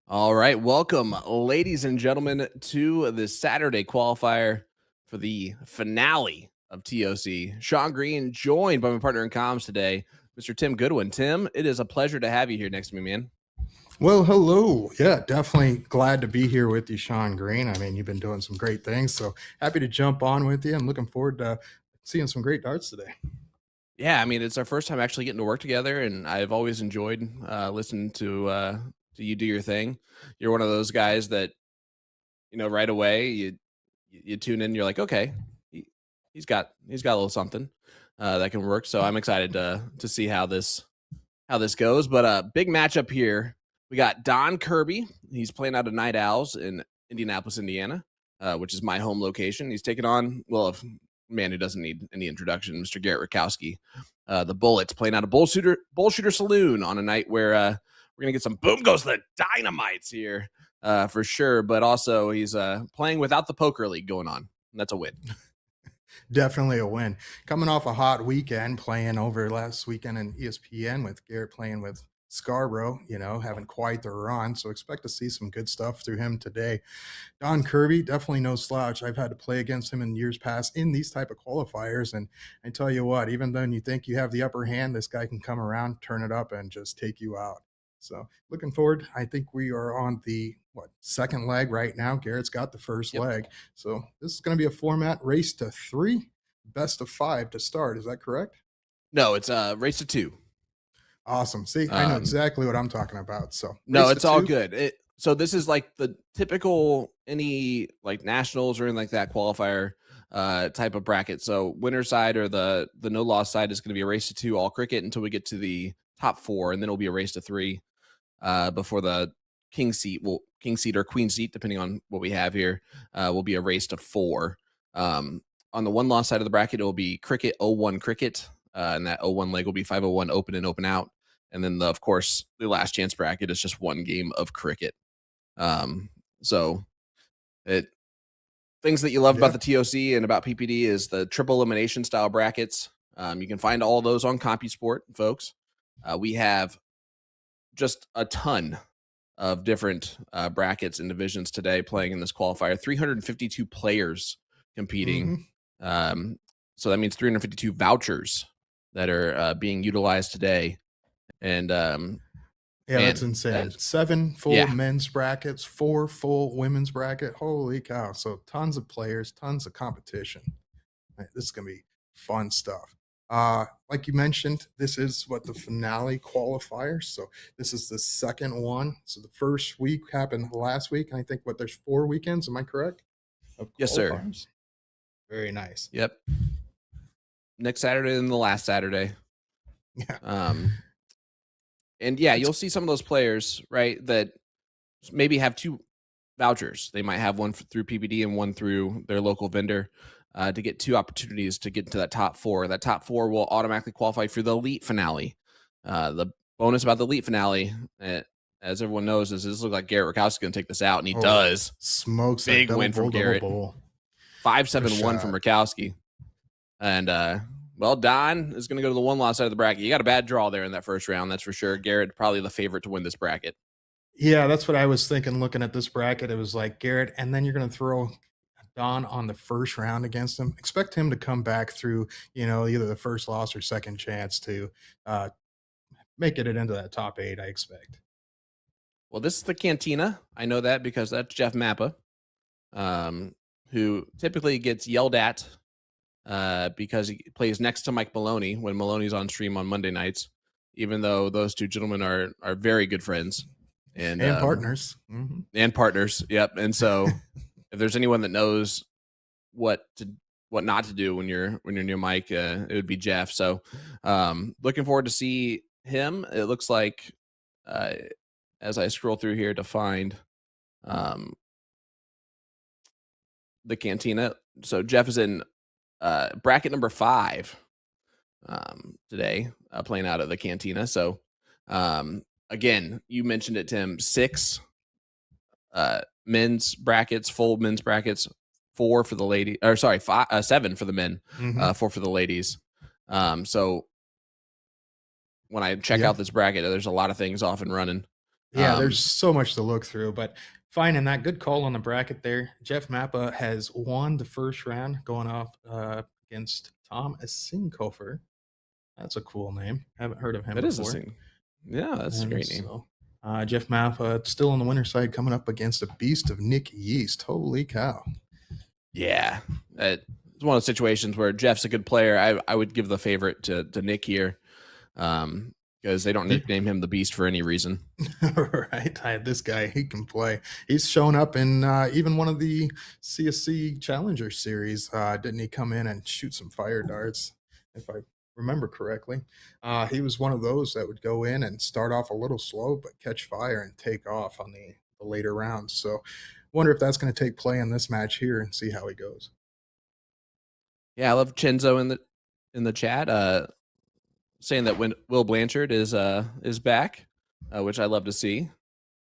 All right, welcome, ladies and gentlemen, to the Saturday qualifier for the finale of TOC. Sean Green, joined by my partner in comms today, Mr. Tim Goodwin. Tim, it is a pleasure to have you here next to me, man. Well, hello. Yeah, definitely glad to be here with you, Sean Green. I mean, you've been doing some great things, so happy to jump on with you. I'm looking forward to seeing some great darts today. Yeah, I mean, it's our first time actually getting to work together, and I've always enjoyed listening to you do your thing. You're one of those guys that right away you tune in, you're like, okay, he, he's got a little something that can work. So I'm excited to see how this goes. But big matchup here. We got Don Kirby. He's playing out of Night Owls in Indianapolis, Indiana, which is my home location. He's taking on, well, a man who doesn't need any introduction, Mr. Garrett Rakowski. The Bullets playing out of Bullshooter Saloon on a night where we're going to get some boom goes the dynamites here for sure. But also he's playing without the poker league going on. And that's a win. Definitely a win. Coming off a hot weekend, playing over last weekend in ESPN with Garrett playing with Scarborough, having quite the run. So expect to see some good stuff through him today. Don Kirby, definitely no slouch. I've had to play against him in years past in these type of qualifiers. And I tell you what, even though you think you have the upper hand, this guy can come around, turn it up, and just take you out. So looking forward. I think we are on the second leg right now. Garrett's got the first Yep. leg. So this is going to be a format race to 3, best of 5 to start. Is that correct? No, it's race to 2. Awesome. See, I know Um, exactly what I'm talking about. So No, race to it's all 2. good. So this is like the typical any like nationals or anything like that qualifier type of bracket. So winner side or the no loss side is going to be a race to 2 all cricket until we get to the top 4, and then it'll be a race to 3 before the king seat or queen seat, depending on what we have here, will be a race to 4. On the one loss side of the bracket, it will be cricket 0-1 cricket, and that 0-1 leg will be 501 open and open out. And then, of course, the last chance bracket is just one game of cricket. So it things that you love about Yeah. the TOC and about PPD is the triple elimination style brackets. You can find all those on CompuSport, folks. We have just a ton of different brackets and divisions today playing in this qualifier. 352 players competing. hmm So that means 352 vouchers that are being utilized today. And Yeah, that's man, insane. 7 full yeah, men's brackets, 4 full women's bracket. Holy cow. So tons of players, tons of competition. Right, this is gonna be fun stuff. Like you mentioned, this is what the finale qualifier. So this is the second one. So the first week happened last week, and I think there's 4 weekends. Am I correct? Of yes, sir. qualifiers. Very nice. Yep. Next Saturday and the last Saturday. Yeah, Um, and yeah, it's you'll see some of those players, right, that maybe have 2 vouchers. They might have one through PBD and one through their local vendor to get 2 opportunities to get into that top 4. That top 4 will automatically qualify for the elite finale. The bonus about the elite finale, as everyone knows, is this looks like Garrett Rakowski's going to take this out, and he oh does. smokes that Big double win from bowl, double Garrett. bowl. Good 5-7-1 from shot. Rakowski. And well, Don is going to go to the one loss side of the bracket. You got a bad draw there in that first round, that's for sure. Garrett probably the favorite to win this bracket. Yeah, that's what I was thinking looking at this bracket. It was like Garrett, and then you're going to throw Don on the first round against him. Expect him to come back through, either the first loss or second chance to uh, make it into that top 8, I expect. Well, this is the Cantina. I know that because that's Jeff Mappa, who typically gets yelled at because he plays next to Mike Maloney when Maloney's on stream on Monday nights, even though those two gentlemen are very good friends and And partners. Hmm. and partners. Yep. And so if there's anyone that knows what not to do when you're near Mike, it would be Jeff. So looking forward to see him. It looks like as I scroll through here to find um, the Cantina. So Jeff is in bracket number 5 today, playing out of the Cantina. So again, you mentioned it, Tim. 6 men's brackets, full men's brackets, 4 for the lady, or sorry, 7 for the men, Hmm. 4 for the ladies. So when I check Yeah. out this bracket, there's a lot of things off and running. Yeah, there's so much to look through, but finding that good call on the bracket there. Jeff Mappa has won the first round going off against Tom Asinkofer. That's a cool name. Haven't heard of him That is a before. thing. Yeah, that's a And great name. so Jeff Mappa still on the winner's side coming up against a beast of Nick Yeast. Holy cow. Yeah, it's one of those situations where Jeff's a good player. I would give the favorite to Nick here, because they don't nickname him the Beast for any reason. Right. This guy, he can play. He's shown up in even one of the CSC Challenger series. Didn't he come in and shoot some fire darts, if I remember correctly? He was one of those that would go in and start off a little slow, but catch fire and take off on the later rounds. So, wonder if that's going to take play in this match here and see how he goes. Yeah, I love Chenzo in the chat, saying that when Will Blanchard is back, which I love to see.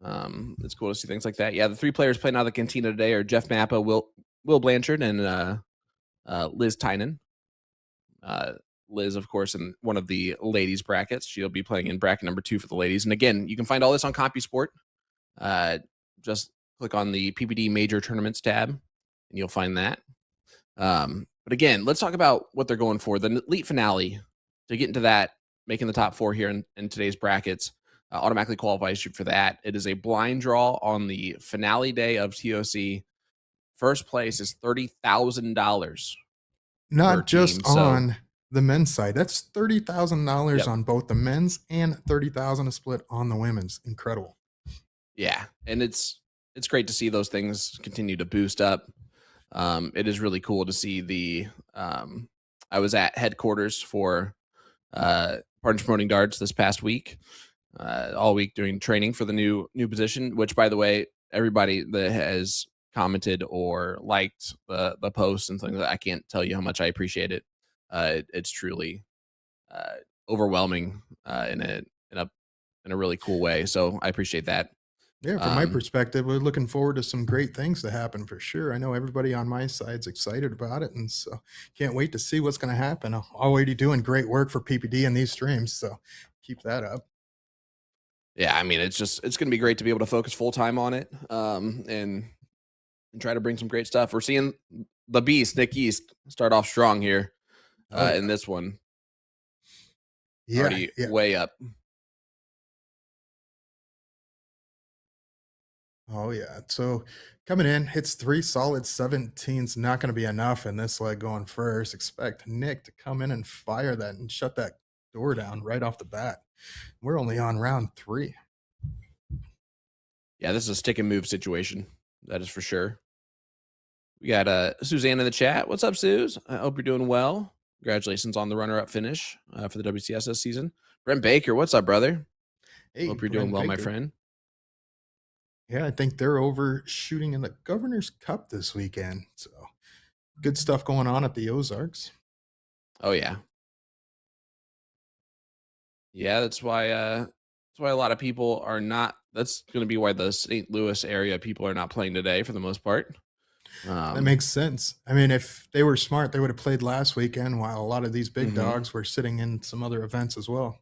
It's cool to see things like that. Yeah, the three players playing out of the cantina today are Jeff Mappa, Will Blanchard, and Liz Tynan. Liz, of course, in one of the ladies brackets. She'll be playing in bracket number 2 for the ladies. And again, you can find all this on CompuSport. Just click on the PPD Major Tournaments tab, and you'll find that. But again, let's talk about what they're going for. The elite finale, to get into that, making the top 4 here in today's brackets, automatically qualifies you for that. It is a blind draw on the finale day of TOC. First place is $30,000 per Not just team. So, on the men's side. That's $30,000 yep. on both the men's and $30,000 a split on the women's. Incredible. Yeah, and it's great to see those things continue to boost up. It is really cool to see the. I was at headquarters for Partners Promoting Darts this past week, all week doing training for the new position. Which, by the way, everybody that has commented or liked the posts and things like that, I can't tell you how much I appreciate it. It's truly overwhelming in a really cool way. So I appreciate that. Yeah, from my perspective, we're looking forward to some great things to happen for sure. I know everybody on my side's excited about it, and so can't wait to see what's going to happen. I'm already doing great work for PPD in these streams, so keep that up. Yeah, I mean, it's going to be great to be able to focus full time on it, and try to bring some great stuff. We're seeing the Beast, Nick East, start off strong here in this one. Yeah, already way up. Oh yeah. So coming in, hits 3 solid 17's not going to be enough in this leg going first. Expect Nick to come in and fire that and shut that door down right off the bat. We're only on round 3. Yeah, this is a stick and move situation. That is for sure. We got Suzanne in the chat. What's up, Suze? I hope you're doing well. Congratulations on the runner-up finish for the WCS this season. Brent Baker, what's up, brother? Hey, hope you're doing well, Baker. my friend. Yeah, I think they're overshooting in the Governor's Cup this weekend. So good stuff going on at the Ozarks. Oh yeah. Yeah, that's why a lot of people are not. That's going to be why the St. Louis area people are not playing today for the most part. That makes sense. I mean, if they were smart, they would have played last weekend while a lot of these big dogs were sitting in some other events as well.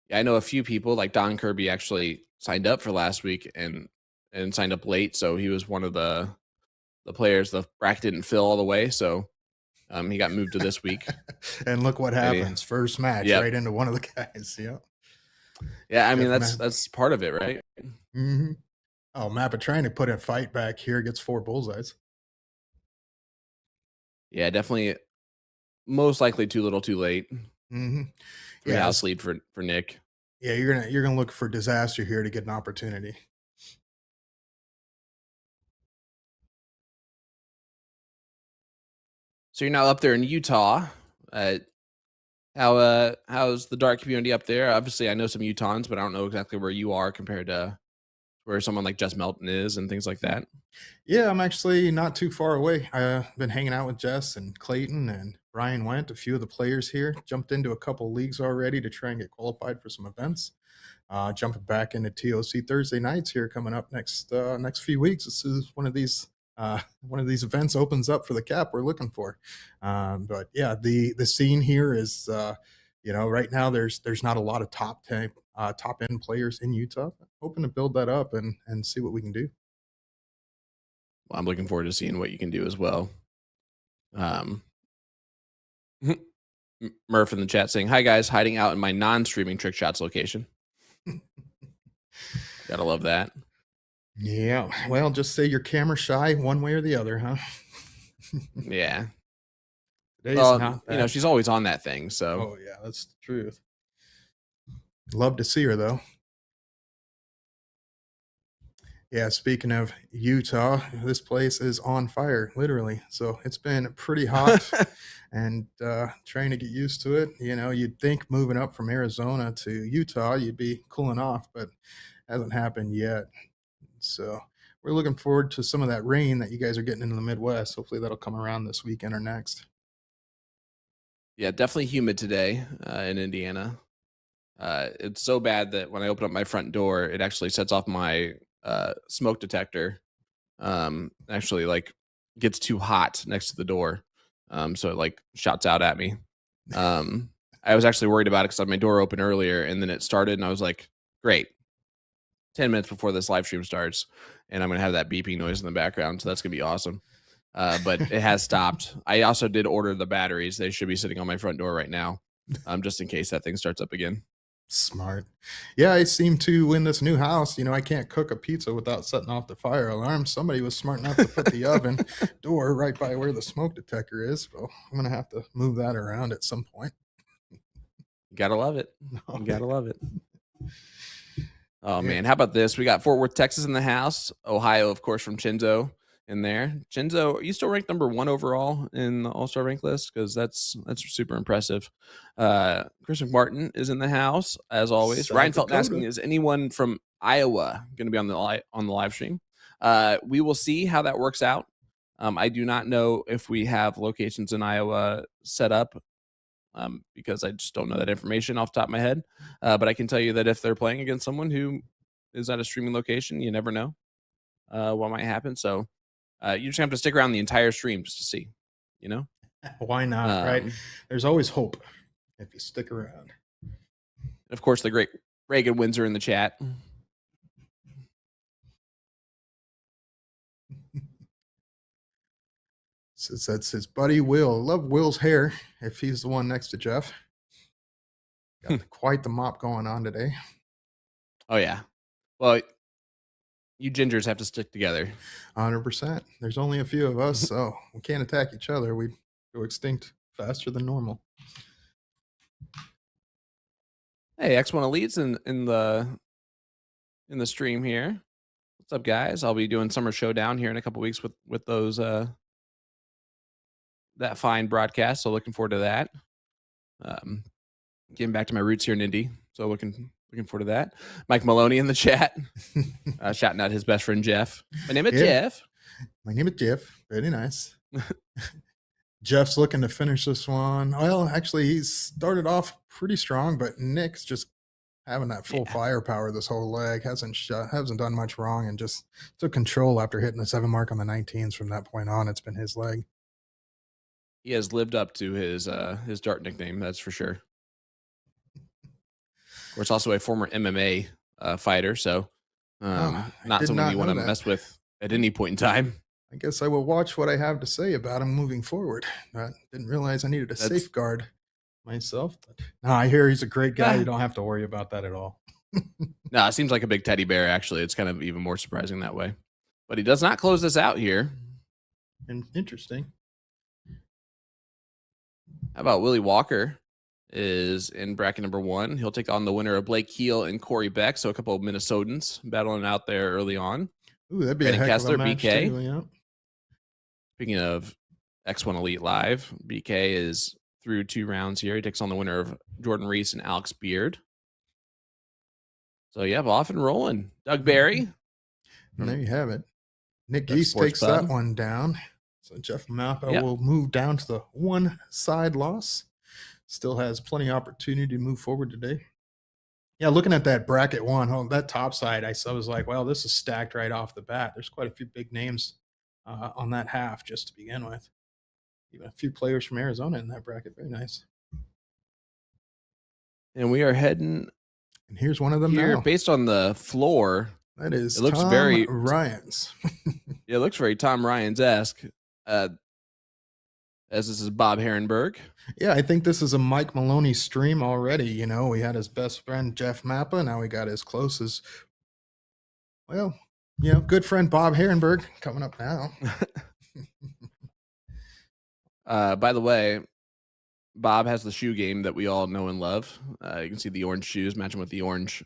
Yeah, I know a few people like Don Kirby actually signed up for last week and signed up late, so he was one of the players. The bracket didn't fill all the way, so he got moved to this week. And look what happens. First match right into one of the guys. Yeah. Yeah, I mean, that's part of it, right? Mm-hmm. Oh, Mappa trying to put a fight back here, gets 4 bullseyes. Yeah, definitely. Most likely too little, too late. Mm-hmm. Yeah, house lead for Nick. Yeah, you're gonna look for disaster here to get an opportunity. So you're now up there in Utah. How's the dart community up there? Obviously, I know some Utahns, but I don't know exactly where you are compared to where someone like Jess Melton is and things like that. Yeah, I'm actually not too far away. I've been hanging out with Jess and Clayton and Brian Went, a few of the players here. Jumped into a couple leagues already to try and get qualified for some events. Jumping back into TOC Thursday nights here coming up next few weeks. This is one of these events opens up for the cap we're looking for. But yeah, the scene here is Right now there's not a lot of top end players in Utah. Hoping to build that up and see what we can do. Well, I'm looking forward to seeing what you can do as well. Um, Murph in the chat saying, "Hi guys, hiding out in my non-streaming trick shots location." Gotta love that. Yeah. Well, just say you're camera shy one way or the other, huh? Yeah. Today's Well, not that. she's always on that thing, so Oh yeah, that's the truth. Love to see her though. Yeah, speaking of Utah, this place is on fire, literally. So it's been pretty hot and trying to get used to it. You'd think moving up from Arizona to Utah, you'd be cooling off, but hasn't happened yet. So we're looking forward to some of that rain that you guys are getting in the Midwest. Hopefully that'll come around this weekend or next. yeah, definitely humid today in Indiana. It's so bad that when I open up my front door, it actually sets off my smoke detector. Actually, like gets too hot next to the door, so it like shouts out at me. Um, I was actually worried about it because I had my door open earlier, and then it started, and I was like, "Great, 10 minutes before this live stream starts, and I'm gonna have that beeping noise in the background, so that's gonna be awesome." But it has stopped. I also did order the batteries; they should be sitting on my front door right now, just in case that thing starts up again. Smart. Yeah, I seem to in this new house, I can't cook a pizza without setting off the fire alarm. Somebody was smart enough to put the oven door right by where the smoke detector is. Well, I'm gonna have to move that around at some point. You gotta love it. You gotta love it. Oh Yeah. man, how about this? We got Fort Worth, Texas in the house. Ohio, of course, from Chinzo in there. Chinzo, are you still ranked number 1 overall in the All-Star rank list? Because that's super impressive. Chris McMartin is in the house as always. South Ryan Felton Dakota. asking, is anyone from Iowa going to be on the live stream? We will see how that works out. I do not know if we have locations in Iowa set up because I just don't know that information off the top of my head. But I can tell you that if they're playing against someone who is at a streaming location, you never know what might happen. So you just have to stick around the entire stream just to see, you know? Why not, right? Um, There's always hope if you stick around. of course, the great Reagan Windsor in the chat. Says that's his buddy Will. Love Will's hair if he's the one next to Jeff. Got quite the mop going on today. Oh, yeah. Well, you gingers have to stick together. 100%. There's only a few of us, so we can't attack each other. We'd go extinct faster than normal. Hey, X1 Elites in the stream here. What's up, guys? I'll be doing Summer Showdown here in a couple weeks with those that fine broadcast. So looking forward to that. Getting back to my roots here in Indy. So looking forward to that. Mike Maloney in the chat, shouting out his best friend Jeff. My name is Jeff. My name is Jeff. Very nice. Jeff's looking to finish this one. Well, actually, he's started off pretty strong, but Nick's just having that full firepower this whole leg. Hasn't done much wrong and just took control after hitting the 7 mark on the 19s. From that point on, it's been his leg. He has lived up to his Dart nickname, that's for sure. Of course, also a former MMA fighter, so not someone you want to mess with at any point in time. I guess I will watch what I have to say about him moving forward. I didn't realize I needed to safeguard myself. But no, I hear he's a great guy. You don't have to worry about that at all. No, it seems like a big teddy bear, actually. It's kind of even more surprising that way. But he does not close this out here. And interesting. How about Willie Walker is in bracket number 1. He'll take on the winner of Blake Keel and Corey Beck. So a couple of Minnesotans battling out there early on. Ooh, that'd be Brandon a heck Kessler, of a match BK. Too, yeah. Speaking of X1 Elite Live, BK is through 2 rounds here. He takes on the winner of Jordan Reese and Alex Beard. So yeah, off and rolling. Doug Barry. And there you have it. Nick Geese takes that one down. So Jeff Mappa will move down to the 1 side loss. Still has plenty of opportunity to move forward today. Yeah, looking at that bracket 1, that top side, I was like, well, this is stacked right off the bat. There's quite a few big names on that half just to begin with. Even a few players from Arizona in that bracket. Very nice. And we are heading And here's one of them here now. based on the floor. That It is looks Tom very Ryans. it looks very Tom Ryan's-esque. Uh, as this is Bob Herrenberg. Yeah, I think this is a Mike Maloney stream already. You know, we had his best friend Jeff Mappa. Now we got his closest, well, good friend Bob Herrenberg coming up now. By the way, Bob has the shoe game that we all know and love. You can see the orange shoes matching with the orange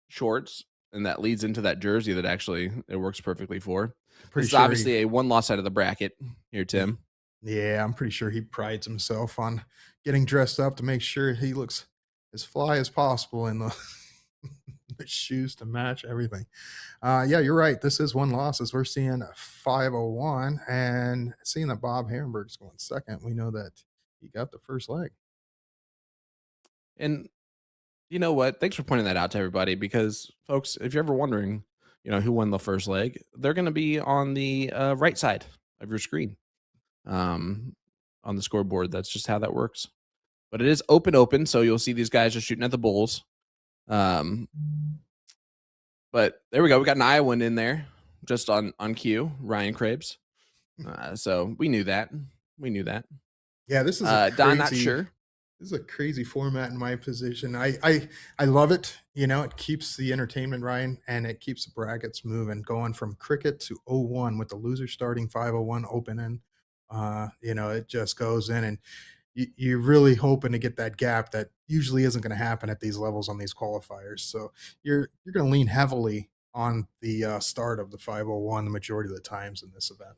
shorts, and that leads into that jersey that actually it works perfectly for. This Pretty is sure obviously a one-loss out of the bracket here, Tim. yeah, I'm pretty sure he prides himself on getting dressed up to make sure he looks as fly as possible in the, the shoes to match everything. Yeah, you're right. This is one loss as we're seeing 501 and seeing that Bob Herrenberg's going second. We know that he got the first leg. And you know what? Thanks for pointing that out to everybody because, folks, if you're ever wondering, who won the first leg, they're going to be on the right side of your screen on the scoreboard. That's just how that works. But it is open, so you'll see these guys just shooting at the bulls. But there we go. We got an Iowan in there just on cue, Ryan Krabs. So we knew that. Yeah, this is a Don, not crazy. sure. This is a crazy format in my position. I love it. It keeps the entertainment, Ryan, and it keeps the brackets moving, going from cricket to 0-1 with the loser starting 501 open end. It just goes in, and you're really hoping to get that gap that usually isn't going to happen at these levels on these qualifiers. So you're going to lean heavily on the start of the 501 the majority of the times in this event.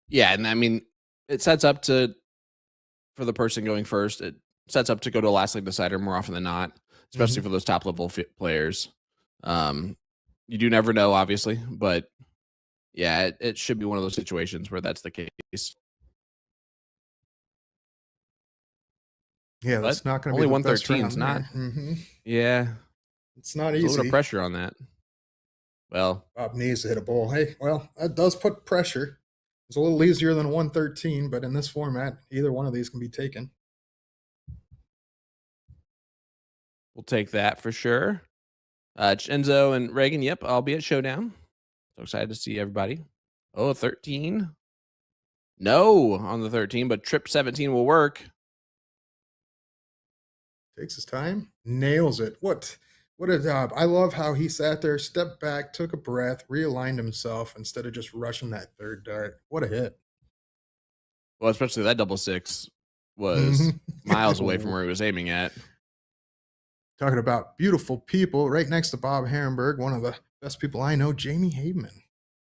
Yeah, and I mean, it sets up for the person going first. It sets up to go to a last leg decider more often than not, especially for those top level players. You do never know, obviously, but yeah, it should be one of those situations where that's the case. Yeah, But that's not going to be only the best 113 round is not. there. Yeah, It's not there's a little bit of easy. pressure on that. Well, Bob needs to hit a ball. Hey, well, that does put pressure. It's a little easier than 113, but in this format, either one of these can be taken. we'll take that for sure. Enzo and Reagan, yep, I'll be at Showdown. So excited to see everybody. Oh, 13. No on the 13, but trip 17 will work. Takes his time, nails it. What a job. I love how he sat there, stepped back, took a breath, realigned himself instead of just rushing that third dart. What a hit. Well, especially that double six was miles away from Mm-hmm. where he was aiming at. Talking about beautiful people, right next to Bob Herrenberg, one of the best people I know, Jamie Haveman.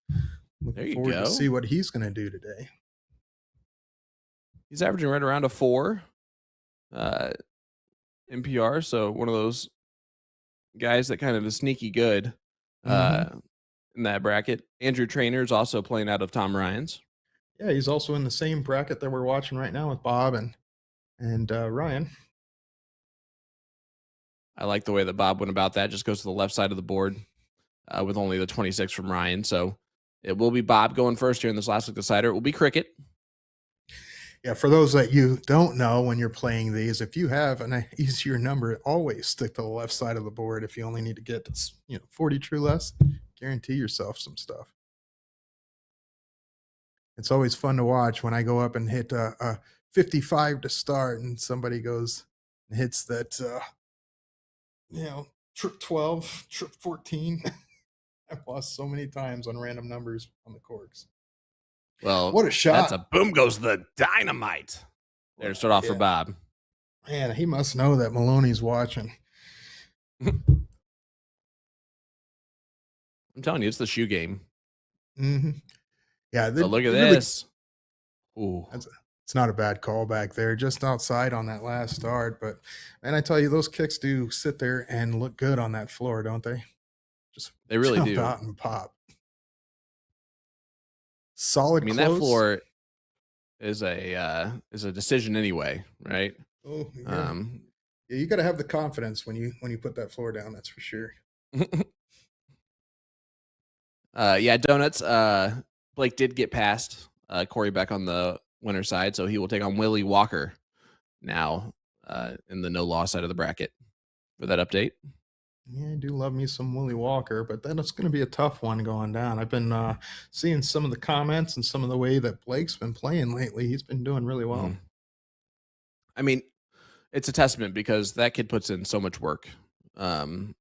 There Looking you forward go. to see what he's going to do today. He's averaging right around a 4 NPR, so one of those guys that kind of is sneaky good in that bracket. Andrew Trainer's also playing out of Tom Ryan's. Yeah, he's also in the same bracket that we're watching right now with Bob and Ryan. I like the way that Bob went about that. Just goes to the left side of the board with only the 26 from Ryan. So it will be Bob going first here in this last look decider. It will be cricket. Yeah, for those that you don't know when you're playing these, if you have an easier number, always stick to the left side of the board. If you only need to get 40 true less, guarantee yourself some stuff. It's always fun to watch when I go up and hit a 55 to start, and somebody goes and hits that trip 12, trip 14. I've lost so many times on random numbers on the corks. Well, what a shot. That's a boom goes the dynamite. There to start off for Bob. Man, he must know that Maloney's watching. I'm telling you, it's the shoe game. Mm-hmm. Yeah. Look at this. Ooh. It's not a bad call back there, just outside on that last start. But, man, I tell you, those kicks do sit there and look good on that floor, don't they? Just they really jump do. out and pop. Solid. I mean, close. that floor is a decision anyway, right? Oh, yeah. Yeah, you got to have the confidence when you put that floor down. That's for sure. Yeah, donuts. Blake did get past Corey back on the winner side, so he will take on Willie Walker now in the no loss side of the bracket for that update. Yeah, I do love me some Willie Walker, but then it's going to be a tough one going down. I've been seeing some of the comments and some of the way that Blake's been playing lately. He's been doing really well. Mm. I mean, it's a testament because that kid puts in so much work. Um,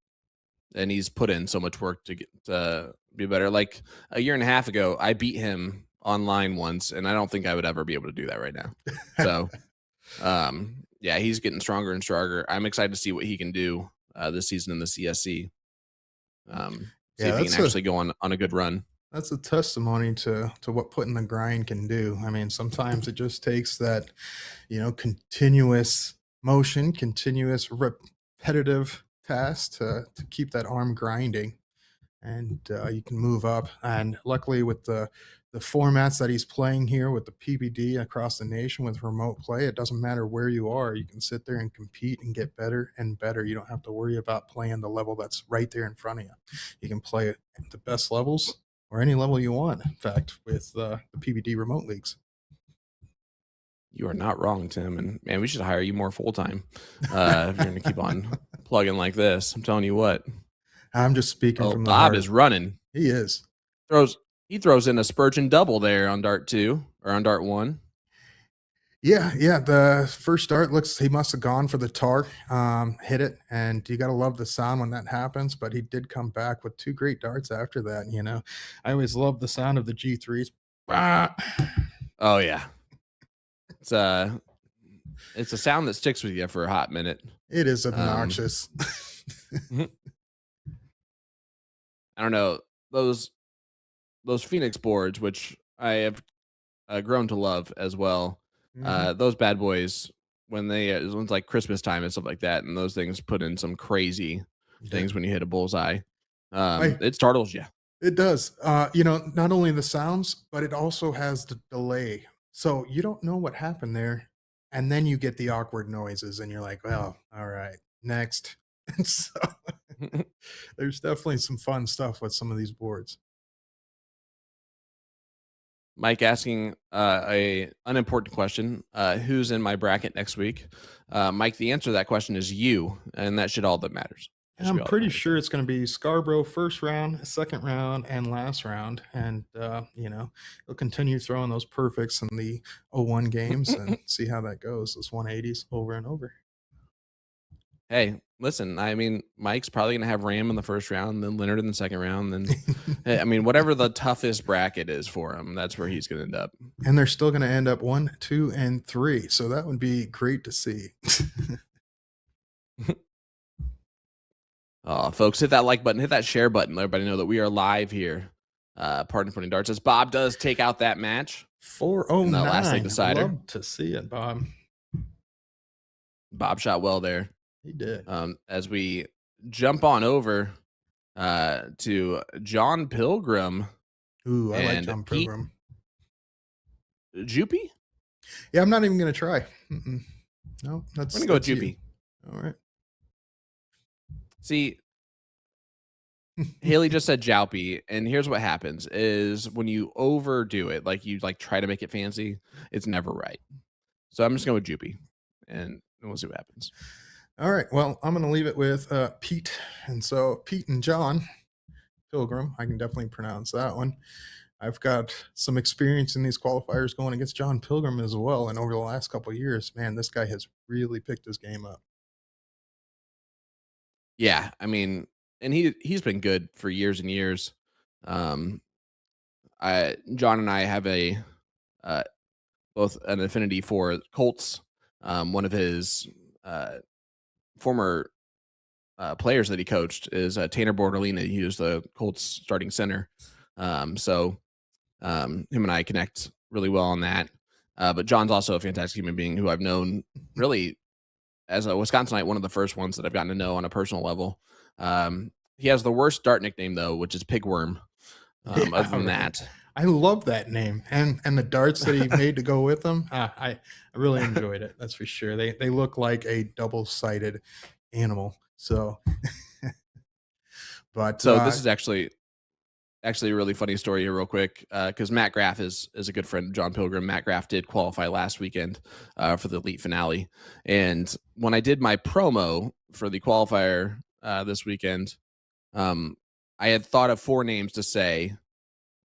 and he's put in so much work to get to be better. Like a year and a half ago, I beat him online once, and I don't think I would ever be able to do that right now. So, yeah, he's getting stronger and stronger. I'm excited to see what he can do this season in the CSC. See Yeah, if he can actually go on a good run. that's a testimony to what putting the grind can do. I mean, sometimes it just takes that, continuous motion, continuous repetitive task to keep that arm grinding, and you can move up. And luckily, with the formats that he's playing here with the PBD across the nation with remote play, it doesn't matter where you are. You can sit there and compete and get better and better. You don't have to worry about playing the level that's right there in front of you. You can play at the best levels or any level you want. In fact, with the PBD remote leagues. You are not wrong, Tim. And man, we should hire you more full time if you're going to keep on plugging like this. I'm telling you what. I'm just speaking Oh, from the Bob heart. is running. He is. Throws in a Spurgeon double there on Dart 2 or on Dart 1. Yeah, yeah. The first dart looks he must have gone for the tar, hit it, and you got to love the sound when that happens. But he did come back with two great darts after that. I always love the sound of the G3s. Ah. Oh yeah. It's a sound that sticks with you for a hot minute. It is obnoxious. I don't know those Phoenix boards, which I have grown to love as well. Those bad boys when it's like Christmas time and stuff like that, and those things put in some crazy things when you hit a bullseye. It startles you. It does. Not only the sounds, but it also has the delay. So you don't know what happened there. And then you get the awkward noises, and you're like, well, all right, next. And so there's definitely some fun stuff with some of these boards. Mike asking a unimportant question: who's in my bracket next week? Mike, the answer to that question is you, and that should all that matters. I'm pretty sure it's going to be Scarborough first round, second round, and last round. And, he'll continue throwing those perfects in the 0-1 games and see how that goes, those 180s over and over. Hey, listen, I mean, Mike's probably going to have Ram in the first round, then Leonard in the second round. Then, I mean, whatever the toughest bracket is for him, that's where he's going to end up. And they're still going to end up 1, 2, and 3. So that would be great to see. Folks, hit that like button, hit that share button. Let everybody know that we are live here. Pardon putting darts as Bob does take out that match. 409. The last leg decider. Love to see it, Bob. Bob shot well there. He did. As we jump on over to John Pilgrim. Ooh, I like John Pilgrim. Jupy? Yeah, I'm not even going to try. No, we're going to go with Jupy. All right. See, Haley just said Joupy, and here's what happens is when you overdo it, like you try to make it fancy, it's never right. So I'm just going with Jupy, and we'll see what happens. All right. Well, I'm going to leave it with Pete. And so Pete and John Pilgrim, I can definitely pronounce that one. I've got some experience in these qualifiers going against John Pilgrim as well. And over the last couple of years, man, this guy has really picked his game up. Yeah, I mean, and he's been good for years and years. John and I have both an affinity for Colts. One of his former players that he coached is Tanner Bordelina. He was the Colts starting center. So him and I connect really well on that. But John's also a fantastic human being who I've known really as a Wisconsinite, one of the first ones that I've gotten to know on a personal level. He has the worst dart nickname though, which is Pigworm. Other than that, I love that name and the darts that he made to go with them. I really enjoyed it. That's for sure. They look like a double-sided animal. So, but this is actually actually a really funny story here, real quick, because Matt Graff is a good friend of John Pilgrim. Matt Graff did qualify last weekend for the elite finale, and when I did my promo for the qualifier this weekend, um, I had thought of 4 names to say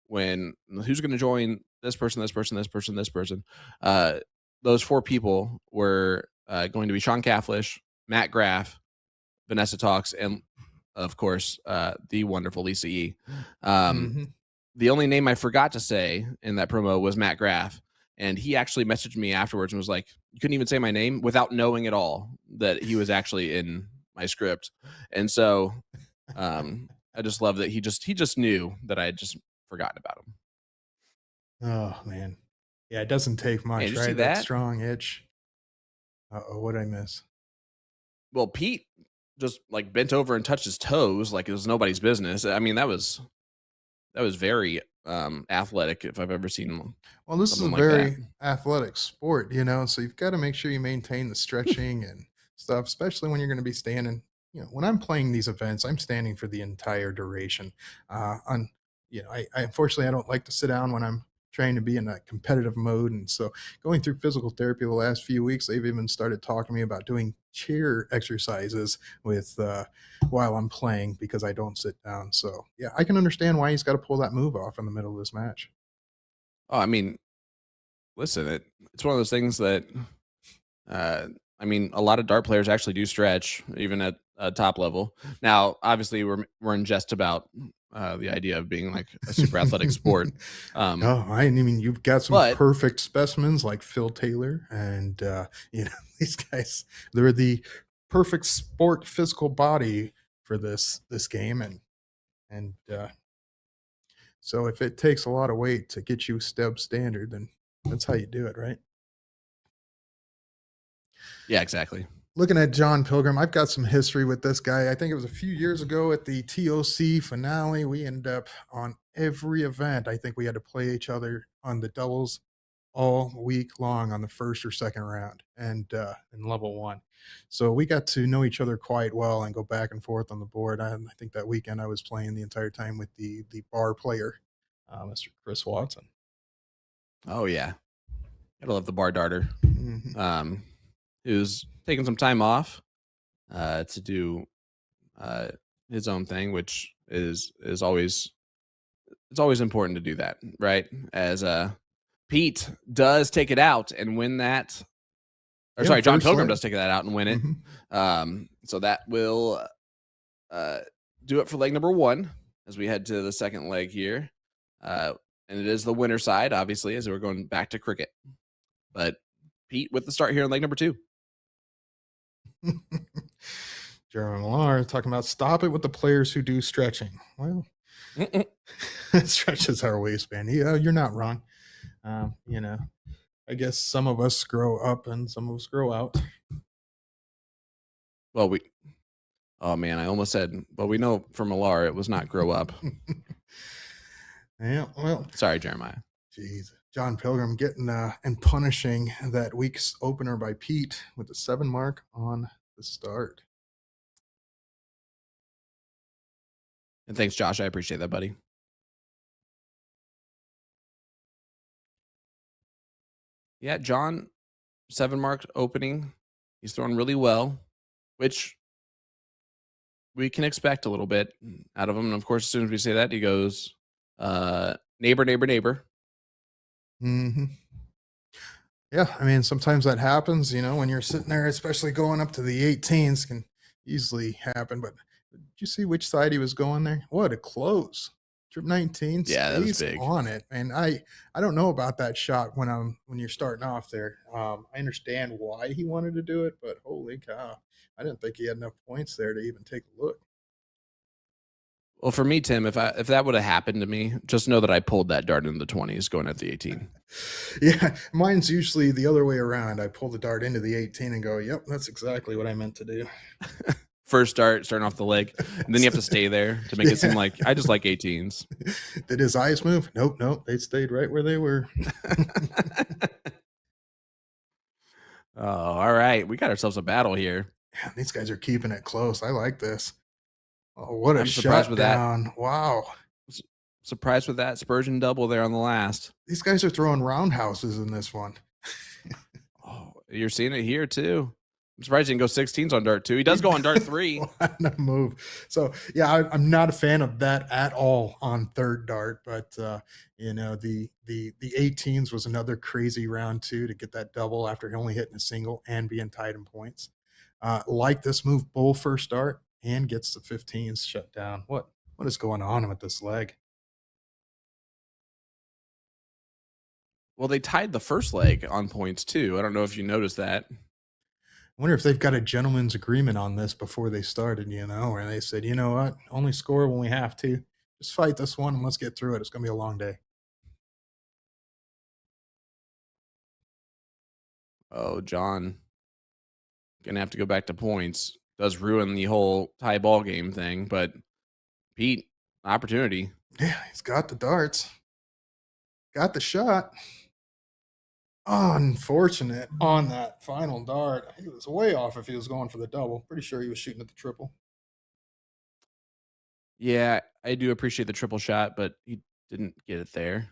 when who's going to join this person, this person, this person, this person. Uh, those 4 people were going to be Sean Cafflish, Matt Graff, Vanessa Talks, and of course the wonderful Lisa E. Hmm. The only name I forgot to say in that promo was Matt Graff. And he actually messaged me afterwards and was like, "You couldn't even say my name," without knowing at all that he was actually in my script. And so I just love that he just knew that I had just forgotten about him. Oh man, yeah, it doesn't take Hey, did much, you see right? That that? strong itch. Oh, what I miss? Well, Pete just like bent over and touched his toes like it was nobody's business. I mean, that was very athletic if I've ever seen Well, this is a something like that. very athletic sport, so you've got to make sure you maintain the stretching and stuff, especially when you're going to be standing. When I'm playing these events, I'm standing for the entire duration. On, I unfortunately I don't like to sit down when I'm trying to be in a competitive mode, and so going through physical therapy the last few weeks, they've even started talking to me about doing chair exercises with while I'm playing because I don't sit down. So yeah, I can understand why he's got to pull that move off in the middle of this match. Oh, I mean, listen, it's one of those things that uh, I mean, a lot of dart players actually do stretch even at a top level. Now, obviously, we're in jest about the idea of being like a super athletic sport, No, I mean you've got some but perfect specimens like Phil Taylor, and these guys. They're the perfect sport physical body for this game, and so if it takes a lot of weight to get you step standard, then that's how you do it, right? yeah, exactly. Looking at John Pilgrim, I've got some history with this guy. I think it was a few years ago at the TOC finale. We ended up on every event. I think we had to play each other on the doubles all week long on the first or second round and in level one. So we got to know each other quite well and go back and forth on the board. I think that weekend I was playing the entire time with the bar player, Mr. Chris Watson. Oh yeah, gotta love the bar darter. Mhm. Um, who's taking some time off to do uh, his own thing, which is always it's always important to do that, right? As Pete does take it out and win that, or Yeah, sorry, John first Pilgrim leg. does take that out and win it. Hmm. So that will uh, do it for leg number 1 as we head to the second leg here. And it is the winner side, obviously, as we're going back to cricket. But Pete with the start here in leg number 2. Jeremy Millar talking about stop it with the players who do stretching. Well, Mm-mm. it stretches our waistband. Yeah, you're not wrong. I guess some of us grow up and some of us grow out. Well, oh man, I almost said, but we know from Millar it was not grow up. Yeah, well, Sorry, Jeremiah. geez. John Pilgrim getting and punishing that week's opener by Pete with the 7 mark on the start. And thanks, Josh. I appreciate that, buddy. Yeah, John, 7 mark opening. He's throwing really well, which we can expect a little bit out of him. And of course, as soon as we say that, he goes, neighbor, neighbor, neighbor. Hmm. Yeah, I mean, sometimes that happens, when you're sitting there, especially going up to the 18s, can easily happen. But did you see which side he was going there? What a close. Trip 19 Yeah, that was stays big. on it. And I don't know about that shot when you're starting off there. I understand why he wanted to do it, but holy cow. I didn't think he had enough points there to even take a look. Well, for me, Tim, if that would have happened to me, just know that I pulled that dart into the 20s going at the 18. Yeah, mine's usually the other way around. I pull the dart into the 18 and go, "Yep, that's exactly what I meant to do." First starting off the leg, and then you have to stay there to make it seem like I just like 18s. Did his eyes move? Nope, nope. They stayed right where they were. Oh, all right. We got ourselves a battle here. Man, these guys are keeping it close. I like this. Oh, what a I'm surprised with that. shutdown. Wow. Surprised with that Spurgeon double there on the last. These guys are throwing roundhouses in this one. Oh, you're seeing it here too. I'm surprised he didn't go 16s on dart 2. He does go on dart 3. What a move. So yeah, I'm not a fan of that at all on third dart, but the 18s was another crazy round too to get that double after only hitting a single and being tied in points. Like this move, bull first dart and gets the 15s shut down. What is going on with this leg? Well, they tied the first leg on points too. I don't know if you noticed that. I wonder if they've got a gentleman's agreement on this before they started, where they said, you know what, only score when we have to. Just fight this one and let's get through it. It's going to be a long day. Oh, John gonna have to go back to points. Does ruin the whole tie ball game thing, but Pete, opportunity. Yeah, he's got the darts, got the shot. Unfortunate on that final dart. He was way off if he was going for the double. Pretty sure he was shooting at the triple. Yeah, I do appreciate the triple shot, but he didn't get it there.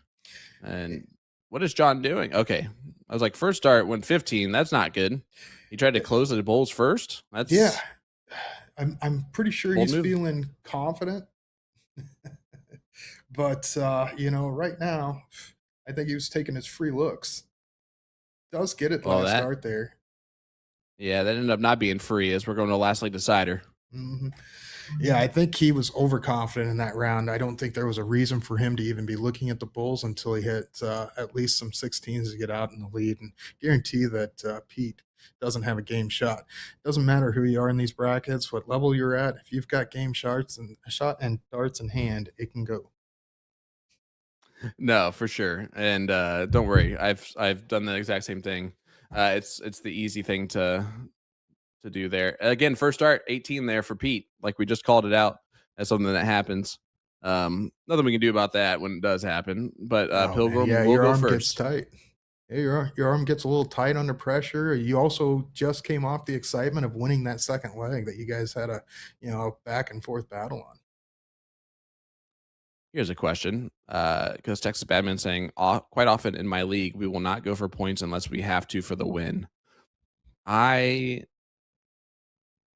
And what is John doing? Okay. I was like, first start went 15. That's not good. He tried to close the bowls first. Yeah, That's I'm pretty sure bold he's move. feeling confident. But right now, I think he was taking his free looks. Does get it Well, last that start there. yeah, that ended up not being free as we're going to last league decider. hmm Yeah, I think he was overconfident in that round. I don't think there was a reason for him to even be looking at the Bulls until he hit at least some 16s to get out in the lead. And guarantee that Pete doesn't have a game shot. Doesn't matter who you are in these brackets, what level you're at. If you've got game shots and a shot and darts in hand, it can go. No, for sure. And don't worry, I've done the exact same thing. It's the easy thing to do there. Again, first start 18 there for Pete. Like we just called it out as something that happens. Nothing we can do about that when it does happen. But Oh man, Pilgrim yeah, will your go arm gets first. tight. Yeah, your arm gets a little tight under pressure. You also just came off the excitement of winning that second leg that you guys had a back and forth battle on. Here's a question, because Texas Badman saying quite often in my league we will not go for points unless we have to for the win. I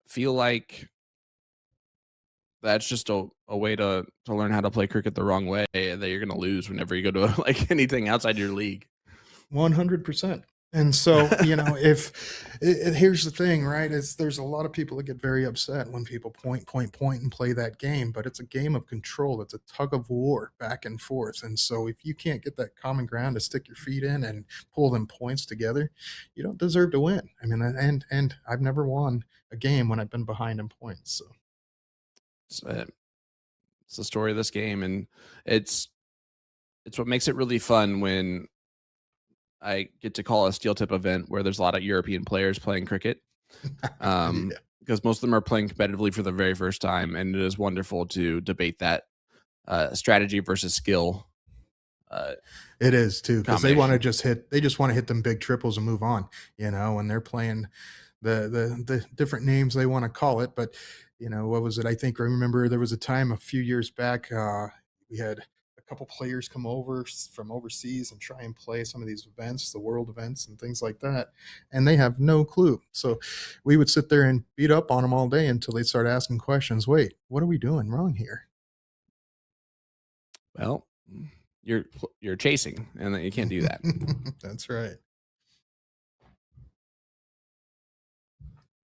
feel like that's just a way to learn how to play cricket the wrong way that you're gonna lose whenever you go to like anything outside your league. 100%. And so, if here's the thing, right? Is there's a lot of people that get very upset when people point, and play that game, but it's a game of control. It's a tug of war back and forth. And so, if you can't get that common ground to stick your feet in and pull them points together, you don't deserve to win. I mean, and I've never won a game when I've been behind in points. So, It's, it's the story of this game, and it's it's what makes it really fun when I get to call a steel tip event where there's a lot of European players playing cricket. yeah, Because most of them are playing competitively for the very first time, and it is wonderful to debate that strategy versus skill uh, it is too because combination. they just want to hit them big triples and move on. When they're playing the different names they want to call it. But what was it? I remember there was a time a few years back we had a couple players come over from overseas and try and play some of these events, the world events and things like that, and they have no clue. So we would sit there and beat up on them all day until they start asking questions. Wait, what are we doing wrong here? Well, you're you're chasing, and you can't do that. That's right.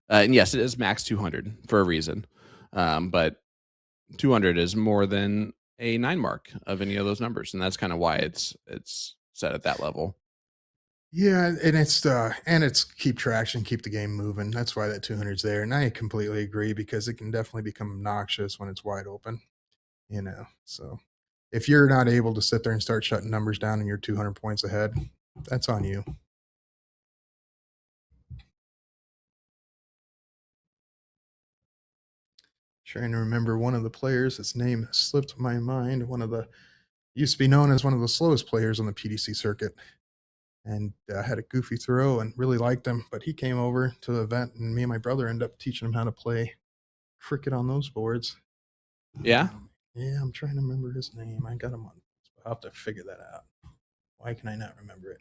And yes, it is max 200 for a reason, but 200 is more than a 9 mark of any of those numbers, and that's kind of why it's set at that level. Yeah, and it's keep traction, keep the game moving. That's why that 200's there. And I completely agree because it can definitely become obnoxious when it's wide open. So if you're not able to sit there and start shutting numbers down and you're 200 points ahead, that's on you. Trying to remember one of the players, his name slipped my mind. One of the used to be known as one of the slowest players on the PDC circuit and had a goofy throw and really liked him. But he came over to the event, and me and my brother ended up teaching him how to play cricket on those boards. Yeah, Yeah, I'm trying to remember his name. I got him on. I'll have to figure that out. Why can I not remember it?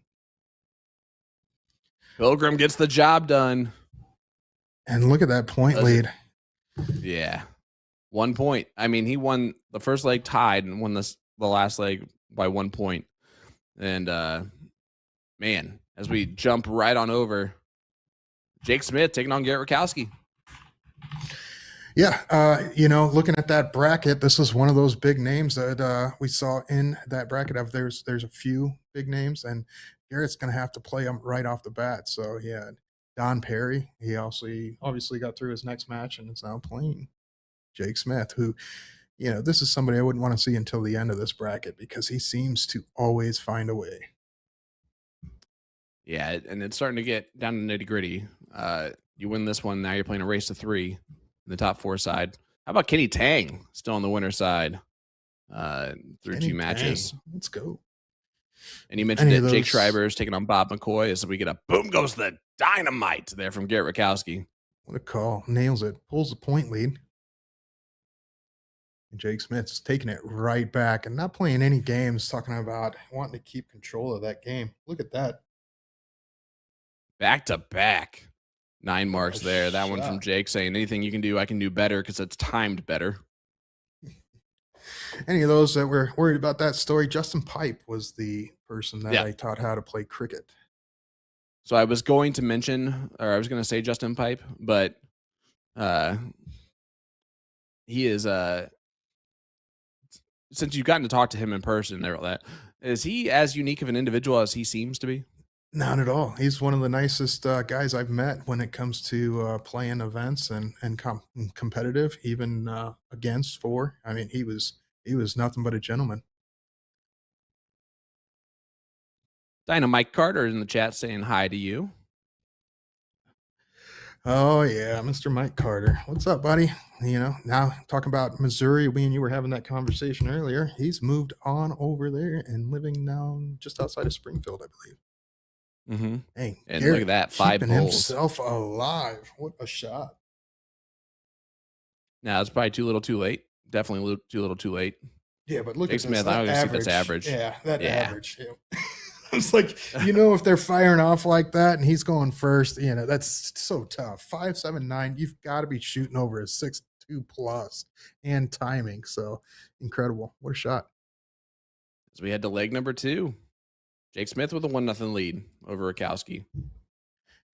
Pilgrim gets the job done. And look at that point Does it? lead. Yeah. 1 point. I mean, he won the first leg tied and won the last leg by 1 point. And man, as we jump right on over, Jake Smith taking on Garrett Rakowski. Yeah, looking at that bracket, this was one of those big names that we saw in that bracket. Of there's a few big names, and Garrett's going to have to play them right off the bat. So yeah, Don Perry. He also obviously got through his next match and is now playing Jake Smith, who, this is somebody I wouldn't want to see until the end of this bracket because he seems to always find a way. Yeah, and it's starting to get down to nitty gritty. You win this one, now you're playing a race to 3 in the top 4 side. How about Kenny Tang still on the winner's side through Kenny 2 matches? Tang. Let's go. And you mentioned that Jake Schreiber is taking on Bob McCoy, so we get a boom goes the dynamite there from Garrett Rakowski. What a call. Nails it. Pulls the point lead. And Jake Smith's taking it right back and not playing any games, talking about wanting to keep control of that game. Look at that. Back to back. 9 marks there. That shot. One from Jake saying anything you can do, I can do better because it's timed better. Any of those that were worried about that story, Justin Pipe was the person that I taught how to play cricket. So I was going to mention, or I was going to say Justin Pipe, but he is since you've gotten to talk to him in person and all that, is he as unique of an individual as he seems to be? Not at all. He's one of the nicest guys I've met when it comes to playing events and competitive, even against four. I mean, he was nothing but a gentleman. Dynamite Carter in the chat saying hi to you. Oh yeah, Mr. Mike Carter. What's up, buddy? Now talking about Missouri, we and you were having that conversation earlier. He's moved on over there and living now just outside of Springfield, I believe. Mm-hmm. Hey, and Garrett, look at that, 5 keeping goals. himself alive. What a shot! Now it's probably too little, too late. Definitely too little, too late. Yeah, but look Jake at Smith. this. I don't see that's average. Yeah, average. Yeah. It's like, if they're firing off like that and he's going first, that's so tough. 5.79, you've got to be shooting over a 6.2 plus and timing. So incredible. What a shot. As we head to leg number 2, Jake Smith with a 1-0 lead over Rakowski.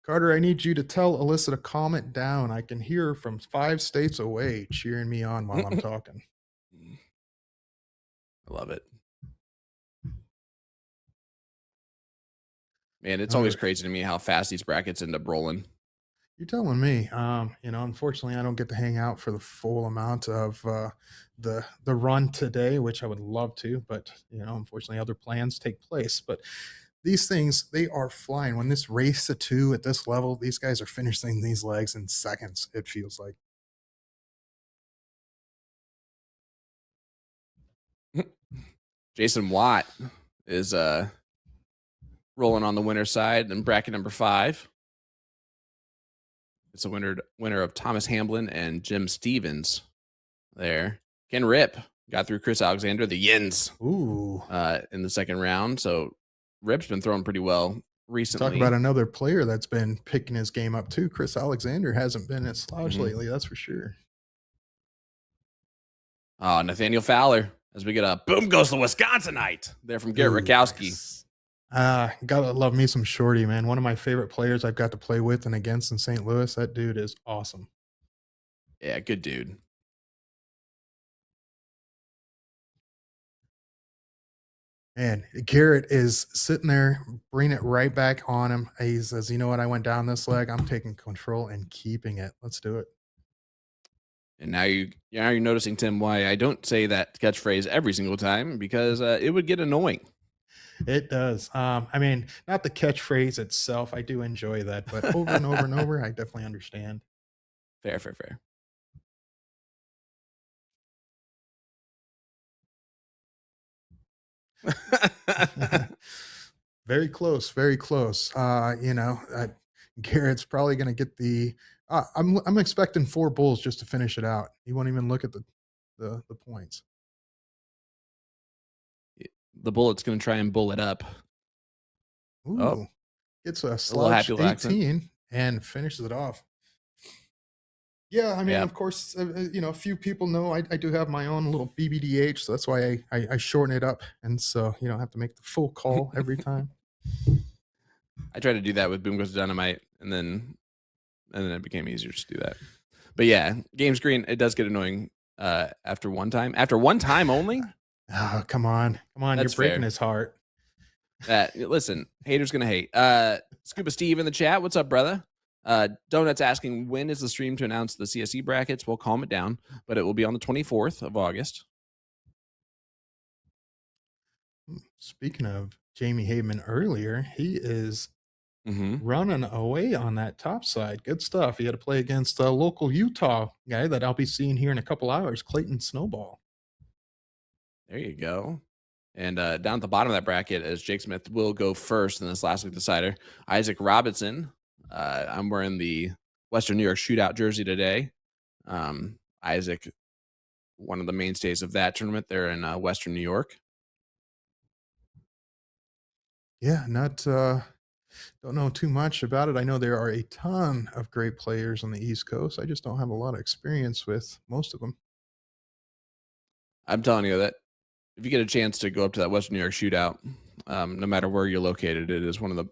Carter, I need you to tell Alyssa to calm it down. I can hear her from 5 states away cheering me on while I'm talking. I love it. Man, it's always crazy to me how fast these brackets end up rolling. You're telling me. Unfortunately, I don't get to hang out for the full amount of the run today, which I would love to, but unfortunately, other plans take place. But these things, they are flying. When this race to 2 at this level, these guys are finishing these legs in seconds. It feels like. Jason Watt is rolling on the winner's side in bracket number 5. It's a winner of Thomas Hamblin and Jim Stevens there. Ken Rip got through Chris Alexander, the Yins, in the second round. So Rip's been throwing pretty well recently. Talk about another player that's been picking his game up too. Chris Alexander hasn't been as slouch lately, that's for sure. Oh, Nathaniel Fowler, as we get a boom goes the Wisconsinite there from Garrett Rakowski. Nice. Gotta love me some Shorty, man. One of my favorite players I've got to play with and against in St. Louis. That dude is awesome. Yeah, good dude. And Garrett is sitting there, bringing it right back on him. He says, "You know what? I went down this leg. I'm taking control and keeping it. Let's do it." And now you're noticing, Tim, why I don't say that catchphrase every single time, because it would get annoying. It does. I mean, not the catchphrase itself. I do enjoy that, but over and over and over, I definitely understand. Fair. Very close, very close. Garrett's probably going to get the. I'm expecting 4 bulls just to finish it out. He won't even look at the points. the bullet's going to try and bull it up. Oh, Ooh, gets a a little slouch happy little accent. 18 and finishes it off. Yeah, I mean, Yeah. of course, a few people know I do have my own little BBDH, so that's why I shorten it up, and so you don't have to make the full call every time. I tried to do that with Boom Goes Dynamite, and then it became easier to do that. But yeah, game screen, it does get annoying after one time. After one time only? Oh, come on, you're That's breaking fair. his heart. Listen, haters gonna hate. Scuba Steve in the chat. What's up, brother? Donuts asking, when is the stream to announce the CSE brackets? We'll calm it down, but it will be on the 24th of August. Speaking of Jamie Haveman earlier, he is Mm-hmm. running away on that top side. Good stuff. He had to play against a local Utah guy that I'll be seeing here in a couple hours, Clayton Snowball. There you go. And down at the bottom of that bracket, as Jake Smith will go first in this last week decider, Isaac Robinson. I'm wearing the Western New York Shootout jersey today. Isaac, one of the mainstays of that tournament there in Western New York. Yeah, not don't know too much about it. I know there are a ton of great players on the East Coast. I just don't have a lot of experience with most of them. I'm telling you that if you get a chance to go up to that Western New York Shootout, no matter where you're located, it is one of the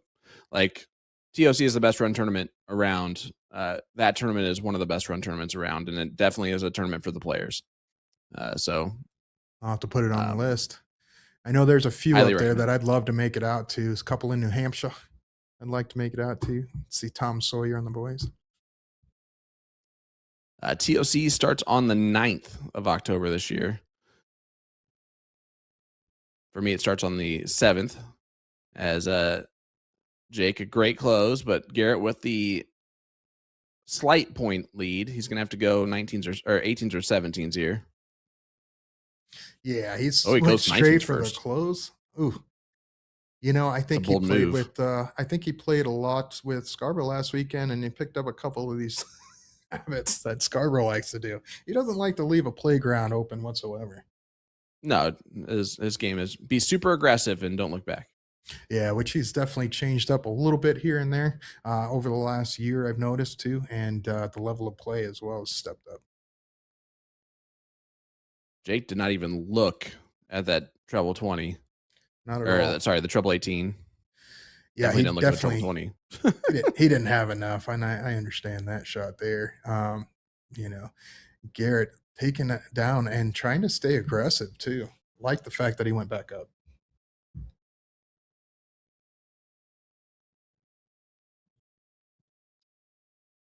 TOC is the best run tournament around. That tournament is one of the best run tournaments around, and it definitely is a tournament for the players. So I'll have to put it on the um, list. I know there's a few highly up there that recommend. I'd love to make it out to. There's a couple in New Hampshire. I'd like to make it out to see Tom Sawyer and the boys. TOC starts on the 9th of October this year. For me, it starts on the 7th as Jake, a great close, but Garrett with the slight point lead. He's going to have to go 19s or 18s or 17s here. Yeah, Oh, he's he went goes straight 19s for the first. close. Ooh, I It's a think he bold played move. with. I think he played a lot with Scarborough last weekend, and he picked up a couple of these habits that Scarborough likes to do. He doesn't like to leave a playground open whatsoever. No, his game is be super aggressive and don't look back. Yeah, which he's definitely changed up a little bit here and there over the last year. I've noticed too, and the level of play as well has stepped up. Jake did not even look at that treble 20. Not at Or all. sorry, the treble 18. Yeah, Definitely he didn't look at the treble definitely 20. he didn't have enough, and I understand that shot there. You know, Garrett taking it down and trying to stay aggressive too. Like the fact that he went back up.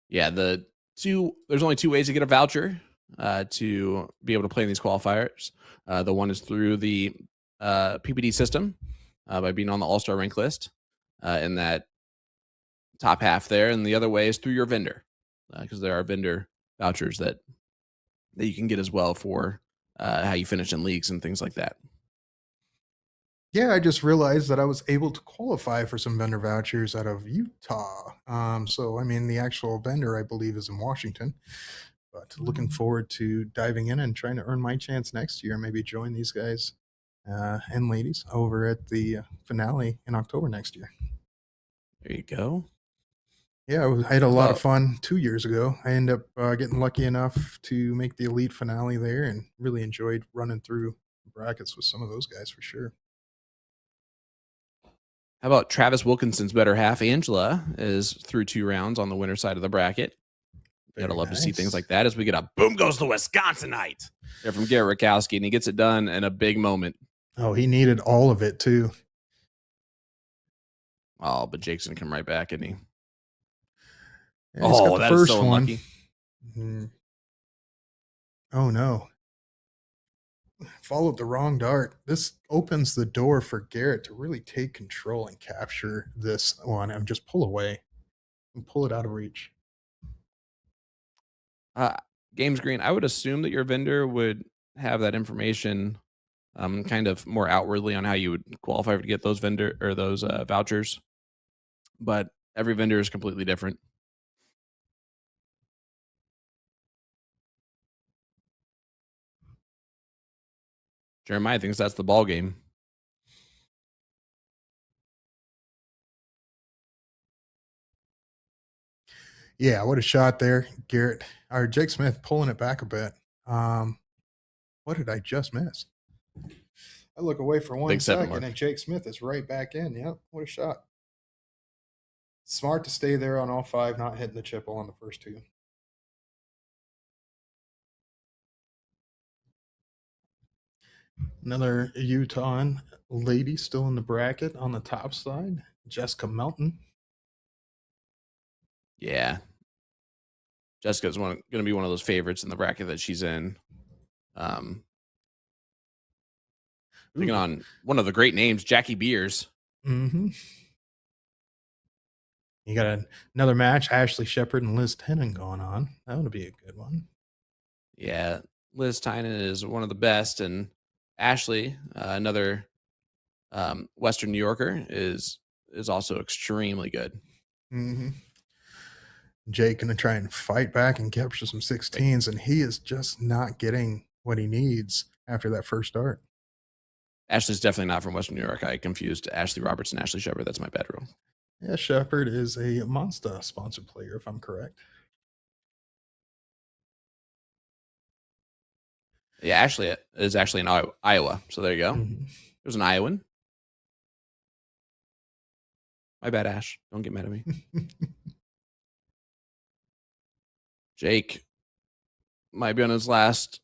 Yeah, there's only two ways to get a voucher to be able to play in these qualifiers. The one is through the PPD system by being on the All-Star rank list in that top half there, and the other way is through your vendor because there are vendor vouchers that you can get as well for how you finish in leagues and things like that. Yeah, I just realized that I was able to qualify for some vendor vouchers out of Utah. So I mean, the actual vendor I believe is in Washington. But looking forward to diving in and trying to earn my chance next year. Maybe join these guys and ladies over at the finale in October next year. There you go. Yeah, I had a How lot of about fun 2 years ago. I ended up getting lucky enough to make the elite finale there and really enjoyed running through brackets with some of those guys for sure. Travis Wilkinson's better half? Angela is through 2 rounds on the winner side of the bracket. You gotta Very love to see things nice. like that as we get a boom goes the Wisconsinite there from Garrett Rakowski, and he gets it done in a big moment. Oh, he needed all of it too. Oh, but Jake's gonna come right back, isn't he? Yeah, he's got Oh, the that is first so one. unlucky. Oh no. Followed the wrong dart. This opens the door for Garrett to really take control and capture this one and just pull away and pull it out of reach. Uh, Games Green, I would assume that your vendor would have that information kind of more outwardly on how you would qualify to get those vendor or those vouchers, but every vendor is completely different. Jeremiah thinks that's the ball game. Yeah, what a shot there, Garrett or Jake Smith pulling it back a bit. Um, what did I just miss? I look away for Big 7 1 second, mark. and Jake Smith is right back in. Yep, what a shot. Smart to stay there on all five, not hitting the chipple on the first two. Another Utah lady still in the bracket on the top side, Jessica Melton. Yeah. Jessica's going to be one of those favorites in the bracket that she's in. Um, Taking Ooh. on one of the great names, Jackie Beers. Mm-hmm. You got another match, Ashley Shepard and Liz Tennant going on. That would be a good one. Yeah, Liz Tynan is one of the best, and Ashley, another Western New Yorker, is also extremely good. Mm-hmm. Jake going to try and fight back and capture some Wait, 16s, and he is just not getting what he needs after that first start. Ashley's definitely not from Western New York. I confused Ashley Roberts and Ashley Shepard. That's my bad rule. Yeah, Shepard is a Monster sponsored player, if I'm correct. Yeah, Ashley is actually in Iowa. So there you go. Mm-hmm. There's an Iowan. My bad, Ash. Don't get mad at me. Jake might be on his last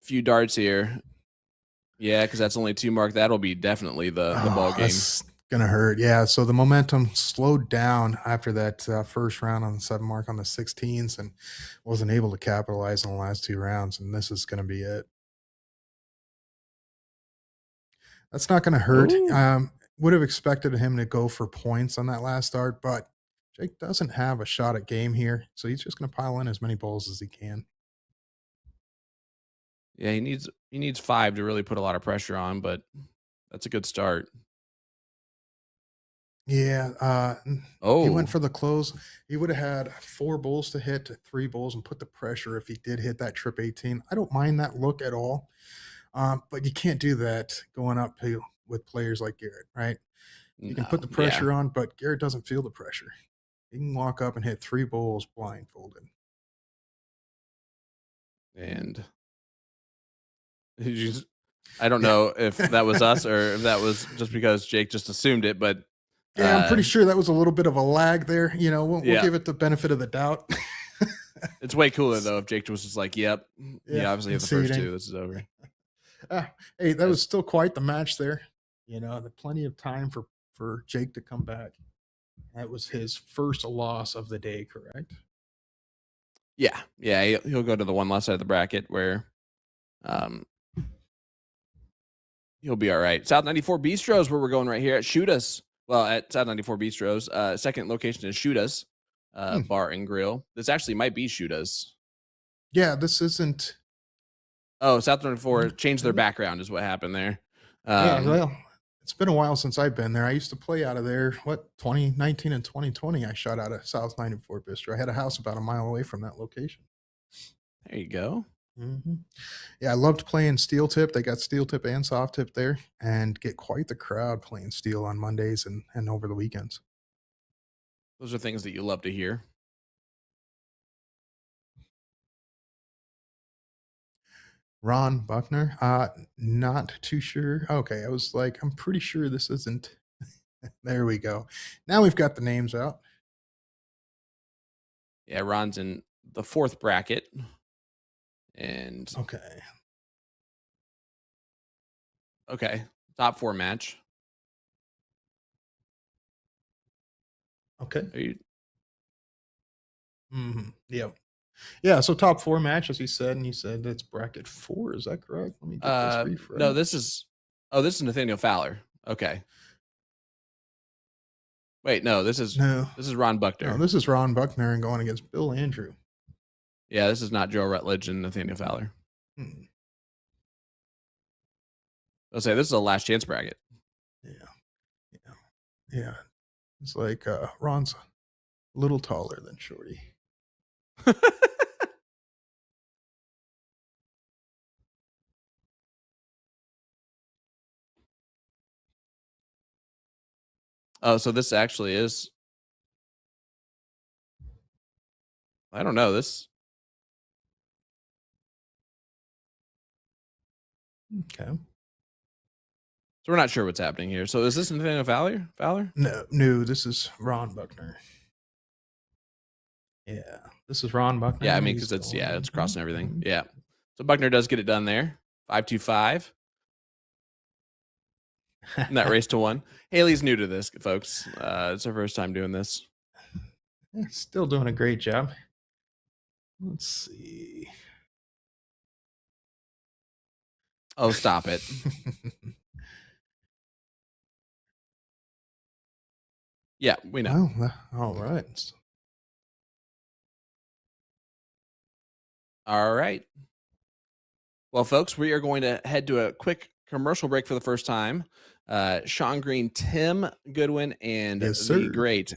few darts here. Yeah, because that's only 2 mark. That'll be definitely the ball Oh, game. that's gonna hurt. Yeah, so the momentum slowed down after that first round on the 7 mark on the 16s, and wasn't able to capitalize on the last 2 rounds. And this is gonna be it. That's not gonna hurt. Oh, Would have expected him to go for points on that last start, but Jake doesn't have a shot at game here, so he's just gonna pile in as many bowls as he can. yeah. He needs 5 to really put a lot of pressure on, but that's a good start. Yeah, he went Oh, for the close. He would have had 4 bowls to hit, 3 bowls, and put the pressure if he did hit that trip 18. I don't mind that look at all, but you can't do that going up with players like Garrett, right? You can put no, the yeah, pressure on, but Garrett doesn't feel the pressure. He can walk up and hit 3 bowls blindfolded. and he just, I don't Yeah. know if that was us or if that was just because Jake just assumed it, but Yeah, I'm uh, pretty sure that was a little bit of a lag there. We'll yeah, give it the benefit of the doubt. it's way cooler though if Jake was just like, "Yep, he Yeah, obviously hit the first conceding. 2. This is over." Hey, that was As still quite the match there. Plenty of time for Jake to come back. That was his first loss of the day, correct? yeah, yeah, he'll go to the one last side of the bracket where um, he'll be all right. South 94 Bistros, where we're going right here at Shoot Us. Well, at South 94 Bistros, second location is Shoot Us Hmm. Bar and Grill. This actually might be Shoot Us. Yeah, this isn't. Oh, South 94 changed their Is it? background, is what happened there. Yeah, Um, well, it's been a while since I've been there. I used to play out of there. What 2019 and 2020? I shot out of South 94 Bistro. I had a house about a mile away from that location. there you go. Hmm. Yeah, I loved playing steel tip. They got steel tip and soft tip there, and get quite the crowd playing steel on Mondays and over the weekends. Those are things that you love to hear. Ron Buckner, not too sure. Okay, I was like, I'm pretty sure this isn't. There we go. Now we've got the names out. Yeah, Ron's in the 4th bracket. And Okay. okay, top 4 match. Okay. Are you Yeah. Yeah. So top four match, as you said, and you said it's bracket four. Is that correct? Let me get this No, refreshed. this is this is Nathaniel Fowler. Okay. Wait, no, No, this is Ron no, Buckner. this is Ron Buckner and going against Bill Andrew. Yeah, this is not Joe Rutledge and Nathaniel Fowler. Hmm. I'll say this is a last chance bracket. Yeah. Yeah. Yeah. It's like Ron's a little taller than Shorty. Oh, so this actually is I don't know this. Okay. So we're not sure what's happening here. So is this Nathaniel Fowler? No, this is Ron Buckner. Yeah, this is Ron Buckner. Yeah, I mean, because it's crossing everything. Yeah. So Buckner does get it done there. 5-2-5. In that race to 1. Haley's new to this, folks. It's her first time doing this. Still doing a great job. Let's see. Oh, stop it. Yeah, we know. Well, all right. All right. Well, folks, we are going to head to a quick commercial break for the first time. Sean Green, Tim Goodwin, and the great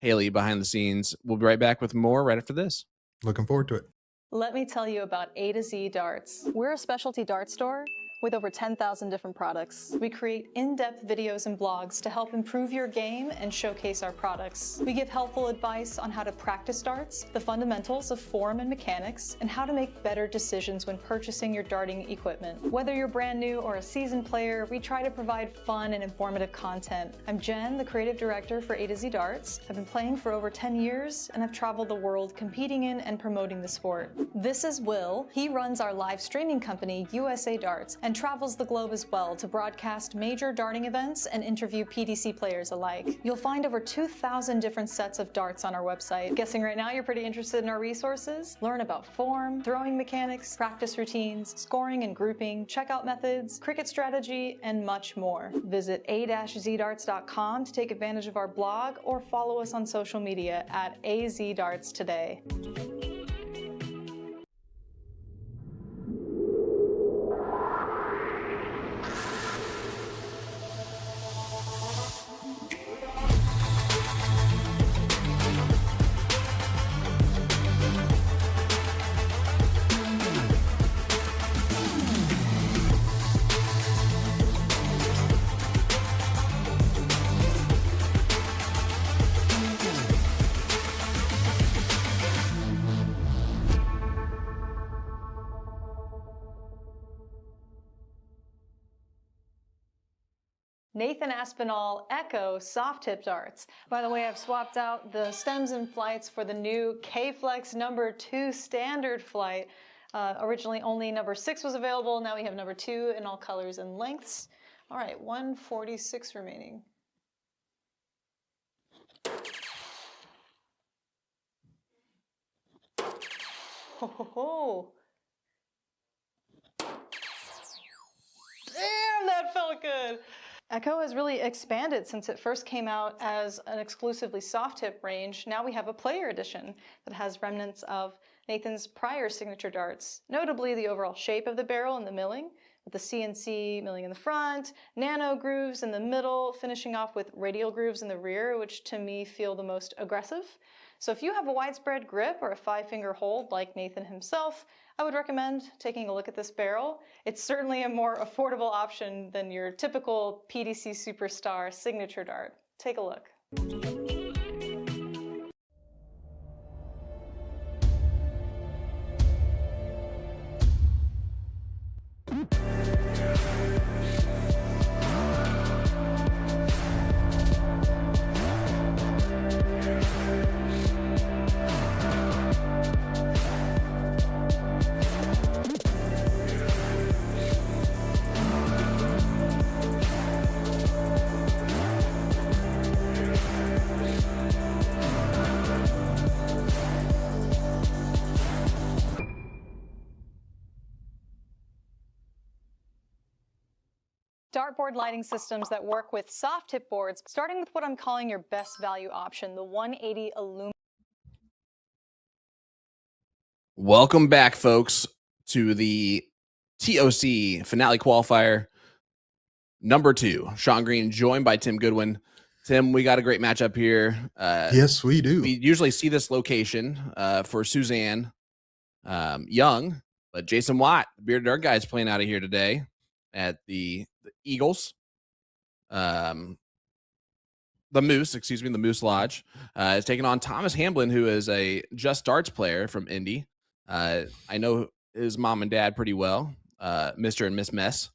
Haley behind the scenes. We'll be right back with more right after this. Looking forward to it. Let me tell you about A to Z Darts. We're a specialty dart store with over 10,000 different products. We create in-depth videos and blogs to help improve your game and showcase our products. We give helpful advice on how to practice darts, the fundamentals of form and mechanics, and how to make better decisions when purchasing your darting equipment. Whether you're brand new or a seasoned player, we try to provide fun and informative content. I'm Jen, the creative director for A to Z Darts. I've been playing for over 10 years, and I've traveled the world competing in and promoting the sport. This is Will. He runs our live streaming company, USA Darts, and travels the globe as well to broadcast major darting events and interview PDC players alike. You'll find over 2,000 different sets of darts on our website. Guessing right now you're pretty interested in our resources? Learn about form, throwing mechanics, practice routines, scoring and grouping, checkout methods, cricket strategy, and much more. Visit a-zdarts.com to take advantage of our blog or follow us on social media at AZDarts today. Nathan Aspinall Echo soft tip darts. By the way, I've swapped out the stems and flights for the new K-Flex number 2 standard flight. Originally only number 6 was available. Now we have number 2 in all colors and lengths. All right, 146 remaining. Ho ho ho. Damn, that felt good. Echo has really expanded since it first came out as an exclusively soft tip range. Now we have a player edition that has remnants of Nathan's prior signature darts, notably the overall shape of the barrel and the milling, with the CNC milling in the front, nano grooves in the middle, finishing off with radial grooves in the rear, which to me feel the most aggressive. So if you have a widespread grip or a 5-finger hold like Nathan himself, I would recommend taking a look at this barrel. It's certainly a more affordable option than your typical PDC Superstar signature dart. Take a look. Dartboard lighting systems that work with soft tip boards, starting with what I'm calling your best value option, the 180 aluminum. Welcome back, folks, to the TOC finale qualifier number 2. Sean Green joined by Tim Goodwin. Tim, we got a great matchup here. Yes, we do. We usually see this location for Suzanne Young, but Jason Watt, the Bearded Earth guy, is playing out of here today at the Eagles. the Moose, excuse me, the Moose Lodge, is taking on Thomas Hamblin, who is a Just Darts player from Indy. I know his mom and dad pretty well, Mr. and Miss Mess.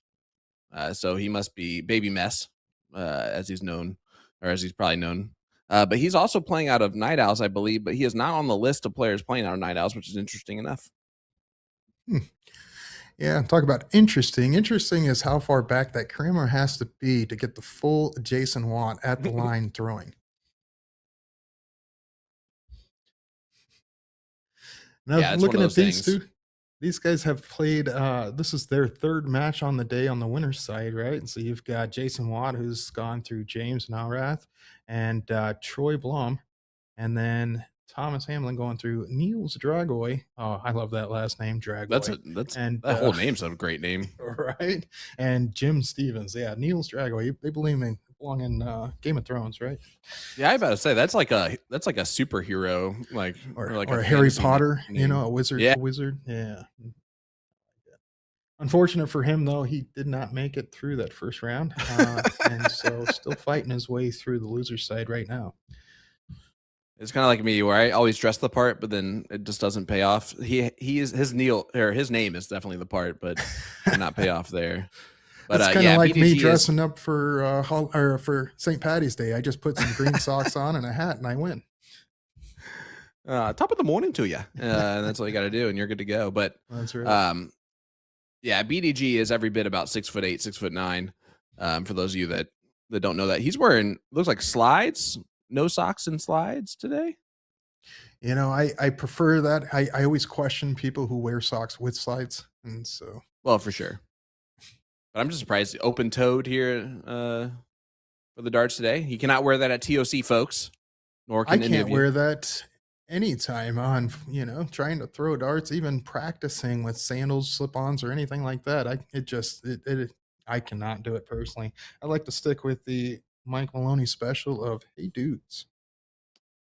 So he must be Baby Mess, as he's known, or as he's probably known. But he's also playing out of Night Owls, I believe, but he is not on the list of players playing out of Night Owls, which is interesting enough. Hmm. Yeah, talk about interesting. Interesting is how far back that Kramer has to be to get the full Jason Watt at the line throwing. And I was Yeah, it's one of looking at those these things. two. These guys have played. This is their third match on the day on the winner's side, right? And so you've got Jason Watt, who's gone through James Nowrath and Troy Blum, and then Thomas Hamlin going through Niels Dragoy. Oh, I love that last name, Dragoy. That's And that whole name's a great name. right, and Jim Stevens. Yeah, Niels Dragoy. They believe in belong in Game of Thrones, right? Yeah, I about to say that's like a superhero, or like Or a a Harry fantasy Potter, name. a wizard, Yeah, a wizard. Yeah. Unfortunate for him, though, he did not make it through that first round, and so still fighting his way through the loser's side right now. it's kind of like me, where I always dress the part, but then it just doesn't pay off. His name is definitely the part, but did not pay off there. But It's kind of yeah, like me BDG is dressing up for for St. Patty's Day. I just put some green socks on and a hat, and I win. top of the morning to you, and that's all you got to do, and you're good to go. But That's right. yeah, BDG is every bit about 6'8", 6'9". For those of you that don't know that, he's wearing looks like slides, no socks and slides today. I prefer that. I always question people who wear socks with slides, and so Well, for sure. But I'm just surprised open toed here for the darts today. He cannot wear that at TOC, folks. Nor I can any of can't you. wear that anytime on, trying to throw darts, even practicing with sandals, slip-ons, or anything like that. I cannot do it personally. I like to stick with the Mike Maloney special of "Hey dudes."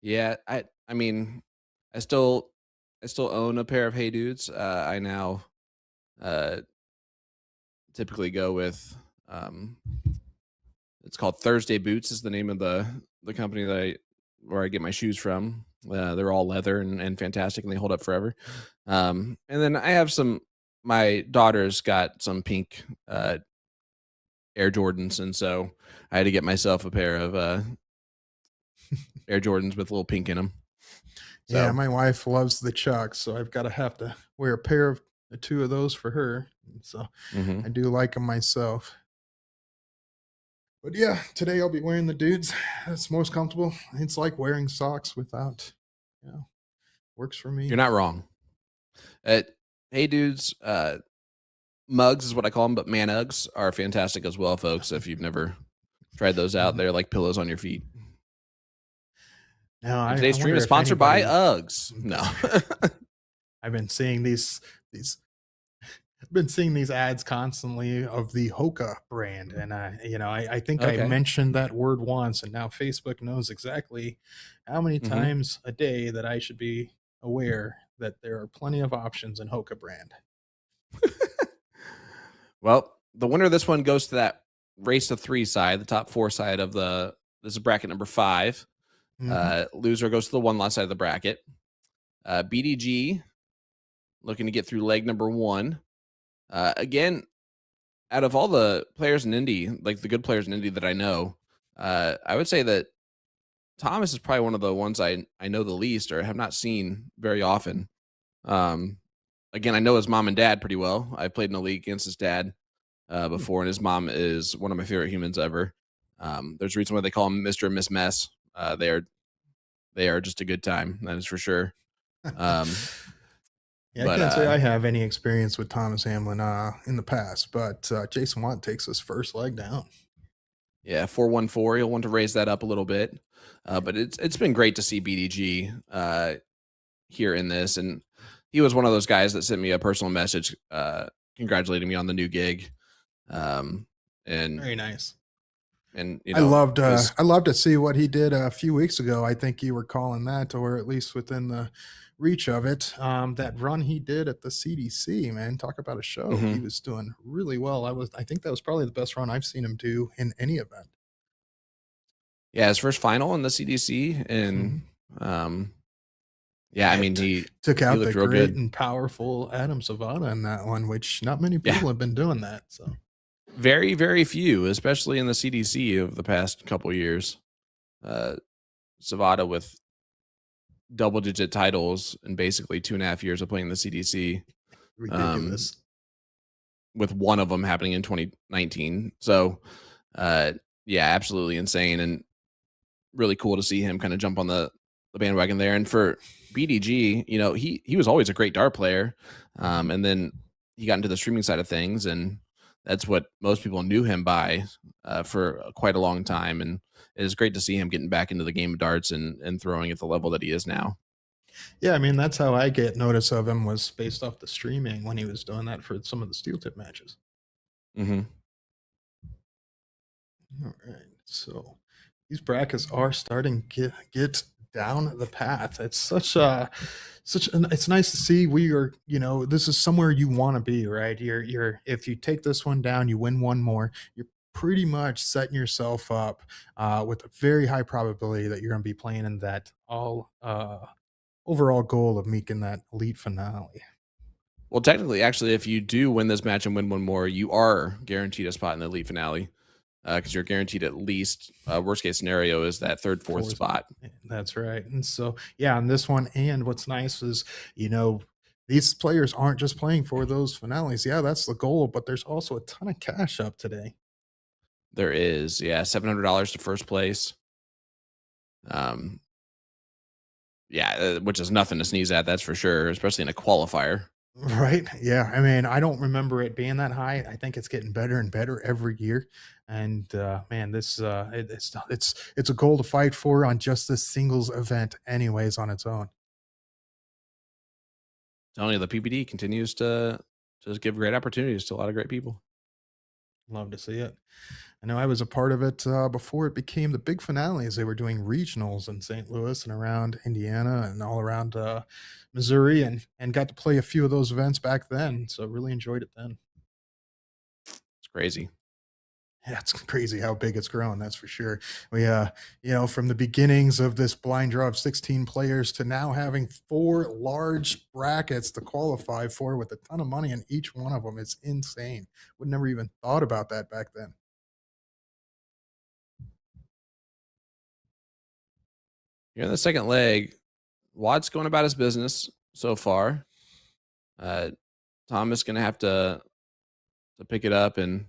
Yeah, I mean, I still own a pair of Hey Dudes. I now uh typically go with it's called Thursday Boots is the name of the company where I get my shoes from. They're all leather and fantastic, and they hold up forever. And then I have my daughter's got some pink Air Jordans, and so I had to get myself a pair of Air Jordans with a little pink in them. Yeah, So my wife loves the Chucks, so I've got to have to wear a pair of the two of those for her. So mhm. I do like them myself. But yeah, today I'll be wearing the dudes. It's most comfortable. It's like wearing socks without, works for You're me. not wrong. Hey Dudes, mugs is what I call them, but man Uggs are fantastic as well, folks. If you've never tried those out, they're like pillows on your feet. Now And I today's stream wonder is if sponsored by anybody Uggs. No. I've been seeing these I've been seeing these ads constantly of the Hoka brand, and I think I Okay. mentioned that word once, and now Facebook knows exactly how many hmm times a day that I should be aware that there are plenty of options in Hoka brand. Well, the winner of this one goes to that race to 3 side, the top 4 side of this is bracket number 5. Hmm. Loser goes to the 1 lot side of the bracket. BDG looking to get through leg number 1. Again, out of all the players in Indy, like the good players in Indy that I know, I would say that Thomas is probably one of the ones I know the least or have not seen very often. Um, again, I know his mom and dad pretty well. I played in a league against his dad before, and his mom is one of my favorite humans ever. There's a reason why they call him Mr. and Miss Mess. They are just a good time, that is for sure. Um, Yeah, I but can't say I have any experience with Thomas Hamlin in the past, but Jason Watt takes his first leg down. yeah, 414. He'll want to raise that up a little bit. But it's been great to see BDG here in this, and he was one of those guys that sent me a personal message congratulating me on the new gig. Um, and Very nice. and I loved it was I loved to see what he did a few weeks ago. I think you were calling that, or at least within the reach of it. That run he did at the CDC, man, talk about a show. He mhm. was doing really well. I think that was probably the best run I've seen him do in any event. Yeah, his first final in the CDC, and Mhm. um, yeah, I mean It took he out the looked real great good. and powerful Adam Savada in that one, which not many Yeah, people have been doing that. So very very few, especially in the CDC of the past couple years. Uh, Savada with double digit titles in basically 2.5 years of playing the CDC. Um, ridiculous. with one of them happening in 2019. So, uh, yeah, absolutely insane and really cool to see him kind of jump on the bandwagon there. And for BDG, he was always a great dart player, Mhm. and then he got into the streaming side of things, and that's what most people knew him by for quite a long time. And it is great to see him getting back into the game of darts and throwing at the level that he is now. Yeah, I mean that's how I get notice of him was based off the streaming when he was doing that for some of the steel tip matches. Hmm. All right. So these brackets are starting to get down the path. It's it's nice to see we are, this is somewhere you want to be, right? You're if you take this one down, you win one more, you're pretty much setting yourself up with a very high probability that you're going to be playing in that all overall goal of making that elite finale. Well, technically, actually, if you do win this match and win one more, you are guaranteed a spot in the elite finale because you're guaranteed at least worst case scenario is that third, fourth Fourth. spot. That's right. And so, yeah, on this one, and what's nice is, you know, these players aren't just playing for those finales. Yeah, that's the goal, but there's also a ton of cash up today. There is, yeah, $700 to first place. Um, yeah, which is nothing to sneeze at, that's for sure, especially in a qualifier. Right? Yeah. I mean, I don't remember it being that high. I think it's getting better and better every year. And man, this it's a goal to fight for on just this singles event, anyways, on its own. Telling you, the PPD continues to just give great opportunities to a lot of great people. Love to see it. I know I was a part of it before it became the big finales. They were doing regionals in St. Louis and around Indiana and all around Missouri, and got to play a few of those events back then. So really enjoyed it then. It's crazy. Yeah, it's crazy how big it's grown. That's for sure. We, from the beginnings of this blind draw of 16 players to now having four large brackets to qualify for with a ton of money in each one of them. It's insane. Would never even thought about that back then. Here in the second leg, Watt's going about his business so far. Uh, Thomas going to have to pick it up, and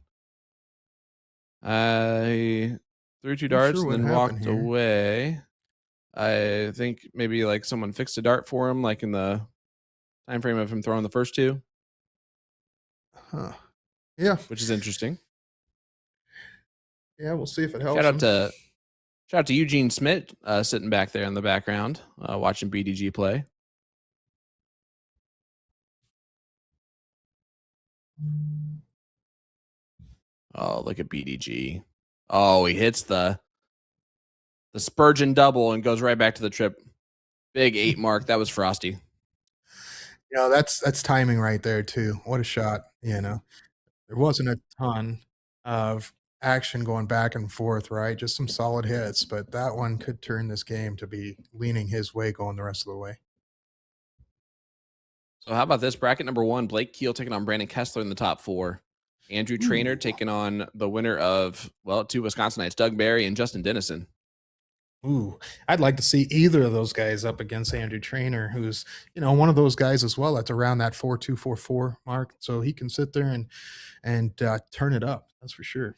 he threw two Not sure darts and what then happened walked here. away. I think maybe like someone fixed a dart for him, like in the time frame of him throwing the first two, Huh. Yeah. which is interesting. Yeah. We'll see if it Shout helps out him. to shout out to Eugene Smith sitting back there in the background watching BDG play. Oh, look at BDG. Oh, he hits the Spurgeon double and goes right back to the trip. Big 8 mark. That was frosty. That's timing right there too. What a shot, There wasn't a ton of action going back and forth, right? Just some solid hits, but that one could turn this game to be leaning his way going the rest of the way. So how about this bracket number one? Blake Keel taking on Brandon Kessler in the top four. Andrew Trainer Ooh. taking on the winner of two Wisconsinites, Doug Barry and Justin Dennison. Ooh, I'd like to see either of those guys up against Andrew Trainer, who's one of those guys as well. That's around that 4.244 mark, so he can sit there and turn it up. That's for sure.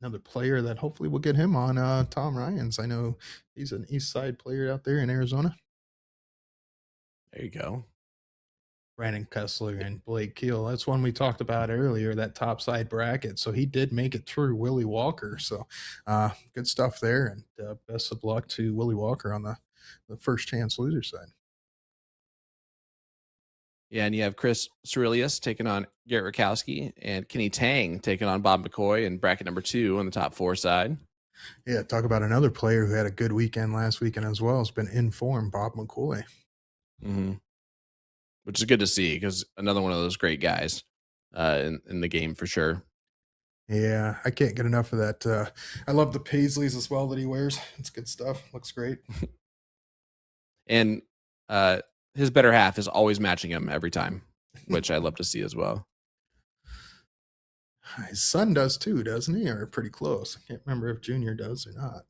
Another player that hopefully will get him on Tom Ryans. I know he's an East Side player out there in Arizona. There you go. Brandon Kessler and Blake Keel. That's one we talked about earlier, that top side bracket. So he did make it through Willie Walker. So good stuff there. And best of luck to Willie Walker on the first chance loser side. Yeah, and you have Chris Cerilius taking on Garrett Rakowski and Kenny Tang taking on Bob McCoy in bracket number two on the top four side. Yeah, talk about another player who had a good weekend last weekend as well. Has been in form, Bob McCoy. Mm-hmm. Which is good to see because another one of those great guys in the game for sure. Yeah, I can't get enough of that. I love the paisleys as well that he wears. It's good stuff. Looks great. And uh, his better half is always matching him every time, which I love to see as well. His son does too, doesn't he? Or pretty close. I can't remember if Junior does or not.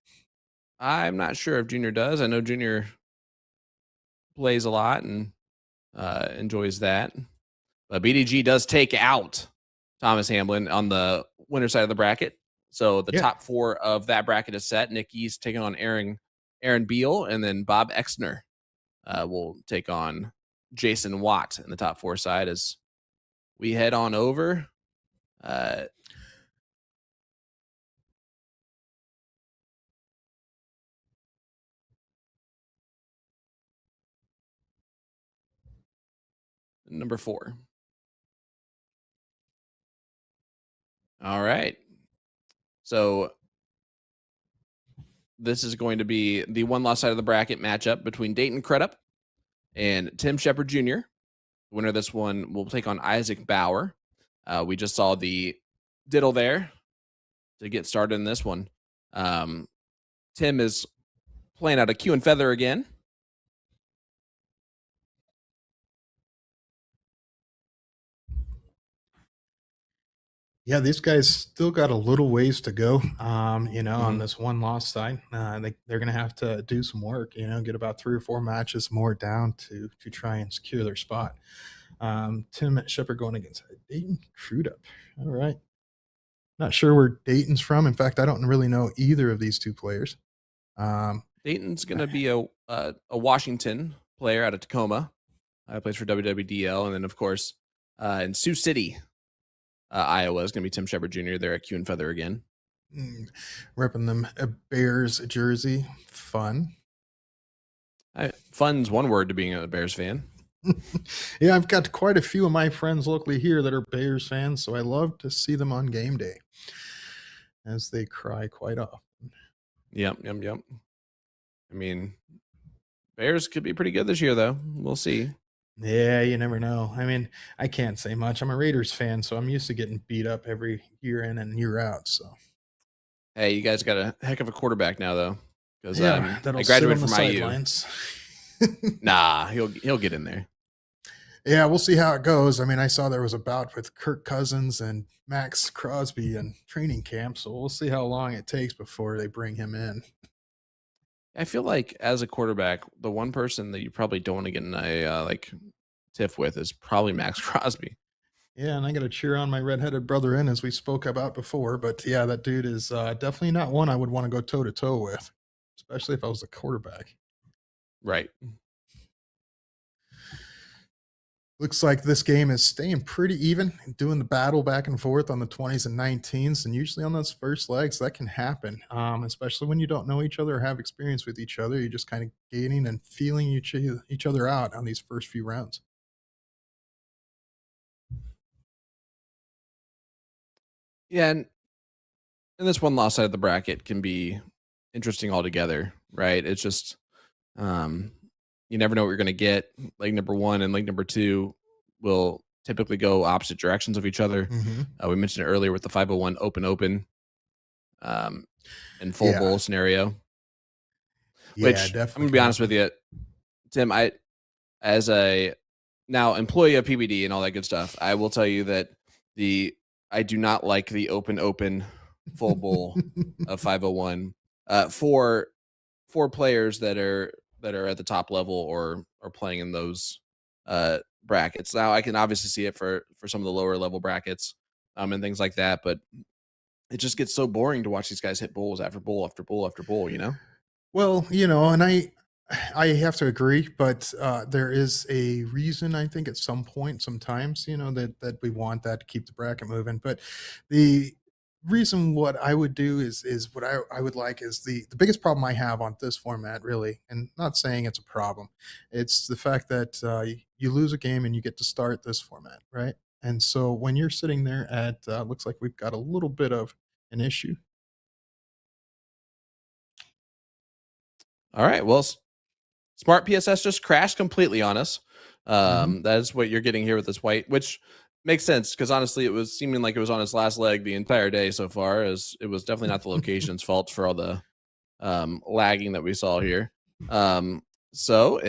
I'm not sure if Junior does. I know Junior plays a lot and enjoys that. But BDG does take out Thomas Hamlin on the winner side of the bracket. So the Yeah. top 4 of that bracket is set. Nikki's taking on Aaron Beal, and then Bob Exner will take on Jason Watt in the top 4 side as we head on over. Number 4. All right. So this is going to be the one loss side of the bracket matchup between Dayton Crudup and Tim Shepard Jr. The winner of this one will take on Isaac Bauer. We just saw the diddle there to get started in this one. Tim is playing out a Q and Feather again. Yeah, these guys still got a little ways to go, on Mhm. this one loss side. They're going to have to do some work, get about 3 or 4 matches more down to try and secure their spot. Tim Shepard going against Dayton Crudup. All right. Not sure where Dayton's from. In fact, I don't really know either of these two players. Dayton's going to be a Washington player out of Tacoma. Plays for WWDL. And then, of course, in Sioux City, Iowa is going to be Tim Shepard Jr. They're at Q and Feather again. Repping them a Bears jersey. Fun. Fun's one word to being a Bears fan. Yeah, I've got quite a few of my friends locally here that are Bears fans, so I love to see them on game day as they cry quite often. Yep. I mean, Bears could be pretty good this year, though. We'll see. Yeah, you never know. I mean, I can't say much. I'm a Raiders fan, so I'm used to getting beat up every year in and year out. So, hey, you guys got a heck of a quarterback now, though, because yeah, I graduated from IU. Sidelines. Nah, he'll get in there. Yeah, we'll see how it goes. I mean, I saw there was a bout with Kirk Cousins and Max Crosby in training camp, so we'll see how long it takes before they bring him in. I feel like as a quarterback, the one person that you probably don't want to get in a tiff with is probably Max Crosby. Yeah, and I got to cheer on my redheaded brother in, as we spoke about before. But yeah, that dude is definitely not one I would want to go toe to toe with, especially if I was a quarterback. Right. Looks like this game is staying pretty even, doing the battle back and forth on the 20s and 19s. And usually on those first legs, that can happen, especially when you don't know each other or have experience with each other. You're just kind of gaining and feeling each other out on these first few rounds. Yeah, and this one loss side of the bracket can be interesting altogether, right? It's just you never know what you're going to get. Leg number 1 and leg number 2 will typically go opposite directions of each other. Mm-hmm. We mentioned it earlier with the 501 open and full bowl scenario. Yeah, Which definitely. I'm going to be honest with you, Tim, as a now employee of PBD and all that good stuff, I will tell you that I do not like the open full bowl of 501 for players that are at the top level or are playing in those brackets. Now I can obviously see it for some of the lower level brackets and things like that, but it just gets so boring to watch these guys hit bowls after bowl after bowl after bowl, you know? Well, and I have to agree, but there is a reason, I think, at some point, sometimes, that we want that to keep the bracket moving. But the reason what I would do is what I would like is the biggest problem I have on this format, really, and not saying it's a problem. It's the fact that you lose a game and you get to start this format, right? And so when you're sitting there at, looks like we've got a little bit of an issue. All right. Well, Smart PSS just crashed completely on us. That is what you're getting here with this white, which Makes sense, because honestly, it was seeming like it was on its last leg the entire day so far, as it was definitely not the location's fault for all the lagging that we saw here. So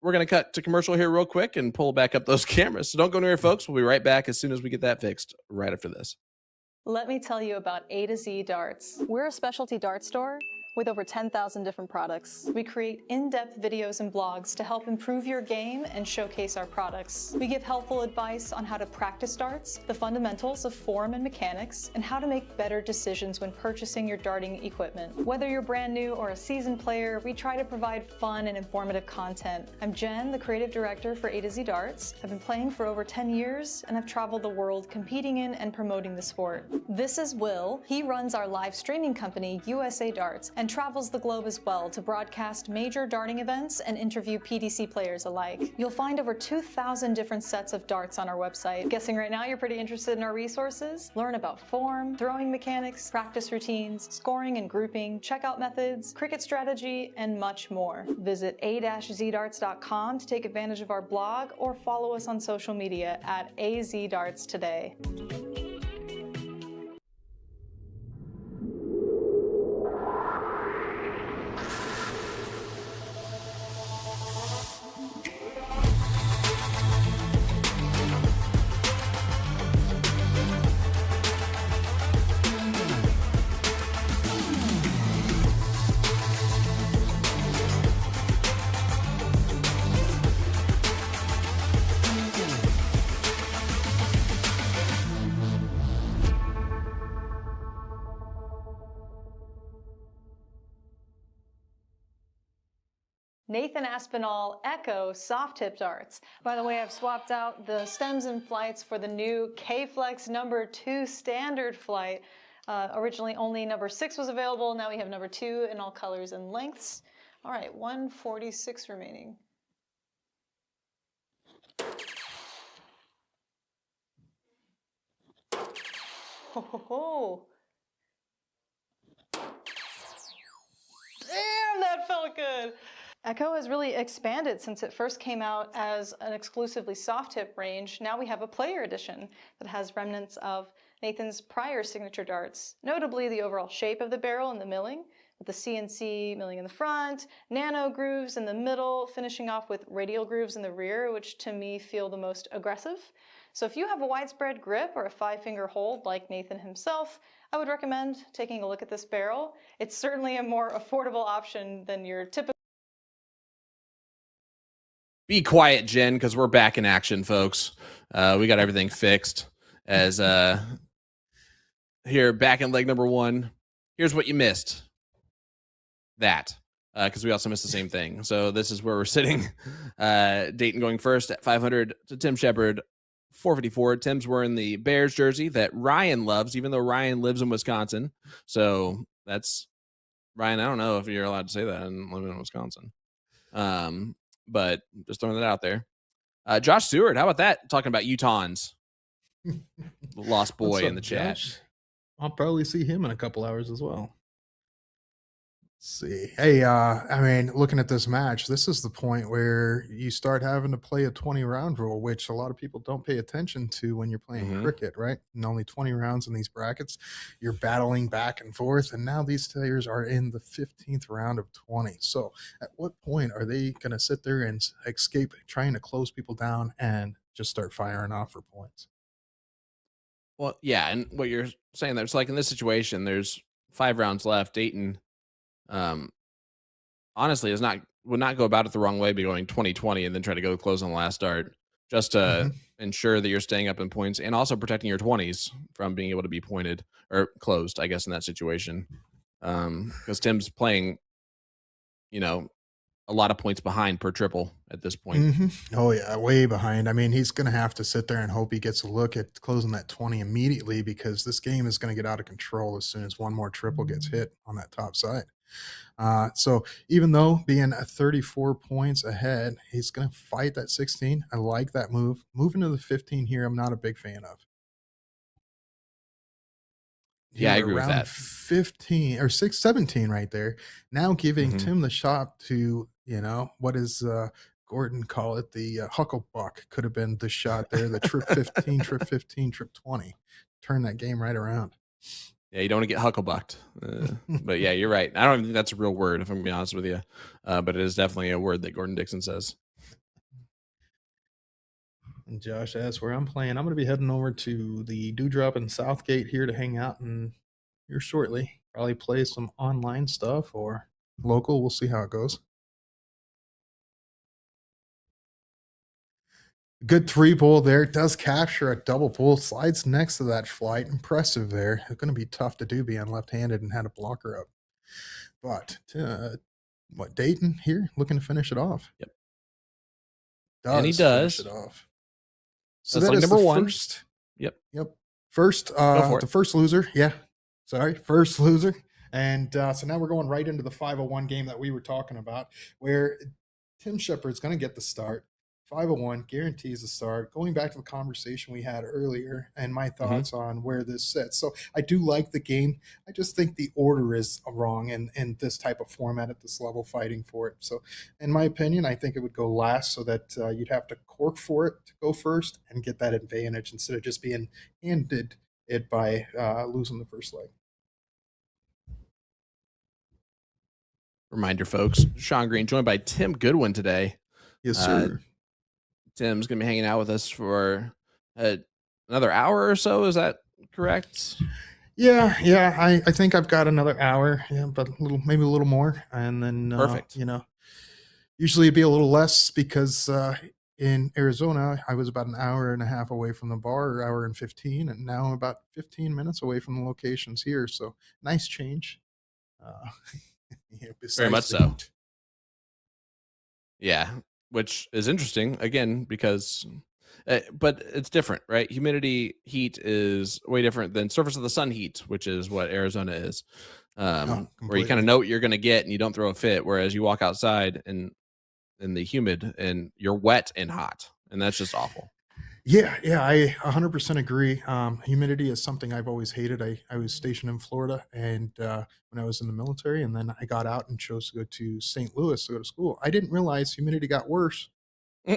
we're going to cut to commercial here real quick and pull back up those cameras. So don't go anywhere, folks. We'll be right back as soon as we get that fixed right after this. Let me tell you about A to Z Darts. We're a specialty dart store with over 10,000 different products. We create in-depth videos and blogs to help improve your game and showcase our products. We give helpful advice on how to practice darts, the fundamentals of form and mechanics, and how to make better decisions when purchasing your darting equipment. Whether you're brand new or a seasoned player, we try to provide fun and informative content. I'm Jen, the creative director for A to Z Darts. I've been playing for over 10 years and I've traveled the world competing in and promoting the sport. This is Will. He runs our live streaming company, USA Darts, and travels the globe as well to broadcast major darting events and interview PDC players alike. You'll find over 2,000 different sets of darts on our website. Guessing right now you're pretty interested in our resources? Learn about form, throwing mechanics, practice routines, scoring and grouping, checkout methods, cricket strategy, and much more. Visit a-zdarts.com to take advantage of our blog or follow us on social media at azdarts today. Nathan Aspinall Echo soft tip darts. By the way, I've swapped out the stems and flights for the new K-Flex number 2 standard flight. Originally only number 6 was available. Now we have number 2 in all colors and lengths. All right, 146 remaining. Ho, ho, ho. Damn, that felt good. Echo has really expanded since it first came out as an exclusively soft tip range. Now we have a player edition that has remnants of Nathan's prior signature darts, notably the overall shape of the barrel and the milling, with the CNC milling in the front, nano grooves in the middle, finishing off with radial grooves in the rear, which to me feel the most aggressive. So if you have a widespread grip or a 5-finger hold like Nathan himself, I would recommend taking a look at this barrel. It's certainly a more affordable option than your typical. Be quiet, Jen, because we're back in action, folks. We got everything fixed. As here, back in leg number 1. Here's what you missed. That, because we also missed the same thing. So this is where we're sitting. Dayton going first at 500 to Tim Shepard, 454. Tim's wearing the Bears jersey that Ryan loves, even though Ryan lives in Wisconsin. So that's Ryan. I don't know if you're allowed to say that and live in Wisconsin. But just throwing that out there. Josh Stewart, how about that? Talking about Utahns. Lost boy in the chat. Josh? I'll probably see him in a couple hours as well. Let's see. Hey, I mean, looking at this match, this is the point where you start having to play a 20-round rule, which a lot of people don't pay attention to when you're playing cricket, right? And only 20 rounds in these brackets. You're battling back and forth, and now these players are in the 15th round of 20. So at what point are they going to sit there and escape trying to close people down and just start firing off for points? Well, yeah, and what you're saying there, it's like in this situation, there's 5 rounds left. Dayton honestly would not go about it the wrong way, be going 20-20 and then try to go close on the last start, just to ensure that you're staying up in points and also protecting your 20s from being able to be pointed or closed, I guess, in that situation. Because Tim's playing, a lot of points behind per triple at this point. Oh yeah, way behind. I mean, he's going to have to sit there and hope he gets a look at closing that 20 immediately, because this game is going to get out of control as soon as one more triple gets hit on that top side. So even though being 34 points ahead, he's going to fight that 16. I like that move. Moving to the 15 here, I'm not a big fan of. Yeah, I agree with that. 15 or 17 right there. Now giving Tim the shot to, what is Gordon call it, the Hucklebuck could have been the shot there, the trip 15, trip 15, trip 20. Turn that game right around. Yeah, you don't want to get hucklebucked. But yeah, you're right. I don't even think that's a real word, if I'm gonna be honest with you. But it is definitely a word that Gordon Dixon says. And Josh asks where I'm playing. I'm going to be heading over to the Dewdrop in Southgate here to hang out and here shortly. Probably play some online stuff or local. We'll see how it goes. Good 3-pull there. Does capture a double pull. Slides next to that flight. Impressive there. It's going to be tough to do being left-handed and had a blocker up. But Dayton here looking to finish it off. Yep. And he does finish it off. So that's that like is number the one. First. Yep. First, the first loser. Yeah. Sorry. First loser. And so now we're going right into the 501 game that we were talking about, where Tim Shepard's going to get the start. 501 guarantees the start. Going back to the conversation we had earlier and my thoughts on where this sits. So I do like the game. I just think the order is wrong in this type of format at this level, fighting for it. So in my opinion, I think it would go last so that you'd have to cork for it to go first and get that advantage instead of just being handed it by losing the first leg. Reminder, folks, Sean Green joined by Tim Goodwin today. Yes, sir. Tim's going to be hanging out with us for another hour or so. Is that correct? Yeah. I think I've got another hour. Yeah, but maybe a little more. And then, perfect. Usually it'd be a little less because in Arizona, I was about an hour and a half away from the bar, or hour and 15, and now I'm about 15 minutes away from the locations here. So nice change. Very much so. Yeah, which is interesting again because, but it's different, right? Humidity, heat is way different than surface of the sun heat, which is what Arizona is, where you kind of know what you're going to get and you don't throw a fit. Whereas you walk outside and in the humid and you're wet and hot, and that's just awful. Yeah, I 100% agree. Humidity is something I've always hated. I was stationed in Florida, and when I was in the military, and then I got out and chose to go to St. Louis to go to school. I didn't realize humidity got worse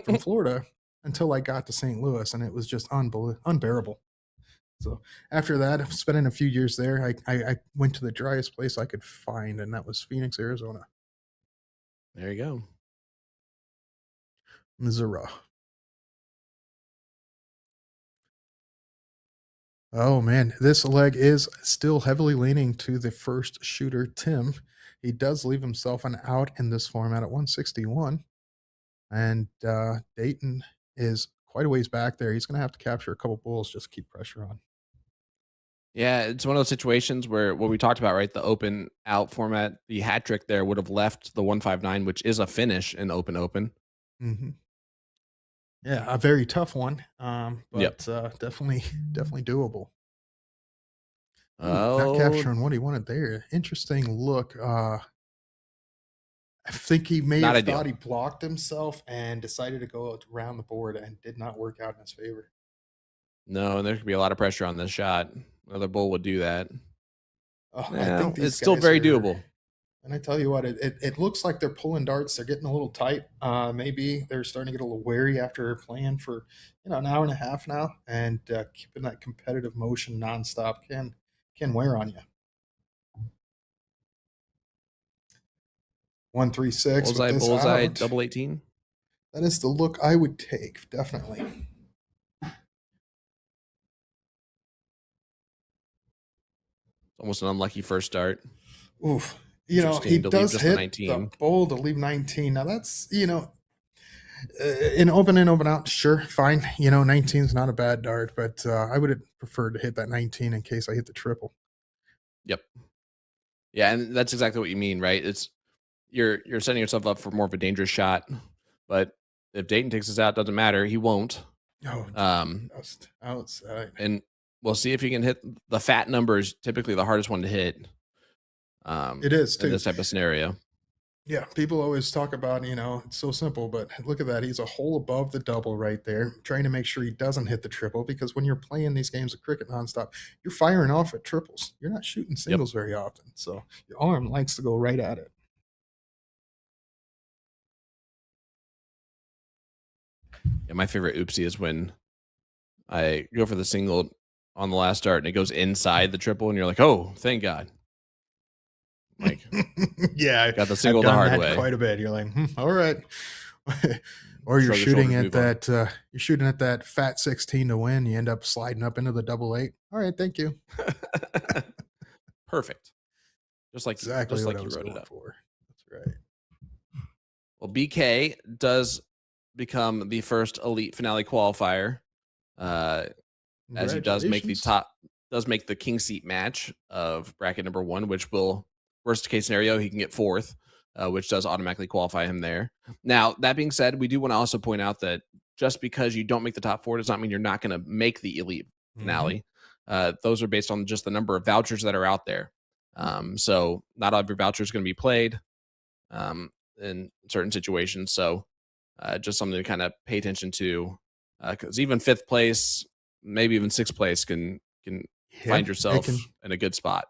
from Florida until I got to St. Louis, and it was just unbearable. So after that, spending a few years there, I went to the driest place I could find, and that was Phoenix, Arizona. There you go. Missouri. Oh man, this leg is still heavily leaning to the first shooter, Tim. He does leave himself an out in this format at 161. And Dayton is quite a ways back there. He's going to have to capture a couple bulls just to keep pressure on. Yeah, it's one of those situations where what we talked about, right? The open out format, the hat trick there would have left the 159, which is a finish in open. Mm-hmm. Yeah, a very tough one, but definitely doable. Not capturing what he wanted there. Interesting look. I think he may have thought he blocked himself and decided to go around the board and did not work out in his favor. No, and there could be a lot of pressure on this shot. Another bull would do that. I think it's still very doable. And I tell you what, it looks like they're pulling darts. They're getting a little tight. Maybe they're starting to get a little wary after playing for an hour and a half now, and keeping that competitive motion nonstop can wear on you. 136. Bullseye, double 18. That is the look I would take, definitely. Almost an unlucky first start. Oof. He does hit the bowl to leave 19. Now that's, in open in, open out, sure, fine. 19 is not a bad dart, but I would have preferred to hit that 19 in case I hit the triple. Yep. Yeah, and that's exactly what you mean, right? It's you're setting yourself up for more of a dangerous shot, but if Dayton takes us out, doesn't matter. He won't. Just outside. And we'll see if he can hit the fat numbers. Typically, the hardest one to hit. It is too in this type of scenario. Yeah, people always talk about, it's so simple, but look at that. He's a hole above the double right there, trying to make sure he doesn't hit the triple, because when you're playing these games of cricket nonstop, you're firing off at triples. You're not shooting singles very often. So your arm likes to go right at it. Yeah, my favorite oopsie is when I go for the single on the last dart and it goes inside the triple, and you're like, "Oh, thank God!" Like, Yeah, got the I've single the done hard that way. quite a bit. You're like, all right. Or Shrug your shoulders, move on. you're shooting at that fat 16 to win. You end up sliding up into the double eight. All right, thank you. Perfect. Exactly Just what I like you was wrote it going up. for. That's right. Well, BK does become the first elite finale qualifier, uh, as he Congratulations. does make the king seat match of bracket number 1, which will, worst case scenario, he can get fourth, which does automatically qualify him there. Now, that being said, we do want to also point out that just because you don't make the top 4 does not mean you're not going to make the elite Hmm. finale. Those are based on just the number of vouchers that are out there. So not all of your vouchers going to be played um, in certain situations. So just something to kind of pay attention to, because even fifth place, maybe even sixth place, can Yeah, find it can. yourself in a good spot.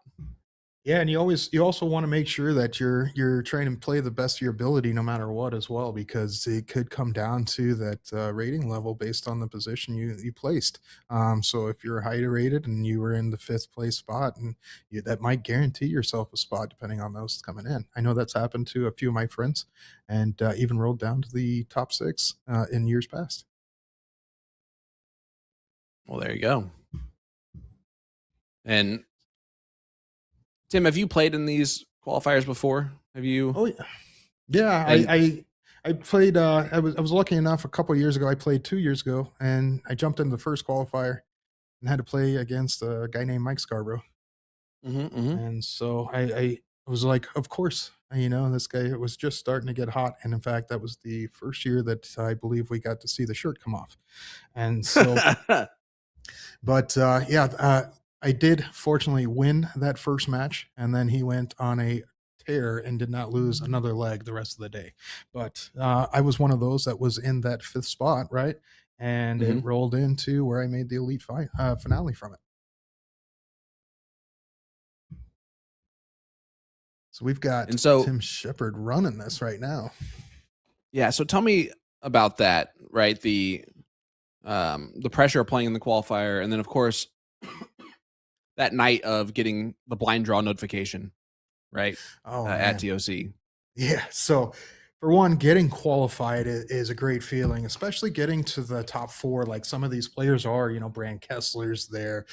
Yeah, and you also want to make sure that you're trying to play the best of your ability no matter what as well, because it could come down to that rating level based on the position you placed. So if you're high rated and you were in the fifth place spot, and that might guarantee yourself a spot depending on those coming in. I know that's happened to a few of my friends, and even rolled down to the top six in years past. Well, there you go. And Tim, have you played in these qualifiers before? Have you? Oh yeah, yeah. And I played. I was lucky enough a couple years ago. I played 2 years ago, and I jumped into the first qualifier and had to play against a guy named Mike Scarborough. mhm, mhm. And so I was like, of course, this guy was just starting to get hot. And in fact, that was the first year that I believe we got to see the shirt come off. And so, but yeah, I did fortunately win that first match. And then he went on a tear and did not lose another leg the rest of the day. But I was one of those that was in that fifth spot, right? And it Mhm. rolled into where I made the elite finale from it. So we've got And so, Tim Shepard running this right now. yeah. So tell me about that. Right, the pressure of playing in the qualifier, and then of course that night of getting the blind draw notification, right, Oh at man. TOC. Yeah. So for one, getting qualified is a great feeling, especially getting to the top four. Like some of these players are, Brand Kessler's there,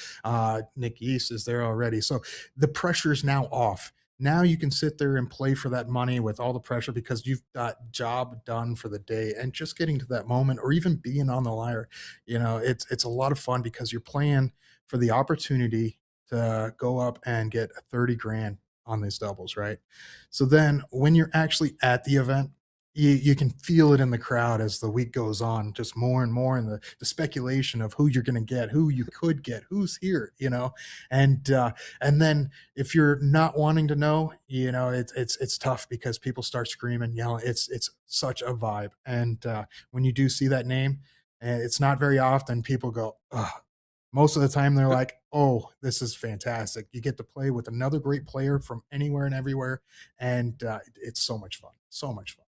Nick East is there already. So the pressure's now off. Now you can sit there and play for that money with all the pressure because you've got job done for the day, and just getting to that moment or even being on the lyre, it's a lot of fun because you're playing for the opportunity to go up and get 30 grand on these doubles, right? So then when you're actually at the event, you can feel it in the crowd as the week goes on, just more and more, and the speculation of who you're going to get, who you could get, who's here, and then if you're not wanting to know, it's tough because people start screaming, yelling. It's such a vibe, and when you do see that name, and it's not very often people go, oh, most of the time they're like, "Oh, this is fantastic. You get to play with another great player from anywhere and everywhere, and it's so much fun. So much fun."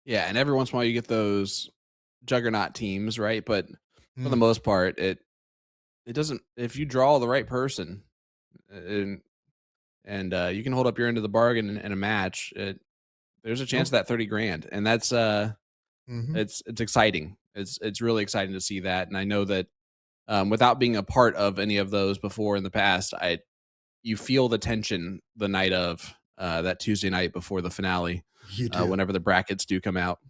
Yeah, and every once in a while you get those juggernaut teams, right? But for the Mm. most part, it doesn't. If you draw the right person, and you can hold up your end of the bargain in a match, there's a chance Nope. of that 30 grand, and that's Mhm. it's exciting. It's really exciting to see that, and I know that without being a part of any of those before in the past, I you feel the tension the night of that Tuesday night before the finale, You do. whenever the brackets do come out.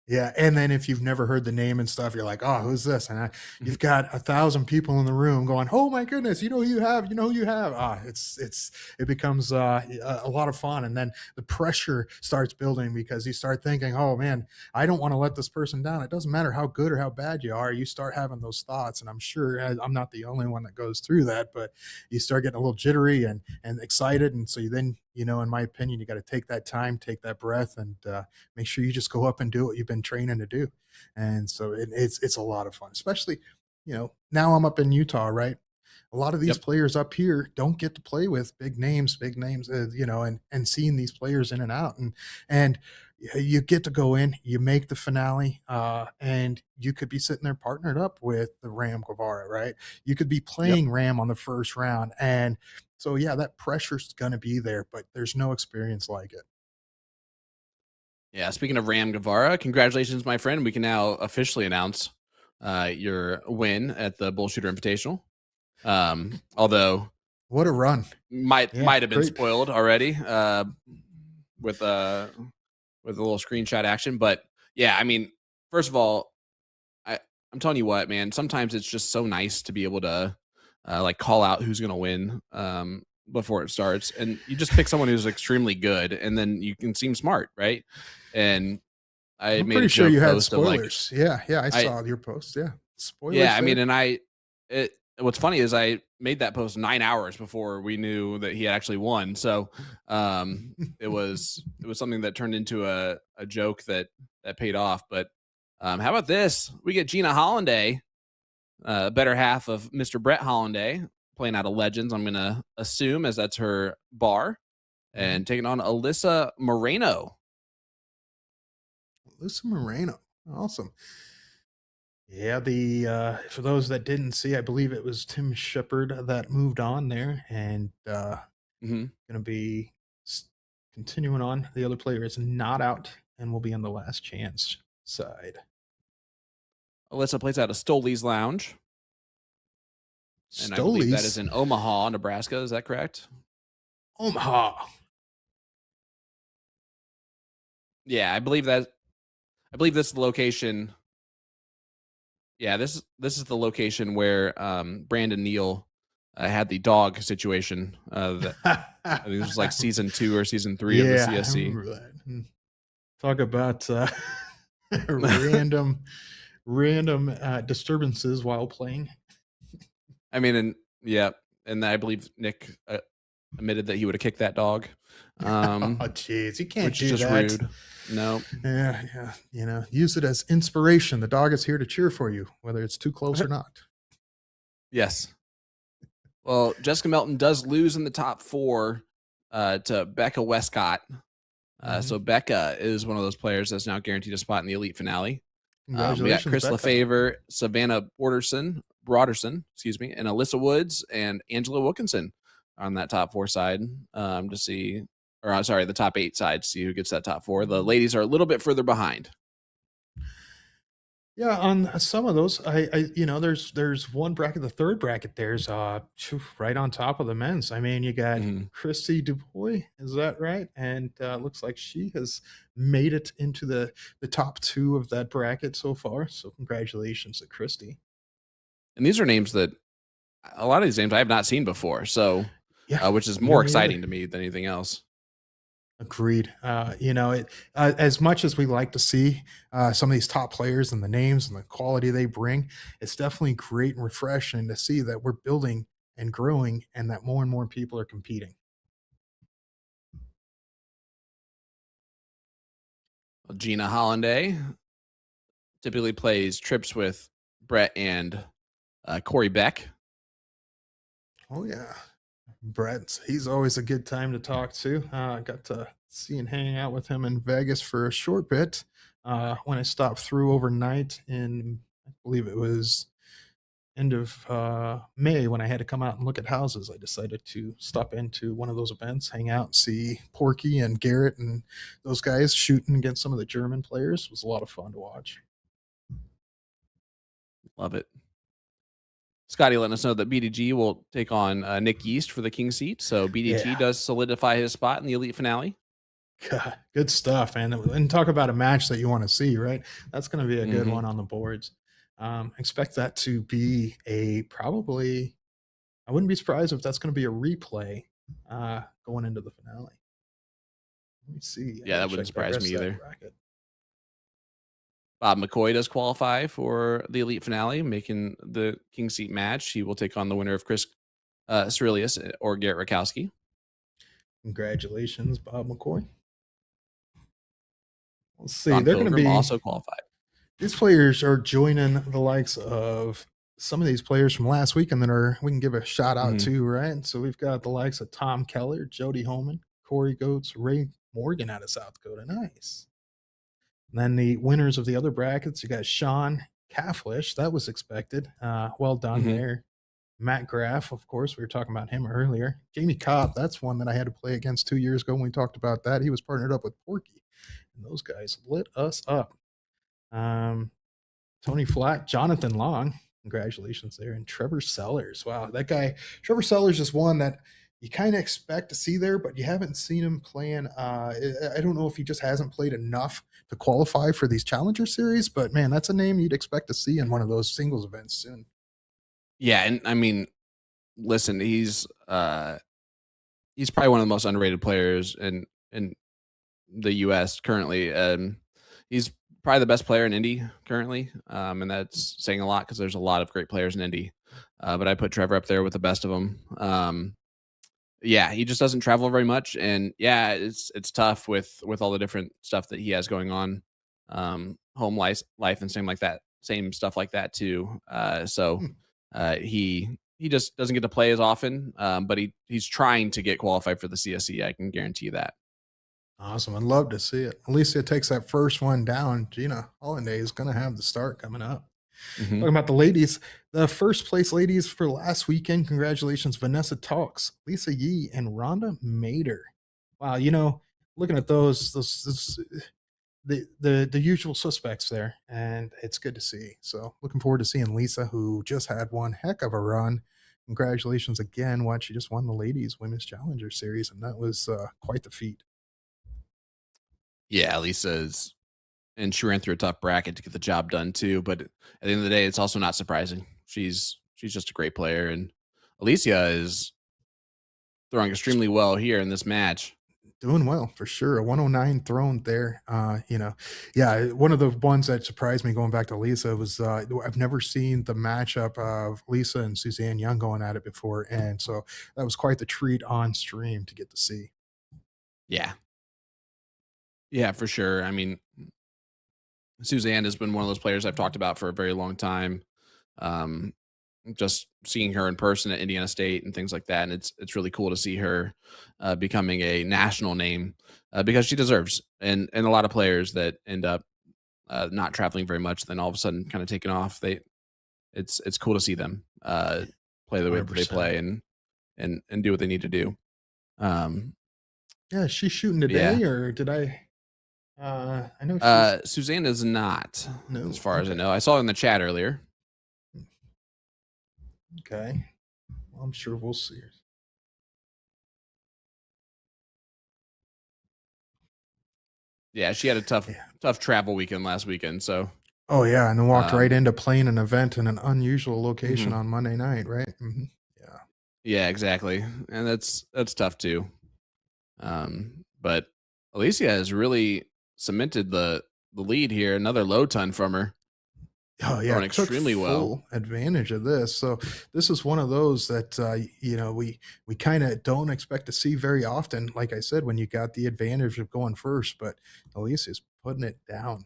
Yeah, and then if you've never heard the name and stuff, you're like, "Oh, who's this?" And you've got 1,000 people in the room going, "Oh my goodness, you know who you have? You know who you have?" It becomes a lot of fun, and then the pressure starts building because you start thinking, "Oh man, I don't want to let this person down." It doesn't matter how good or how bad you are, you start having those thoughts, and I'm sure I'm not the only one that goes through that, but you start getting a little jittery and excited, and so you then, in my opinion, you got to take that time, take that breath, and make sure you just go up and do what you've been training to do. And so it's a lot of fun, especially now I'm up in Utah, right? A lot of these Yep. players up here don't get to play with big names, and seeing these players in and out, and you get to go in, you make the finale, and you could be sitting there partnered up with the Ram Guevara, right? You could be Yep. playing Ram on the first round, and so yeah, that pressure's going to be there, but there's no experience like it. Yeah. Speaking of Ram Guevara, congratulations, my friend. We can now officially announce your win at the Bullshooter Invitational. Although What a run! Yeah, might have been great. spoiled already with with a little screenshot action. But yeah, I mean, first of all, I'm telling you what, man. Sometimes it's just so nice to be able to like call out who's going to win before it starts, and you just pick someone who's extremely good, and then you can seem smart, right? And I I'm made a pretty sure joke you had post of like, spoilers. Yeah, yeah, I I saw your post. Yeah, yeah, spoilers I mean, there. and it. What's funny is I made that post 9 hours before we knew that he had actually won. So it was something that turned into a joke that paid off. But how about this? We get Gina Hollanday, better half of Mr. Brett Hollanday, playing out of Legends. I'm gonna assume as that's her bar, Mhm. and taking on Alyssa Moreno. Alyssa Moreno, awesome. Yeah, the for those that didn't see, I believe it was Tim Shepard that moved on there, and Hmm. going to be continuing on. The other player is not out and will be on the last chance side. Alyssa plays out of Stoley's Lounge, and I believe that is Stolies, in Omaha, Nebraska. Is that correct? Omaha. Yeah, I believe that. I believe this is the location. Yeah, this is the location where Brandon Neal had the dog situation. That I think this was like season 2 or season 3 of the Yeah, I CSC. remember that. Talk about random, disturbances while playing. I mean, and yeah, and I believe Nick admitted that he would have kicked that dog, Oh, jeez, you can't which is do just that. rude. No. Yeah, yeah. Use it as inspiration. The dog is here to cheer for you, whether it's too close or not. Yes. Well, Jessica Melton does lose in the top 4 to Becca Westcott. So Mhm. Becca is one of those players that's now guaranteed a spot in the elite finale. We got Congratulations, Chris Becca. LaFavor, Savannah Broderson, excuse me, and Alyssa Woods and Angela Wilkinson on that top 4 side to see, or sorry, the top 8 side to see who gets that top 4. The ladies are a little bit further behind. Yeah, on some of those, there's one bracket, the third bracket. There's right on top of the men's. I mean, you got Mhm. Christy Dubois, is that right? And looks like she has made it into the top 2 of that bracket so far. So congratulations to Christy. And these are names that a lot of these names I have not seen before. So, Yeah, which is you more me either. exciting to me than anything else. Agreed. As much as we like to see some of these top players and the names and the quality they bring, it's definitely great and refreshing to see that we're building and growing and that more and more people are competing. Gina Hollanday typically plays trips with Brett and Corey Beck. Oh, yeah. Brett, he's always a good time to talk to. Got to see and hang out with him in Vegas for a short bit when I stopped through overnight in, I believe it was end of May when I had to come out and look at houses. I decided to stop into one of those events, hang out, see Porky and Garrett and those guys shooting against some of the German players. It was a lot of fun to watch. Love it. Scotty letting us know that BDG will take on Nick East for the king seat. So BDG Yeah. does solidify his spot in the elite finale. God, good stuff, man. And talk about a match that you want to see, right? That's going to be a good Mm-hmm. one on the boards. Expect that to be probably, I wouldn't be surprised if that's going to be a replay going into the finale. Let me see. I Yeah, got to that wouldn't check the surprise rest me of that either. bracket. Bob McCoy does qualify for the elite finale, making the king seat match. He will take on the winner of Chris Cerilius or Garrett Rakowski. Congratulations, Bob McCoy. Let's see. Don They're going to Pilgrim be, also qualified. these players are joining the likes of some of these players from last weekend that we can give a shout out Mhm. to, right? So we've got the likes of Tom Keller, Jody Holman, Corey Goats, Ray Morgan out of South Dakota. Nice. And then the winners of the other brackets, you got Sean Cafflish. That was expected. Well done Mhm. there. Matt Graff, of course, we were talking about him earlier. Jamie Cobb, that's one that I had to play against 2 years ago when we talked about that. He was partnered up with Porky, and those guys lit us up. Um, Tony Flack, Jonathan Long, congratulations there, and Trevor Sellers. Wow, that guy, Trevor Sellers is one that you kind of expect to see there, but you haven't seen him playing. I don't know if he just hasn't played enough to qualify for these Challenger series, but man, that's a name you'd expect to see in one of those singles events soon. Yeah, and I mean, listen, he's probably one of the most underrated players in the US currently. He's probably the best player in Indy currently. And that's saying a lot because there's a lot of great players in Indy. But I put Trevor up there with the best of them. Yeah, he just doesn't travel very much, and yeah, it's tough with all the different stuff that he has going on, home life and same stuff like that too. So Hmm. he just doesn't get to play as often, but he's trying to get qualified for the CSE. I can guarantee that. Awesome. I'd love to see it. Alicia takes that first one down. Gina Holiday is going to have the start coming up. Hmm. Talking about the ladies, the first place ladies for last weekend. Congratulations, Vanessa Talks, Lisa Yee, and Rhonda Mader. Wow, looking at those the usual suspects there, and it's good to see. So looking forward to seeing Lisa, who just had one heck of a run. Congratulations again! What she just won the ladies women's challenger series, and that was quite the feat. Yeah, Lisa's and she ran through a tough bracket to get the job done too. But at the end of the day, it's also not surprising. She's just a great player, and Alicia is throwing extremely well here in this match. Doing well for sure. A 109 thrown there. Yeah, one of the ones that surprised me going back to Lisa was I've never seen the matchup of Lisa and Suzanne Young going at it before, and so that was quite the treat on stream to get to see. Yeah, yeah, for sure. I mean, Suzanne has been one of those players I've talked about for a very long time. Um, just seeing her in person at Indiana State and things like that, and it's really cool to see her becoming a national name because she deserves. And a lot of players that end up not traveling very much, then all of a sudden kind of taking off. It's cool to see them play the way that they 100%. play and do what they need to do. Um, Yeah, is she shooting yeah, today, or did I? I know she's Suzanne is not, as no. far as I Okay, know. I saw in the chat earlier. okay. Well, I'm sure we'll see her. Yeah, she had a Yeah. tough travel weekend last weekend. So, Oh yeah, and then walked right um, into playing an event in an unusual location mhm. on Monday night, right? Yeah. Yeah, exactly, and that's tough too. But Alicia has really cemented the lead here. Another low ton from her, Oh yeah, throwing took extremely well. full advantage of this. So this is one of those that we kind of don't expect to see very often. Like I said, when you got the advantage of going first, but Alicia's putting it down.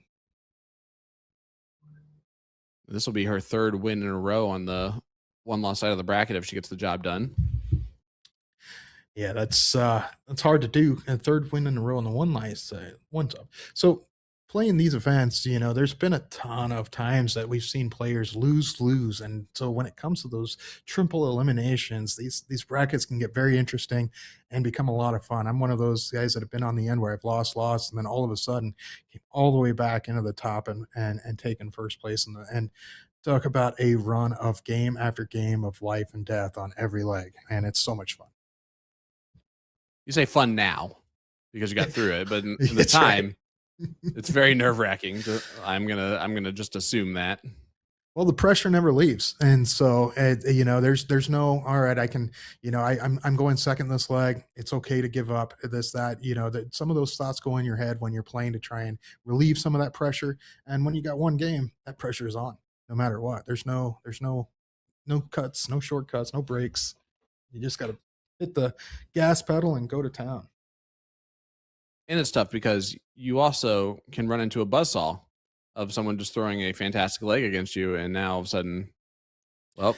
This will be her third win in a row on the one loss side of the bracket if she gets the job done. Yeah, that's hard to do. A third win in a row on the one top. So playing these events, there's been a ton of times that we've seen players lose, and so when it comes to those triple eliminations, these brackets can get very interesting and become a lot of fun. I'm one of those guys that have been on the end where I've lost, and then all of a sudden came all the way back into the top and taken first place in the and talk about a run of game after game of life and death on every leg, and it's so much fun. You say fun now because you got through it, but in the That's right. time, it's very nerve wracking. I'm gonna just assume that. Well, the pressure never leaves, and so there's no all right. I can, I'm going second this leg. It's okay to give up this that. That some of those thoughts go in your head when you're playing to try and relieve some of that pressure. And when you got one game, that pressure is on, no matter what. There's no cuts, no shortcuts, no breaks. You just got to hit the gas pedal and go to town. And it's tough because you also can run into a buzzsaw of someone just throwing a fantastic leg against you, and now all of a sudden Well,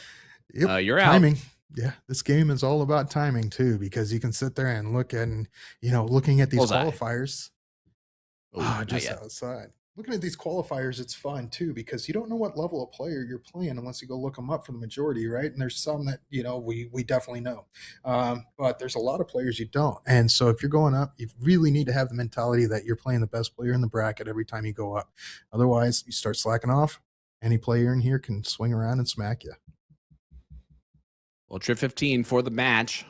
Yep, you're out. timing. Yeah, this game is all about timing too, because you can sit there and look and looking at these Bullseye. qualifiers. Oh, not Just yet. outside. Looking at these qualifiers, it's fun too because you don't know what level of player you're playing unless you go look them up for the majority, right? And there's some that we definitely know, but there's a lot of players you don't. And so if you're going up, you really need to have the mentality that you're playing the best player in the bracket every time you go up. Otherwise, you start slacking off. Any player in here can swing around and smack you. Well, trip 15 for the match.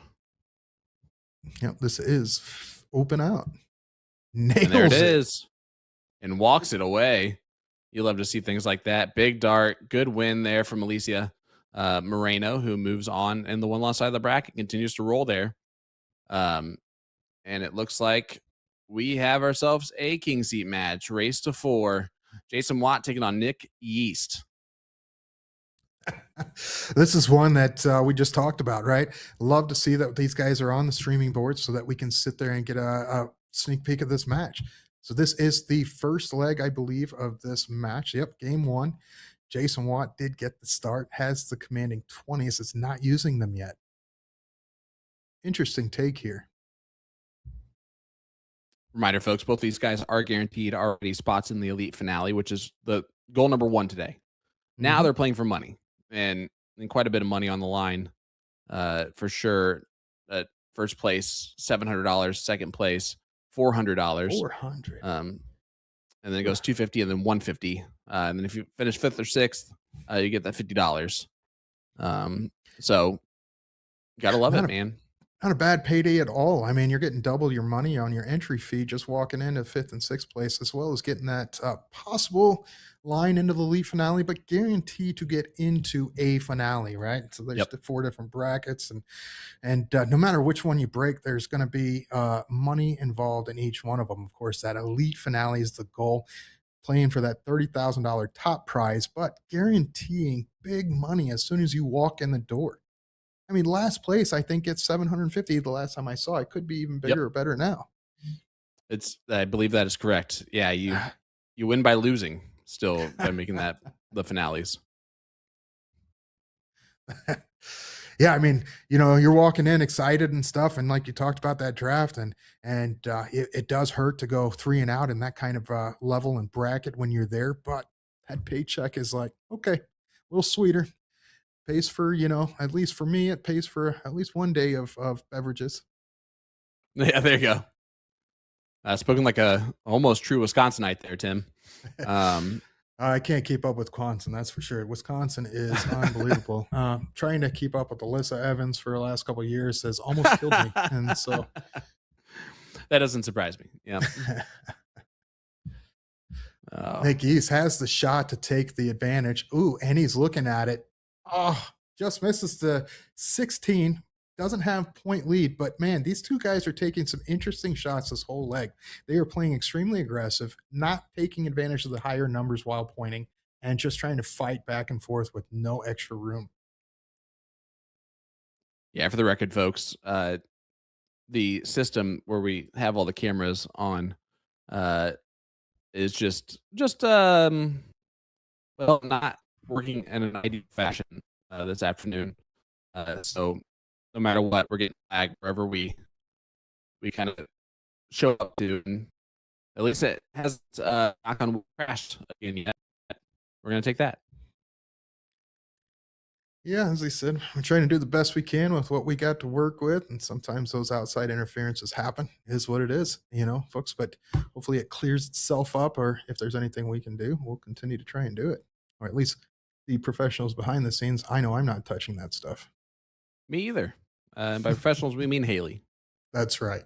Yep, this is open out. And there it Nails it. is. And walks it away. You love to see things like that. Big dart. Good win there from Alicia Moreno, who moves on in the one-loss side of the bracket, continues to roll there. And it looks like we have ourselves a king seat match. Race to 4. Jason Watt taking on Nick Yeast. This is one that we just talked about, right? Love to see that these guys are on the streaming board so that we can sit there and get a sneak peek of this match. So this is the first leg, I believe, of this match. Yep, game 1. Jason Watt did get the start, has the commanding 20s. It's not using them yet. Interesting take here. Reminder, folks, both these guys are guaranteed already spots in the elite finale, which is the goal number 1 today. Now they're playing for money and quite a bit of money on the line for sure. First place, $700. Second place, $400. $400. And then it goes $250 and then $150. And then if you finish 5th or 6th, you get that $50. So gotta love it, man. Not a bad payday at all. I mean, you're getting double your money on your entry fee just walking into 5th and 6th place, as well as getting that possible line into the elite finale, but guaranteed to get into a finale, right? So there's the 4 different brackets, and no matter which one you break, there's going to be money involved in each one of them. Of course, that elite finale is the goal, playing for that $30,000 top prize, but guaranteeing big money as soon as you walk in the door. I mean, last place, I think it's 750 the last time I saw. It could be even bigger or better now. I believe that is correct. Yeah, you win by losing still by making that the finales. Yeah, I mean, you're walking in excited and stuff, and like you talked about that draft, and it does hurt to go 3 and out in that kind of level and bracket when you're there, but that paycheck is like, okay, a little sweeter. Pays for, at least for me, it pays for at least one day of beverages. Yeah, there you go. Spoken like a almost true Wisconsinite there, Tim. I can't keep up with Wisconsin, that's for sure. Wisconsin is unbelievable. Trying to keep up with Alyssa Evans for the last couple of years has almost killed me, and so that doesn't surprise me. Yeah. Nick East has the shot to take the advantage. Ooh, and he's looking at it. Oh, just misses the 16. Doesn't have point lead, but man, these two guys are taking some interesting shots this whole leg. They are playing extremely aggressive, not taking advantage of the higher numbers while pointing, and just trying to fight back and forth with no extra room. Yeah, for the record, folks, the system where we have all the cameras on is just well, not working in an ideal fashion this afternoon. So no matter what, we're getting flagged wherever we kind of show up to. And at least it has knock on wood crashed again yet. We're gonna take that. Yeah, as I said, we're trying to do the best we can with what we got to work with, and sometimes those outside interferences happen. It is what it is, folks. But hopefully it clears itself up, or if there's anything we can do, we'll continue to try and do it. Or at least the professionals behind the scenes, I know I'm not touching that stuff. Me either. By professionals, we mean Haley. That's right.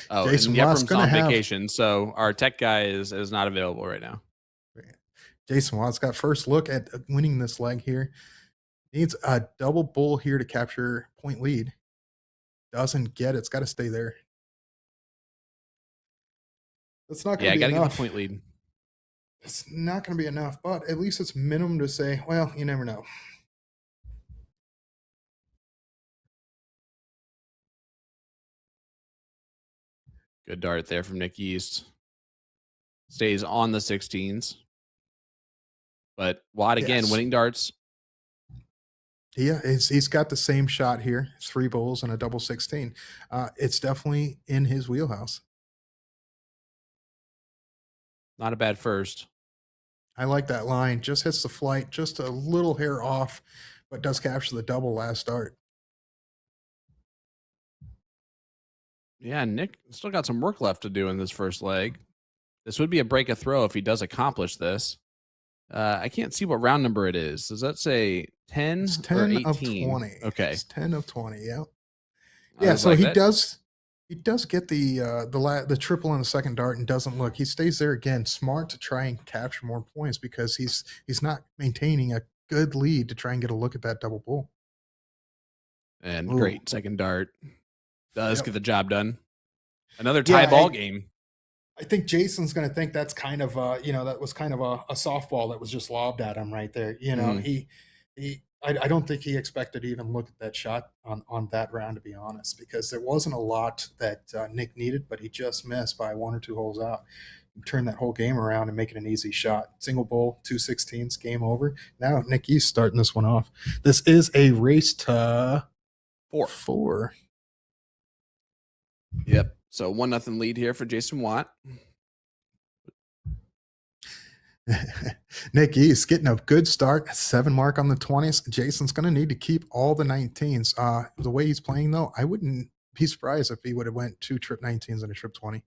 Oh, Jason and Yepram's on vacation, so our tech guy is not available right now. Jason Watt's got first look at winning this leg here. Needs a double bull here to capture point lead. Doesn't get it. It's got to stay there. That's not going to be enough. Yeah, got to get the point lead. It's not going to be enough, but at least it's minimum to say, well, you never know. Good dart there from Nick East. Stays on the 16s. But Watt again Yes. winning darts. Yeah, he's got the same shot here. 3 bowls and a double 16. It's definitely in his wheelhouse. Not a bad first. I like that line. Just hits the flight, just a little hair off, but does capture the double last start. Yeah, Nick still got some work left to do in this first leg. This would be a break of throw if he does accomplish this. I can't see what round number it is. Does that say 10 It's or 10 of 18? 20. Okay. It's 10 of 20. Yeah. I Yeah, was so like he that. does get the triple on the second dart and doesn't look. He stays there again, smart to try and capture more points because he's not maintaining a good lead to try and get a look at that double bull. And Ooh. great second dart. Does Yep. get the job done. Another tie ball game. I think Jason's going to think that's kind of that was kind of a softball that was just lobbed at him right there. I don't think he expected to even look at that shot on that round, to be honest, because there wasn't a lot that Nick needed, but he just missed by 1 or 2 holes out. Turn that whole game around and make it an easy shot. Single bowl, 2/16, game over. Now Nick East starting this one off. This is a race to 4. Yep. So 1-0 lead here for Jason Watt. Nick East getting a good start, 7 mark on the 20s. Jason's going to need to keep all the 19s. The way he's playing, though, I wouldn't be surprised if he would have went 2 trip 19s and a trip 20.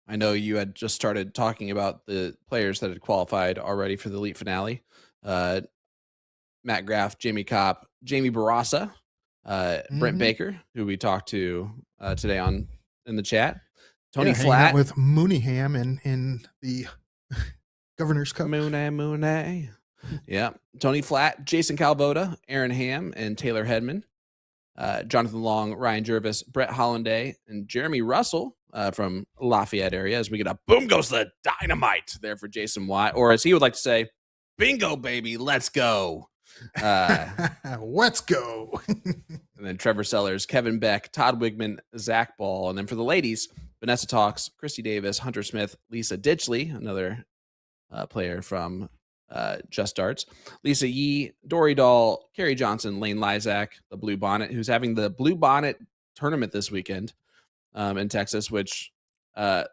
I know you had just started talking about the players that had qualified already for the elite finale. Matt Graff, Jamie Kopp, Jamie Barassa, Brent Baker, who we talked to today in the chat. Tony Flat with Mooneyham in the Governor's Cup. Mooney. Yeah. Tony Flat, Jason Calvoda, Aaron Ham, and Taylor Hedman. Jonathan Long, Ryan Jervis, Brett Hollanday, and Jeremy Russell from Lafayette area. As we get a boom goes the dynamite there for Jason Watt, or as he would like to say, bingo, baby, let's go. Let's go. And then Trevor Sellers, Kevin Beck, Todd Wigman, Zach Ball. And then for the ladies, Vanessa Talks, Christy Davis, Hunter Smith, Lisa Ditchley, another player from Just Darts, Lisa Yee, Dory Dahl, Carrie Johnson, Lane Lyzak, the Blue Bonnet, who's having the Blue Bonnet tournament this weekend in Texas, which,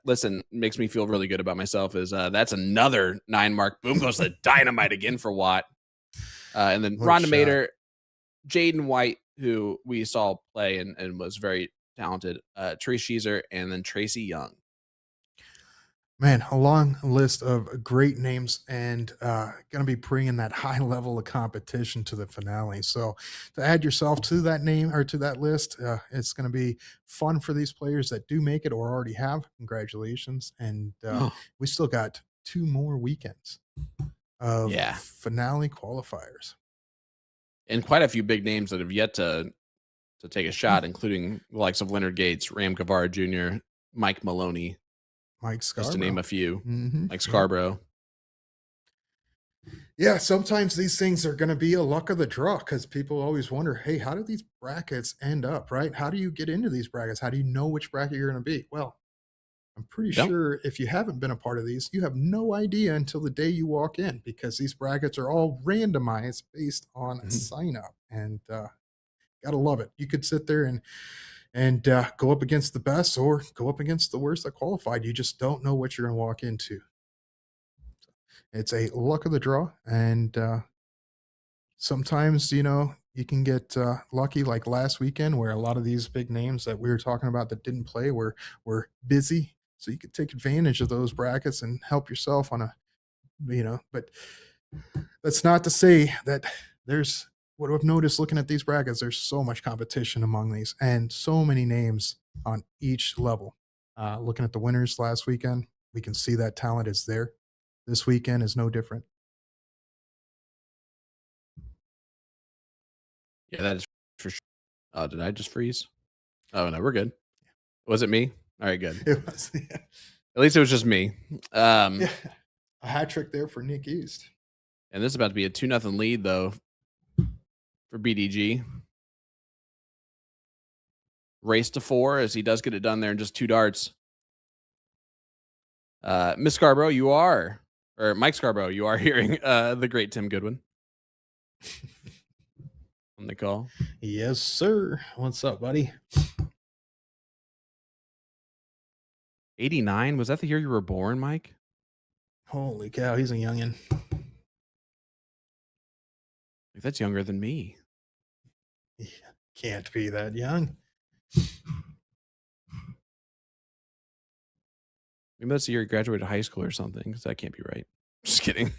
listen, makes me feel really good about myself, is that's another 9 mark. Boom goes the dynamite again for Watt. And then Rhonda Mader, Jaden White, who we saw play and was very talented, Trace Sheezer, and then Tracy Young. Man, a long list of great names and going to be bringing that high level of competition to the finale. So to add yourself to that name or to that list, it's going to be fun for these players that do make it or already have. Congratulations. And we still got 2 more weekends of finale qualifiers. And quite a few big names that have yet to take a shot, including the likes of Leonard Gates, Ram Kavar Jr., Mike Maloney, Mike Scarborough, just to name a few. Mike Scarborough. Yeah, sometimes these things are going to be a luck of the draw because people always wonder, hey, how do these brackets end up, right? How do you get into these brackets? How do you know which bracket you're going to be? Well, I'm pretty sure if you haven't been a part of these, you have no idea until the day you walk in because these brackets are all randomized based on a sign up. And gotta love it. You could sit there and go up against the best or go up against the worst that qualified. You just don't know what you're going to walk into. It's a luck of the draw. And sometimes, you can get lucky like last weekend where a lot of these big names that we were talking about that didn't play were busy. So you could take advantage of those brackets and help yourself on but that's not to say that there's what I've noticed looking at these brackets, there's so much competition among these and so many names on each level. Looking at the winners last weekend, we can see that talent is there. This weekend is no different. Yeah, that is for sure. Oh, did I just freeze? Oh, no, we're good. Was it me? All right, good. It was, yeah. At least it was just me. A hat trick there for Nick East. And this is about to be a 2-0 lead, though, for BDG. race to 4 as he does get it done there in just 2 darts. Miss Scarborough, or Mike Scarborough, you are hearing the great Tim Goodwin on the call. Yes, sir. What's up, buddy? 89, was that the year you were born, Mike? Holy cow, he's a youngin'. Like, that's younger than me. Yeah, can't be that young. Maybe that's the year he graduated high school or something, because that can't be right. Just kidding.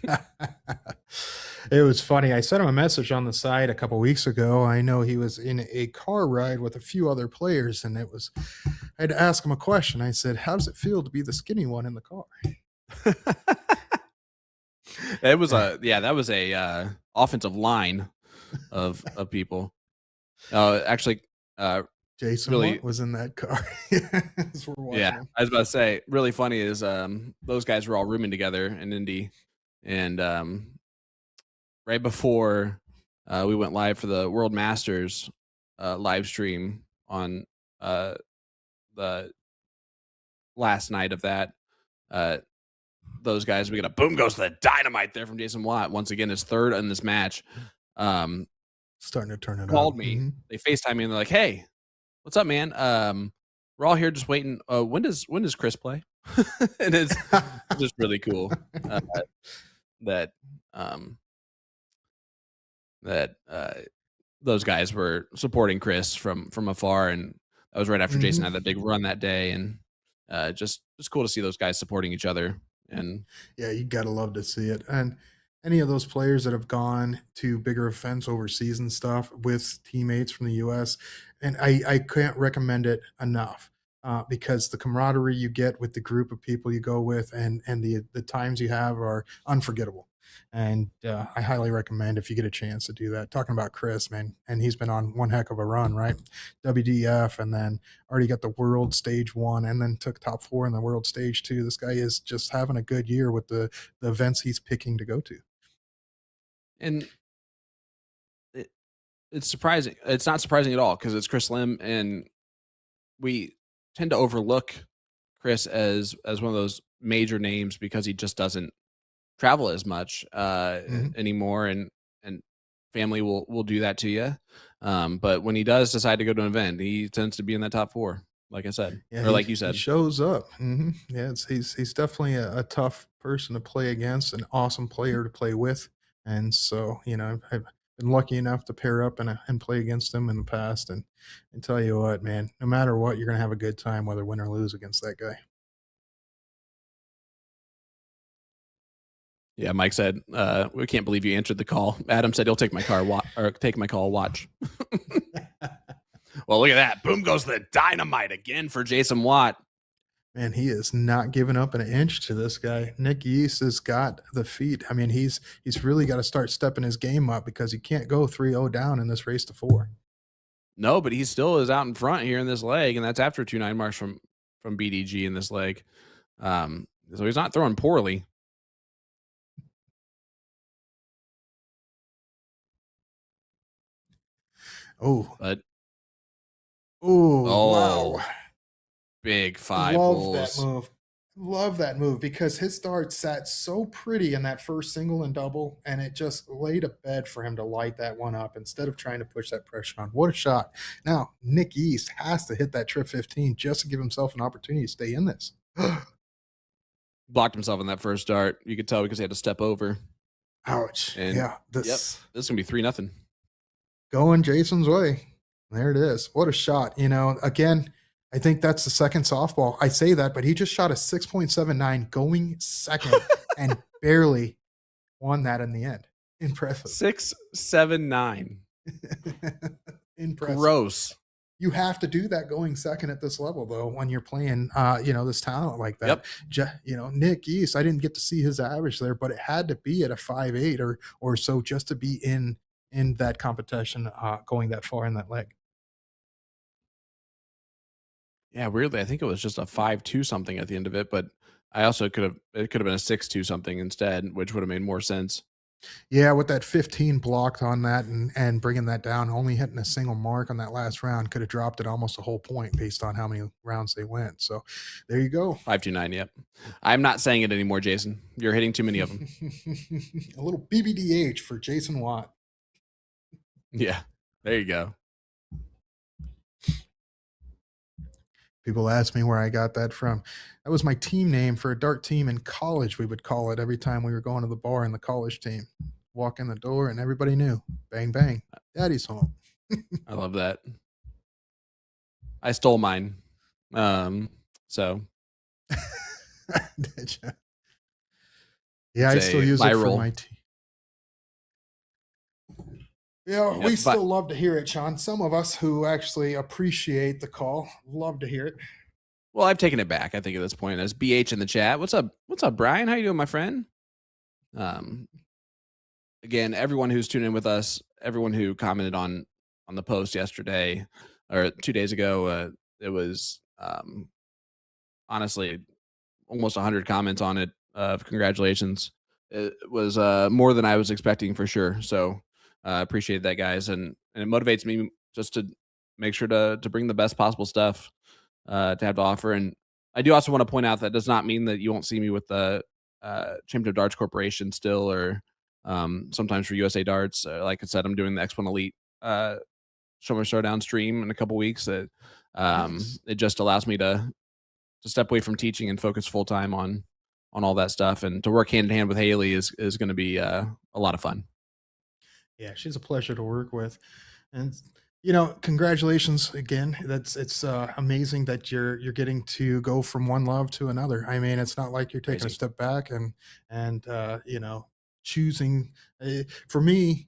It was funny. I sent him a message on the side a couple weeks ago. I know he was in a car ride with a few other players, and I had to ask him a question. I said, "How does it feel to be the skinny one in the car?" That was a offensive line of people. Actually, Jason really Watt was in that car. As we're watching yeah, him. I was about to say, really funny is those guys were all rooming together in Indy, and right before we went live for the World Masters live stream on the last night of that, those guys, we got a boom goes to the dynamite there from Jason Watt. Once again, his third in this match. Starting to turn it Called on. me. Mhm. They FaceTime me and they're like, "Hey, what's up, man? We're all here just waiting. When does Chris play?" And it's just really cool that those guys were supporting Chris from afar, and that was right after Jason Mhm. had that big run that day, and just cool to see those guys supporting each other. And Yeah, you gotta love to see it. And any of those players that have gone to bigger events overseas and stuff with teammates from the US, and I can't recommend it enough because the camaraderie you get with the group of people you go with and the times you have are unforgettable. And I highly recommend if you get a chance to do that. Talking about Chris, man, and he's been on one heck of a run, right? WDF, and then already got the world stage one, and then took top four in the world stage two. This guy is just having a good year with the events he's picking to go to. and it, it's surprising. It's not surprising at all because it's Chris Lim, and we tend to overlook Chris as one of those major names because he just doesn't travel as much Mhm. anymore, and family will do that to you. But when he does decide to go to an event, he tends to be in that top 4, like I said, Yeah, or like you he said. shows up. Yeah, he's definitely a tough person to play against, an awesome player to play with, and so I've been lucky enough to pair up and play against him in the past, and tell you what, man, no matter what, you're gonna have a good time whether win or lose against that guy. Yeah, Mike said, "We can't believe you answered the call." Adam said he'll take my car or take my call. Watch. Well, look at that! Boom goes the dynamite again for Jason Watt. Man, he is not giving up an inch to this guy. Nick Yeast has got the feet. I mean, he's really got to start stepping his game up because he can't go 3-0 down in this race to 4. No, but he still is out in front here in this leg, and that's after 2-9 marks from BDG in this leg. So he's not throwing poorly. Oh, But oh, wow. oh, big 5 Love that bulls. move. Love that move because his start sat so pretty in that first single and double, and it just laid a bed for him to light that one up instead of trying to push that pressure on. What a shot. Now, Nick East has to hit that trip 15 just to give himself an opportunity to stay in this. Blocked himself in that first dart. You could tell because he had to step over. Ouch. And Yeah, yep, this is gonna be 3-0. going Jason's way. There it is. What a shot. Again, I think that's the second softball. I say that, but he just shot a 6.79 going second and barely won that in the end. Impressive. 6-7-9. Impressive. Gross. You have to do that going second at this level, though, when you're playing, this talent like that. Nick East, I didn't get to see his average there, but it had to be at a 5.8 or so just to be in that competition, going that far in that leg. Yeah, weirdly, I think it was just a 5-2 something at the end of it, but I also it could have been a 6-2 something instead, which would have made more sense. Yeah, with that 15 blocked on that and bringing that down, only hitting a single mark on that last round could have dropped it almost a whole point based on how many rounds they went. So there you go. 529. Yep. I'm not saying it anymore, Jason. You're hitting too many of them. A little BBDH for Jason Watt. Yeah. There you go. People ask me where I got that from. That was my team name for a dart team in college, we would call it every time we were going to the bar in the college team. Walk in the door and everybody knew. Bang, bang. Daddy's home. I love that. I stole mine. So Did you? Yeah, I it's still a use it for viral. my team. Yeah, we still love to hear it, Sean. Some of us who actually appreciate the call love to hear it. Well, I've taken it back, I think, at this point. As BH in the chat. What's up? What's up, Brian? How you doing, my friend? Again, everyone who's tuned in with us, everyone who commented on the post yesterday or 2 days ago, it was honestly almost 100 comments on it. Congratulations. It was more than I was expecting for sure. So appreciate that, guys, and it motivates me just to make sure to bring the best possible stuff to have to offer. And I do also want to point out that does not mean that you won't see me with the Champion of Darts Corporation still, or sometimes for USA Darts. Like I said, I'm doing the X1 Elite Showman Showdown stream in a couple weeks. That Nice. it just allows me to step away from teaching and focus full time on all that stuff, and to work hand in hand with Haley is going to be a lot of fun. Yeah, she's a pleasure to work with, and congratulations again. It's amazing that you're getting to go from one love to another. I mean, it's not like you're taking Crazy. a step back and choosing. For me,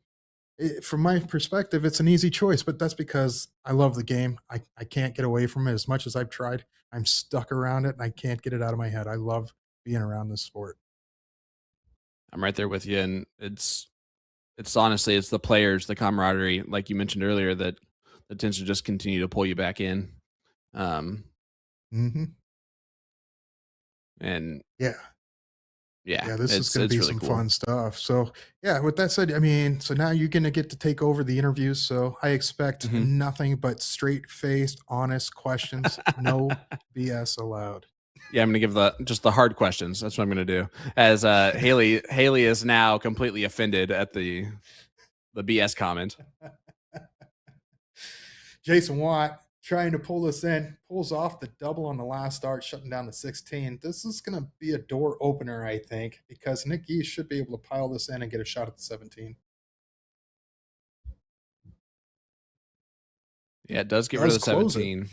from my perspective, it's an easy choice, but that's because I love the game. I can't get away from it as much as I've tried. I'm stuck around it and I can't get it out of my head. I love being around this sport. I'm right there with you, and it's honestly it's the players, the camaraderie, like you mentioned earlier, that tends to just continue to pull you back in. Mm-hmm. And Yeah. yeah, Yeah, this is going to be really some cool. fun stuff. So, yeah, with that said, I mean, so now you're going to get to take over the interviews. So I expect nothing but straight faced, honest questions. No BS allowed. Yeah, I'm gonna give just the hard questions. That's what I'm gonna do. As Haley is now completely offended at the BS comment. Jason Watt trying to pull this in, pulls off the double on the last start, shutting down the 16. This is going to be a door opener, I think, because Nick East should be able to pile this in and get a shot at the 17. Yeah, it does get rid of the 17.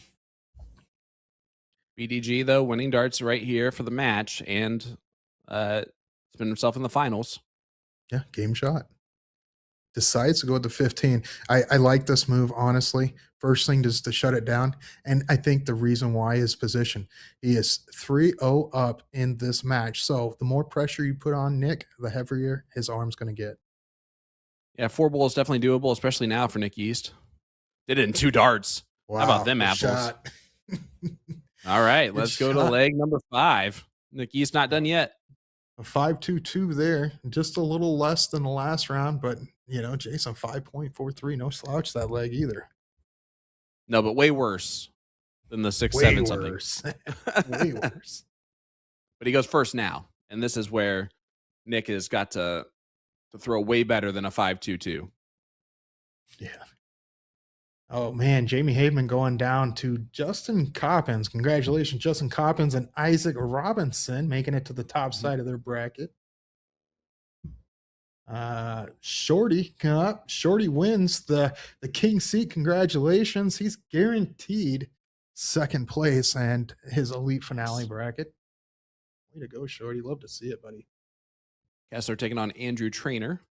BDG, though, winning darts right here for the match, and spin himself in the finals. Yeah, game shot. Decides to go with the 15. I like this move, honestly. First thing is to shut it down. And I think the reason why is position. He is 3-0 up in this match. So the more pressure you put on Nick, the heavier his arm's going to get. Yeah, 4 ball is definitely doable, especially now for Nick East. Did it in 2 darts. Wow, how about them apples? All right, let's go to leg number 5. Nick East not done yet. A 5.22 there, just a little less than the last round, but Jason 5.43, no slouch that leg either. No, but way worse than the 6.7 something. Way worse. But he goes first now, and this is where Nick has got to throw way better than a 5.22. Yeah. Oh, man, Jamie Haveman going down to Justin Coppins. Congratulations, Justin Coppins and Isaac Robinson making it to the top side of their bracket. Shorty wins the king seat. Congratulations. He's guaranteed second place and his elite finale bracket. Way to go, Shorty. Love to see it, buddy. Kessler taking on Andrew Trainer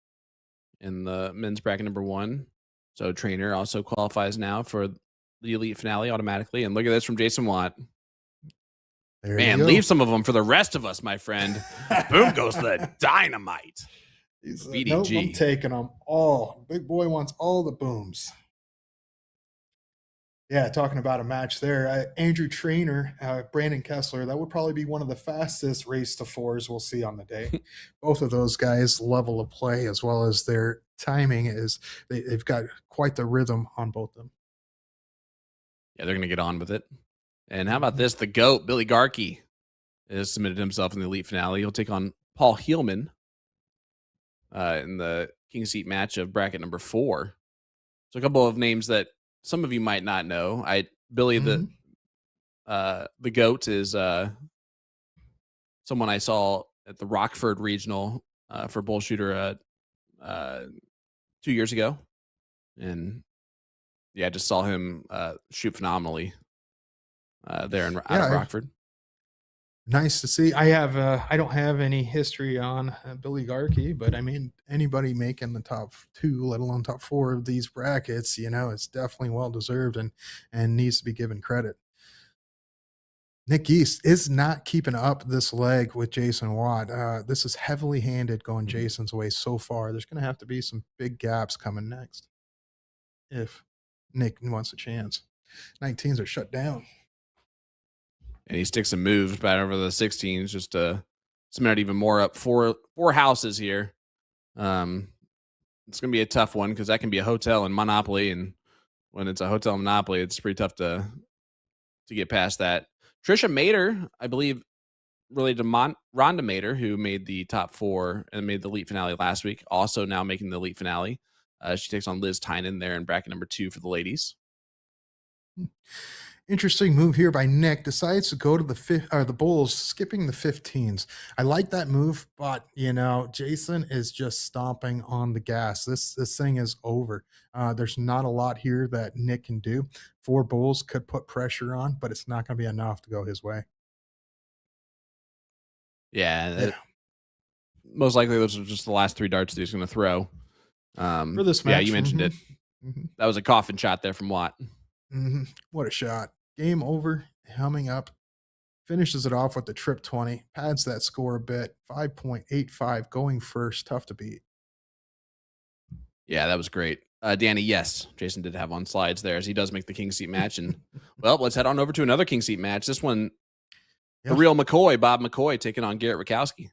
in the men's bracket number 1. So Trainer also qualifies now for the elite finale automatically. And look at this from Jason Watt. There Man, leave some of them for the rest of us, my friend. Boom goes the dynamite. He's BDG. Nope, I'm taking them all. Big boy wants all the booms. Yeah, talking about a match there, Andrew Trainer, Brandon Kessler, that would probably be one of the fastest race to fours we'll see on the day. Both of those guys' level of play as well as their timing is they've got quite the rhythm on both of them. Yeah, they're going to get on with it. And how about Mhm. this? The GOAT, Billy Garkey, has submitted himself in the elite finale. He'll take on Paul Heelman in the King Seat match of bracket number 4. So a couple of names that some of you might not know. Billy Mhm. the GOAT is someone I saw at the Rockford Regional for bull shooter uh, 2 years ago, and yeah, I just saw him shoot phenomenally there out of Yeah, Rockford. nice to see. I don't have any history on Billy Garkey, but I mean anybody making the top 2, let alone top 4 of these brackets, it's definitely well deserved and needs to be given credit. Nick East is not keeping up this leg with Jason Watt. This is heavily handed going Mhm. Jason's way so far. There's going to have to be some big gaps coming next if Nick wants a chance. 19s are shut down. And he sticks and moves back over the 16s just to cement even more up. Four houses here. Um, it's gonna be a tough one because that can be a hotel in Monopoly, and when it's a hotel in Monopoly, it's pretty tough to get past that. Trisha Mater, I believe, related to Rhonda Mater, who made the top 4 and made the elite finale last week, also now making the elite finale. She takes on Liz Tynan there in bracket number 2 for the ladies. Interesting move here by Nick. Decides to go to the Bulls, skipping the 15s. I like that move, but Jason is just stomping on the gas. This thing is over. There's not a lot here that Nick can do. 4 Bulls could put pressure on, but it's not going to be enough to go his way. Yeah, Yeah, most likely those are just the last 3 darts that he's going to throw. for this Yeah, you match. mentioned it. That was a coffin shot there from Watt. What a shot! Game over. Humming up. Finishes it off with the trip 20. Pads that score a bit. 5.85 going first. Tough to beat. Yeah, that was great. Danny, yes, Jason did have on slides there as he does make the king seat match. And well, let's head on over to another king seat match. This one, the Yeah. real McCoy, Bob McCoy, taking on Garrett Rakowski.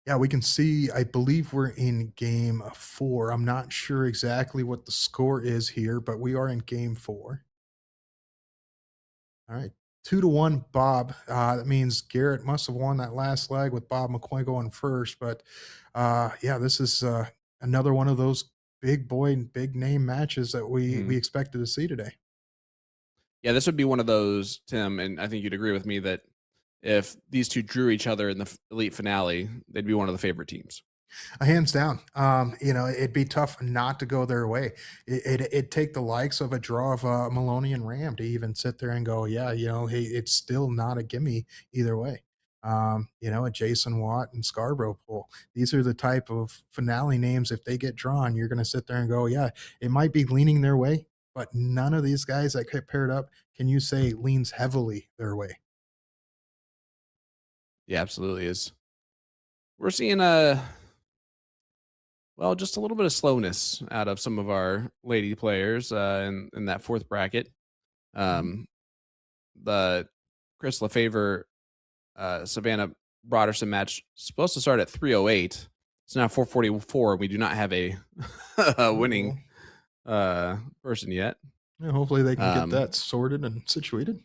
Yeah, we can see, I believe we're in game 4. I'm not sure exactly what the score is here, but we are in game 4. All right. 2-1 Bob. That means Garrett must have won that last leg with Bob McCoy going first. But yeah, this is another one of those big boy and big name matches that we Mhm. expected to see today. Yeah, this would be one of those, Tim, and I think you'd agree with me that if these two drew each other in the elite finale, they'd be one of the favorite teams. Hands down. It'd be tough not to go their way. It'd take the likes of a draw of Maloney and Ram to even sit there and go, yeah, hey, it's still not a gimme either way. A Jason Watt and Scarborough pool. These are the type of finale names. If they get drawn, you're going to sit there and go, yeah, it might be leaning their way, but none of these guys that get paired up can you say leans heavily their way. Yeah, absolutely is. We're seeing just a little bit of slowness out of some of our lady players in that 4th bracket. Mhm. Um, the Chris Lefevre Savannah Broderson match supposed to start at 3:08. It's now 4:44. We do not have a, a Uh-oh. winning person yet. Yeah, hopefully they can get Um, that sorted and situated.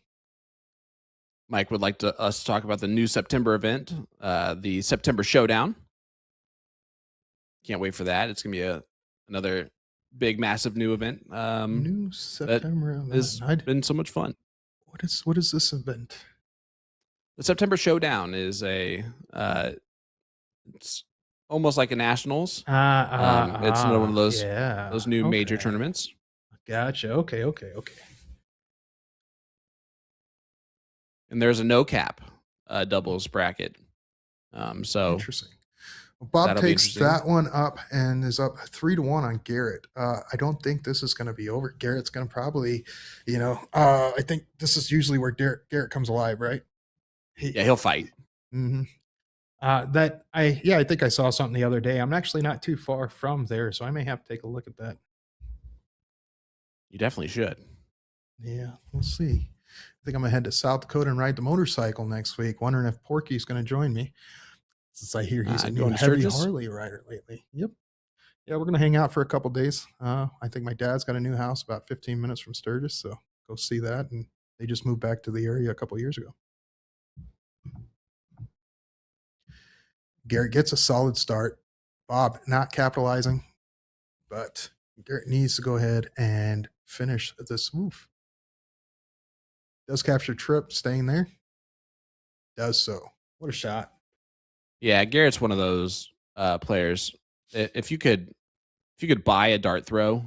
Mike would like us to talk about the new September event, the September Showdown. Can't wait for that. It's gonna be another big, massive new event New that September event. has been so much fun. What is this event? The September Showdown is it's almost like a nationals. It's another one of Yeah. those new major Okay. tournaments. Gotcha. Okay. Okay. Okay. And there's a no cap doubles bracket. So Interesting. Well, Bob that'll be takes interesting. that one up and is up 3-1 on Garrett. I don't think this is going to be over. Garrett's going to probably, I think this is usually where Garrett comes alive, right? Yeah, he'll fight. Hmm. I think I saw something the other day. I'm actually not too far from there, so I may have to take a look at that. You definitely should. Yeah, we'll see. I think I'm gonna head to South Dakota and ride the motorcycle next week. Wondering if Porky's gonna join me, since I hear he's a new Going to heavy Sturgis? Harley rider lately. Yep. Yeah, we're gonna hang out for a couple days. I think my dad's got a new house about 15 minutes from Sturgis, so go see that. And they just moved back to the area a couple years ago. Garrett gets a solid start. Bob not capitalizing, but Garrett needs to go ahead and finish this move. Does capture trip, staying there. Does so. What a shot. Yeah, Garrett's one of those players. If you could buy a dart throw,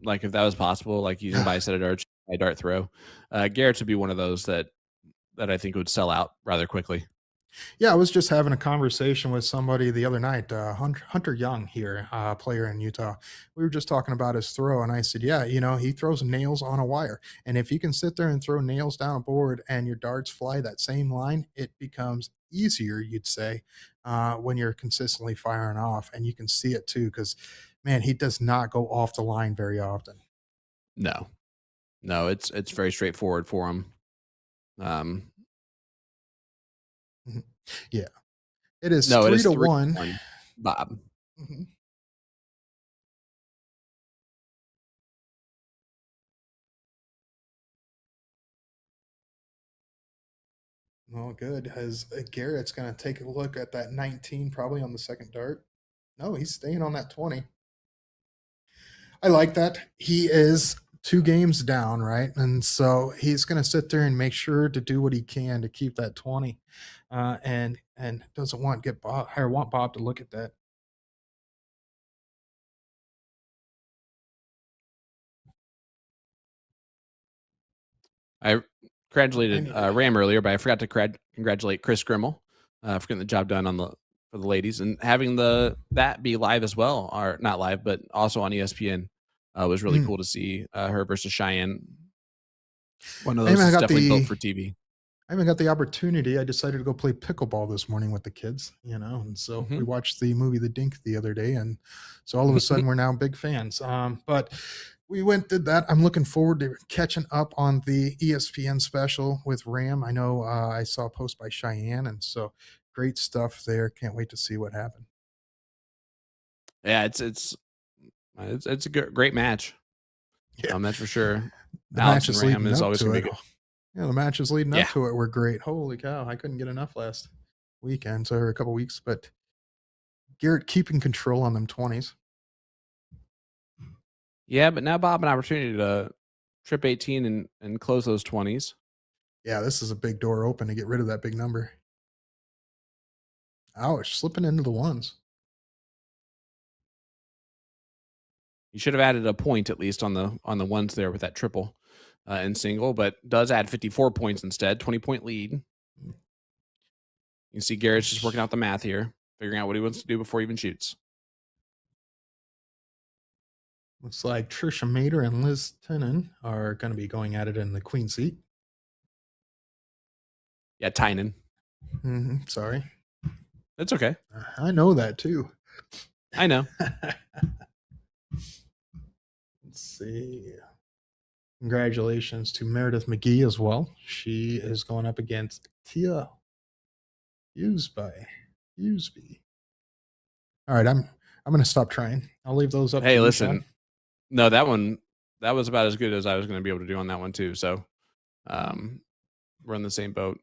like if that was possible, like you can buy a set of darts, buy a dart throw. Garrett's would be one of those that I think would sell out rather quickly. Yeah, I was just having a conversation with somebody the other night, Hunter Young here, player in Utah. We were just talking about his throw, and I said, "Yeah, he throws nails on a wire, and if you can sit there and throw nails down a board, and your darts fly that same line, it becomes easier, you'd say, when you're consistently firing off, and you can see it too, because man, he does not go off the line very often." No, no, it's very straightforward for him. Um, Mhm. Yeah, it is no, it three is to 1. 3-1, Bob. Mhm. Well, good. As Garrett's going to take a look at that 19, probably on the second dart. No, he's staying on that 20. I like that. He is 2 games down, right? And so he's going to sit there and make sure to do what he can to keep that 20, and doesn't want get Bob or want Bob to look at that. I I congratulated need to. Ram earlier, but I forgot to congratulate Chris Grimmel for getting the job done for the ladies and having that be live as well, or not live, but also on ESPN. Was really Mm. cool to see her versus Cheyenne. One of I those haven't that's got definitely built the for TV. I haven't got the opportunity. I decided to go play pickleball this morning with the kids, and so we Hmm. watched the movie The Dink the other day, and so all of a sudden we're now big fans. But we went did that. I'm looking forward to catching up on the ESPN special with Ram. I know I saw a post by Cheyenne, and so great stuff there. Can't wait to see what happened. Yeah, it's a great match. Yeah, That's for sure. the Alex and matches Ram leading is up always to gonna be it. good. Yeah, the matches leading up Yeah, to it were great. Holy cow! I couldn't get enough last weekend or a couple weeks, but Garrett keeping control on them 20s. yeah, but now Bob an opportunity to trip 18 and close those 20s. Yeah, this is a big door open to get rid of that big number. Ouch, slipping into the ones. You should have added a point at least on the ones there with that triple and single, but does add 54 points instead, 20-point lead. You can see Garrett's just working out the math here, figuring out what he wants to do before he even shoots. Looks like Trisha Mater and Liz Tenen are going to be going at it in the queen seat. Yeah, Tynan. Sorry. That's okay. I know that too. I know. Let's see. Congratulations to Meredith McGee as well. She is going up against Tia Usby. All right, I'm going to stop trying. I'll leave those up to Hey, you, listen. Sean. No, that was about as good as I was going to be able to do on that one too. So, we're in the same boat.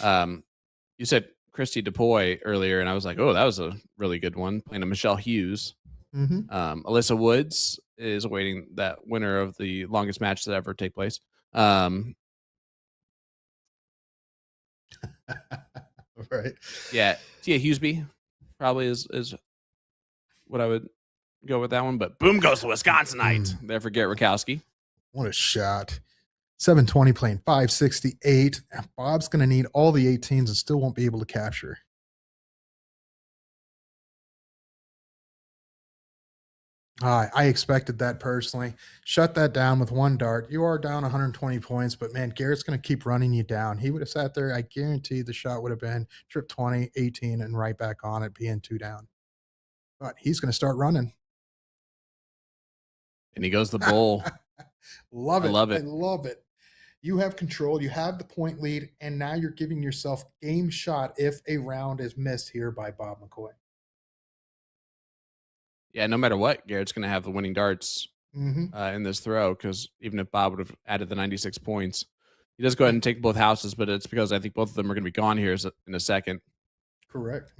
You said Christy DePoy earlier, and I was like, oh, that was a really good one. Playing a Michelle Hughes. Alyssa Woods is awaiting that winner of the longest match that ever take place. Right. Yeah, Tia Hughesby probably is what I would go with that one. But boom goes the Wisconsinite. There for Garrett Rakowski. What a shot. 720 playing 568. Bob's going to need all the 18s and still won't be able to capture. I expected that personally. Shut that down with one dart. You are down 120 points, but man, Garrett's going to keep running you down. He would have sat there. I guarantee the shot would have been trip 20, 18, and right back on it, being 2 down. But he's going to start running. And he goes the bull. Love I it. love I it. love it. You have control, you have the point lead, and now you're giving yourself game shot if a round is missed here by Bob McCoy. Yeah, no matter what, Garrett's going to have the winning darts Hmm. in this throw because even if Bob would have added the 96 points, he does go ahead and take both houses, but it's because I think both of them are going to be gone here in a second. Correct.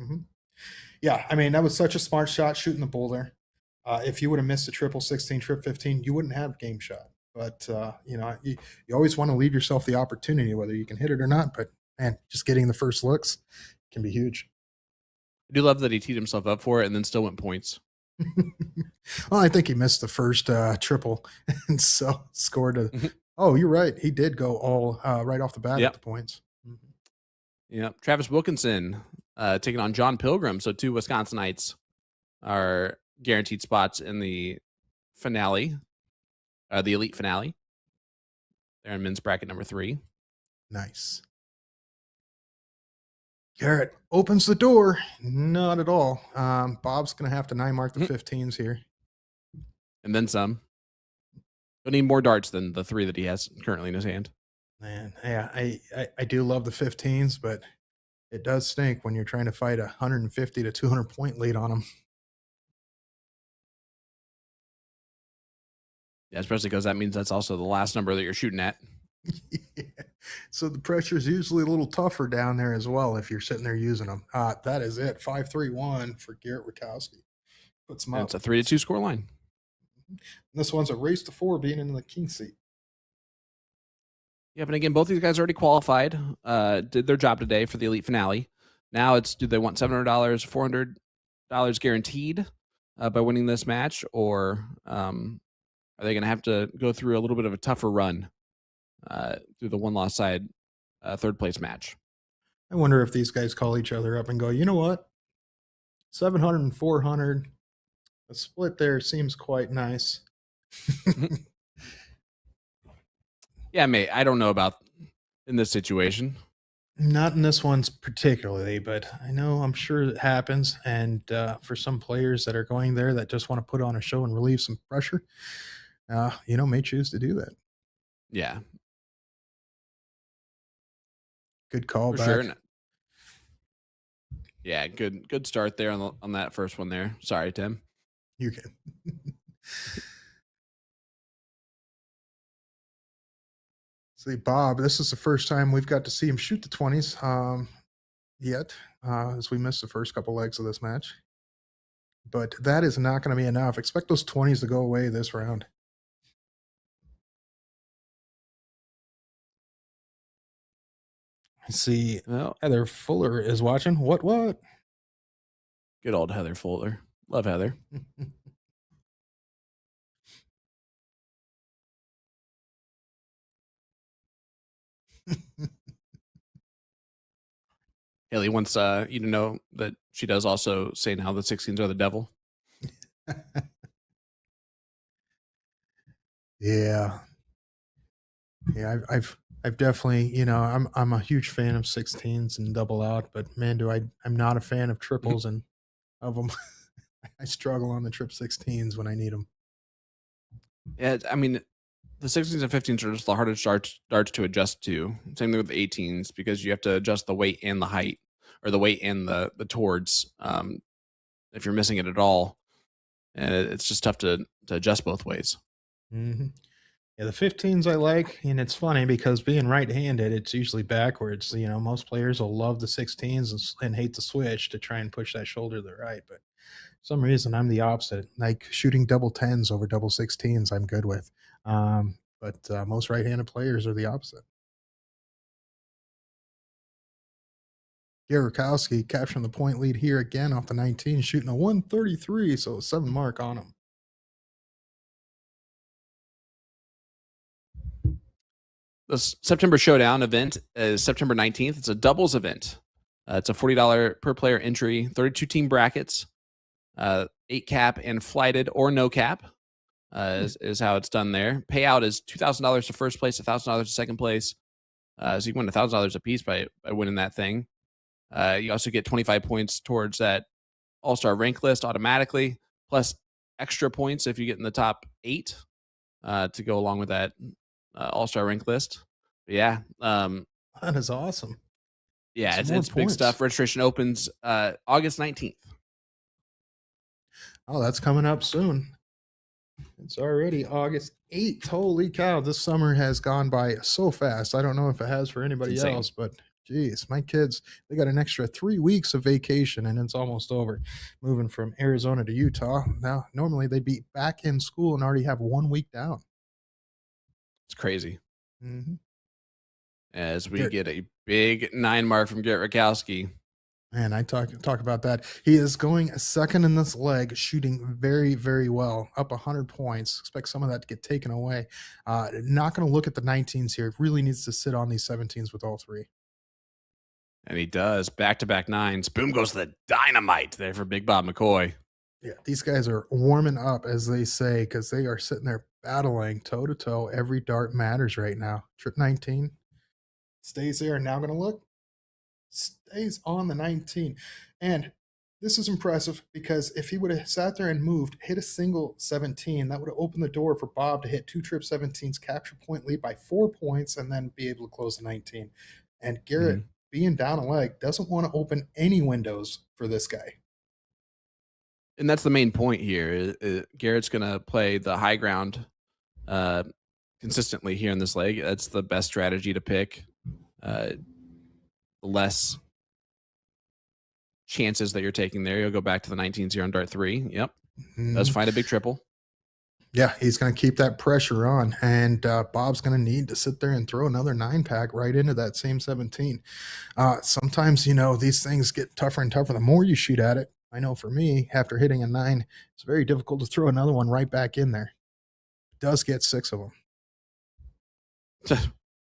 Yeah, I mean, that was such a smart shot shooting the boulder. If you would have missed the triple 16, trip 15, you wouldn't have game shot. But, you always want to leave yourself the opportunity, whether you can hit it or not. But, man, just getting the first looks can be huge. I do love that he teed himself up for it and then still went points. Well, I think he missed the first triple and so scored a. Mhm. Oh, you're right. He did go all right off the bat at Yep. the points. Mhm. Yep. Travis Wilkinson taking on John Pilgrim. So 2 Wisconsinites are guaranteed spots in the finale, the elite finale. They're in men's bracket number 3. Nice. Garrett opens the door. Not at all. Bob's going to have to 9 mark the Mhm. 15s here. And then some. He'll need more darts than the 3 that he has currently in his hand. Man, yeah, I do love the 15s, but it does stink when you're trying to fight a 150 to 200 point lead on them. Yeah, especially because that means that's also the last number that you're shooting at. Yeah. So the pressure is usually a little tougher down there as well if you're sitting there using them. That is it. 5-3-1 for Garrett Rakowski. Puts him And up. it's a 3-2 score line. This one's a race to 4 being in the king seat. Yeah, but again, both these guys already qualified, did their job today for the elite finale. Now it's, do they want $700, $400 guaranteed by winning this match, or are they going to have to go through a little bit of a tougher run through the one-loss side third place match? I wonder if these guys call each other up and go, you know what? 700 and 400. A split there seems quite nice. Yeah, mate, I don't know about in this situation. Not in this one's particularly, but I'm sure it happens. And for some players that are going there that just want to put on a show and relieve some pressure, may choose to do that. Yeah, Good call for back. sure. Yeah, good start there on that first one there. Sorry, Tim. You can. See, Bob, this is the first time we've got to see him shoot the 20s yet, as we missed the first couple legs of this match. But that is not going to be enough. Expect those 20s to go away this round. I see Well, Heather Fuller is watching. What? good old Heather Fuller. Love Heather. Haley wants you to know that she does also say now the 16s are the devil. Yeah. Yeah, I've definitely, I'm a huge fan of 16s and double out, but man, I'm not a fan of triples and of them. I struggle on the trip 16s when I need them. Yeah, I mean, the 16s and 15s are just the hardest darts to adjust to. Same thing with the 18s because you have to adjust the weight and the height, or the weight and the towards. If you're missing it at all, and it's just tough to adjust both ways. Hmm. Yeah, the 15s I like, and it's funny because being right-handed, it's usually backwards. Most players will love the 16s and hate the switch to try and push that shoulder to the right. But for some reason, I'm the opposite. Like shooting double 10s over double 16s, I'm good with. But most right-handed players are the opposite. Garakowski capturing the point lead here again off the 19, shooting a 133, so a 7 mark on him. The September Showdown event is September 19th. It's a doubles event. It's a $40 per player entry, 32 team brackets, 8 cap and flighted or no cap is how it's done there. Payout is $2,000 to first place, $1,000 to second place. So you can win $1,000 a piece by winning that thing. You also get 25 points towards that all-star rank list automatically, plus extra points if you get in the top 8. to go along with that all-star rank list. But yeah, That is awesome. yeah, Some it's more it's big points. stuff. Registration opens August 19th. Oh, that's coming up soon. It's already August 8th. Holy cow, this summer has gone by so fast. I don't know if it has for It's anybody insane. else, but geez, my kids, they got an extra 3 weeks of vacation and it's almost over. Moving from Arizona to Utah. Now, normally they'd be back in school and already have 1 week down. It's crazy. Mm-hmm. As we get a big 9 mark from Garrett Rakowski. Man, I talk about that. He is going second in this leg, shooting very, very well, up 100 points. Expect some of that to get taken away. Not going to look at the 19s here. Really needs to sit on these 17s with all three. And he does. Back-to-back 9s. Boom goes the dynamite there for Big Bob McCoy. Yeah, these guys are warming up, as they say, because they are sitting there battling toe-to-toe. Every dart matters right now. Trip 19 stays there. Now going to look. Stays on the 19. And this is impressive because if he would have sat there and moved, hit a single 17, that would have opened the door for Bob to hit 2 trip 17s, capture point lead by 4 points, and then be able to close the 19. And Garrett, being down a leg, doesn't want to open any windows for this guy. And that's the main point here. Garrett's going to play the high ground consistently here in this leg. That's the best strategy to pick. The less chances that you're taking there. You'll go back to the 19s here on dart 3. Yep. Does find a big triple. Yeah, he's going to keep that pressure on, and Bob's going to need to sit there and throw another 9-pack right into that same 17. Sometimes, these things get tougher and tougher the more you shoot at it. I know for me, after hitting a 9, it's very difficult to throw another one right back in there. It does get 6 of them.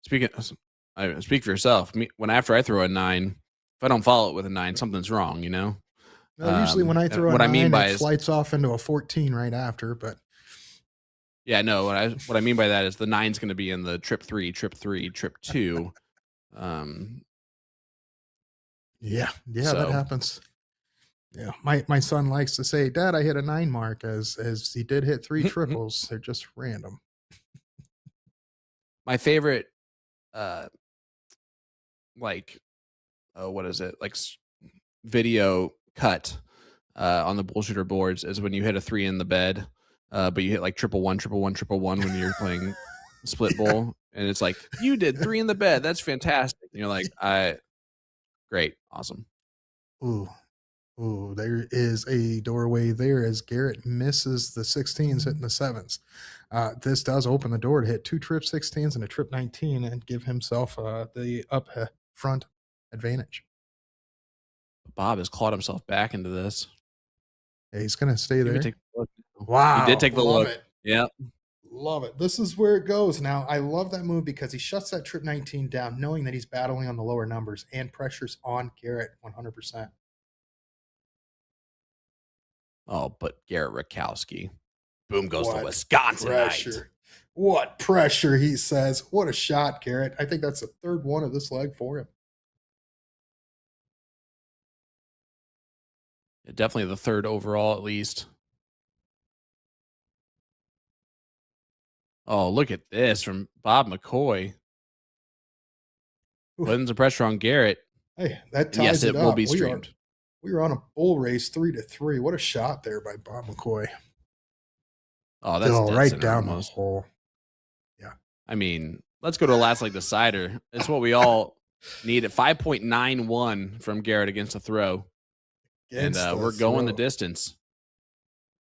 Speak for yourself. When after I throw a 9, if I don't follow it with a 9, something's wrong, Well, usually when I throw a 9, I mean by it flights off into a 14 right after, but yeah, no. What I mean by that is the 9's going to be in the trip 3, trip 3, trip 2. Yeah, that happens. Yeah, my son likes to say, "Dad, I hit a 9 mark," as he did hit 3 triples. They're just random. My favorite, what is it? Like video cut on the bullshooter boards is when you hit a 3 in the bed, but you hit like triple one when you're playing split bowl, and it's like you did 3 in the bed. That's fantastic. And you're like, great, awesome. Ooh, there is a doorway there as Garrett misses the 16s, hitting the 7s. This does open the door to hit 2 trip 16s and a trip 19 and give himself the up front advantage. Bob has clawed himself back into this. Yeah, he's going to stay there. Wow. He did take the look. Yeah. Love it. This is where it goes. Now, I love that move because he shuts that trip 19 down, knowing that he's battling on the lower numbers and pressures on Garrett 100%. Oh, but Garrett Rakowski. Boom goes the Wisconsinite. What pressure, he says. What a shot, Garrett. I think that's the third one of this leg for him. Yeah, definitely the third overall, at least. Oh, look at this from Bob McCoy. Putting some pressure on Garrett. Hey, that ties it up. Will be streamed. We are on a bull race 3-3. What a shot there by Bob McCoy. Oh, that's right down the hole. Yeah. I mean, let's go to a last leg decider. It's what we all need at 5.91 from Garrett against the throw. We're going the distance.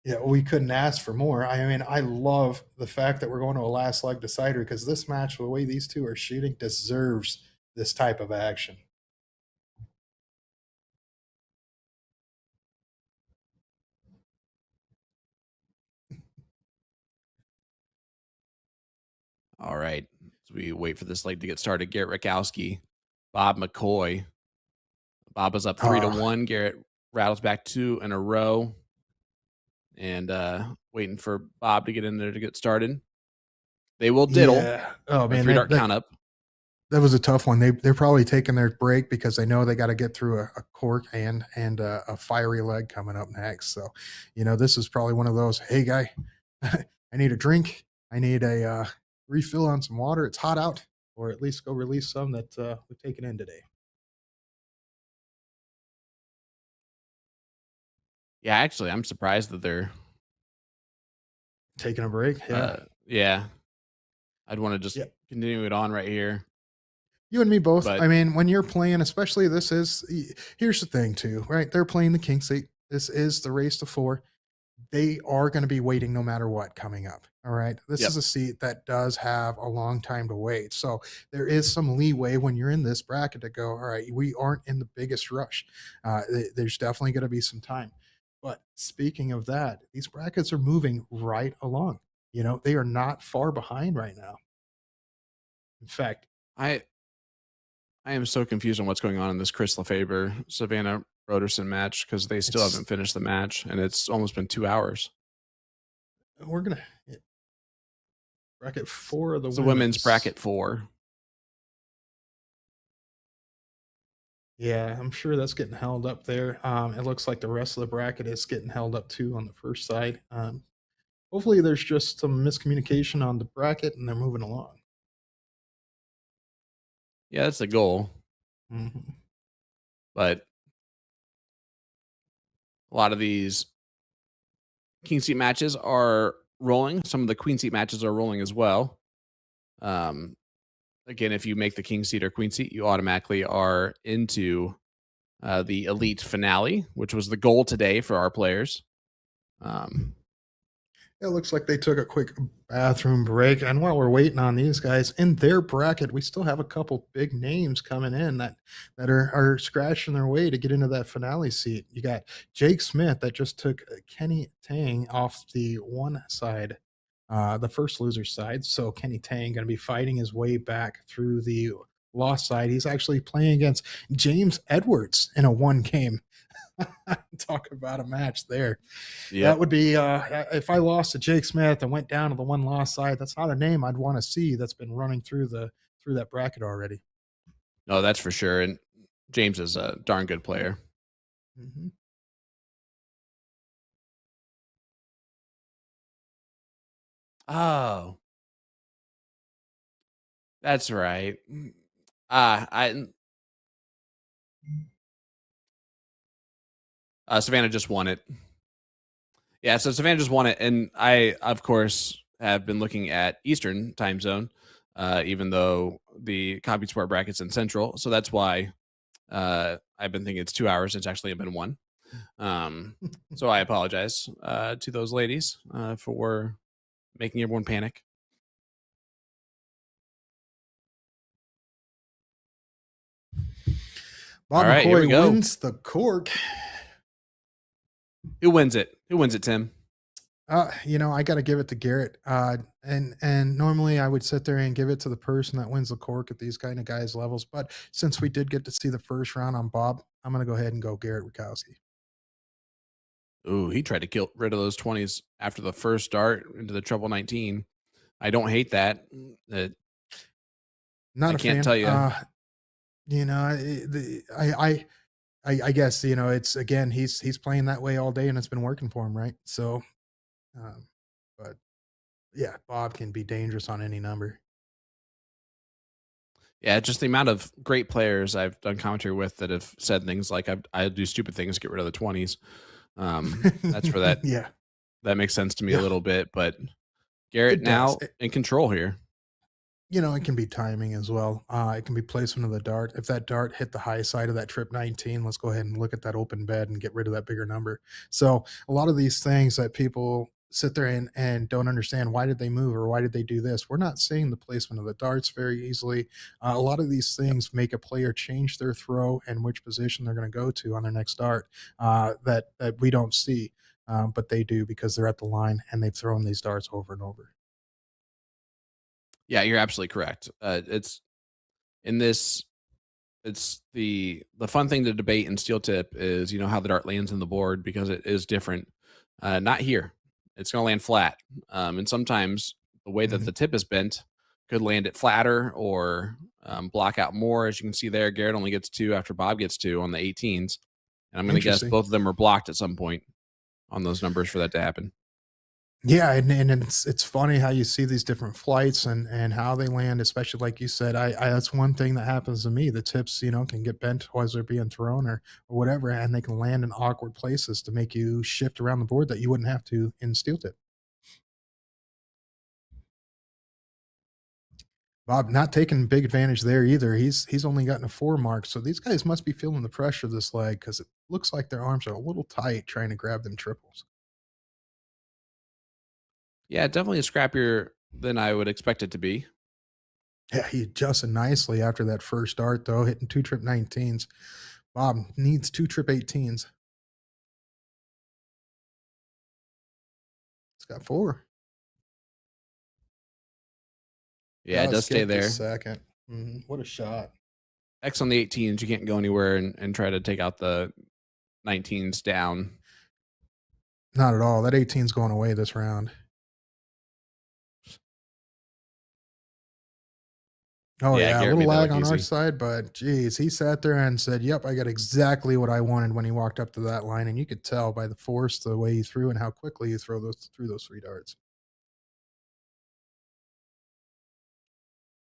Yeah, we couldn't ask for more. I mean, I love the fact that we're going to a last leg decider because this match, the way these two are shooting, deserves this type of action. All right. So we wait for this leg to get started. Garrett Rakowski, Bob McCoy. Bob is up 3-1. Garrett rattles back 2 in a row. And waiting for Bob to get in there to get started. They will diddle. Yeah. Oh, man. 3-dart count up. That was a tough one. They're probably taking their break because they know they got to get through a cork and a fiery leg coming up next. So, this is probably one of those, hey, guy, I need a drink. I need a refill on some water. It's hot out, or at least go release some that we've taken in today. Yeah, actually, I'm surprised that they're Taking a break. Yeah. yeah. I'd want to just Yeah. continue it on right here. You and me both. But I mean, when you're playing, especially here's the thing too, right? They're playing the king seat. This is the race to four. They are going to be waiting no matter what coming up. All right. This yep. is a seat that does have a long time to wait. So there is some leeway when you're in this bracket to go, all right, we aren't in the biggest rush. There's definitely going to be some time. But speaking of that, these brackets are moving right along. They are not far behind right now. In fact, I am so confused on what's going on in this Chris Lefebvre Savannah Broderson match because they still it's haven't finished the match and it's almost been 2 hours. we're going to bracket 4 of the It's the women's women's. bracket 4. Yeah, I'm sure that's getting held up there. It looks like the rest of the bracket is getting held up too on the first side. Hopefully, there's just some miscommunication on the bracket and they're moving along. Yeah, that's the goal. Mm-hmm. But a lot of these king seat matches are rolling. Some of the queen seat matches are rolling as well. Again, if you make the king seat or queen seat, you automatically are into the elite finale, which was the goal today for our players. It looks like they took a quick bathroom break. And while we're waiting on these guys in their bracket, we still have a couple big names coming in that are scratching their way to get into that finale seat. You got Jake Smith that just took Kenny Tang off the one side, the first loser side. So Kenny Tang going to be fighting his way back through the lost side. He's actually playing against James Edwards in a one game. Talk about a match there. Yep. That would be if I lost to Jake Smith and went down to the one loss side. That's not a name I'd want to see. That's been running through that bracket already. No, that's for sure. And James is a darn good player. Mm-hmm. Oh, that's right. Savannah just won it. Yeah, so Savannah just won it, and I, of course, have been looking at Eastern time zone, even though the CompuSport bracket's in Central. So that's why I've been thinking it's 2 hours. It's actually been 1. So I apologize to those ladies for making everyone panic. Bob All right, here we McCoy go. wins the cork. Who wins it? Who wins it, Tim? I got to give it to Garrett. And normally I would sit there and give it to the person that wins the cork at these kind of guys' levels. But since we did get to see the first round on Bob, I'm going to go ahead and go Garrett Rukowski. Ooh, he tried to get rid of those 20s after the first start into the treble 19. I don't hate that. Not I a can't fan. tell you. I guess it's again he's playing that way all day and it's been working for him, right? So, but yeah, Bob can be dangerous on any number. Yeah, just the amount of great players I've done commentary with that have said things like I do stupid things, get rid of the 20s. That's for that. Yeah, that makes sense to me a little bit, but Garrett now in control here. It can be timing as well. It can be placement of the dart. If that dart hit the high side of that trip 19, let's go ahead and look at that open bed and get rid of that bigger number. So a lot of these things that people sit there and don't understand, why did they move or why did they do this? We're not seeing the placement of the darts very easily. A lot of these things make a player change their throw and which position they're going to go to on their next dart that we don't see, but they do because they're at the line and they've thrown these darts over and over. Yeah, you're absolutely correct. It's in this. It's the fun thing to debate in steel tip is how the dart lands in the board because it is different. Not here. It's going to land flat, and sometimes the way that the tip is bent could land it flatter or block out more. As you can see there, Garrett only gets 2 after Bob gets 2 on the 18s, and I'm going to guess both of them are blocked at some point on those numbers for that to happen. Yeah, and it's funny how you see these different flights and how they land, especially like you said. I that's one thing that happens to me. The tips, can get bent as they're being thrown or whatever, and they can land in awkward places to make you shift around the board that you wouldn't have to in steel tip. Bob not taking big advantage there either. He's only gotten a 4 mark, so these guys must be feeling the pressure of this leg because it looks like their arms are a little tight trying to grab them triples. Yeah, definitely scrappier than I would expect it to be. Yeah, he adjusted nicely after that first dart, though, hitting 2 trip 19s. Bob needs 2 trip 18s. He's got 4. Yeah, it Just does stay skipped the there. second. What a shot. X on the 18s, you can't go anywhere and try to take out the 19s down. Not at all. That 18's going away this round. Oh, Yeah, yeah, a Garrett little made that lag look on our easy. side, but geez, he sat there and said, "Yep, I got exactly what I wanted" when he walked up to that line, and you could tell by the force, the way he threw, and how quickly he threw those 3 darts.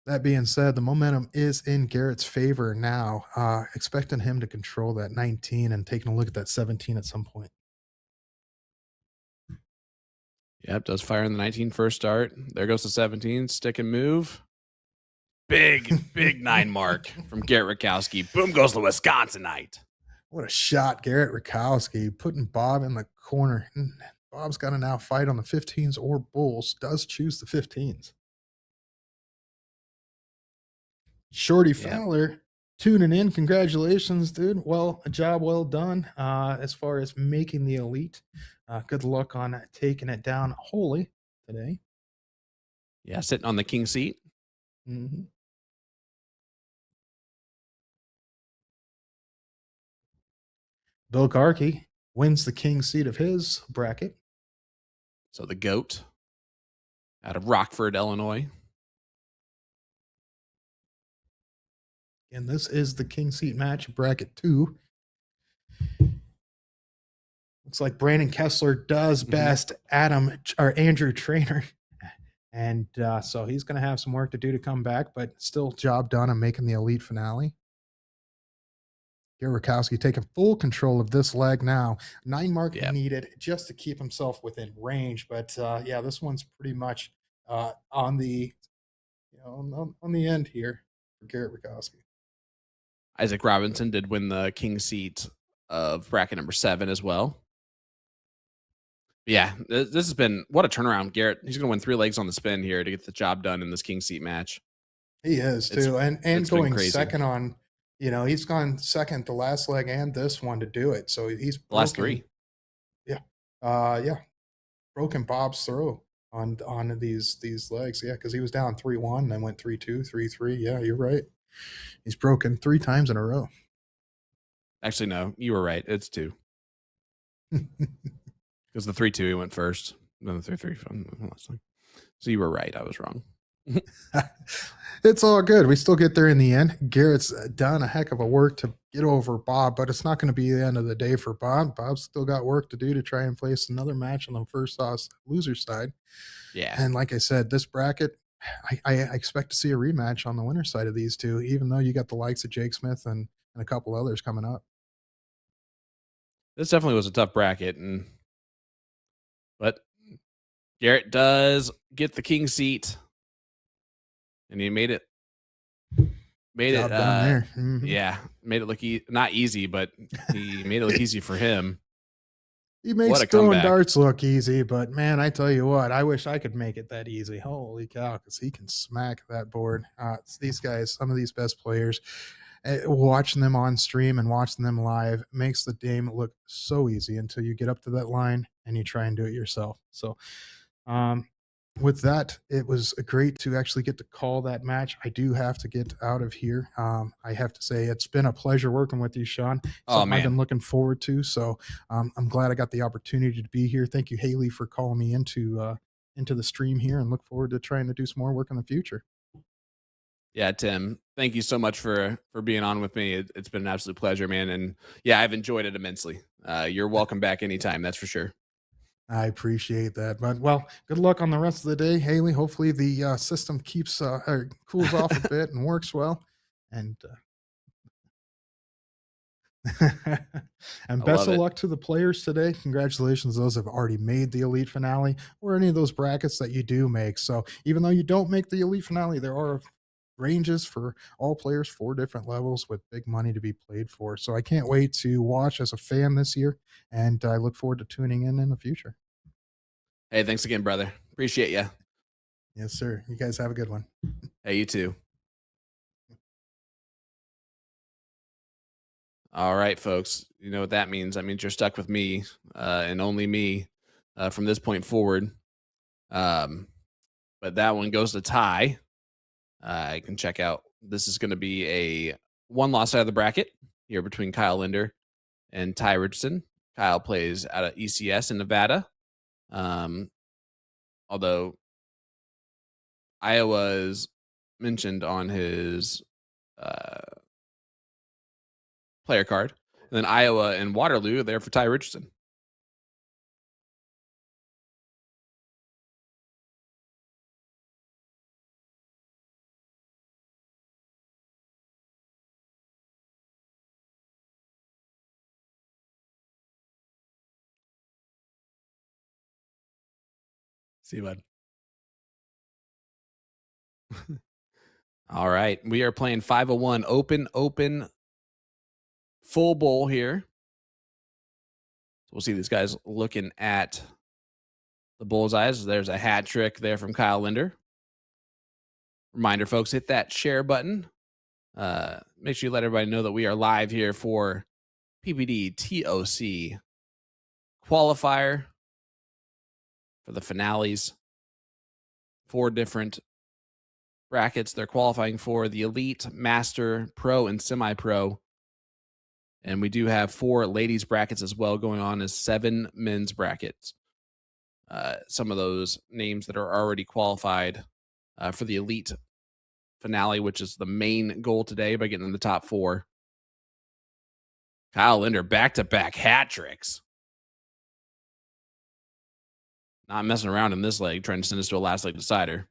That being said, the momentum is in Garrett's favor now, expecting him to control that 19 and taking a look at that 17 at some point. Yep, does fire in the 19 first start. There goes the 17, stick and move. Big 9 mark from Garrett Rakowski. Boom goes the Wisconsinite. What a shot, Garrett Rakowski, putting Bob in the corner. Bob's got to now fight on the 15s or bulls, does choose the 15s. Shorty Yep. Fowler tuning in. Congratulations, dude. Well, a job well done as far as making the elite. Good luck on taking it down wholly today. Yeah, sitting on the king seat. Mm-hmm. Bill Garkey wins the king seat of his bracket. So the GOAT out of Rockford, Illinois. And this is the king seat match, bracket 2. Looks like Brandon Kessler does best Andrew Trainer. And so he's going to have some work to do to come back, but still job done on making the elite finale. Rakowski taking full control of this leg now. 9 mark needed just to keep himself within range. But yeah, this one's pretty much on the on the end here for Garrett Rakowski. Isaac Robinson did win the king seat of bracket number 7 as well. Yeah, this has been what a turnaround. Garrett, he's going to win 3 legs on the spin here to get the job done in this king seat match. He is too, and going second on, he's gone second the last leg and this one to do it. So he's broken, last 3. Yeah, broken Bob's throw on these legs. Yeah, because he was down 3-1, then went 3-2, 3-3. Yeah, you're right. He's broken 3 times in a row. Actually, no, you were right. It's 2. Because the 3-2 he went first, then the 3-3. So you were right. I was wrong. It's all good. We still get there in the end. Garrett's done a heck of a work to get over Bob, but it's not going to be the end of the day for Bob. Bob's still got work to do to try and place another match on the first loser side. Yeah. And like I said, this bracket, I expect to see a rematch on the winner side of these two, even though you got the likes of Jake Smith and a couple others coming up. This definitely was a tough bracket, but Garrett does get the king seat, and he made it. Job done there. Mm-hmm. Yeah, made it look not easy, but he made it look easy for him. He makes throwing darts look easy, but man, I tell you what, I wish I could make it that easy. Holy cow, because he can smack that board. These guys, some of these best players, watching them on stream and watching them live makes the game look so easy until you get up to that line and you try and do it yourself. So, with that, it was great to actually get to call that match. I do have to get out of here. I have to say it's been a pleasure working with you, Sean. Something I've been looking forward to. So I'm glad I got the opportunity to be here. Thank you, Haley, for calling me into the stream here, and look forward to trying to do some more work in the future. Yeah, Tim, thank you so much for being on with me. It's been an absolute pleasure, man. And yeah, I've enjoyed it immensely. You're welcome back anytime. That's for sure. I appreciate that. But well, good luck on the rest of the day, Haley. Hopefully the system keeps or cools off a bit and works well. And and I best love of it. luck to the players today. Congratulations, those have already made the elite finale or any of those brackets that you do make. So even though you don't make the elite finale, there are ranges for all players, 4 different levels with big money to be played for. So I can't wait to watch as a fan this year, and I look forward to tuning in the future. Hey, thanks again, brother. Appreciate you. Yes, sir. You guys have a good one. Hey, you too. All right, folks. You know what that means? That means you're stuck with me and only me from this point forward. Um, but that one goes to tie. I can check out. This is going to be a one loss out of the bracket here between Kyle Linder and Ty Richardson. Kyle plays out of ECS in Nevada. Although Iowa's mentioned on his uh, player card. And then Iowa and Waterloo are there for Ty Richardson. See, bud. All right. We are playing 501 open, full bowl here. So we'll see these guys looking at the bullseyes. There's a hat trick there from Kyle Linder. Reminder, folks, hit that share button. Make sure you let everybody know that we are live here for PPD TOC qualifier for the finales. 4 different brackets they're qualifying for: the elite, master, pro, and semi-pro. And we do have 4 ladies brackets as well going on, as 7 men's brackets. Some of those names that are already qualified for the elite finale, which is the main goal today by getting in the top 4. Kyle Linder, back-to-back hat tricks. Not messing around in this leg, trying to send us to a last leg decider.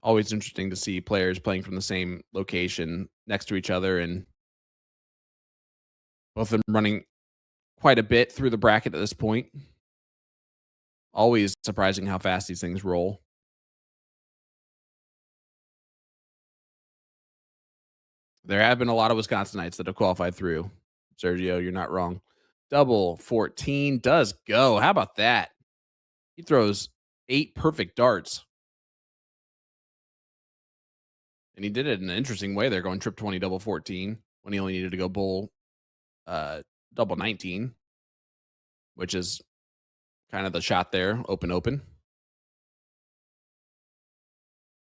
Always interesting to see players playing from the same location next to each other, and both of them running quite a bit through the bracket at this point. Always surprising how fast these things roll. There have been a lot of Wisconsinites that have qualified through. Sergio, you're not wrong. Double 14 does go. How about that? He throws 8 perfect darts. And he did it in an interesting way. They're going trip 20, double 14 when he only needed to go bull double 19, which is kind of the shot there. Open.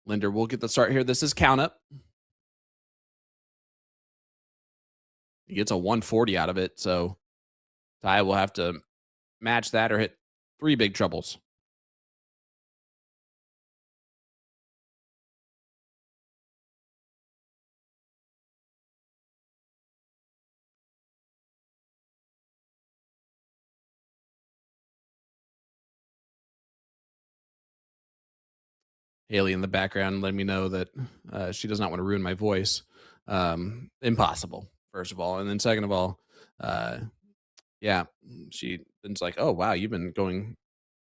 Linder will get the start here. This is count up. He gets a 140 out of it. So Ty will have to match that or hit 3 big troubles. Haley in the background letting me know that she does not want to ruin my voice. Impossible, first of all. And then second of all, yeah, it's like, oh, wow, you've been going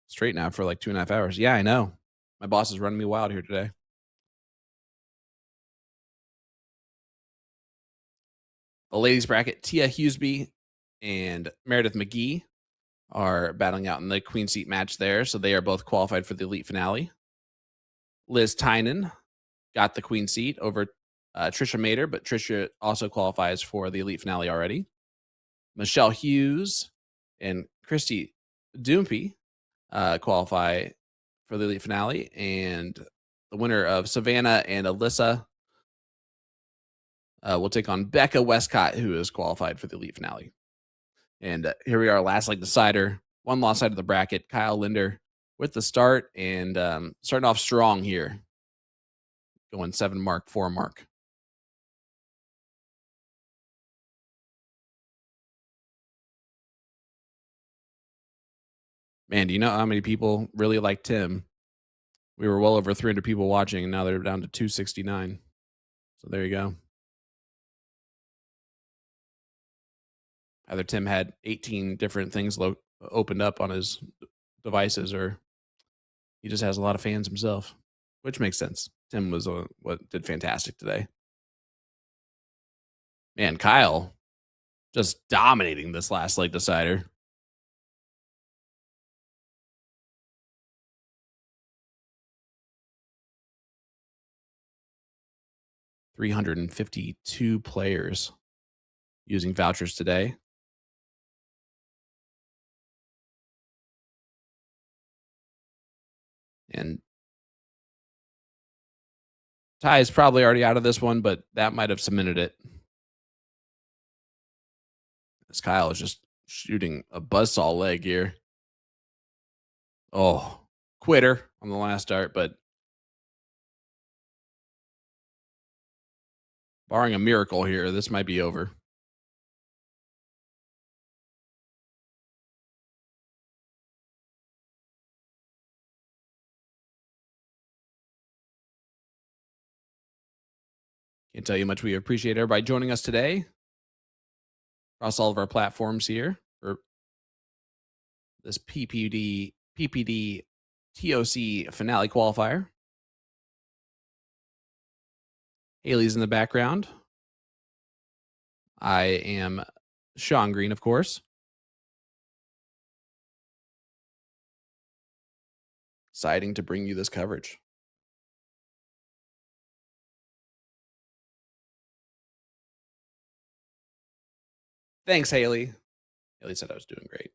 straight now for like 2.5 hours. Yeah, I know. My boss is running me wild here today. The ladies bracket, Tia Hughesby and Meredith McGee are battling out in the queen seat match there. So they are both qualified for the elite finale. Liz Tynan got the queen seat over Trisha Mater, but Trisha also qualifies for the elite finale already. Michelle Hughes and Christy Doompy qualify for the elite finale, and the winner of Savannah and Alyssa will take on Becca Westcott, who is qualified for the elite finale. And here we are, last leg decider, 1 loss side of the bracket. Kyle Linder with the start, and starting off strong here, going 7 mark, 4 mark. Man, do you know how many people really like Tim? We were well over 300 people watching, and now they're down to 269. So there you go. Either Tim had 18 different things opened up on his devices, or he just has a lot of fans himself, which makes sense. Tim was what did fantastic today. Man, Kyle just dominating this last leg decider. $352 players using vouchers today. And Ty is probably already out of this one, but that might have cemented it. As Kyle is just shooting a buzzsaw leg here. Oh, quitter on the last dart, but barring a miracle here, this might be over. Can't tell you how much we appreciate everybody joining us today across all of our platforms here for this PPD TOC finale qualifier. Haley's in the background. I am Sean Green, of course. Exciting to bring you this coverage. Thanks, Haley. Haley said I was doing great.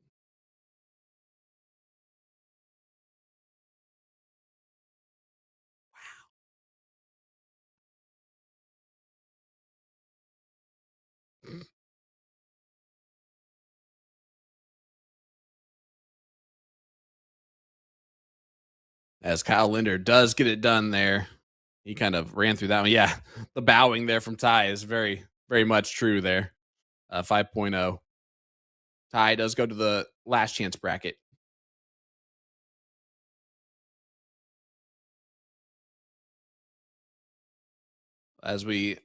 Wow. As Kyle Linder does get it done there. He kind of ran through that one. Yeah, the bowing there from Ty is very, very much true there. 5.0. Ty does go to the last chance bracket. As we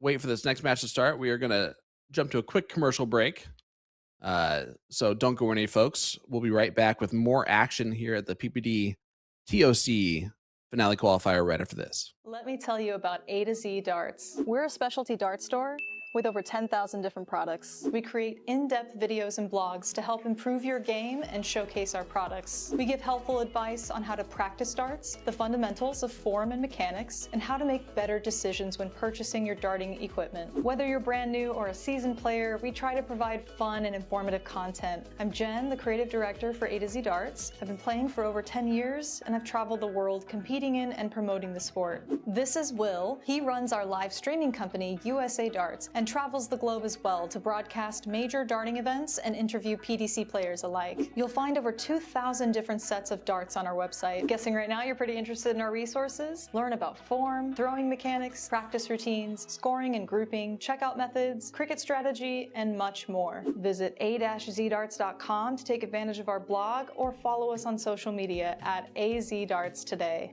wait for this next match to start, we are going to jump to a quick commercial break. So don't go any, folks. We'll be right back with more action here at the PPD TOC finale qualifier right after this. Let me tell you about A to Z Darts. We're a specialty dart store with over 10,000 different products. We create in-depth videos and blogs to help improve your game and showcase our products. We give helpful advice on how to practice darts, the fundamentals of form and mechanics, and how to make better decisions when purchasing your darting equipment. Whether you're brand new or a seasoned player, we try to provide fun and informative content. I'm Jen, the creative director for A to Z Darts. I've been playing for over 10 years, and I've traveled the world competing in and promoting the sport. This is Will. He runs our live streaming company, USA Darts, and travels the globe as well to broadcast major darting events and interview PDC players alike. You'll find over 2,000 different sets of darts on our website. Guessing right now you're pretty interested in our resources? Learn about form, throwing mechanics, practice routines, scoring and grouping, checkout methods, cricket strategy, and much more. Visit a-zdarts.com to take advantage of our blog or follow us on social media at AZDarts today.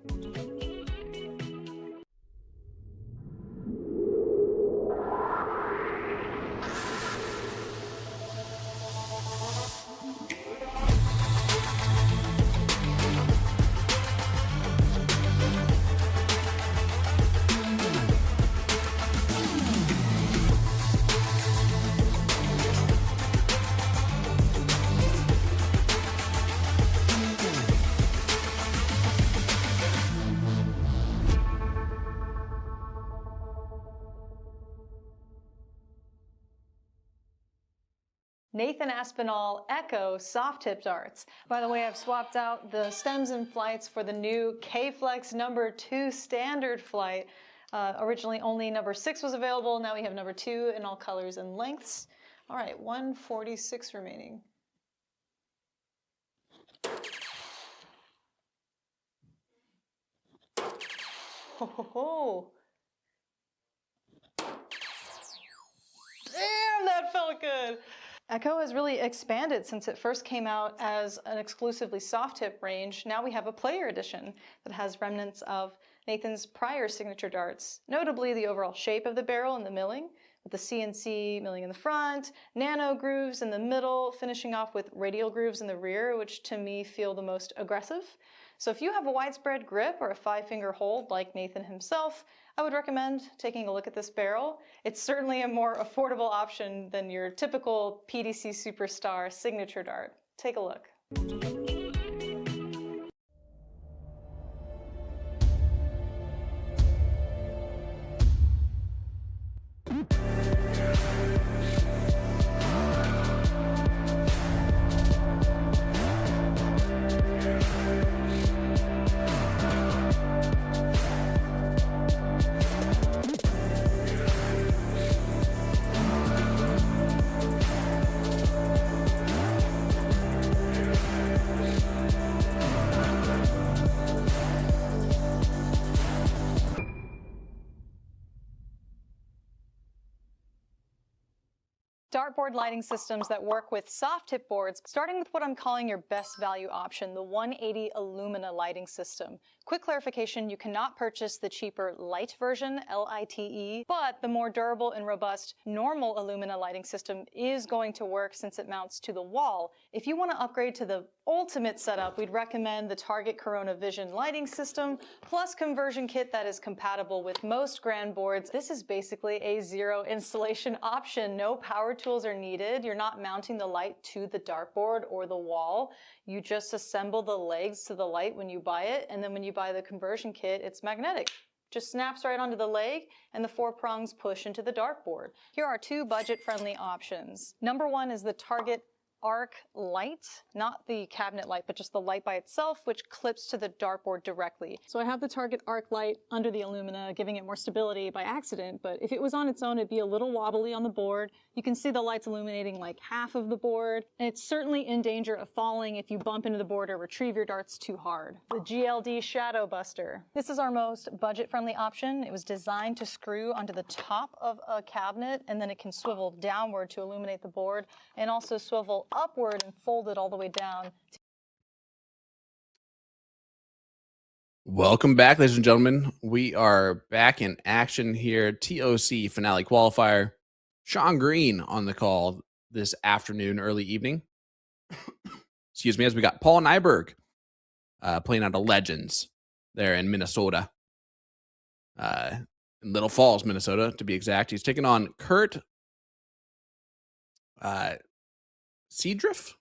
Nathan Aspinall Echo soft tip darts. By the way, I've swapped out the stems and flights for the new K-Flex number 2 standard flight. Originally only number 6 was available. Now we have number 2 in all colors and lengths. All right, 146 remaining. Ho, ho, ho. Damn, that felt good. Echo has really expanded since it first came out as an exclusively soft tip range. Now we have a player edition that has remnants of Nathan's prior signature darts, notably the overall shape of the barrel and the milling, with the CNC milling in the front, nano grooves in the middle, finishing off with radial grooves in the rear, which to me feel the most aggressive. So if you have a widespread grip or a 5-finger hold like Nathan himself, I would recommend taking a look at this barrel. It's certainly a more affordable option than your typical PDC Superstar signature dart. Take a look. Dartboard lighting systems that work with soft tip boards, starting with what I'm calling your best value option, the 180 Illumina lighting system. Quick clarification, you cannot purchase the cheaper light version, LITE, but the more durable and robust normal Illumina lighting system is going to work since it mounts to the wall. If you want to upgrade to the ultimate setup, we'd recommend the Target Corona Vision lighting system, plus conversion kit that is compatible with most grand boards. This is basically a zero installation option. No power tools are needed. You're not mounting the light to the dartboard or the wall. You just assemble the legs to the light when you buy it, and then when you buy the conversion kit, it's magnetic. Just snaps right onto the leg, and the 4 prongs push into the dartboard. Here are 2 budget-friendly options. Number 1 is the Target Arc light, not the cabinet light, but just the light by itself, which clips to the dartboard directly. So I have the Target Arc light under the Illumina, giving it more stability by accident, but if it was on its own, it'd be a little wobbly on the board. You can see the lights illuminating like half of the board, and it's certainly in danger of falling if you bump into the board or retrieve your darts too hard. The GLD Shadow Buster. This is our most budget-friendly option. It was designed to screw onto the top of a cabinet, and then it can swivel downward to illuminate the board, and also swivel upward and fold it all the way down. Welcome back, ladies and gentlemen. We are back in action here. TOC Finale Qualifier. Sean Green on the call this afternoon, early evening. Excuse me, as we got Paul Nyberg playing out of Legends there in Minnesota. In Little Falls, Minnesota, to be exact. He's taking on Kurt Seedorf?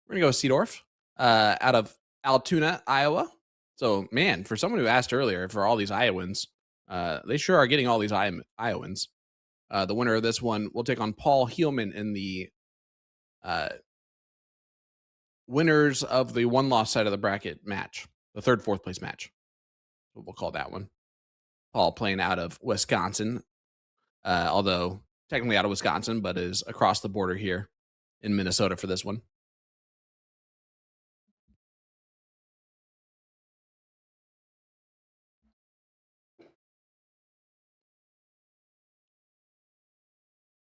We're going to go with Seedorf out of Altoona, Iowa. So, man, for someone who asked earlier for all these Iowans, they sure are getting all these Iowans. The winner of this one will take on Paul Heelman in the winners of the one-loss side of the bracket match, the third, fourth place match. We'll call that one. Paul playing out of Wisconsin, although technically out of Wisconsin, but is across the border here in Minnesota for this one.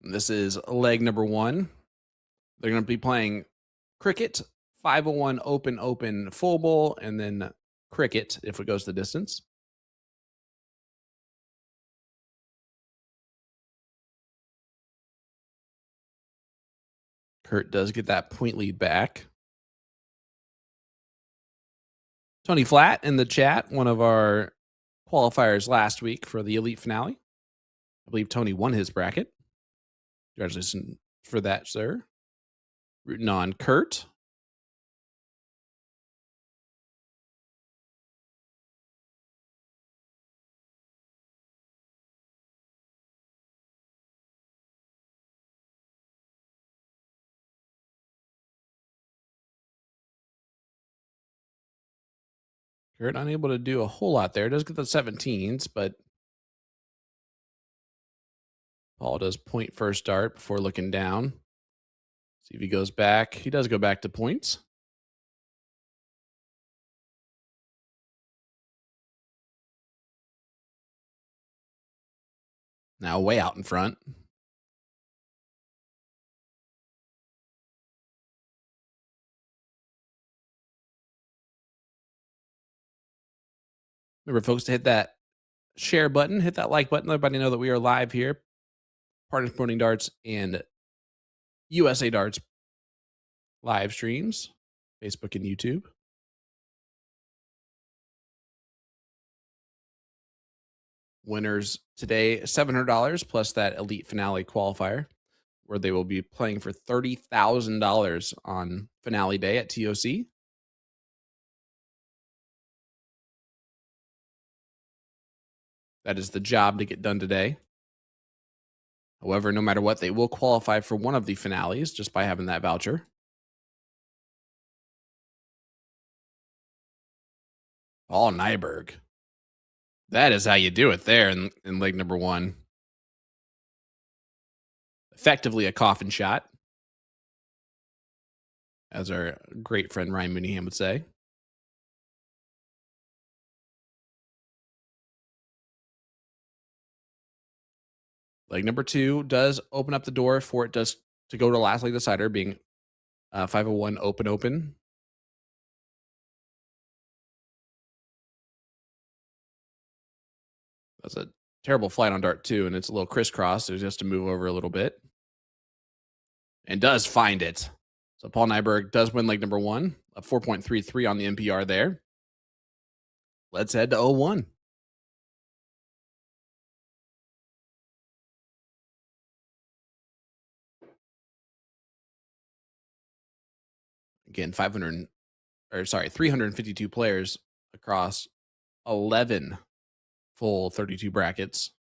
This is leg number 1. They're going to be playing cricket, 501 open, full bowl, and then cricket if it goes the distance. Kurt does get that point lead back. Tony Flatt in the chat, one of our qualifiers last week for the Elite Finale. I believe Tony won his bracket. Congratulations for that, sir. Rooting on Kurt. Kurt unable to do a whole lot there. Does get the 17s, but Paul does point first dart before looking down. See if he goes back. He does go back to points. Now way out in front. Remember, folks, to hit that share button, hit that like button. Let everybody know that we are live here. Partners Promoting Darts and USA Darts live streams, Facebook and YouTube. Winners today, $700 plus that elite finale qualifier, where they will be playing for $30,000 on finale day at TOC. That is the job to get done today. However, no matter what, they will qualify for one of the finales just by having that voucher. Paul Nyberg. That is how you do it there in leg number one. Effectively a coffin shot, as our great friend Ryan Mooneyham would say. Leg number two does open up the door for it to go to last leg decider, being 501 open. That's a terrible flight on dart two, and it's a little crisscross, so he has to move over a little bit. And does find it. So Paul Nyberg does win leg number one, a 4.33 on the NPR there. Let's head to 0-1. Again, 352 players across 11 full 32 brackets,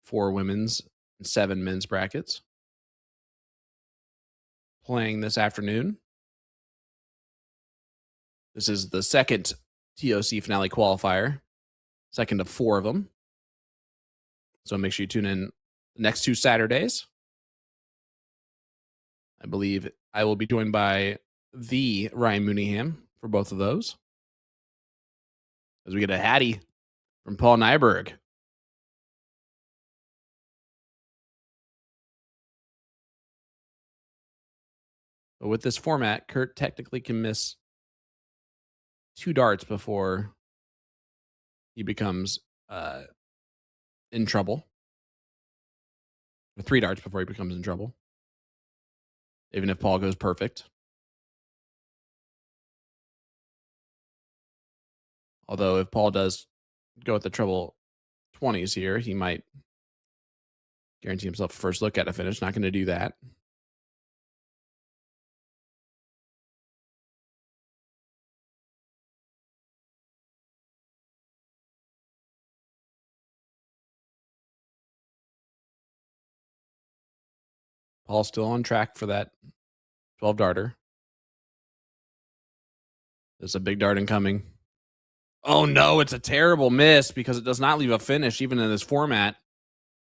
4 women's and 7 men's brackets. Playing this afternoon. This is the second TOC finale qualifier, second of 4 of them. So make sure you tune in the next 2 Saturdays. I believe I will be joined by the Ryan Mooneyham for both of those, as we get a Hattie from Paul Nyberg. But with this format, Kurt technically can miss 2 darts before he becomes in trouble. Or 3 darts before he becomes in trouble. Even if Paul goes perfect. Although if Paul does go with the treble 20s here, he might guarantee himself a first look at a finish. Not going to do that. Paul's still on track for that 12 darter. There's a big dart incoming. Oh no, it's a terrible miss because it does not leave a finish even in this format.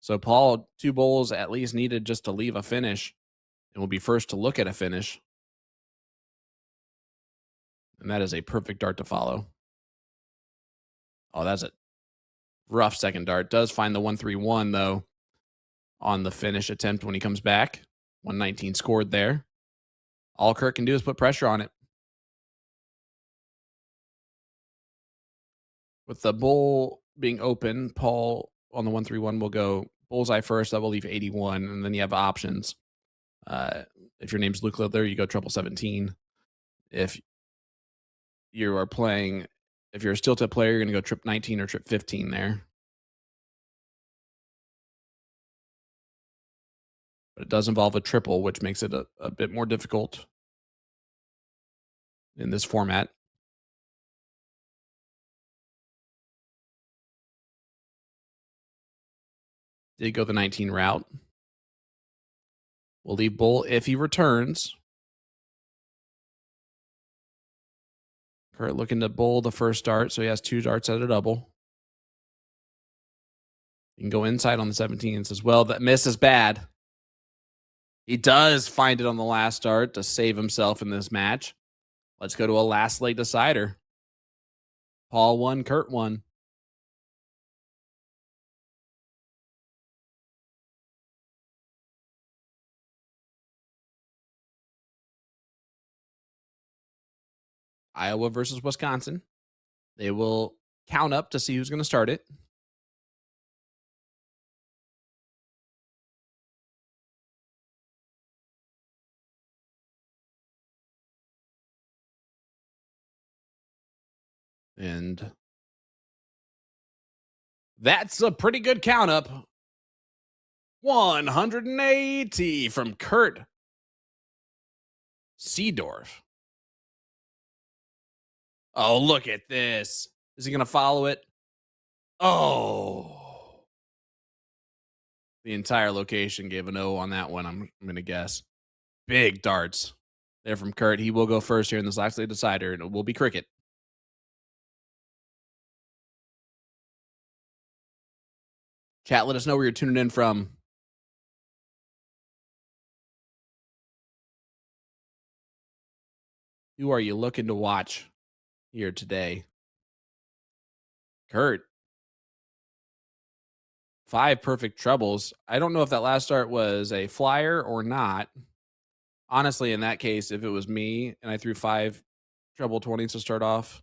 So Paul, 2 bowls at least needed just to leave a finish and will be first to look at a finish. And that is a perfect dart to follow. Oh, that's a rough second dart. Does find the 131 though on the finish attempt when he comes back. 119 scored there. All Kurt can do is put pressure on it. With the bull being open, Paul on the 131 will go bullseye first. That will leave 81, and then you have options. If your name's Luke Littler, you go treble 17. If you are playing, if you're a steel tip player, you're going to go trip 19 or trip 15 there. But it does involve a triple, which makes it a bit more difficult in this format. Did go the 19 route. We'll leave bull if he returns. Kurt looking to bull the first dart, so he has 2 darts at a double. You can go inside on the 17s as well. That miss is bad. He does find it on the last dart to save himself in this match. Let's go to a last leg decider. Paul won, Kurt won. Iowa versus Wisconsin. They will count up to see who's going to start it. And that's a pretty good count up. 180 from Kurt Seedorf. Oh, look at this. Is he going to follow it? Oh. The entire location gave an O on that one, I'm going to guess. Big darts there from Kurt. He will go first here in this last day decider, and it will be cricket. Chat, let us know where you're tuning in from. Who are you looking to watch here today? Kurt. 5 perfect trebles. I don't know if that last start was a flyer or not. Honestly, in that case, if it was me and I threw 5 treble 20s to start off,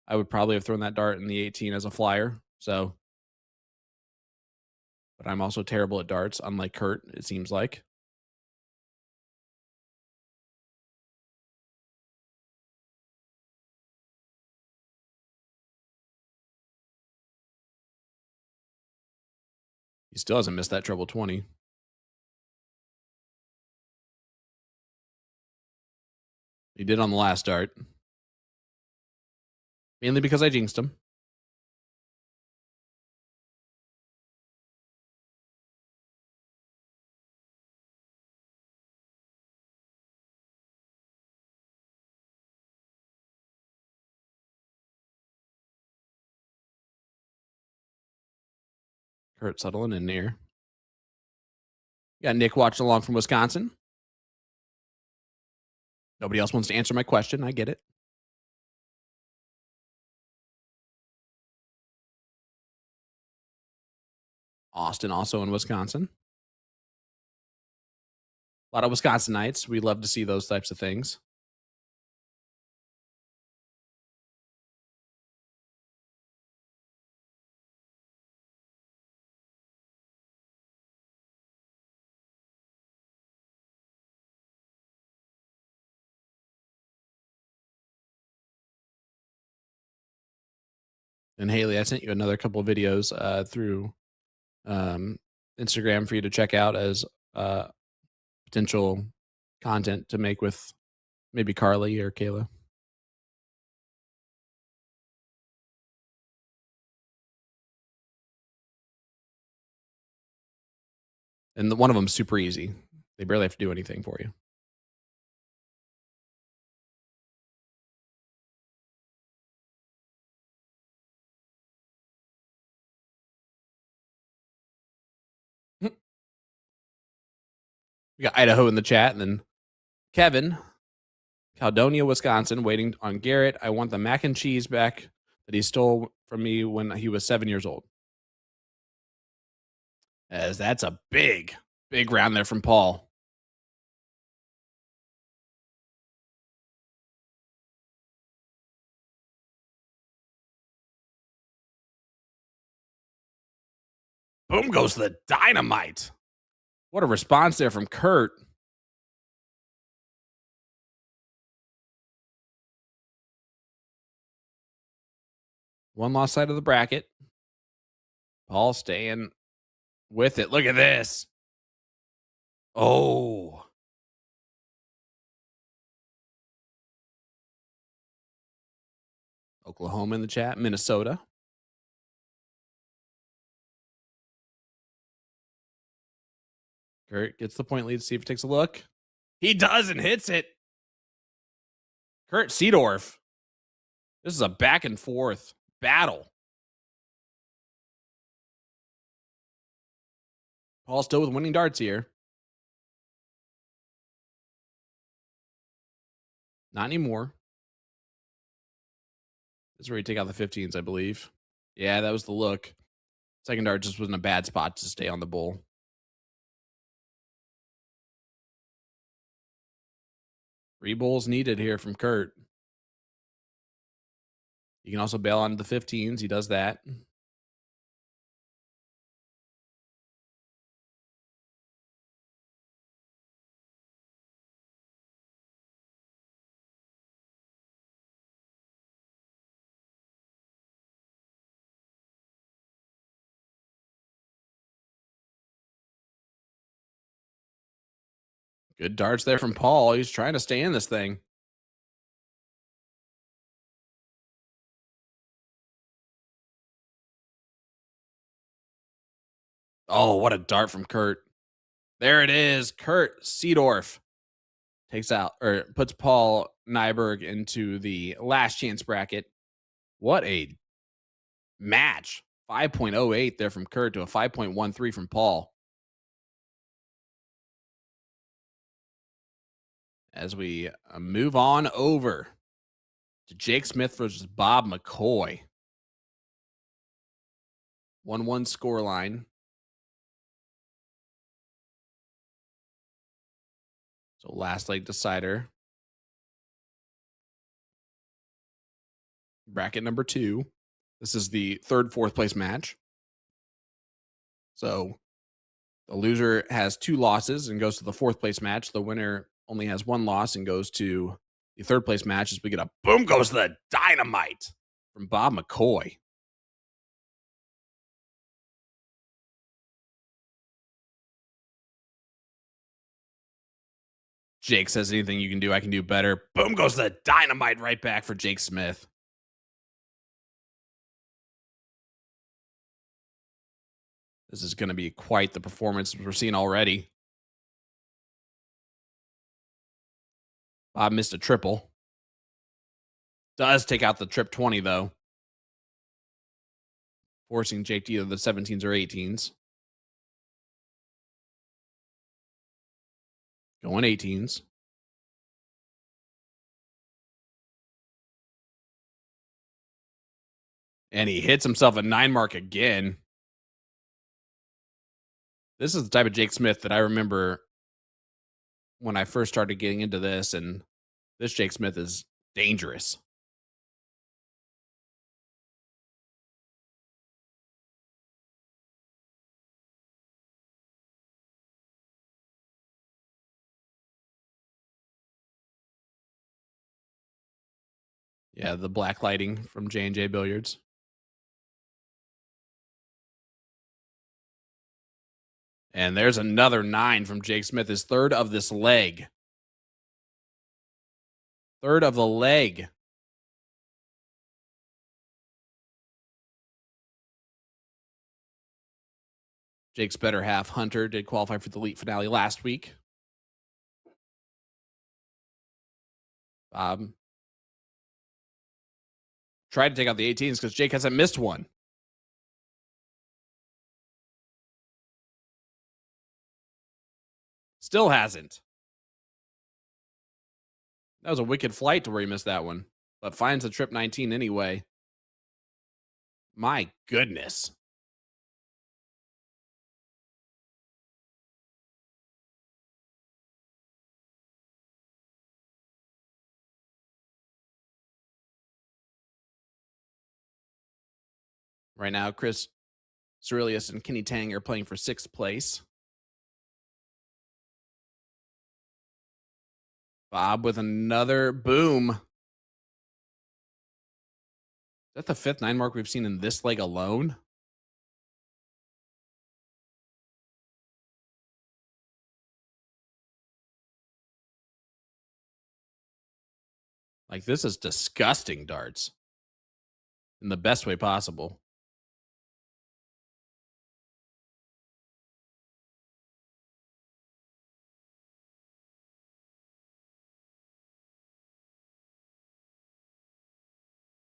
I would probably have thrown that dart in the 18 as a flyer. So, but I'm also terrible at darts, unlike Kurt, it seems like. He still hasn't missed that treble 20. He did on the last dart. Mainly because I jinxed him. Kurt settling in there. Got Nick watching along from Wisconsin. Nobody else wants to answer my question. I get it. Austin also in Wisconsin. A lot of Wisconsinites. We love to see those types of things. And Haley, I sent you another couple of videos through Instagram for you to check out as potential content to make with maybe Carly or Kayla. And one of them's super easy. They barely have to do anything for you. We got Idaho in the chat, and then Kevin, Caledonia, Wisconsin, waiting on Garrett. I want the mac and cheese back that he stole from me when he was 7 years old. As that's a big round there from Paul. Boom goes the dynamite. What a response there from Kurt. One lost side of the bracket. Paul staying with it. Look at this. Oh. Oklahoma in the chat. Minnesota. Kurt gets the point lead. See if he takes a look. He does and hits it. Kurt Seedorf. This is a back and forth battle. Paul still with winning darts here. Not anymore. This is where you take out the 15s, I believe. Yeah, that was the look. Second dart just was in a bad spot to stay on the bull. Three bowls needed here from Kurt. You can also bail on the 15s. He does that. Good darts there from Paul. He's trying to stay in this thing. Oh, what a dart from Kurt. There it is. Kurt Seedorf takes out or puts Paul Nyberg into the last chance bracket. What a match. 5.08 there from Kurt to a 5.13 from Paul. As we move on over to Jake Smith versus Bob McCoy. 1-1 scoreline. So last leg decider. Bracket number 2. This is the third, fourth place match. So the loser has 2 losses and goes to the fourth place match. The winner only has 1 loss and goes to the third place match as we get a boom goes the dynamite from Bob McCoy. Jake says, anything you can do, I can do better. Boom goes the dynamite right back for Jake Smith. This is going to be quite the performance we're seeing already. Bob missed a triple. Does take out the trip 20, though. Forcing Jake to either the 17s or 18s. Going 18s. And he hits himself a 9 mark again. This is the type of Jake Smith that I remember when I first started getting into this, and this Jake Smith is dangerous. Yeah, the black lighting from J&J Billiards. And there's another 9 from Jake Smith, his third of this leg. Third of the leg. Jake's better half, Hunter, did qualify for the elite finale last week. Bob tried to take out the 18s because Jake hasn't missed one. Still hasn't. That was a wicked flight to where he missed that one, but finds the trip 19 anyway. My goodness. Right now, Chris Cerilius and Kenny Tang are playing for 6th place. Bob with another boom. Is that the 5th 9 mark we've seen in this leg alone? Like, this is disgusting darts. In the best way possible.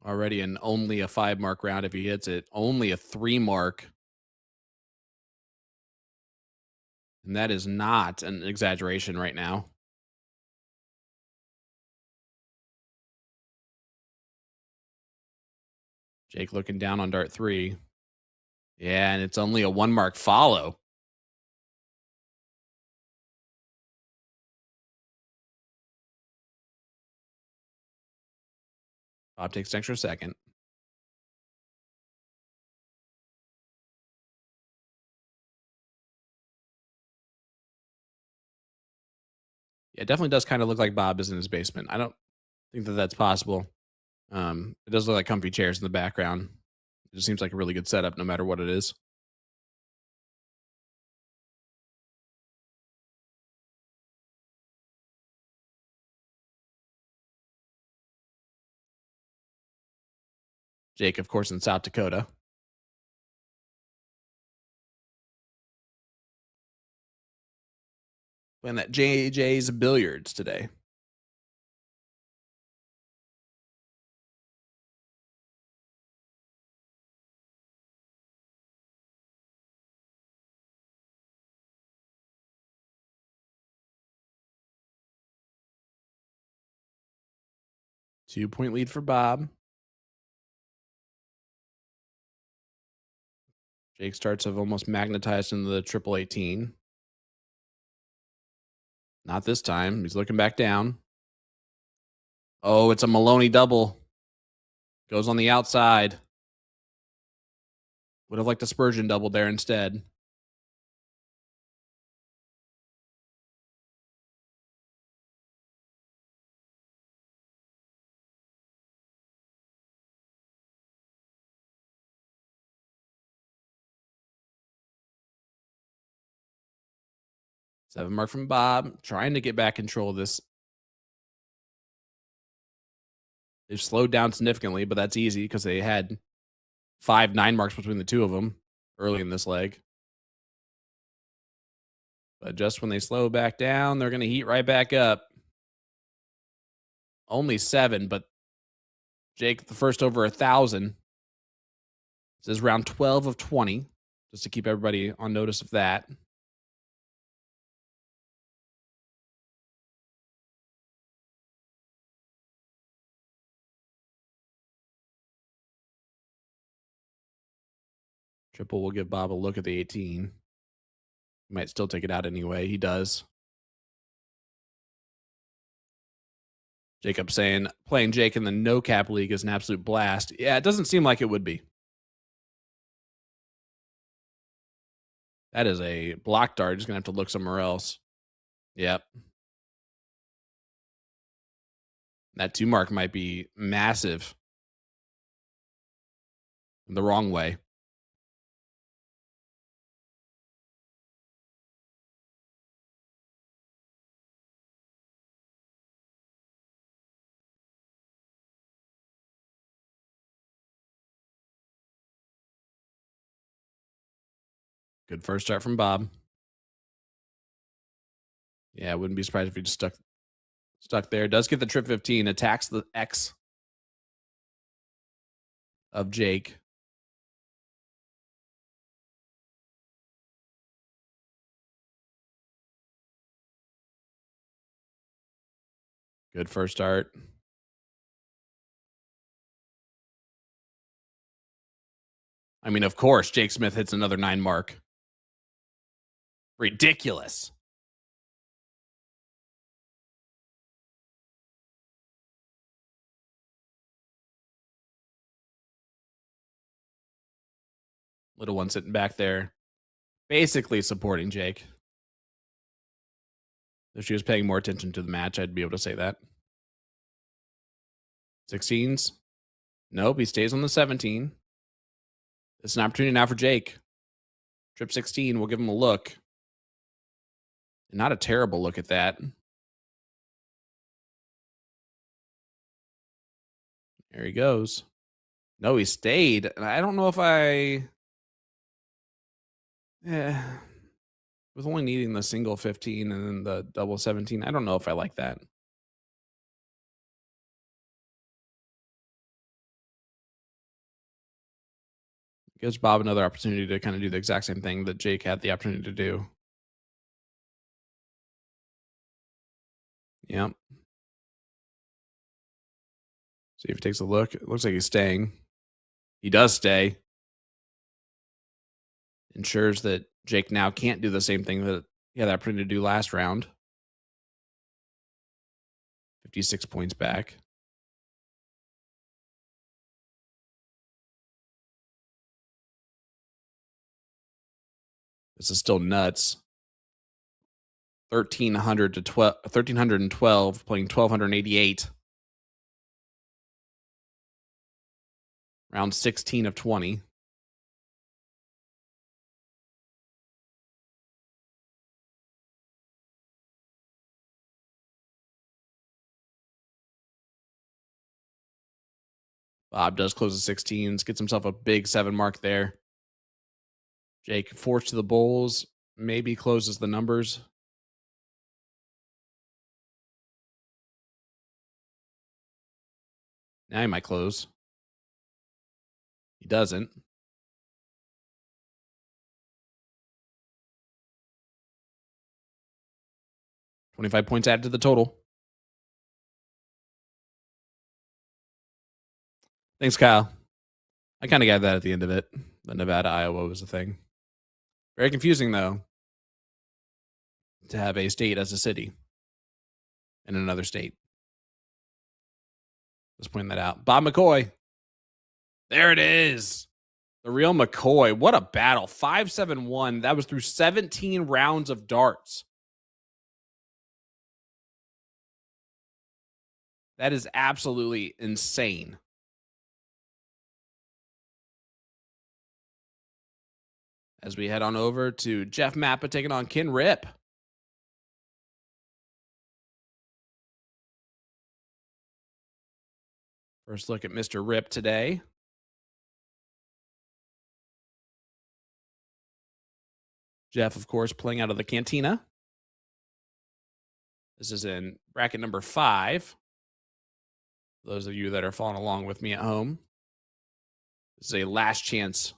Already in only a 5 mark round if he hits it. Only a 3 mark. And that is not an exaggeration right now. Jake looking down on dart 3. Yeah, and it's only a 1 mark follow. Bob takes an extra second. It definitely does kind of look like Bob is in his basement. I don't think that that's possible. It does look like comfy chairs in the background. It just seems like a really good setup, no matter what it is. Jake, of course, in South Dakota. Playing that JJ's Billiards today. Two-point lead for Bob. Jake starts have almost magnetized into the triple 18. Not this time. He's looking back down. Oh, it's a Maloney double. Goes on the outside. Would have liked a Spurgeon double there instead. Seven mark from Bob. Trying to get back control of this. They've slowed down significantly, but that's easy because they had 5 9 marks between the two of them early in this leg. But just when they slow back down, they're going to heat right back up. Only 7, but Jake, the first over 1,000. This is round 12 of 20, just to keep everybody on notice of that. Triple will give Bob a look at the 18. He might still take it out anyway. He does. Jacob saying playing Jake in the no cap league is an absolute blast. Yeah, it doesn't seem like it would be. That is a block dart. Just going to have to look somewhere else. Yep. That 2 mark might be massive. The wrong way. Good first start from Bob. Yeah, I wouldn't be surprised if he just stuck there. Does get the trip 15. Attacks the X of Jake. Good first start. I mean, of course, Jake Smith hits another 9 mark. Ridiculous. Little one sitting back there, basically supporting Jake. If she was paying more attention to the match, I'd be able to say that. 16s. Nope, he stays on the 17. It's an opportunity now for Jake. Trip 16, we'll give him a look. Not a terrible look at that. There he goes. No, he stayed. And I don't know if with only needing the single 15 and then the double 17, I don't know if I like that. Gives Bob another opportunity to kind of do the exact same thing that Jake had the opportunity to do. Yep. See if he takes a look. It looks like he's staying. He does stay. Ensures that Jake now can't do the same thing that he had the opportunity to do last round. 56 points back. This is still nuts. 1,300 to 1,312, playing 1,288. Round 16 of 20. Bob does close the 16s, gets himself a big 7 mark there. Jake forced to the bowls, maybe closes the numbers. Now he might close. He doesn't. 25 points added to the total. Thanks, Kyle. I kind of got that at the end of it. The Nevada, Iowa was a thing. Very confusing, though, to have a state as a city in another state. Just pointing that out. Bob McCoy. There it is. The real McCoy. What a battle. 5-7-1. That was through 17 rounds of darts. That is absolutely insane. As we head on over to Jeff Mappa taking on Ken Rip. First look at Mr. Rip today. Jeff, of course, playing out of the Cantina. This is in bracket number 5. Those of you that are following along with me at home. This is a last chance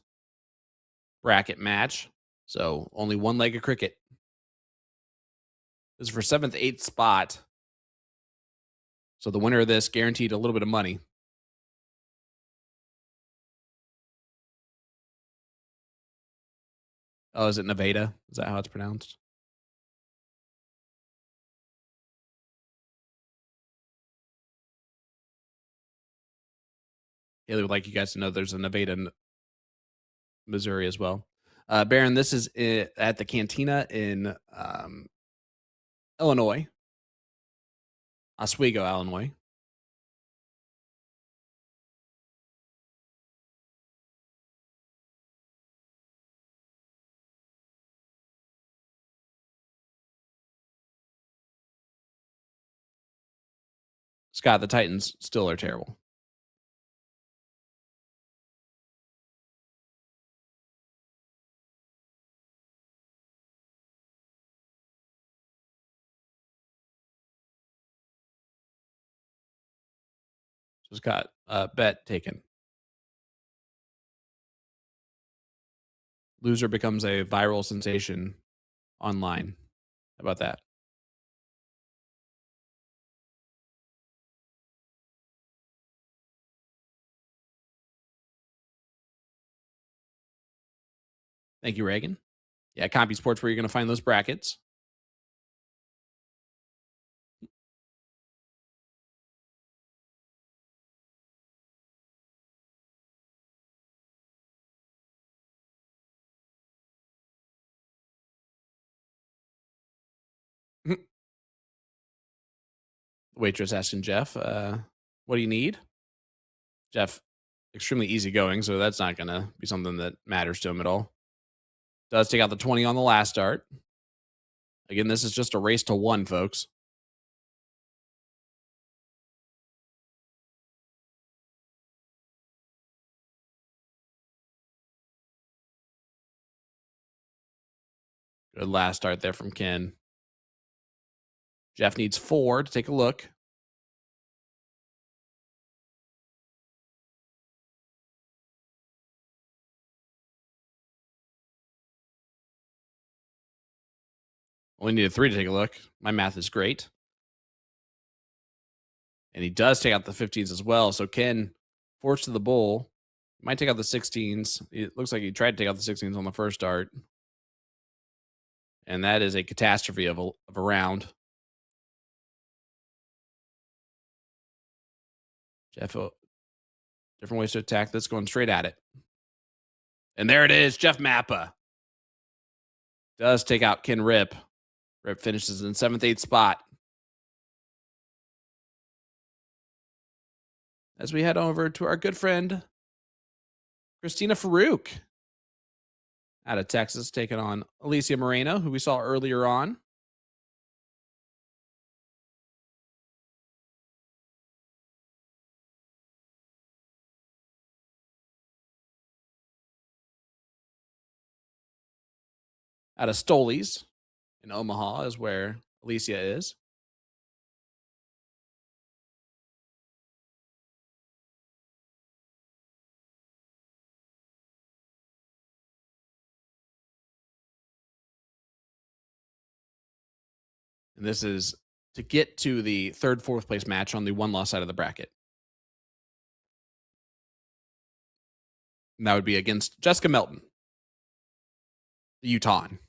bracket match. So only one leg of cricket. This is for 7th, 8th spot. So the winner of this guaranteed a little bit of money. Oh, is it Nevada? Is that how it's pronounced? Haley would like you guys to know there's a Nevada in Missouri as well. Baron, this is at the Cantina in Illinois. Oswego, Illinois. Scott, the Titans still are terrible. So Scott, bet taken. Loser becomes a viral sensation online. How about that? Thank you, Reagan. Yeah, CompuSport's where you're going to find those brackets. Waitress asking Jeff, what do you need? Jeff, extremely easygoing, so that's not going to be something that matters to him at all. Does take out the 20 on the last start. Again, this is just a race to 1, folks. Good last start there from Ken. Jeff needs 4 to take a look. Only needed 3 to take a look. My math is great. And he does take out the 15s as well. So Ken forced to the bull. Might take out the 16s. It looks like he tried to take out the 16s on the first start. And that is a catastrophe of a round. Jeff, different ways to attack this, going straight at it. And there it is, Jeff Mappa. Does take out Ken Rip. Rip finishes in 7th, 8th spot. As we head over to our good friend, Christina Farouk, out of Texas, taking on Alicia Moreno, who we saw earlier on. Out of Stoley's in Omaha is where Alicia is. And this is to get to the 3rd, 4th place match on the one-loss side of the bracket. And that would be against Jessica Melton, the Utahn.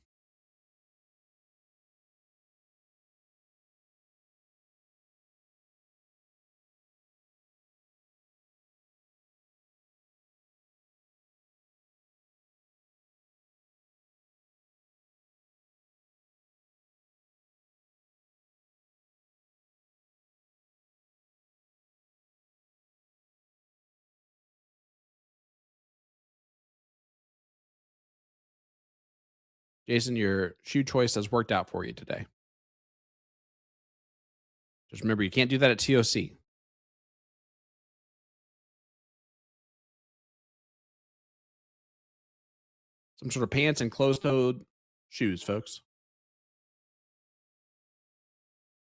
Jason, your shoe choice has worked out for you today. Just remember, you can't do that at TOC. Some sort of pants and closed-toed shoes, folks.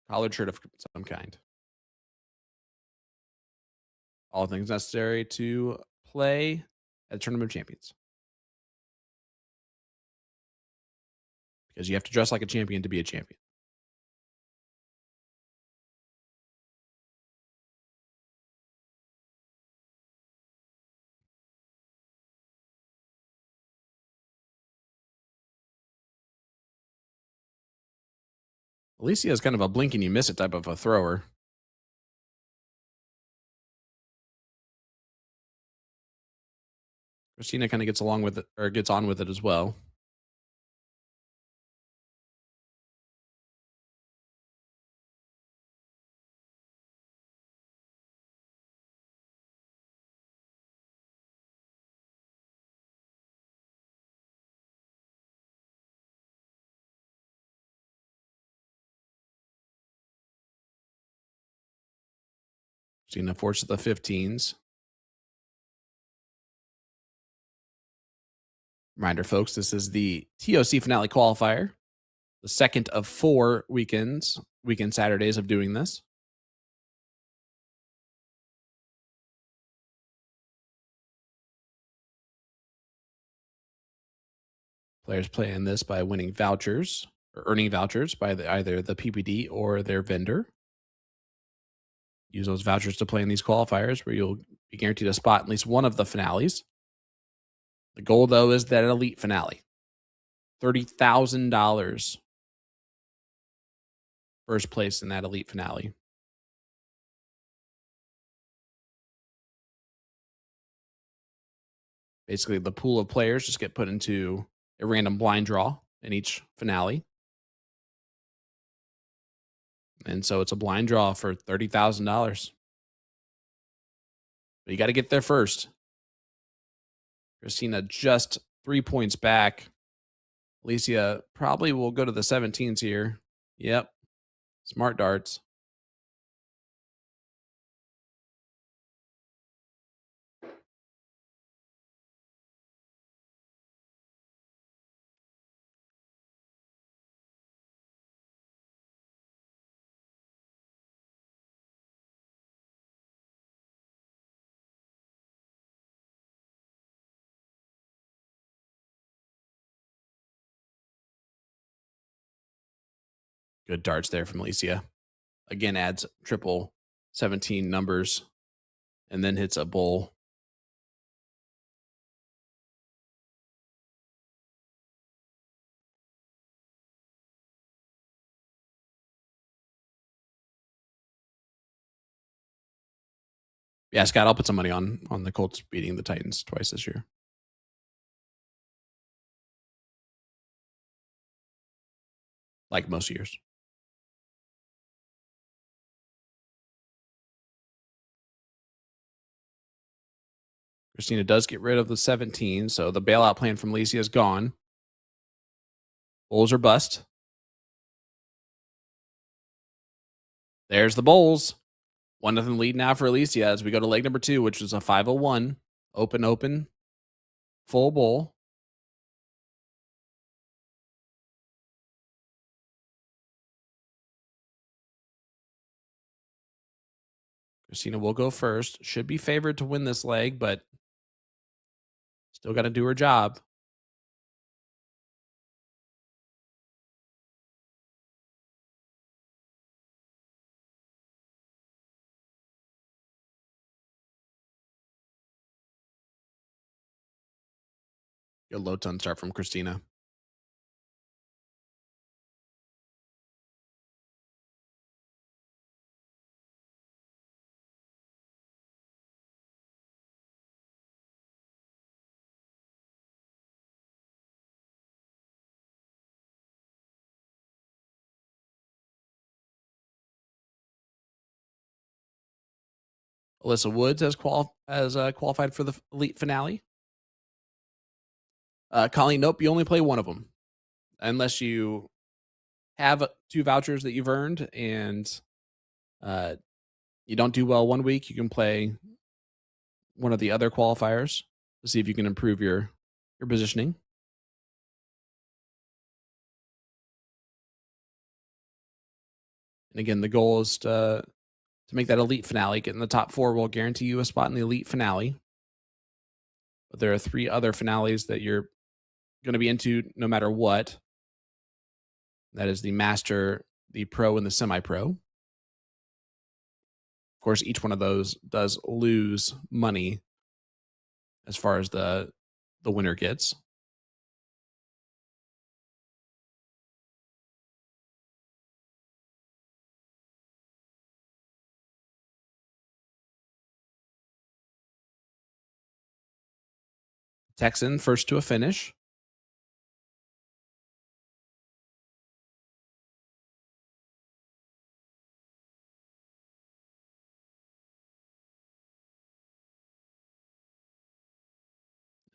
Collared shirt of some kind. All things necessary to play at the Tournament of Champions. Because you have to dress like a champion to be a champion. Alicia is kind of a blink and you miss it type of a thrower. Christina kind of gets along with it, or gets on with it as well. Christina forces the 15s. Reminder, folks, this is the TOC Finale Qualifier, the second of 4 weekend Saturdays of doing this. Players play in this by winning vouchers or earning vouchers by either the PPD or their vendor. Use those vouchers to play in these qualifiers where you'll be guaranteed a spot in at least one of the finales. The goal, though, is that elite finale. $30,000 first place in that elite finale. Basically, the pool of players just get put into a random blind draw in each finale. And so it's a blind draw for $30,000. But you got to get there first. Christina just 3 points back. Alicia probably will go to the 17s here. Yep. Smart darts. Good darts there from Alicia. Again, adds triple 17 numbers and then hits a bull. Yeah, Scott, I'll put some money on the Colts beating the Titans twice this year. like most years. Christina does get rid of the 17, so the bailout plan from Alicia is gone. Bulls or bust. There's the Bulls. 1-0 lead now for Alicia as we go to leg number 2, which is a 501. Open, full bull. Christina will go first. Should be favored to win this leg, but still got to do her job. Good low ton start from Christina. Alyssa Woods has qualified for the elite finale. Colleen, nope, you only play one of them. Unless you have 2 vouchers that you've earned and you don't do well one week, you can play one of the other qualifiers to see if you can improve your positioning. And again, the goal is to make that elite finale. Get in the top 4 will guarantee you a spot in the elite finale. But there are 3 other finales that you're going to be into no matter what. That is the Master, the Pro, and the Semi-Pro. Of course, each one of those does lose money as far as the winner gets. Texan first to a finish.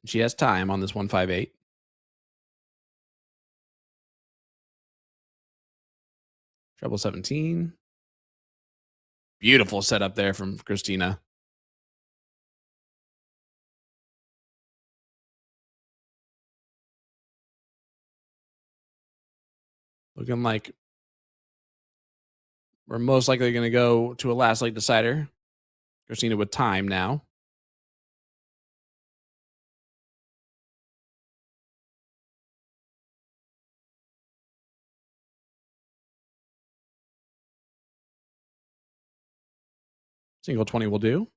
She has time on this 158. Treble 17. Beautiful setup there from Christina. Looking like we're most likely going to go to a last leg decider. Christina with time now. Single 20 will do.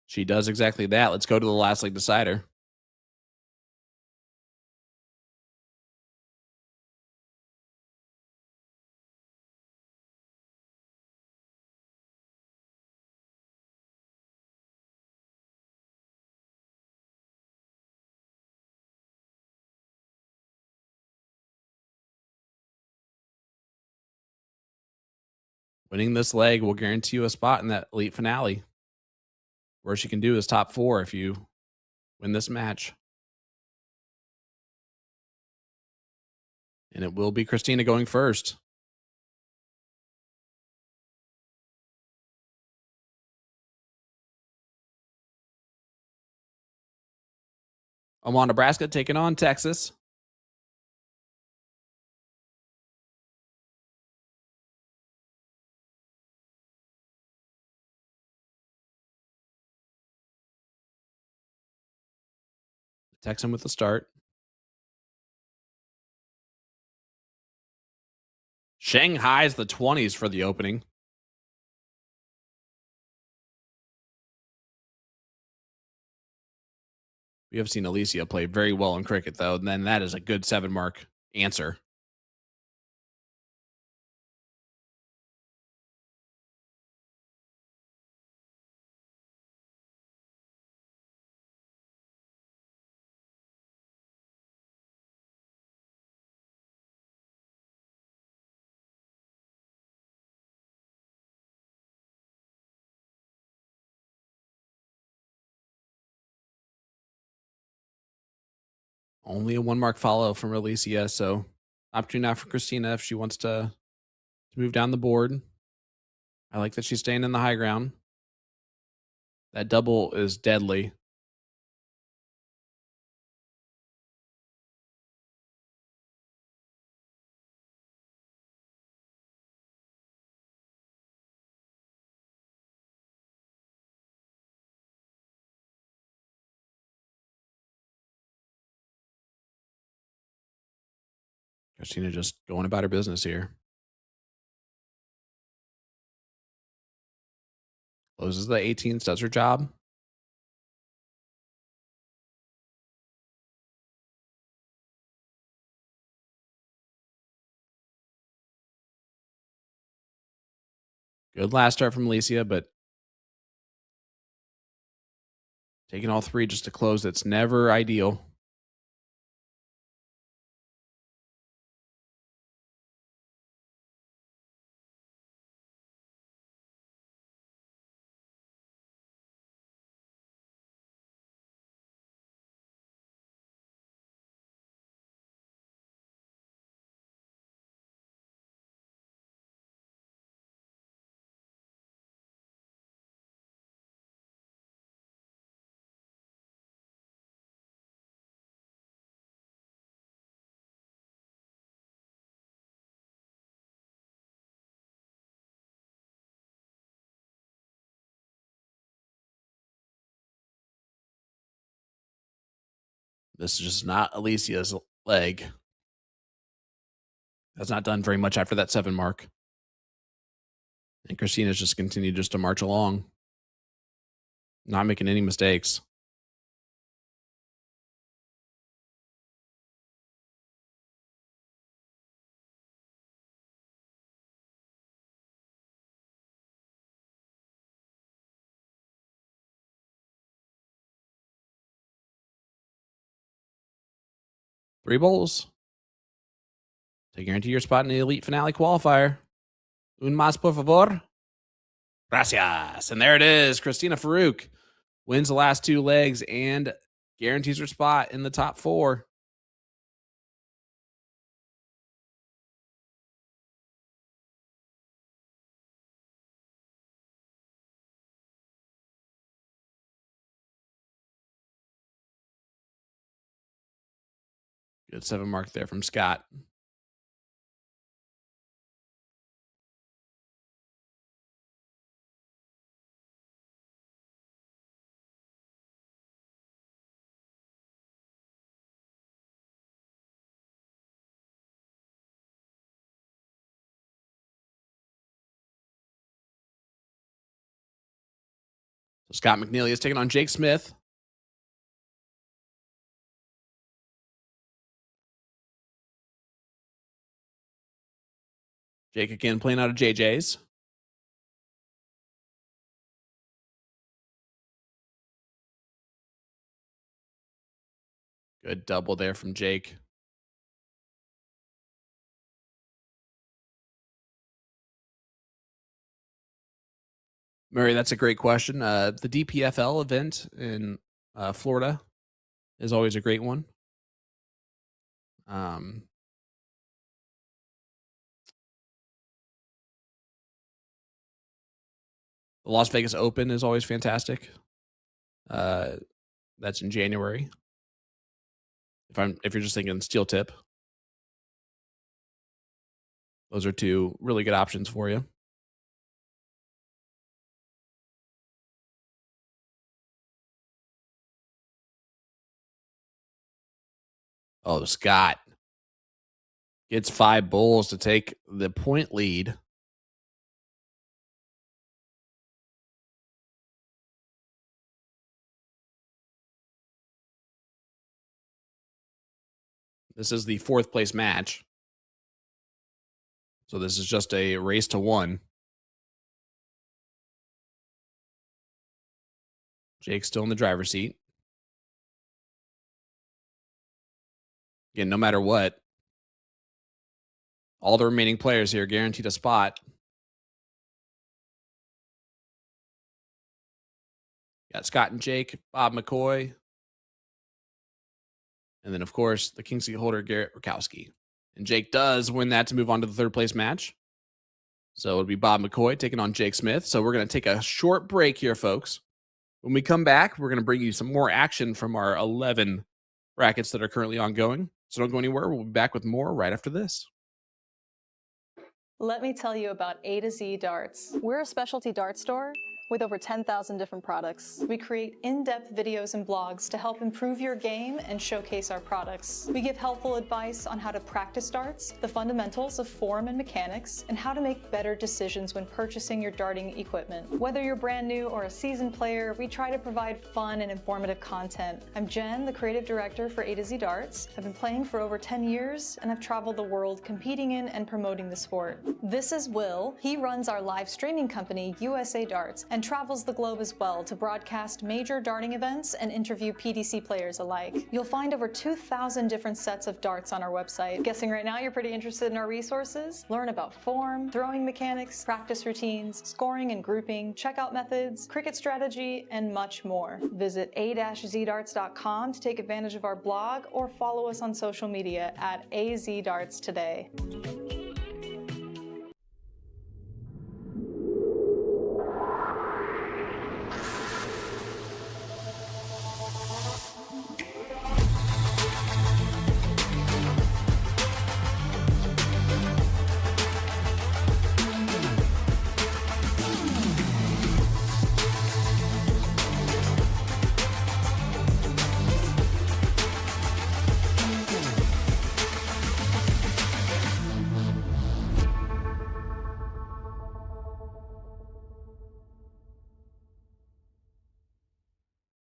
She does exactly that. Let's go to the last leg decider. Winning this leg will guarantee you a spot in that elite finale. Worst you can do is top 4 if you win this match. And it will be Christina going first. Omaha, Nebraska taking on Texas. Texan with the start. Shanghai's the 20s for the opening. We have seen Alicia play very well in cricket, though, and then that is a good 7-mark answer. Only a 1 mark follow from Alicia, so opportunity now for Christina if she wants to move down the board. I like that she's staying in the high ground. That double is deadly. Christina just going about her business here. Closes the 18s, does her job. Good last start from Alicia, but taking all 3 just to close, that's never ideal. This is just not Alicia's leg. Has not done very much after that 7 mark. And Christina's just continued just to march along. Not making any mistakes. Three bowls. To guarantee your spot in the elite finale qualifier. Un más, por favor. Gracias. And there it is. Christina Farouk wins the last 2 legs and guarantees her spot in the top 4. Good 7 mark there from Scott. So Scott McNeely is taking on Jake Smith. Jake again playing out of JJ's. Good double there from Jake. Murray, that's a great question. The DPFL event in Florida is always a great one. The Las Vegas Open is always fantastic. That's in January. If you're just thinking steel tip, those are 2 really good options for you. Oh, Scott gets 5 bowls to take the point lead. This is the 4th place match. So this is just a race to 1. Jake's still in the driver's seat. Again, no matter what, all the remaining players here guaranteed a spot. Got Scott and Jake, Bob McCoy, And then, of course, the King seat holder, Garrett Rakowski. And Jake does win that to move on to the third place match. So it'll be Bob McCoy taking on Jake Smith. So we're going to take a short break here, folks. When we come back, we're going to bring you some more action from our 11 brackets that are currently ongoing. So don't go anywhere. We'll be back with more right after this. Let me tell you about A to Z Darts. We're a specialty dart store with over 10,000 different products. We create in-depth videos and blogs to help improve your game and showcase our products. We give helpful advice on how to practice darts, the fundamentals of form and mechanics, and how to make better decisions when purchasing your darting equipment. Whether you're brand new or a seasoned player, we try to provide fun and informative content. I'm Jen, the creative director for A to Z Darts. I've been playing for over 10 years, and I've traveled the world competing in and promoting the sport. This is Will. He runs our live streaming company, USA Darts, and travels the globe as well to broadcast major darting events and interview PDC players alike. You'll find over 2,000 different sets of darts on our website. Guessing right now you're pretty interested in our resources? Learn about form, throwing mechanics, practice routines, scoring and grouping, checkout methods, cricket strategy, and much more. Visit a-zdarts.com to take advantage of our blog or follow us on social media at AZDarts today.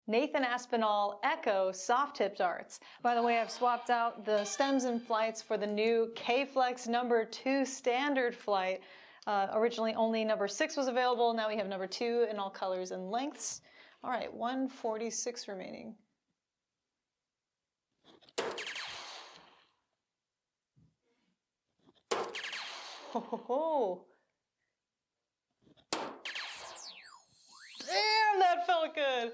Nathan Aspinall Echo soft tip darts. By the way, I've swapped out the stems and flights for the new K-Flex number 2 standard flight. Originally only number 6 was available. Now we have number 2 in all colors and lengths. All right, 146 remaining. Ho ho ho. Damn, that felt good.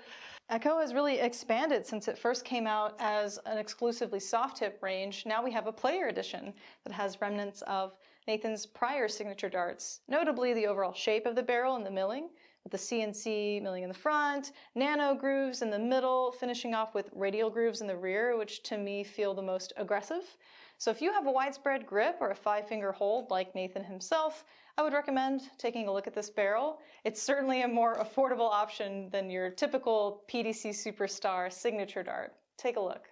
Echo has really expanded since it first came out as an exclusively soft tip range. Now we have a player edition that has remnants of Nathan's prior signature darts, notably the overall shape of the barrel and the milling, with the CNC milling in the front, nano grooves in the middle, finishing off with radial grooves in the rear, which to me feel the most aggressive. So if you have a widespread grip or a 5-finger hold like Nathan himself, I would recommend taking a look at this barrel. It's certainly a more affordable option than your typical PDC Superstar signature dart. Take a look.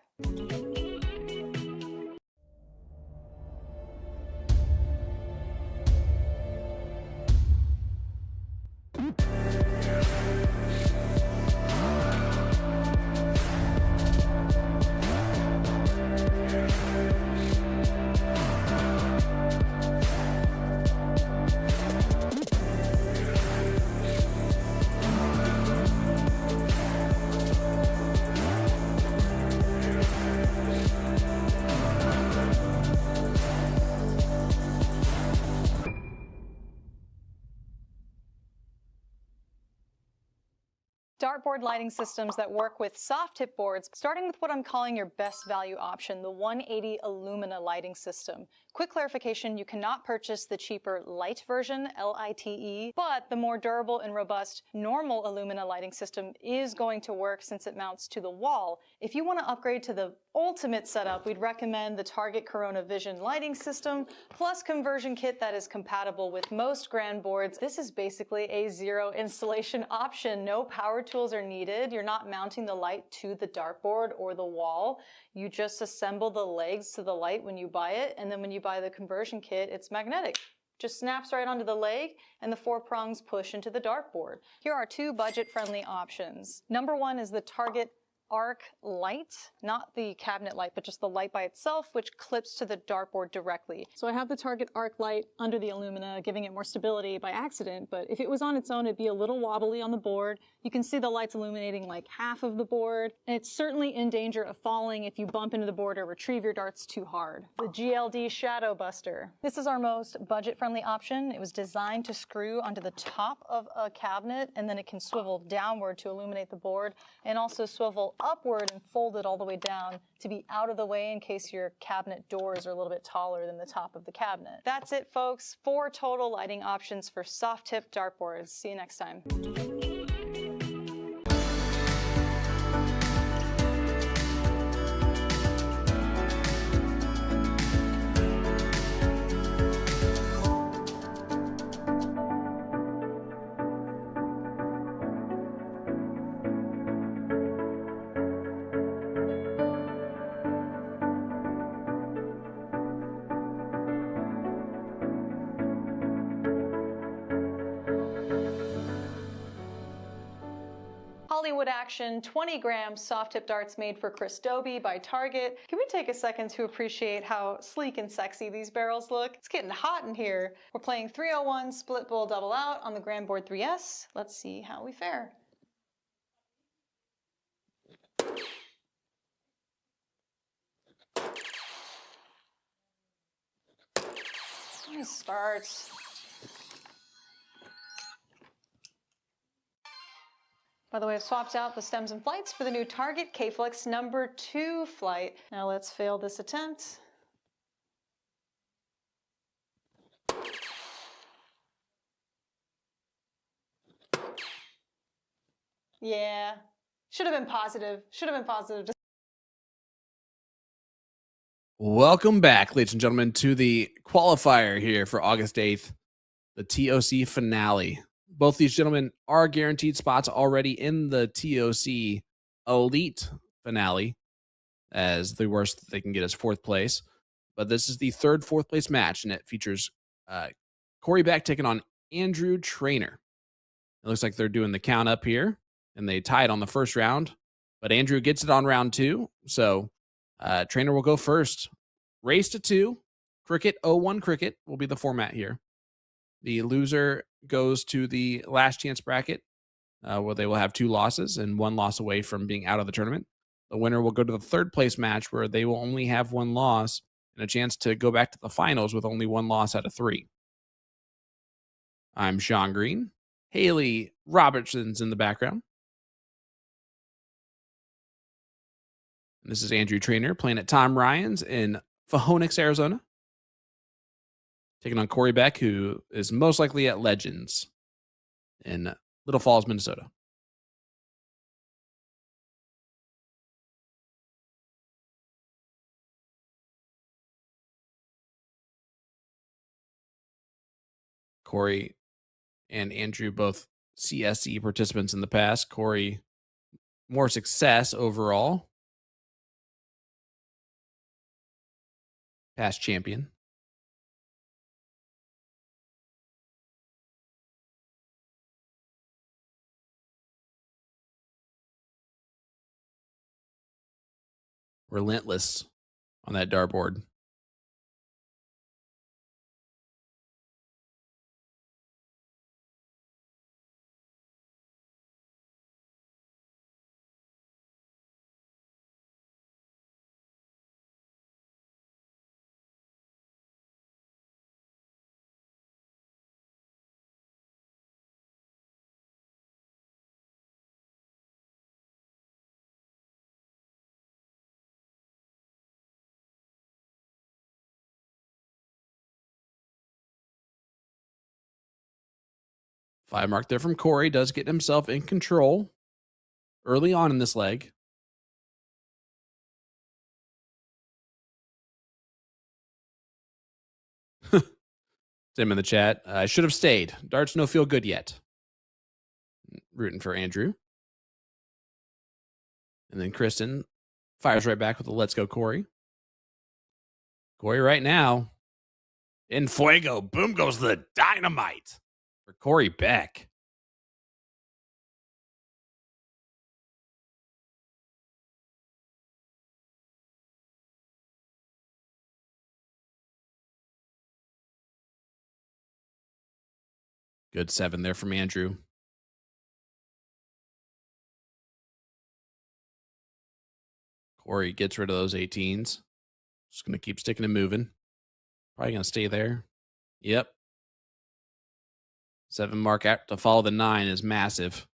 Dartboard lighting systems that work with soft tip boards, starting with what I'm calling your best value option, the 180 Illumina lighting system. Quick clarification, you cannot purchase the cheaper light version, LITE, but the more durable and robust normal Illumina lighting system is going to work since it mounts to the wall. If you want to upgrade to the ultimate setup, we'd recommend the Target Corona Vision lighting system, plus conversion kit that is compatible with most grand boards. This is basically a zero installation option. No power tools are needed. You're not mounting the light to the dartboard or the wall. You just assemble the legs to the light when you buy it, and then when you buy the conversion kit, it's magnetic. Just snaps right onto the leg, and the 4 prongs push into the dartboard. Here are 2 budget-friendly options. Number 1 is the Target Arc light, not the cabinet light, but just the light by itself, which clips to the dartboard directly. So I have the Target Arc light under the Illumina, giving it more stability by accident, but if it was on its own, it'd be a little wobbly on the board. You can see the lights illuminating like half of the board, and it's certainly in danger of falling if you bump into the board or retrieve your darts too hard. The GLD Shadow Buster. This is our most budget-friendly option. It was designed to screw onto the top of a cabinet, and then it can swivel downward to illuminate the board, and also swivel upward and fold it all the way down to be out of the way in case your cabinet doors are a little bit taller than the top of the cabinet. That's it, folks. 4 total lighting options for soft tip dartboards. See you next time. Hollywood Action 20-gram soft tip darts made for Chris Dobie by Target. Can we take a second to appreciate how sleek and sexy these barrels look? It's getting hot in here. We're playing 301 split bowl double out on the Grandboard 3S. Let's see how we fare. Nice starts. By the way, I've swapped out the stems and flights for the new Target K-Flex #2 flight. Now let's fail this attempt. Yeah, should have been positive. Should have been positive. Welcome back, ladies and gentlemen, to the qualifier here for August 8th, the TOC finale. Both these gentlemen are guaranteed spots already in the TOC Elite finale, as the worst they can get is 4th place. But this is the third 4th place match, and it features Corey Beck taking on Andrew Trainer. It looks like they're doing the count up here, and they tied on the first round, but Andrew gets it on round 2, so Trainer will go first. Race to 2, cricket, 0-1 cricket will be the format here. The loser goes to the last chance bracket, where they will have 2 losses and 1 loss away from being out of the tournament. The winner will go to the 3rd place match, where they will only have 1 loss and a chance to go back to the finals with only 1 loss out of 3. I'm Sean Green. Haley Robertson's in the background. And this is Andrew Trainer playing at Tom Ryan's in Phoenix, Arizona, taking on Corey Beck, who is most likely at Legends in Little Falls, Minnesota. Corey and Andrew, both CSE participants in the past. Corey, more success overall. Past champion. Relentless on that dartboard. Five mark there from Corey. Does get himself in control early on in this leg. Tim in the chat. I should have stayed. Darts no feel good yet. Rooting for Andrew. And then Kristen fires right back with a let's go, Corey. Corey right now. In fuego. Boom goes the dynamite for Corey Beck. Good 7 there from Andrew. Corey gets rid of those 18s. Just going to keep sticking and moving. Probably going to stay there. Yep. 7 mark out to follow the 9 is massive.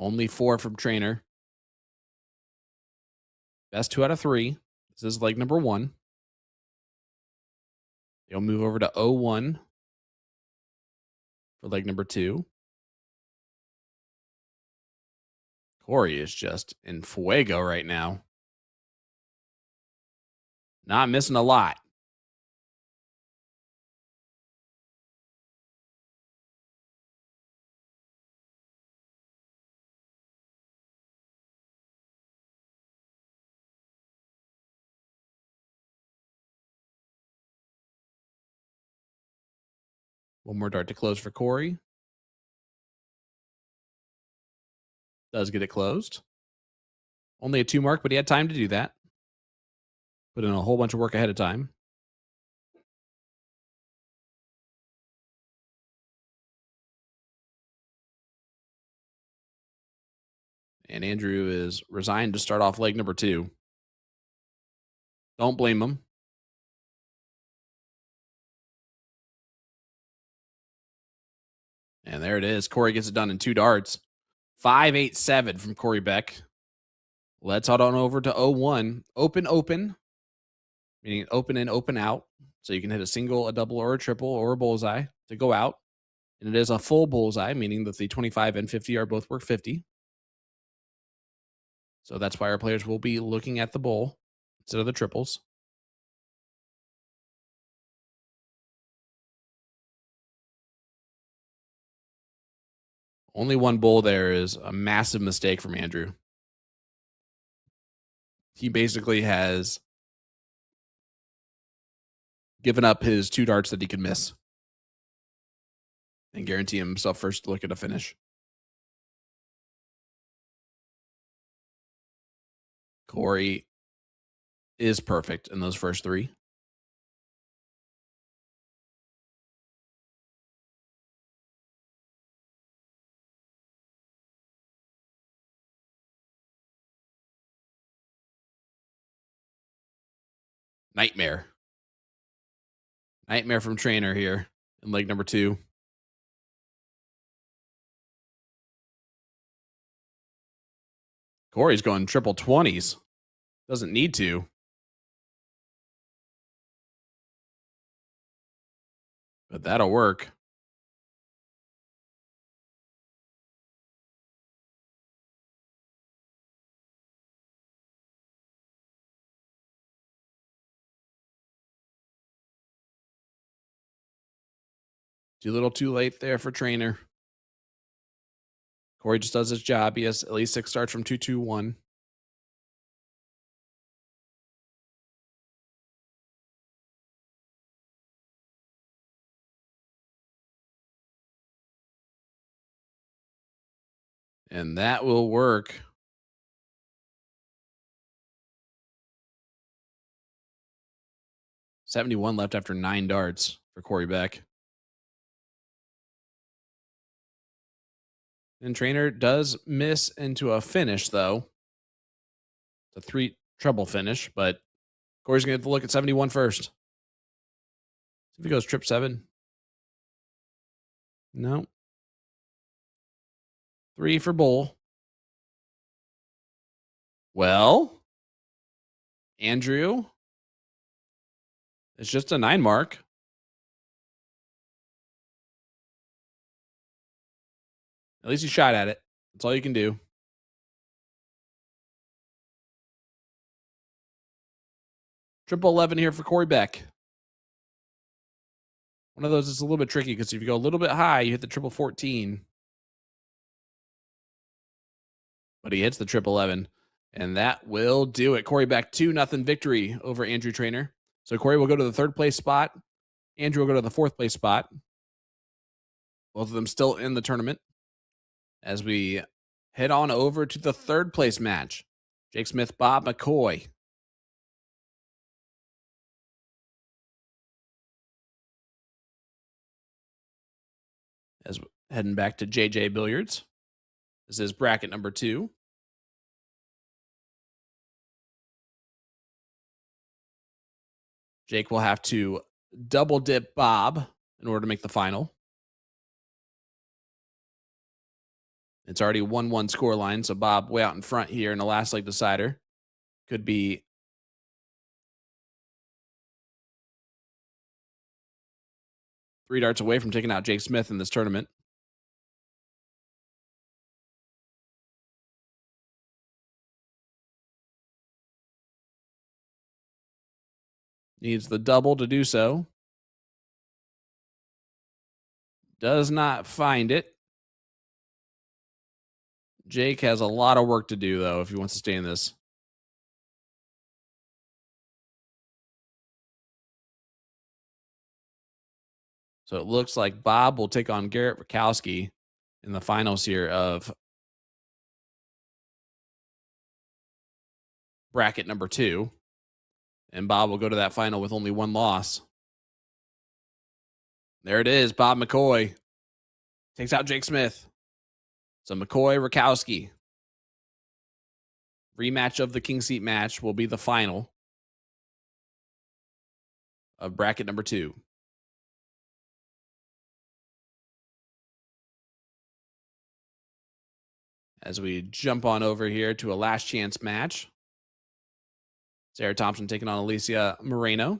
Only 4 from Trainer. Best 2 out of 3. This is leg number 1. They'll move over to 0-1 for leg number 2. Corey is just in fuego right now. Not missing a lot. One more dart to close for Corey. Does get it closed. Only a 2 mark, but he had time to do that. Put in a whole bunch of work ahead of time. And Andrew is resigned to start off leg number 2. Don't blame him. And there it is. Corey gets it done in 2 darts. 5-8-7 from Corey Beck. Let's head on over to 0-1. Open, open. Meaning open in, open out. So you can hit a single, a double, or a triple, or a bullseye to go out. And it is a full bullseye, meaning that the 25 and 50 are both worth 50. So that's why our players will be looking at the bull instead of the triples. Only one bull there is a massive mistake from Andrew. He basically has given up his 2 darts that he could miss and guarantee himself first look at a finish. Corey is perfect in those first 3. Nightmare. Nightmare from Trainer here in leg number 2. Corey's going triple 20s. Doesn't need to. But that'll work. Too little too late there for Trainer. Corey just does his job. He has at least 6 starts from 2-2-1. And that will work. $71 left after 9 darts for Corey Beck. And Trainer does miss into a finish, though. It's a 3 treble finish, but Corey's going to have to look at 71 first. See if he goes trip 7. No. 3 for bull. Well, Andrew, it's just a 9 mark. At least you shot at it. That's all you can do. Triple 11 here for Corey Beck. One of those is a little bit tricky because if you go a little bit high, you hit the triple 14. But he hits the triple 11. And that will do it. Corey Beck, 2-0 victory over Andrew Trainer. So Corey will go to the 3rd place spot. Andrew will go to the 4th place spot. Both of them still in the tournament. As we head on over to the 3rd place match. Jake Smith, Bob McCoy. As heading back to JJ Billiards. This is bracket number 2. Jake will have to double dip Bob in order to make the final. It's already 1-1 score line, so Bob way out in front here in the last leg decider. Could be 3 darts away from taking out Jake Smith in this tournament. Needs the double to do so. Does not find it. Jake has a lot of work to do, though, if he wants to stay in this. So it looks like Bob will take on Garrett Rakowski in the finals here of bracket number 2. And Bob will go to that final with only 1 loss. There it is. Bob McCoy takes out Jake Smith. So McCoy, Rakowski. Rematch of the King Seat match will be the final of bracket number 2. As we jump on over here to a last chance match. Sarah Thompson taking on Alicia Moreno.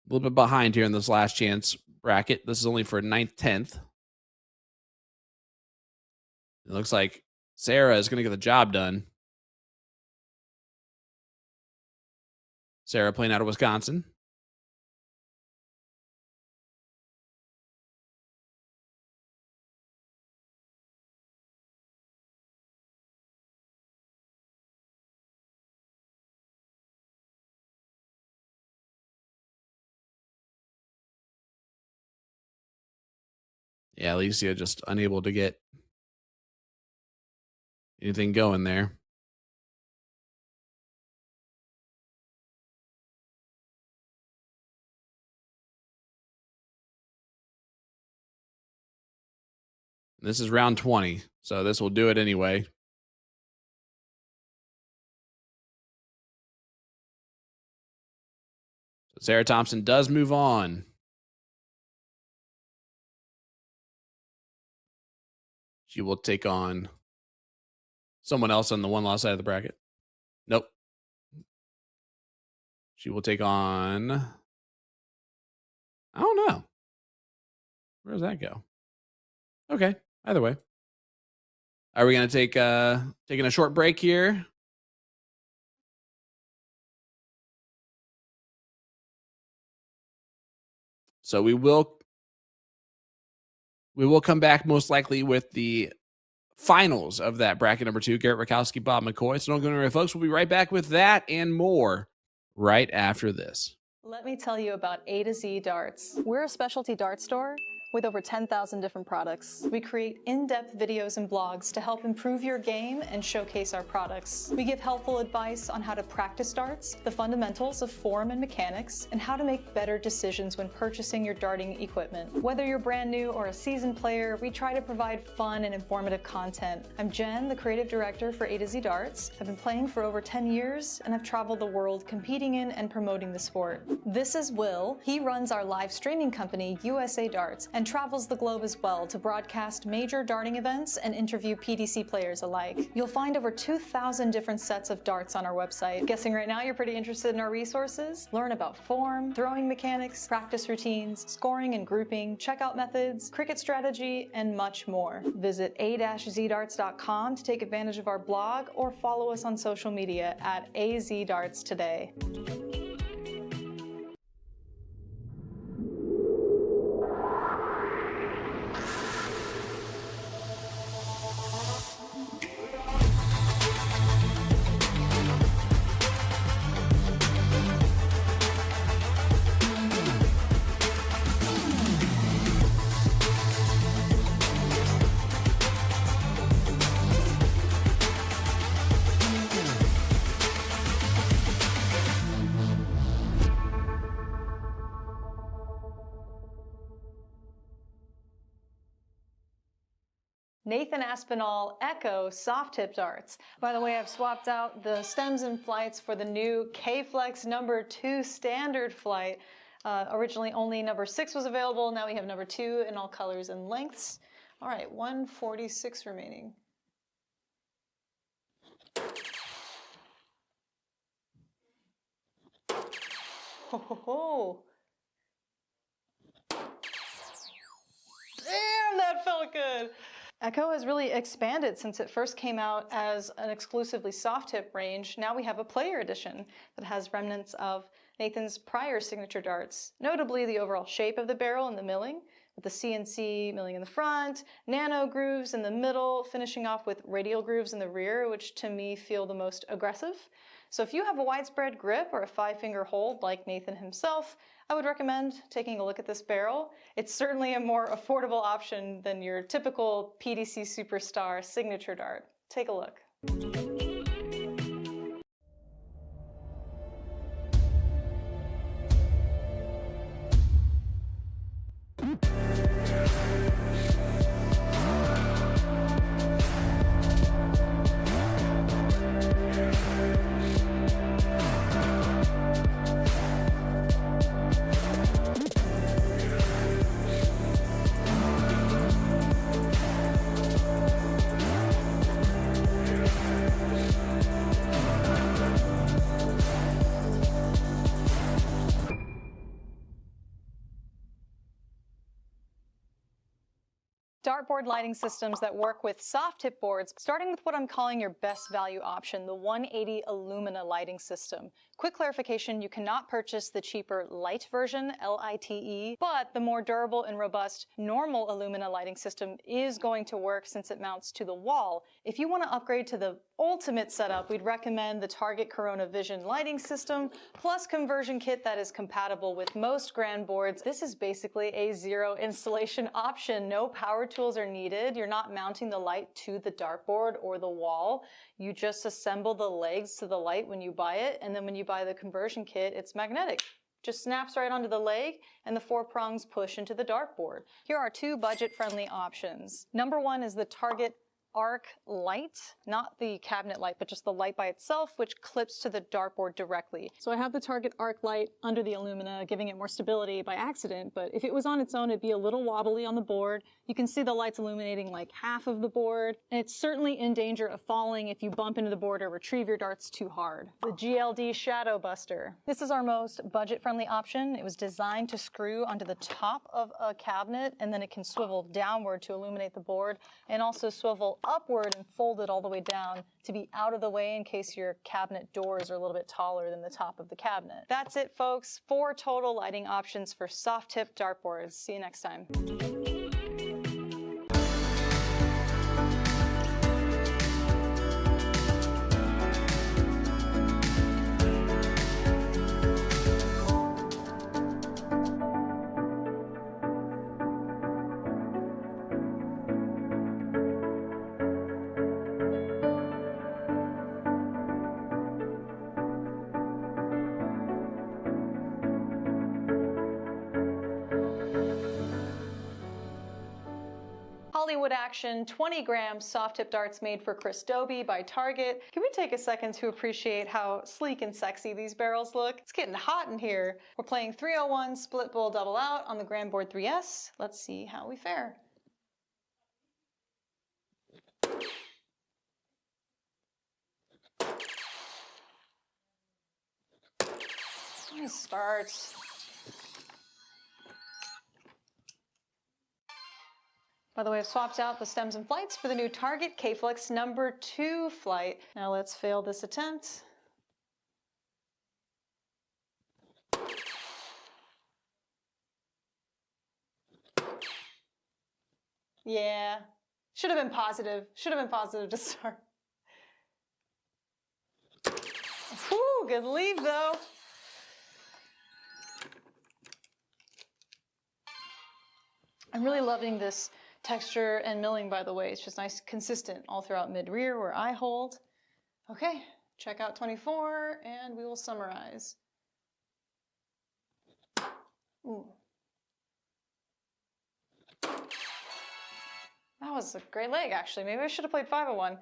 A little bit behind here in this last chance bracket. This is only for 9th, 10th. It looks like Sarah is going to get the job done. Sarah playing out of Wisconsin. Yeah, Alicia just unable to get anything going there. This is round 20, so this will do it anyway. So Sarah Thompson does move on. She will take on someone else on the 1-loss side of the bracket. Nope. She will take on, I don't know. Where does that go? Okay, either way. Are we going to take taking a short break here? So we will come back most likely with the finals of that bracket number 2, Garrett Rakowski, Bob McCoy. So don't go anywhere, folks. We'll be right back with that and more right after this. Let me tell you about A to Z Darts. We're a specialty dart store with over 10,000 different products. We create in-depth videos and blogs to help improve your game and showcase our products. We give helpful advice on how to practice darts, the fundamentals of form and mechanics, and how to make better decisions when purchasing your darting equipment. Whether you're brand new or a seasoned player, we try to provide fun and informative content. I'm Jen, the creative director for A to Z Darts. I've been playing for over 10 years, and I've traveled the world competing in and promoting the sport. This is Will. He runs our live streaming company, USA Darts, and travels the globe as well to broadcast major darting events and interview PDC players alike. You'll find over 2,000 different sets of darts on our website. Guessing right now you're pretty interested in our resources? Learn about form, throwing mechanics, practice routines, scoring and grouping, checkout methods, cricket strategy, and much more. Visit a-zdarts.com to take advantage of our blog or follow us on social media at AZDarts today. Nathan Aspinall Echo soft tip darts. By the way, I've swapped out the stems and flights for the new K-Flex number 2 standard flight. Originally only number 6 was available, now we have number 2 in all colors and lengths. All right, 146 remaining. Ho ho ho! Damn, that felt good! Echo has really expanded since it first came out as an exclusively soft tip range. Now we have a player edition that has remnants of Nathan's prior signature darts, notably the overall shape of the barrel and the milling, with the CNC milling in the front, nano grooves in the middle, finishing off with radial grooves in the rear, which to me feel the most aggressive. So if you have a widespread grip or a 5-finger hold like Nathan himself, I would recommend taking a look at this barrel. It's certainly a more affordable option than your typical PDC Superstar signature dart. Take a look. Dartboard lighting systems that work with soft tip boards, starting with what I'm calling your best value option, the 180 Illumina lighting system. Quick clarification, you cannot purchase the cheaper light version, LITE, but the more durable and robust normal Illumina lighting system is going to work since it mounts to the wall. If you want to upgrade to the ultimate setup, we'd recommend the Target Corona Vision lighting system, plus conversion kit that is compatible with most grand boards. This is basically a zero installation option. No power tools are needed. You're not mounting the light to the dartboard or the wall. You just assemble the legs to the light when you buy it, and then when you buy the conversion kit, it's magnetic. Just snaps right onto the leg, and the 4 prongs push into the dartboard. Here are 2 budget-friendly options. Number 1 is the Target arc light, not the cabinet light, but just the light by itself, which clips to the dartboard directly. So I have the Target arc light under the Illumina, giving it more stability by accident, but if it was on its own, it'd be a little wobbly on the board. You can see the lights illuminating like half of the board, and it's certainly in danger of falling if you bump into the board or retrieve your darts too hard. The GLD Shadow Buster. This is our most budget-friendly option. It was designed to screw onto the top of a cabinet, and then it can swivel downward to illuminate the board, and also swivel upward and fold it all the way down to be out of the way in case your cabinet doors are a little bit taller than the top of the cabinet. That's it, folks. 4 total lighting options for soft tip dartboards. See you next time. Hollywood Action 20-gram soft tip darts made for Chris Dobie by Target. Can we take a second to appreciate how sleek and sexy these barrels look? It's getting hot in here. We're playing 301 split bowl double out on the Grand Board 3S. Let's see how we fare. Nice start. By the way, I've swapped out the stems and flights for the new Target K-Flex number 2 flight. Now let's fail this attempt. Yeah, should have been positive. Should have been positive to start. Whew, good leave though. I'm really loving this texture and milling, by the way. It's just nice, consistent all throughout mid-rear where I hold. Okay, check out 24 and we will summarize. Ooh. That was a great leg, actually. Maybe I should have played 501.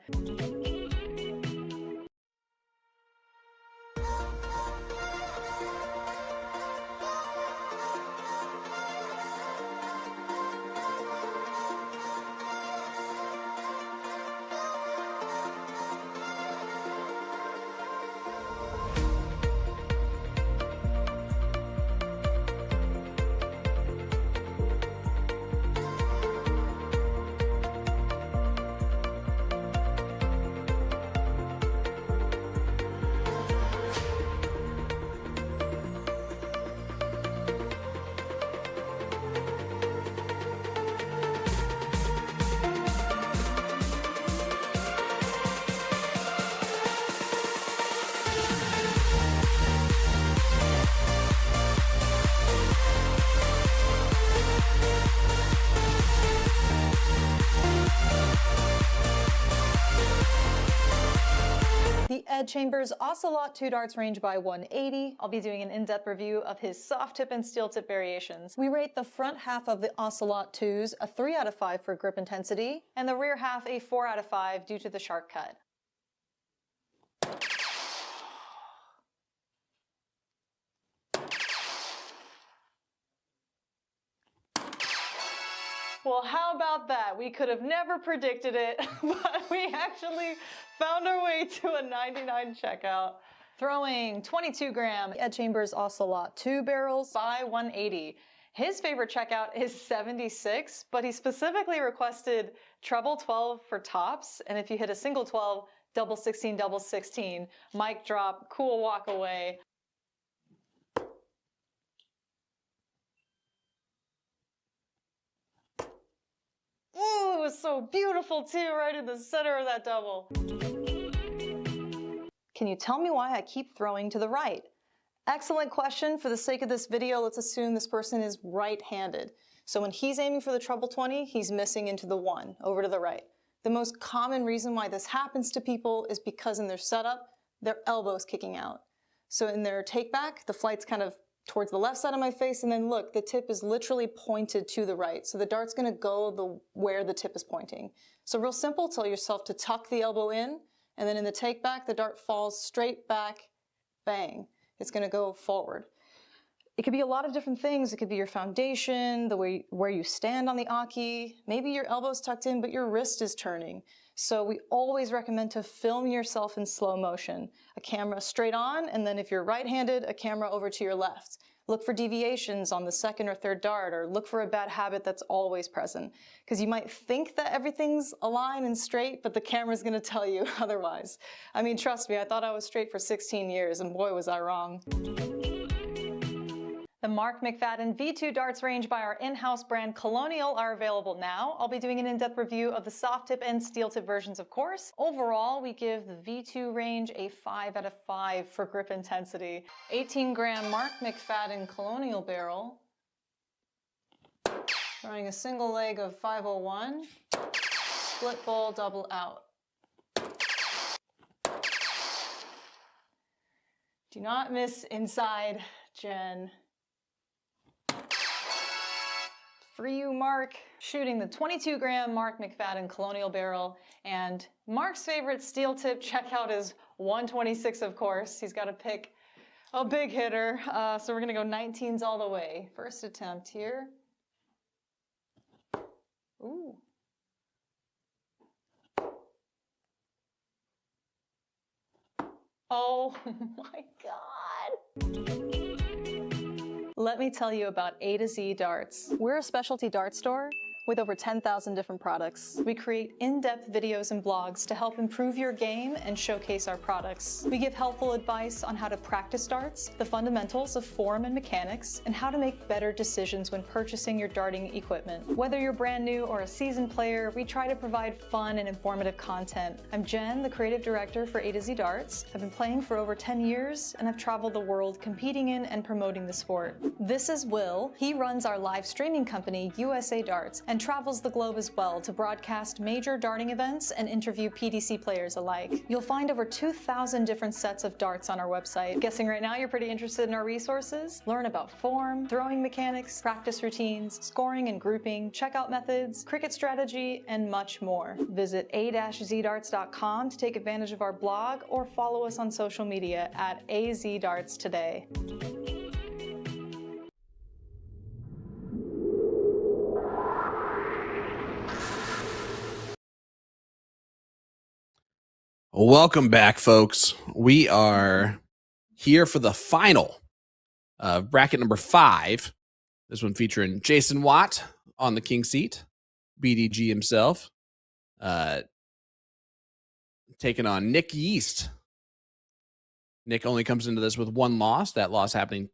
The Ed Chambers Ocelot 2 darts range by 180. I'll be doing an in-depth review of his soft tip and steel tip variations. We rate the front half of the Ocelot 2s a 3 out of 5 for grip intensity, and the rear half a 4 out of 5 due to the sharp cut. Well, how about that? We could have never predicted it, but we actually found our way to a 99 checkout. Throwing 22 gram Ed Chambers Ocelot 2 barrels by 180. His favorite checkout is 76, but he specifically requested treble 12 for tops, and if you hit a single 12, double 16, double 16. Mic drop, cool walk away. Ooh, it was so beautiful too, right in the center of that double. Can you tell me why I keep throwing to the right? Excellent question. For the sake of this video, let's assume this person is right-handed. So when he's aiming for the treble 20, he's missing into the 1, over to the right. The most common reason why this happens to people is because in their setup, their elbow's kicking out. So in their take back, the flight's kind of towards the left side of my face, and then look, the tip is literally pointed to the right. So the dart's gonna go where the tip is pointing. So real simple, tell yourself to tuck the elbow in, and then in the take back, the dart falls straight back, bang. It's gonna go forward. It could be a lot of different things. It could be your foundation, the way where you stand on the Aki. Maybe your elbow's tucked in, but your wrist is turning. So we always recommend to film yourself in slow motion. A camera straight on, and then if you're right-handed, a camera over to your left. Look for deviations on the second or third dart, or look for a bad habit that's always present. Because you might think that everything's aligned and straight, but the camera's gonna tell you otherwise. I mean, trust me, I thought I was straight for 16 years, and boy was I wrong. The Mark McFadden V2 darts range by our in-house brand Colonial are available now. I'll be doing an in-depth review of the soft tip and steel tip versions, of course. Overall, we give the V2 range a 5 out of 5 for grip intensity. 18 gram Mark McFadden Colonial barrel. Throwing a single leg of 501. Split bowl, double out. Do not miss inside, Jen. For you, Mark, shooting the 22 gram Mark McFadden Colonial barrel, and Mark's favorite steel tip checkout is 126, of course. He's got to pick a big hitter, so we're gonna go 19s all the way. First attempt here. Ooh. Oh my God. Let me tell you about A to Z Darts. We're a specialty dart store with over 10,000 different products. We create in-depth videos and blogs to help improve your game and showcase our products. We give helpful advice on how to practice darts, the fundamentals of form and mechanics, and how to make better decisions when purchasing your darting equipment. Whether you're brand new or a seasoned player, we try to provide fun and informative content. I'm Jen, the creative director for A to Z Darts. I've been playing for over 10 years, and I've traveled the world competing in and promoting the sport. This is Will. He runs our live streaming company, USA Darts, and travels the globe as well to broadcast major darting events and interview PDC players alike. You'll find over 2,000 different sets of darts on our website. Guessing right now you're pretty interested in our resources? Learn about form, throwing mechanics, practice routines, scoring and grouping, checkout methods, cricket strategy, and much more. Visit a-zdarts.com to take advantage of our blog or follow us on social media at azdarts today. Welcome back, folks. We are here for the final bracket number 5. This one featuring Jason Watt on the king seat, BDG himself, taking on Nick Yeast. Nick only comes into this with 1 loss, that loss happening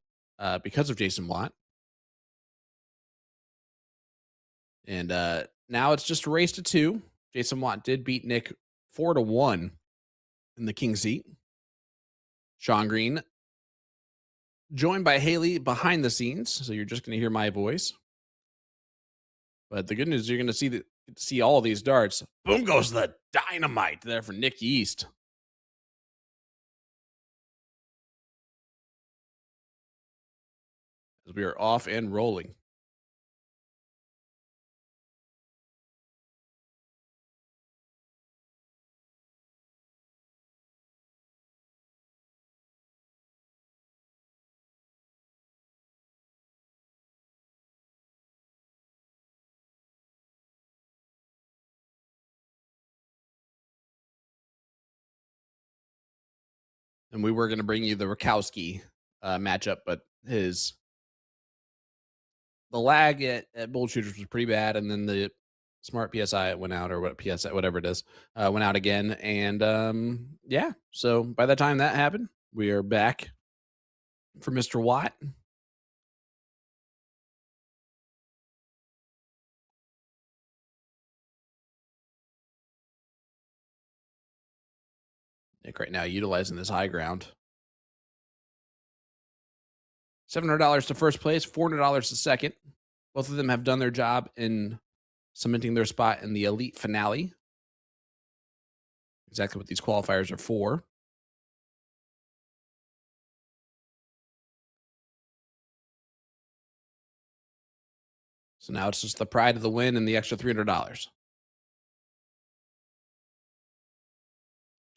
because of Jason Watt. And now it's just a race to 2. Jason Watt did beat Nick 4-1 in the king seat. Sean Green joined by Haley behind the scenes, so you're just going to hear my voice. But the good news is you're going to see all these darts. Boom goes the dynamite there for Nick Yeast. As we are off and rolling. And we were going to bring you the Rakowski matchup, but the lag at Bull Shooters was pretty bad, and then the Smart PSI went out, or whatever it is, went out again. And yeah, so by the time that happened, we are back for Mr. Watt. Nick right now utilizing this high ground. $700 to first place, $400 to second. Both of them have done their job in cementing their spot in the elite finale. Exactly what these qualifiers are for. So now it's just the pride of the win and the extra $300.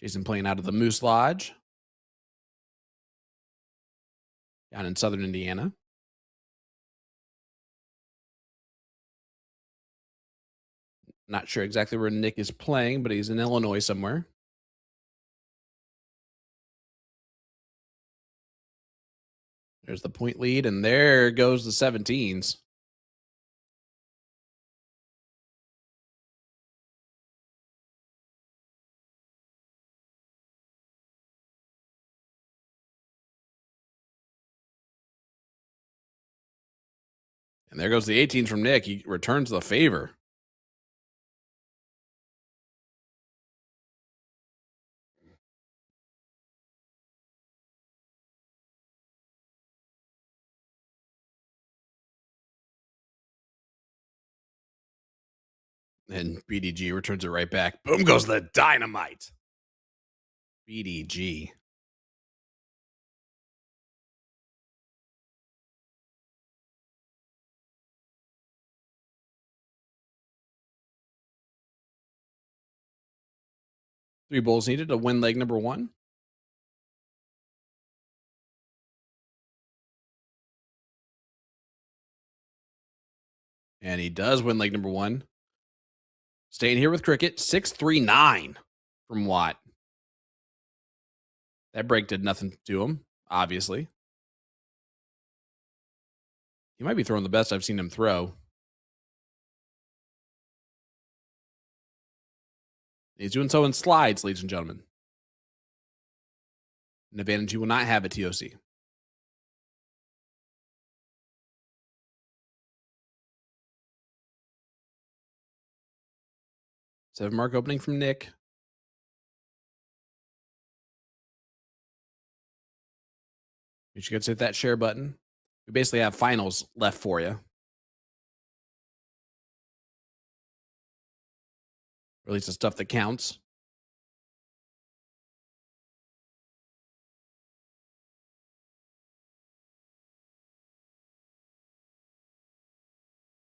Jason playing out of the Moose Lodge down in southern Indiana. Not sure exactly where Nick is playing, but he's in Illinois somewhere. There's the point lead, and there goes the 17s. And there goes the 18s from Nick. He returns the favor. And BDG returns it right back. Boom goes the dynamite. BDG. Three bowls needed to win leg number 1. And he does win leg number 1. Staying here with cricket, 639 from Watt. That break did nothing to him, obviously. He might be throwing the best I've seen him throw. He's doing so in slides, ladies and gentlemen. An advantage you will not have at TOC. Seven mark opening from Nick. You should hit that share button. We basically have finals left for you. Or at least the stuff that counts.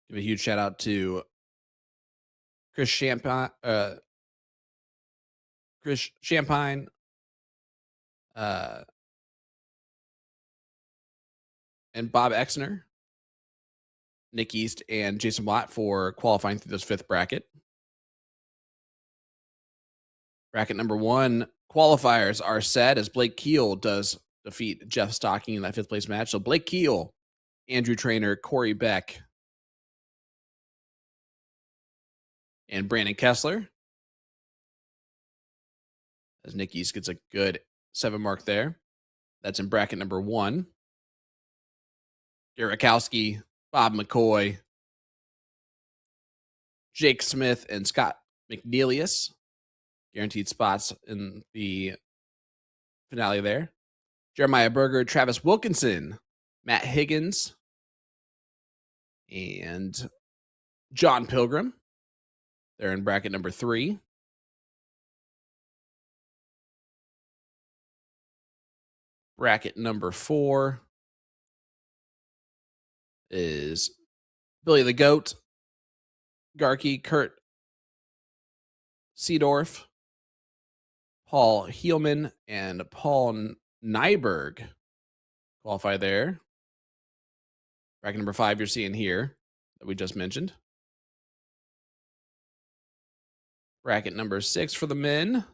Give a huge shout out to Chris Champagne, uh, and Bob Exner, Nick East, and Jason Watt for qualifying through this fifth bracket. Bracket number 1 qualifiers are set as Blake Keel does defeat Jeff Stocking in that fifth place match. So Blake Keel, Andrew Trainer, Corey Beck, and Brandon Kessler. As Nick East gets a good 7 mark there. That's in bracket number 1. Garakowski, Bob McCoy, Jake Smith, and Scott McNeilius. Guaranteed spots in the finale there. Jeremiah Berger, Travis Wilkinson, Matt Higgins, and John Pilgrim. They're in bracket number 3. Bracket number 4 is Billy the Goat, Garkey, Kurt Seedorf, Paul Heelman, and Paul Nyberg qualify there. Bracket number 5 you're seeing here that we just mentioned. Bracket number 6 for the men.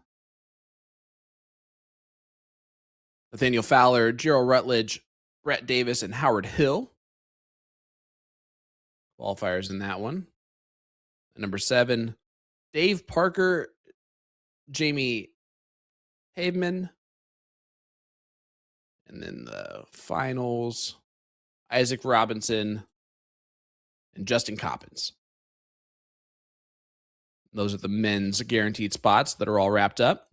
Nathaniel Fowler, Gerald Rutledge, Brett Davis, and Howard Hill. Qualifiers in that one. And number 7, Dave Parker, Jamie Haveman. And then the finals, Isaac Robinson and Justin Coppins. Those are the men's guaranteed spots that are all wrapped up.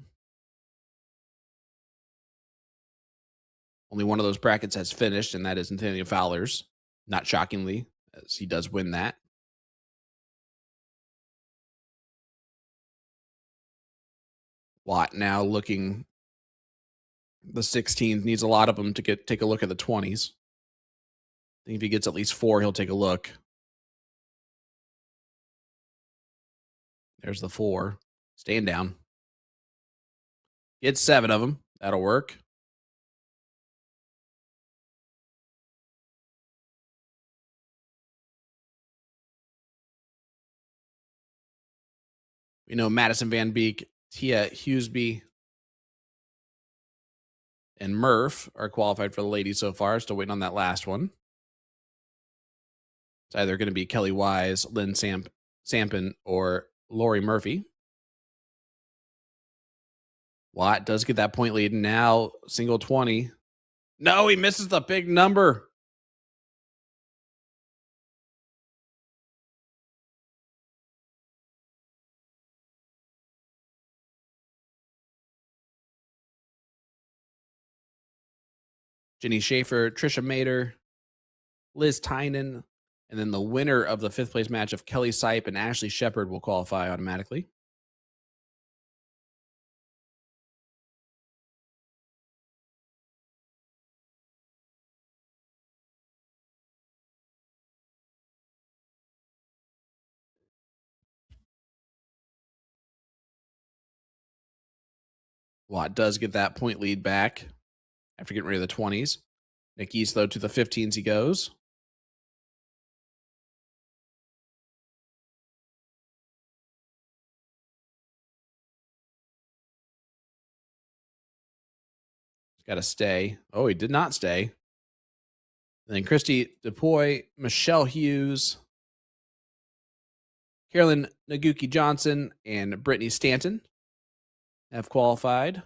Only one of those brackets has finished, and that is Nathaniel Fowler's. Not shockingly, as he does win that. Watt now looking the 16th, needs a lot of them to take a look at the 20s. I think if he gets at least 4, he'll take a look. There's the 4. Stand down. Get 7 of them. That'll work. We know Madison Van Beek, Tia Hughesby, and Murph are qualified for the ladies so far. Still waiting on that last one. It's either going to be Kelly Wise, Lynn Sampin, or Lori Murphy. Watt does get that point lead. Now, single 20. No, he misses the big number. Jenny Schaefer, Trisha Mater, Liz Tynan, and then the winner of the 5th place match of Kelly Sipe and Ashley Shepard will qualify automatically. Watt does get that point lead back after getting rid of the 20s. Nick East, though, to the 15s he goes. He's got to stay. Oh, he did not stay. And then Christy DePoy, Michelle Hughes, Carolyn Naguki Johnson, and Brittany Stanton have qualified.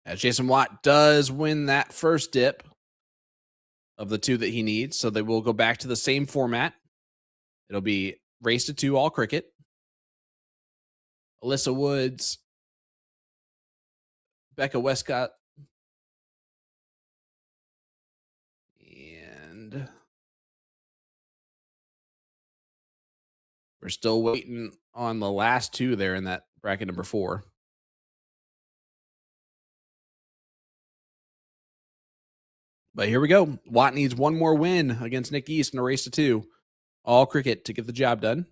As Jason Watt does win that first dip of the 2 that he needs, so they will go back to the same format. It'll be race to 2 all cricket. Alyssa Woods, Becca Westcott, and We're still waiting on the last two there in that bracket number 4. But here we go. Watt needs one more win against Nick East in a race to 2. All cricket to get the job done.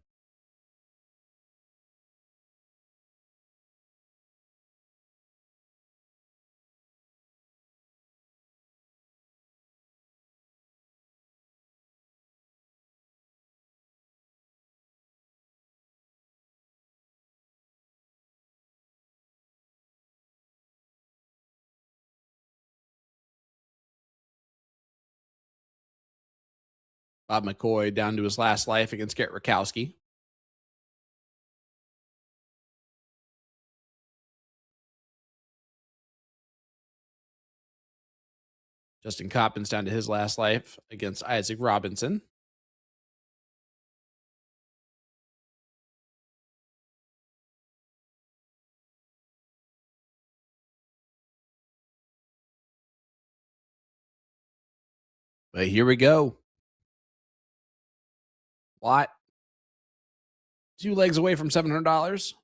Bob McCoy down to his last life against Garrett Rakowski. Justin Coppins down to his last life against Isaac Robinson. But here we go. Watt, 2 legs away from $700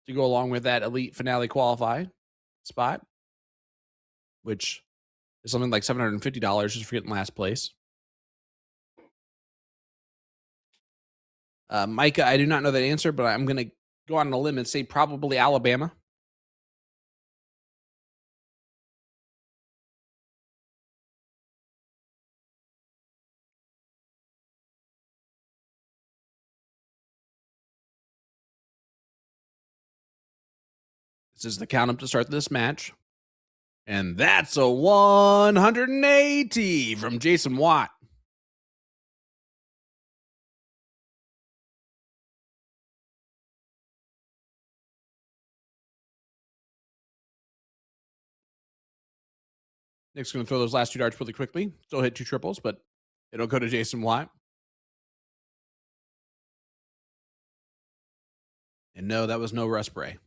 to go along with that elite finale qualify spot, which is something like $750 just for getting last place. Micah, I do not know that answer, but I'm going to go on a limb and say probably Alabama. This is the count up to start this match. And that's a 180 from Jason Watt. Nick's going to throw those last 2 darts really quickly. Still hit 2 triples, but it'll go to Jason Watt. And no, that was no rust spray.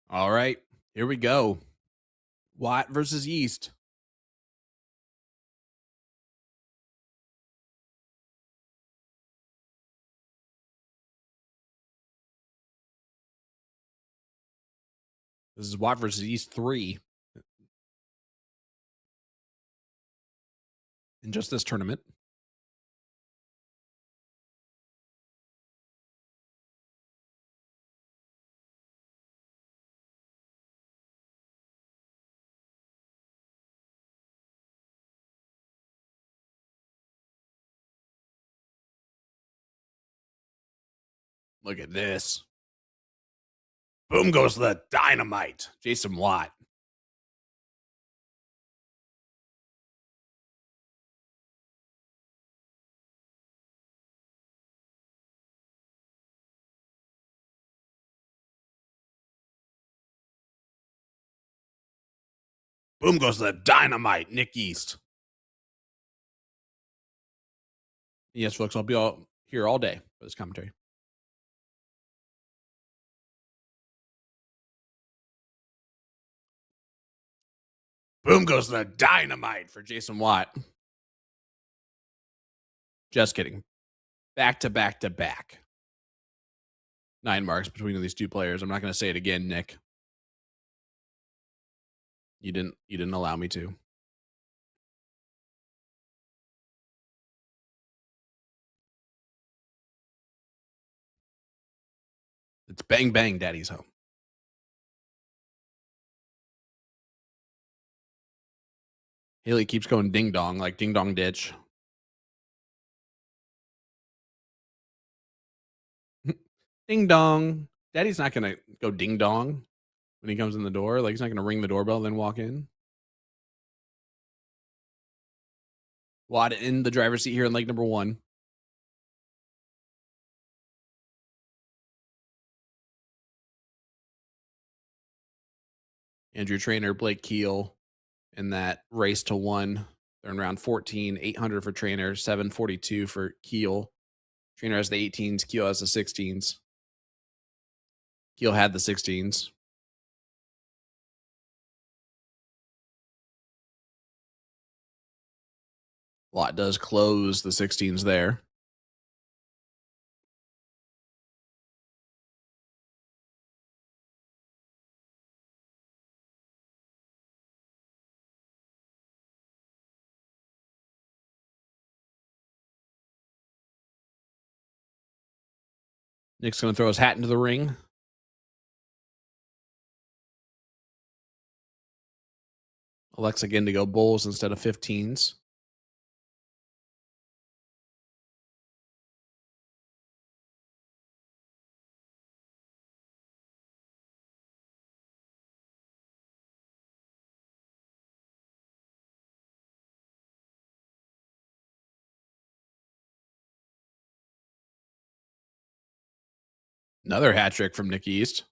All right, here we go. Watt versus East. This is Watt versus East 3 in just this tournament. Look at this. Boom goes the dynamite. Jason Watt. Boom goes the dynamite. Nick East. Yes, folks, I'll be here all day for this commentary. Boom goes the dynamite for Jason Watt. Just kidding. Back to back to back. 9 marks between these 2 players. I'm not going to say it again, Nick. You didn't allow me to. It's bang bang, daddy's home. Haley keeps going ding dong like ding dong ditch. Ding dong. Daddy's not going to go ding dong when he comes in the door. Like, he's not going to ring the doorbell and then walk in. Watt in the driver's seat here in leg number 1. Andrew Trainer, Blake Keel in that race to 1. They're in round 14, 800 for Trainer, 742 for Keel. Trainer has the 18s, Keel has the 16s. Keel had the 16s. Watt does close the 16s there. Nick's going to throw his hat into the ring. Elects again to go bulls instead of 15s. Another hat trick from Nick East.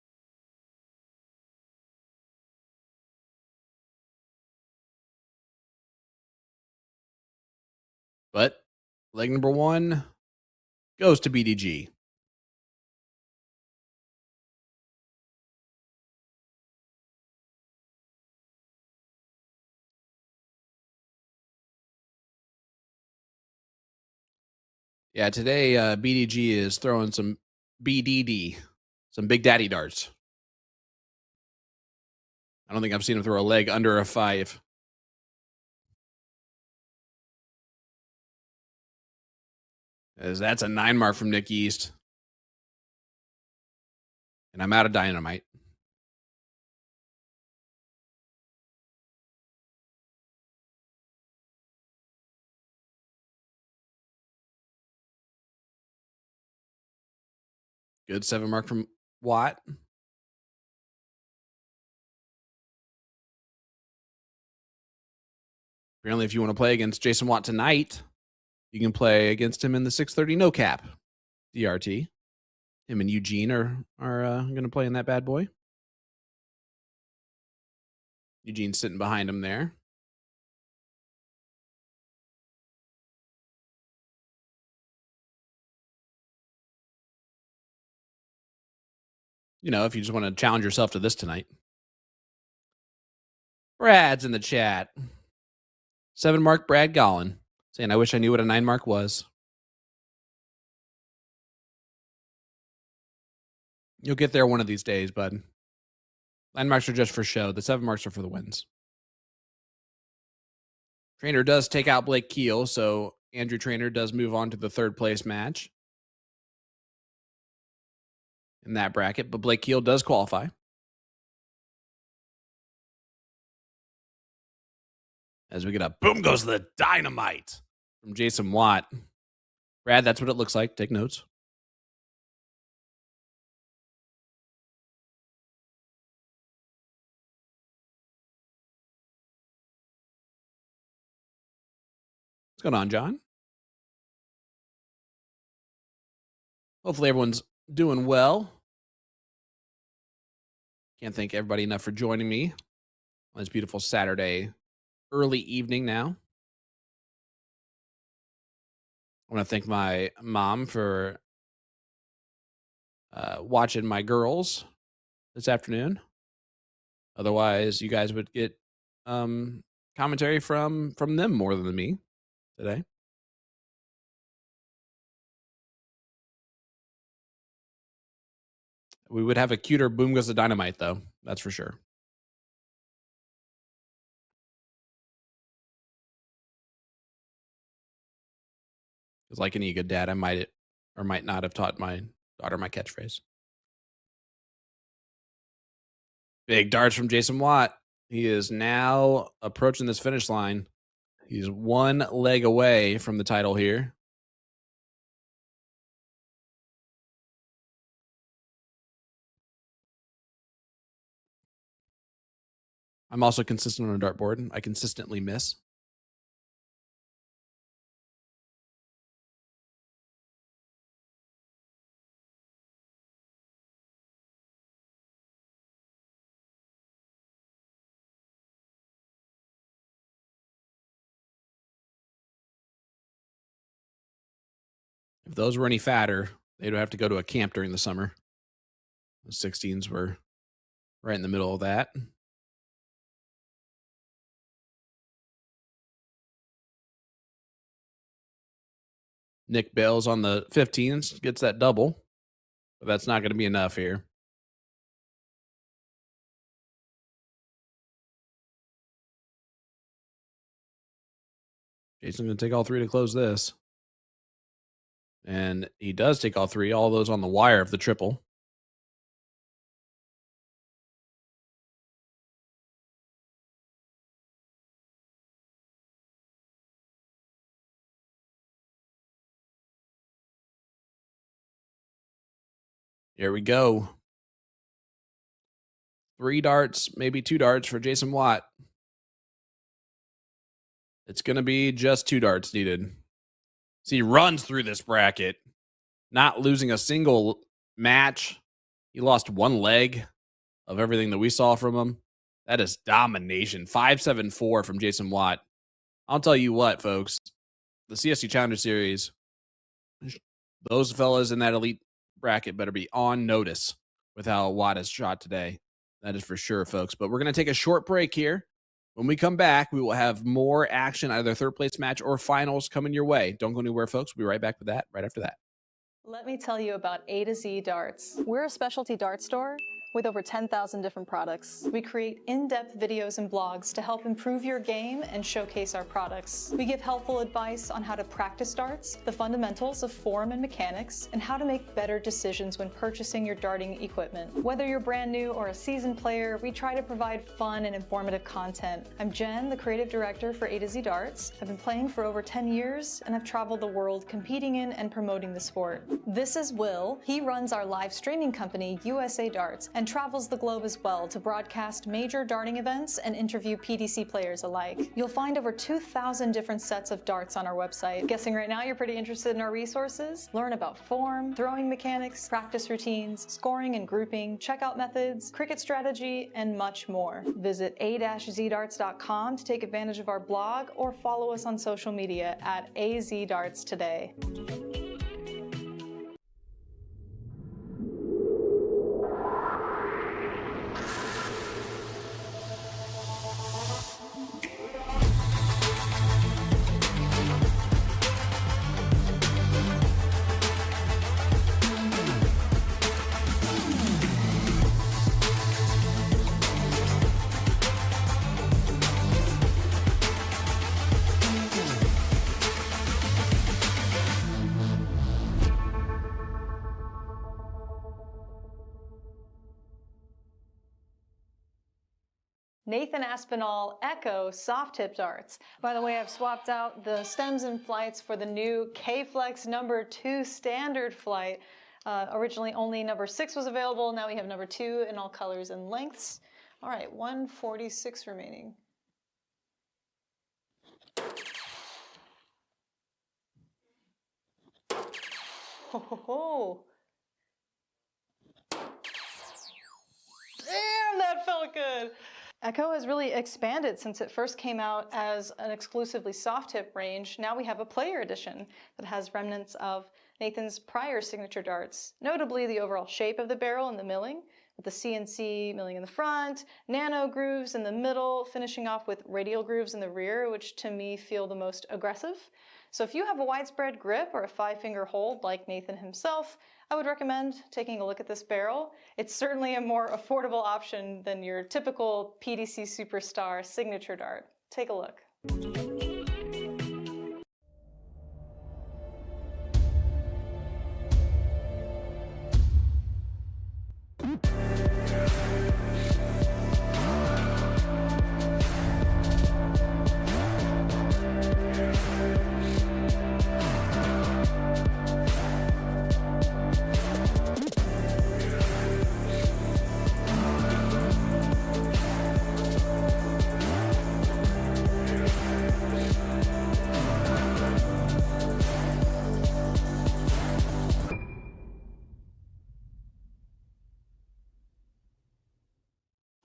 But leg number 1 goes to BDG. Yeah, today BDG is throwing some BDD, some big daddy darts. I don't think I've seen him throw a leg under a 5. As that's a 9 mark from Nick East. And I'm out of dynamite. Good 7 mark from Watt. Apparently, if you want to play against Jason Watt tonight, you can play against him in the 630 no cap DRT. Him and Eugene are going to play in that bad boy. Eugene's sitting behind him there. You know, if you just want to challenge yourself to this tonight. Brad's in the chat. 7 mark Brad Gollin saying, I wish I knew what a 9 mark was. You'll get there one of these days, bud. 9 marks are just for show. The 7 marks are for the wins. Trainer does take out Blake Keel, so Andrew Trainer does move on to the 3rd place match in that bracket, but Blake Keel does qualify. As we get a boom goes the dynamite from Jason Watt. Brad, that's what it looks like. Take notes. What's going on, John? Hopefully everyone's doing well. Can't thank everybody enough for joining me on this beautiful Saturday early evening now. I want to thank my mom for watching my girls this afternoon. Otherwise, you guys would get commentary from them more than me today. We would have a cuter boom goes the dynamite, though. That's for sure. Because like any good dad, I might or might not have taught my daughter my catchphrase. Big darts from Jason Watt. He is now approaching this finish line. He's 1 leg away from the title here. I'm also consistent on a dartboard. I consistently miss. If those were any fatter, they'd have to go to a camp during the summer. The 16s were right in the middle of that. Nick Bales on the 15s gets that double, but that's not going to be enough here. Jason's going to take all three to close this. And he does take all three, all those on the wire of the triple. Here we go. 3 darts, maybe 2 darts for Jason Watt. It's going to be just 2 darts needed. So he runs through this bracket, not losing a single match. He lost 1 leg of everything that we saw from him. That is domination. 5-7-4 from Jason Watt. I'll tell you what, folks. The CSC Challenger Series, those fellas in that elite bracket better be on notice with how Watt has shot today. That is for sure, folks. But we're going to take a short break here. When we come back, we will have more action, either third place match or finals coming your way. Don't go anywhere, folks. We'll be right back with that right after that. Let me tell you about A to Z Darts. We're a specialty dart store with over 10,000 different products. We create in-depth videos and blogs to help improve your game and showcase our products. We give helpful advice on how to practice darts, the fundamentals of form and mechanics, and how to make better decisions when purchasing your darting equipment. Whether you're brand new or a seasoned player, we try to provide fun and informative content. I'm Jen, the creative director for A to Z Darts. I've been playing for over 10 years and I've traveled the world competing in and promoting the sport. This is Will. He runs our live streaming company, USA Darts, and travels the globe as well to broadcast major darting events and interview PDC players alike. You'll find over 2,000 different sets of darts on our website. Guessing right now you're pretty interested in our resources? Learn about form, throwing mechanics, practice routines, scoring and grouping, checkout methods, cricket strategy, and much more. Visit a-zdarts.com to take advantage of our blog or follow us on social media at AZDarts today. Nathan Aspinall Echo soft tip darts. By the way, I've swapped out the stems and flights for the new K-Flex number 2 standard flight. Originally only number 6 was available. Now we have number 2 in all colors and lengths. All right, 146 remaining. Ho ho ho. Damn, that felt good. Echo has really expanded since it first came out as an exclusively soft tip range. Now we have a player edition that has remnants of Nathan's prior signature darts, notably the overall shape of the barrel and the milling, with the CNC milling in the front, nano grooves in the middle, finishing off with radial grooves in the rear, which to me feel the most aggressive. So if you have a widespread grip or a 5-finger hold like Nathan himself, I would recommend taking a look at this barrel. It's certainly a more affordable option than your typical PDC Superstar signature dart. Take a look.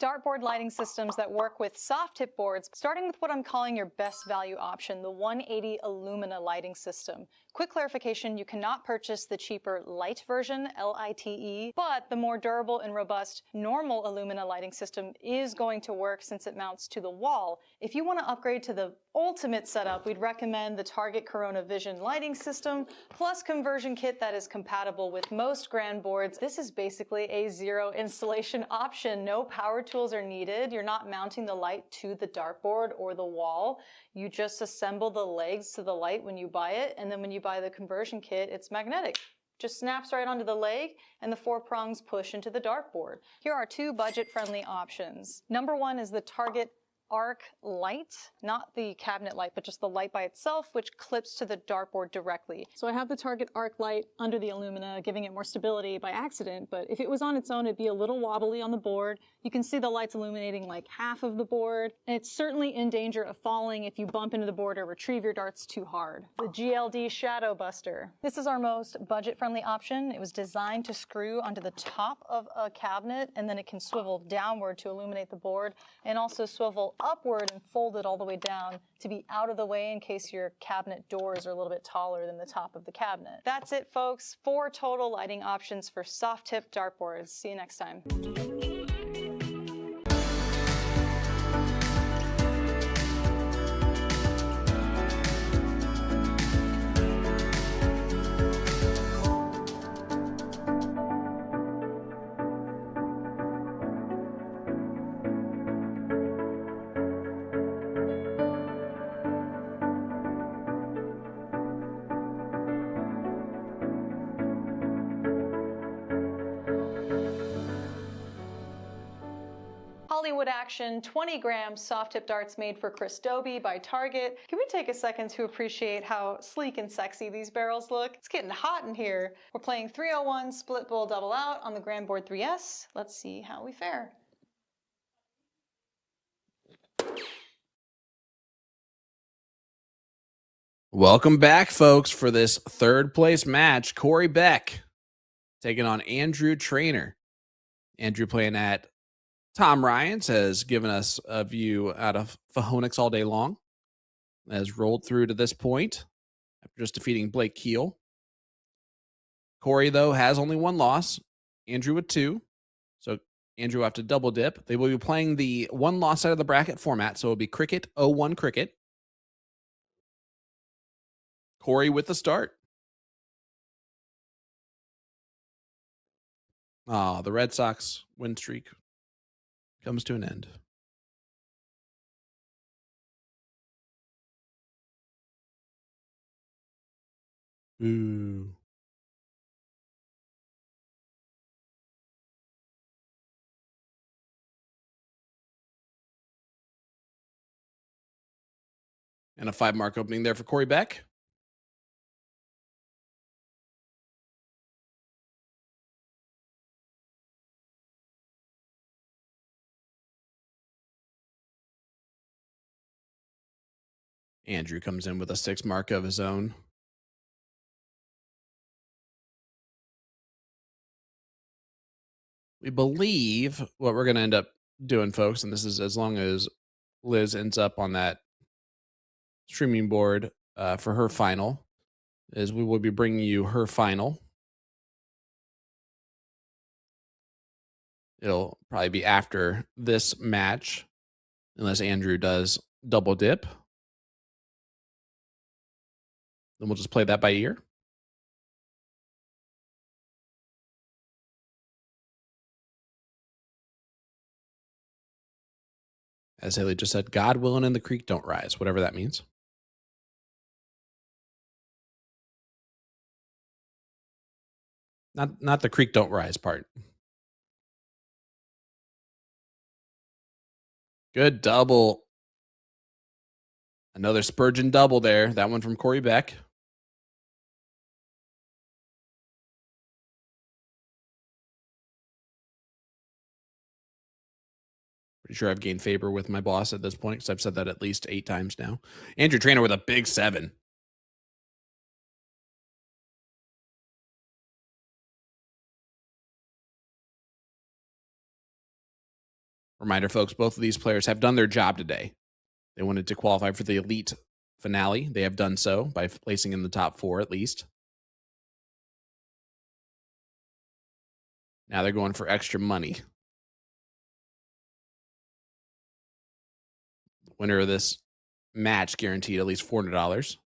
Dartboard lighting systems that work with soft tip boards, starting with what I'm calling your best value option, the 180 Illumina lighting system. Quick clarification, you cannot purchase the cheaper light version, LITE, but the more durable and robust normal Illumina lighting system is going to work since it mounts to the wall. If you want to upgrade to the ultimate setup, we'd recommend the Target Corona Vision lighting system plus conversion kit that is compatible with most grand boards. This is basically a zero installation option. No power tools are needed. You're not mounting the light to the dartboard or the wall. You just assemble the legs to the light when you buy it, and then when you buy the conversion kit, it's magnetic. Just snaps right onto the leg, and the 4 prongs push into the dartboard. Here are 2 budget-friendly options. Number 1 is the Target Arc light, not the cabinet light, but just the light by itself, which clips to the dartboard directly. So I have the Target Arc light under the Illumina, giving it more stability by accident, but if it was on its own, it'd be a little wobbly on the board. You can see the lights illuminating like half of the board, and it's certainly in danger of falling if you bump into the board or retrieve your darts too hard. The GLD Shadow Buster. This is our most budget-friendly option. It was designed to screw onto the top of a cabinet, and then it can swivel downward to illuminate the board, and also swivel upward and fold it all the way down to be out of the way in case your cabinet doors are a little bit taller than the top of the cabinet. That's it, folks. 4 total lighting options for soft tip dartboards. See you next time. Hollywood action, 20-gram soft tip darts made for Chris Dobie by Target. Can we take a second to appreciate how sleek and sexy these barrels look? It's getting hot in here. We're playing 301 split bowl double out on the Grand Board 3S. Let's see how we fare. Welcome back, folks, for this 3rd place match. Corey Beck taking on Andrew Trainer. Andrew playing at Tom Ryans has given us a view out of Fahonix all day long. Has rolled through to this point after just defeating Blake Keel. Corey, though, has only 1 loss. Andrew with 2. So Andrew will have to double dip. They will be playing the 1 loss side of the bracket format. So it'll be Cricket 0-1 Cricket. Corey with the start. The Red Sox win streak comes to an end. Ooh. And a 5-mark opening there for Corey Beck. Andrew comes in with a 6-mark of his own. We believe what we're going to end up doing, folks, and this is as long as Liz ends up on that streaming board for her final, is we will be bringing you her final. It'll probably be after this match, unless Andrew does double dip. Then we'll just play that by ear. As Haley just said, God willing and the creek don't rise, whatever that means. Not the creek don't rise part. Good double. Another Spurgeon double there. That one from Corey Beck. Pretty sure I've gained favor with my boss at this point, because I've said that at least 8 times now. Andrew Trainer with a big 7. Reminder, folks, both of these players have done their job today. They wanted to qualify for the elite finale. They have done so by placing in the top 4 at least. Now they're going for extra money. Winner of this match guaranteed at least $400.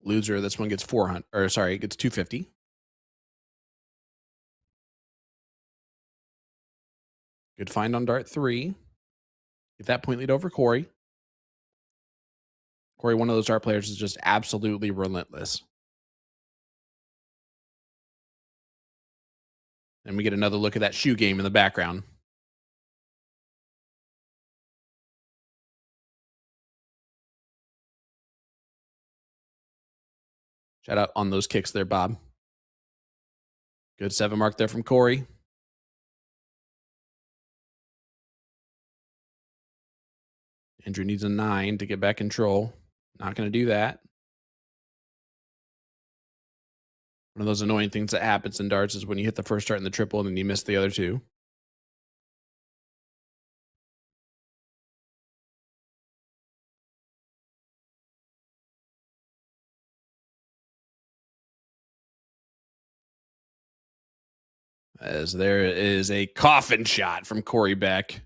Loser, this one gets 400, or sorry, it gets 250. Good find on dart 3. Get that point lead over Corey. Corey, one of those dart players, is just absolutely relentless. And we get another look at that shoe game in the background. Shout out on those kicks there, Bob. Good 7 mark there from Corey. Andrew needs a 9 to get back control. Not going to do that. One of those annoying things that happens in darts is when you hit the first dart in the triple and then you miss the other 2. As there is a coffin shot from Corey Beck,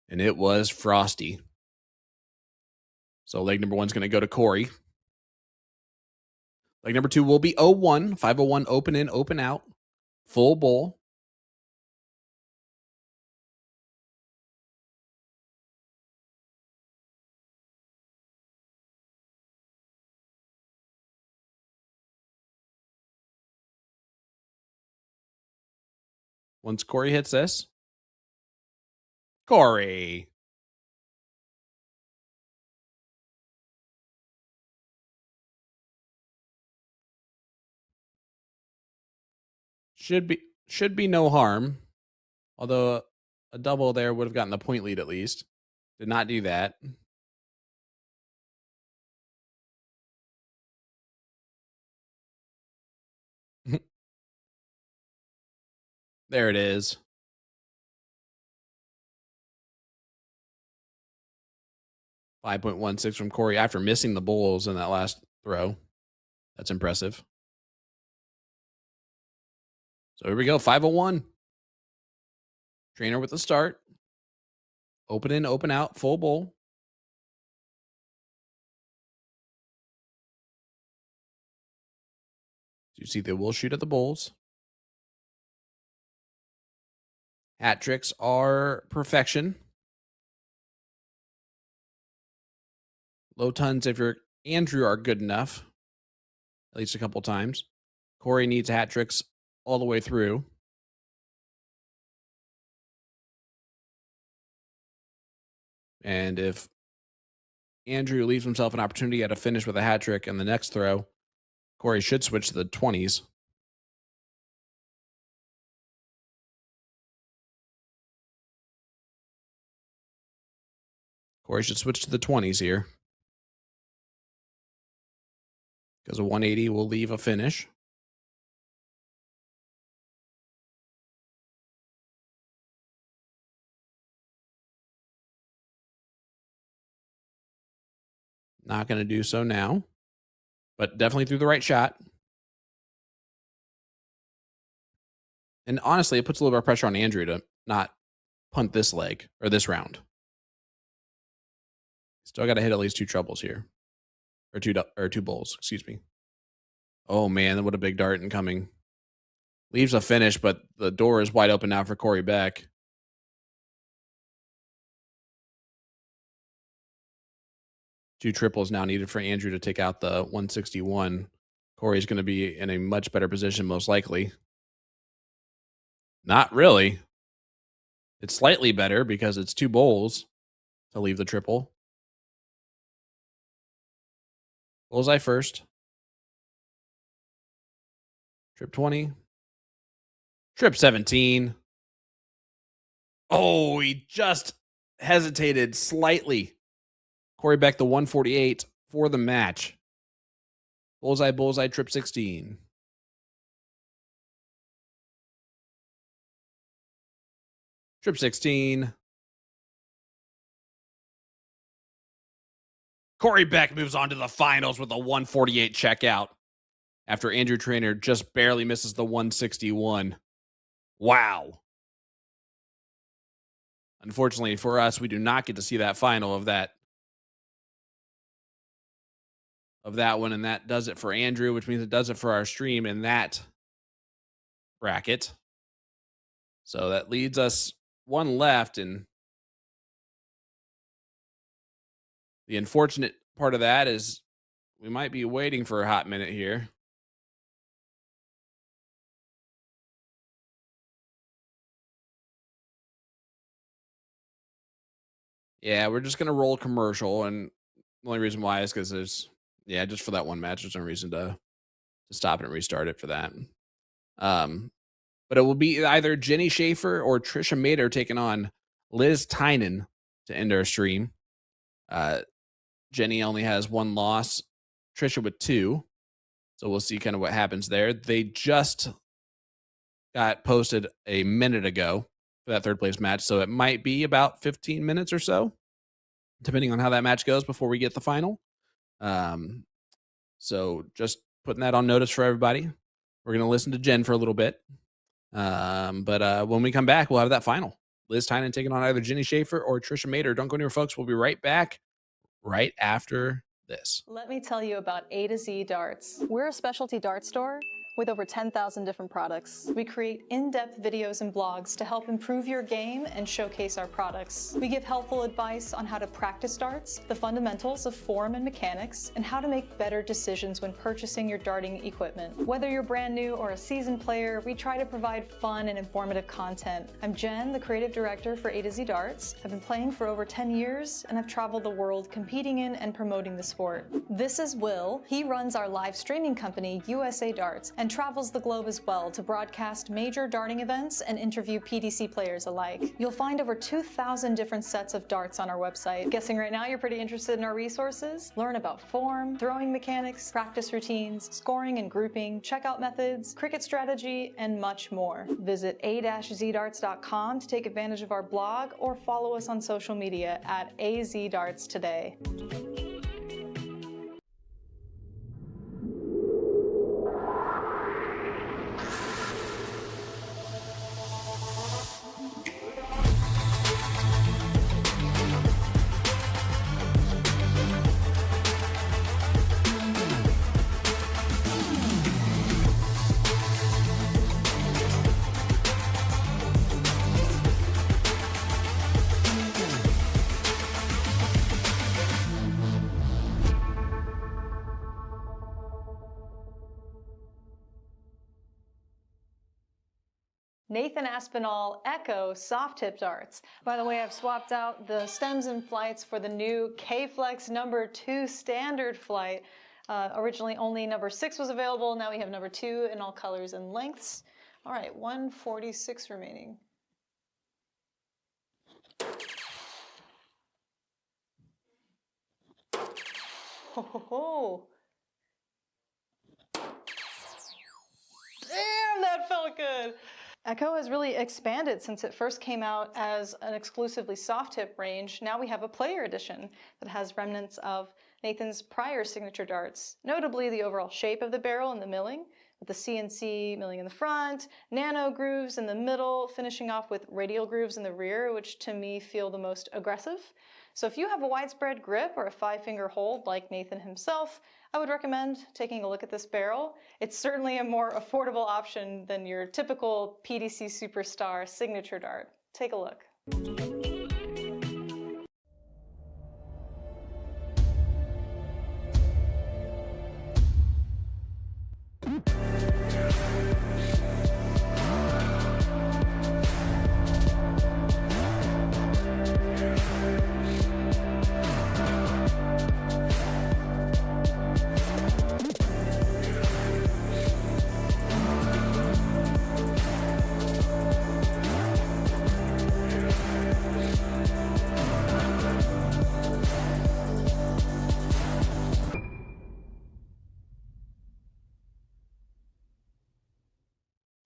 and it was frosty. So leg number 1 is going to go to Corey. Leg number 2 will be 0-1, 501 open in, open out, full bowl. Once Corey hits this, Corey. Should be no harm. Although a double there would have gotten the point lead at least. Did not do that. There it is. .16 from Corey after missing the bowls in that last throw. That's impressive. So here we go, 501. Trainer with the start. Open in, open out, full bowl. You see they will shoot at the bowls. Hat tricks are perfection. Low tons if you're Andrew are good enough. At least a couple times. Corey needs hat tricks all the way through. And if Andrew leaves himself an opportunity at a finish with a hat trick in the next throw, Corey should switch to the 20s. Corey should switch to the 20s here. Because a 180 will leave a finish. Not going to do so now. But definitely threw the right shot. And honestly, it puts a little bit of pressure on Andrew to not punt this leg or this round. Still got to hit at least 2 trebles here. Or two bowls, excuse me. Oh man, what a big dart incoming. Leaves a finish, but the door is wide open now for Corey Beck. Two triples now needed for Andrew to take out the 161. Corey's going to be in a much better position, most likely. Not really. It's slightly better because it's 2 bowls to leave the triple. Bullseye first. Trip 20. Trip 17. Oh, he just hesitated slightly. Corey Beck, the 148 for the match. Bullseye, bullseye, trip 16. Trip 16. Corey Beck moves on to the finals with a 148 checkout after Andrew Trainer just barely misses the 161. Wow. Unfortunately for us, we do not get to see that final of that one, and that does it for Andrew, which means it does it for our stream in that bracket. So that leads us one left, and the unfortunate part of that is we might be waiting for a hot minute here. Yeah, we're just going to roll commercial, and the only reason why is because there's, just for that one match, there's no reason to stop and restart it for that. But it will be either Jenny Schaefer or Trisha Mader taking on Liz Tynan to end our stream. Jenny only has one loss, Trisha with 2. So we'll see kind of what happens there. They just got posted a minute ago for that third place match. So it might be about 15 minutes or so, depending on how that match goes before we get the final. So just putting that on notice for everybody. We're going to listen to Jen for a little bit. But when we come back, we'll have that final. Liz Tynan taking on either Jenny Schaefer or Trisha Mader. Don't go anywhere, folks. We'll be right back right after this. Let me tell you about A to Z Darts. We're a specialty dart store with over 10,000 different products. We create in-depth videos and blogs to help improve your game and showcase our products. We give helpful advice on how to practice darts, the fundamentals of form and mechanics, and how to make better decisions when purchasing your darting equipment. Whether you're brand new or a seasoned player, we try to provide fun and informative content. I'm Jen, the creative director for A to Z Darts. I've been playing for over 10 years, and I've traveled the world competing in and promoting the sport. This is Will. He runs our live streaming company, USA Darts, and travels the globe as well to broadcast major darting events and interview PDC players alike. You'll find over 2,000 different sets of darts on our website. Guessing right now you're pretty interested in our resources? Learn about form, throwing mechanics, practice routines, scoring and grouping, checkout methods, cricket strategy, and much more. Visit a-zdarts.com to take advantage of our blog or follow us on social media at AZDarts today. Nathan Aspinall Echo soft tip darts. By the way, I've swapped out the stems and flights for the new K-Flex number 2 standard flight. Originally only number 6 was available. Now we have number 2 in all colors and lengths. All right, 146 remaining. Ho ho ho. Damn, that felt good. Echo has really expanded since it first came out as an exclusively soft tip range. Now we have a player edition that has remnants of Nathan's prior signature darts, notably the overall shape of the barrel and the milling, with the CNC milling in the front, nano grooves in the middle, finishing off with radial grooves in the rear, which to me feel the most aggressive. So if you have a widespread grip or a 5-finger hold like Nathan himself, I would recommend taking a look at this barrel. It's certainly a more affordable option than your typical PDC Superstar signature dart. Take a look.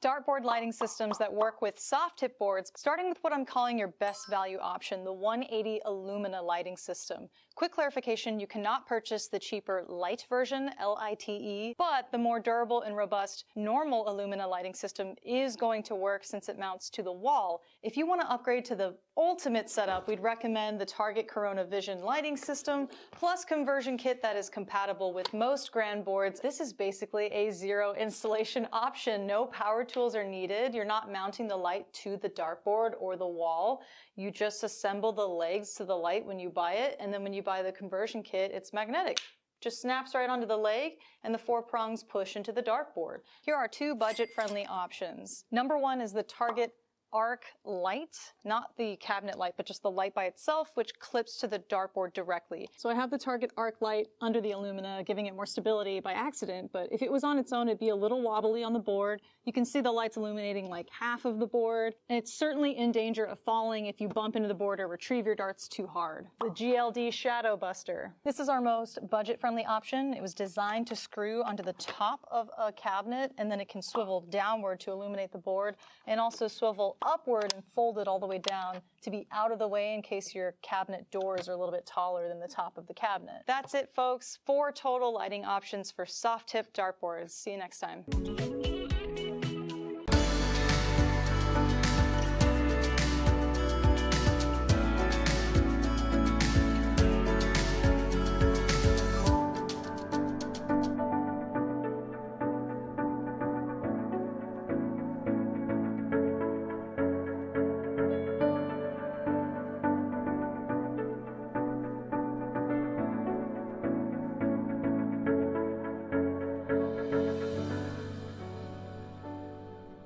Dartboard lighting systems that work with soft tip boards, starting with what I'm calling your best value option, the 180 Illumina lighting system. Quick clarification, you cannot purchase the cheaper light version, LITE, but the more durable and robust normal Illumina lighting system is going to work since it mounts to the wall. If you want to upgrade to the ultimate setup, we'd recommend the Target Corona Vision lighting system, plus conversion kit that is compatible with most grand boards. This is basically a zero installation option. No power tools are needed. You're not mounting the light to the dartboard or the wall. You just assemble the legs to the light when you buy it, and then when you buy the conversion kit, it's magnetic. Just snaps right onto the leg, and the 4 prongs push into the dartboard. Here are 2 budget-friendly options. Number 1 is the Target Arc light, not the cabinet light, but just the light by itself, which clips to the dartboard directly. So I have the Target Arc light under the Illumina, giving it more stability by accident, but if it was on its own, it'd be a little wobbly on the board. You can see the lights illuminating like half of the board, and it's certainly in danger of falling if you bump into the board or retrieve your darts too hard. The GLD Shadow Buster. This is our most budget-friendly option. It was designed to screw onto the top of a cabinet, and then it can swivel downward to illuminate the board, and also swivel upward and fold it all the way down to be out of the way in case your cabinet doors are a little bit taller than the top of the cabinet. That's it, folks. 4 total lighting options for soft tip dartboards. See you next time.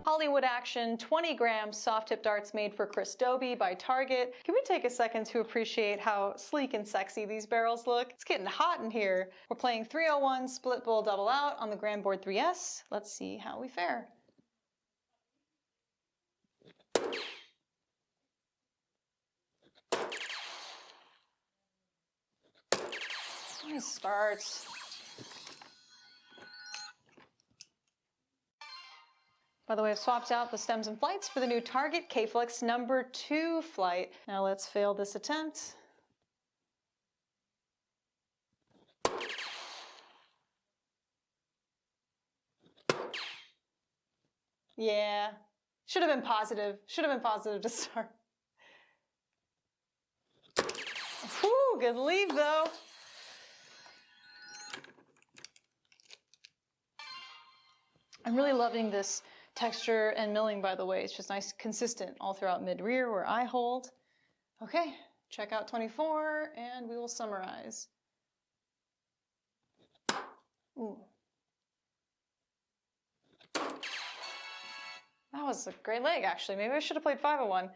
Hollywood Action 20-gram soft tip darts made for Chris Dobie by Target. Can we take a second to appreciate how sleek and sexy these barrels look? It's getting hot in here. We're playing 301 split bowl double out on the Grand Board 3S. Let's see how we fare. Nice starts. By the way, I've swapped out the stems and flights for the new Target K-Flex number 2 flight. Now let's fail this attempt. Yeah, should have been positive. Should have been positive to start. Whew, good leave though. I'm really loving this texture and milling, by the way. It's just nice, consistent all throughout mid-rear where I hold. Okay, check out 24 and we will summarize. Ooh. That was a great leg, actually. Maybe I should have played 501.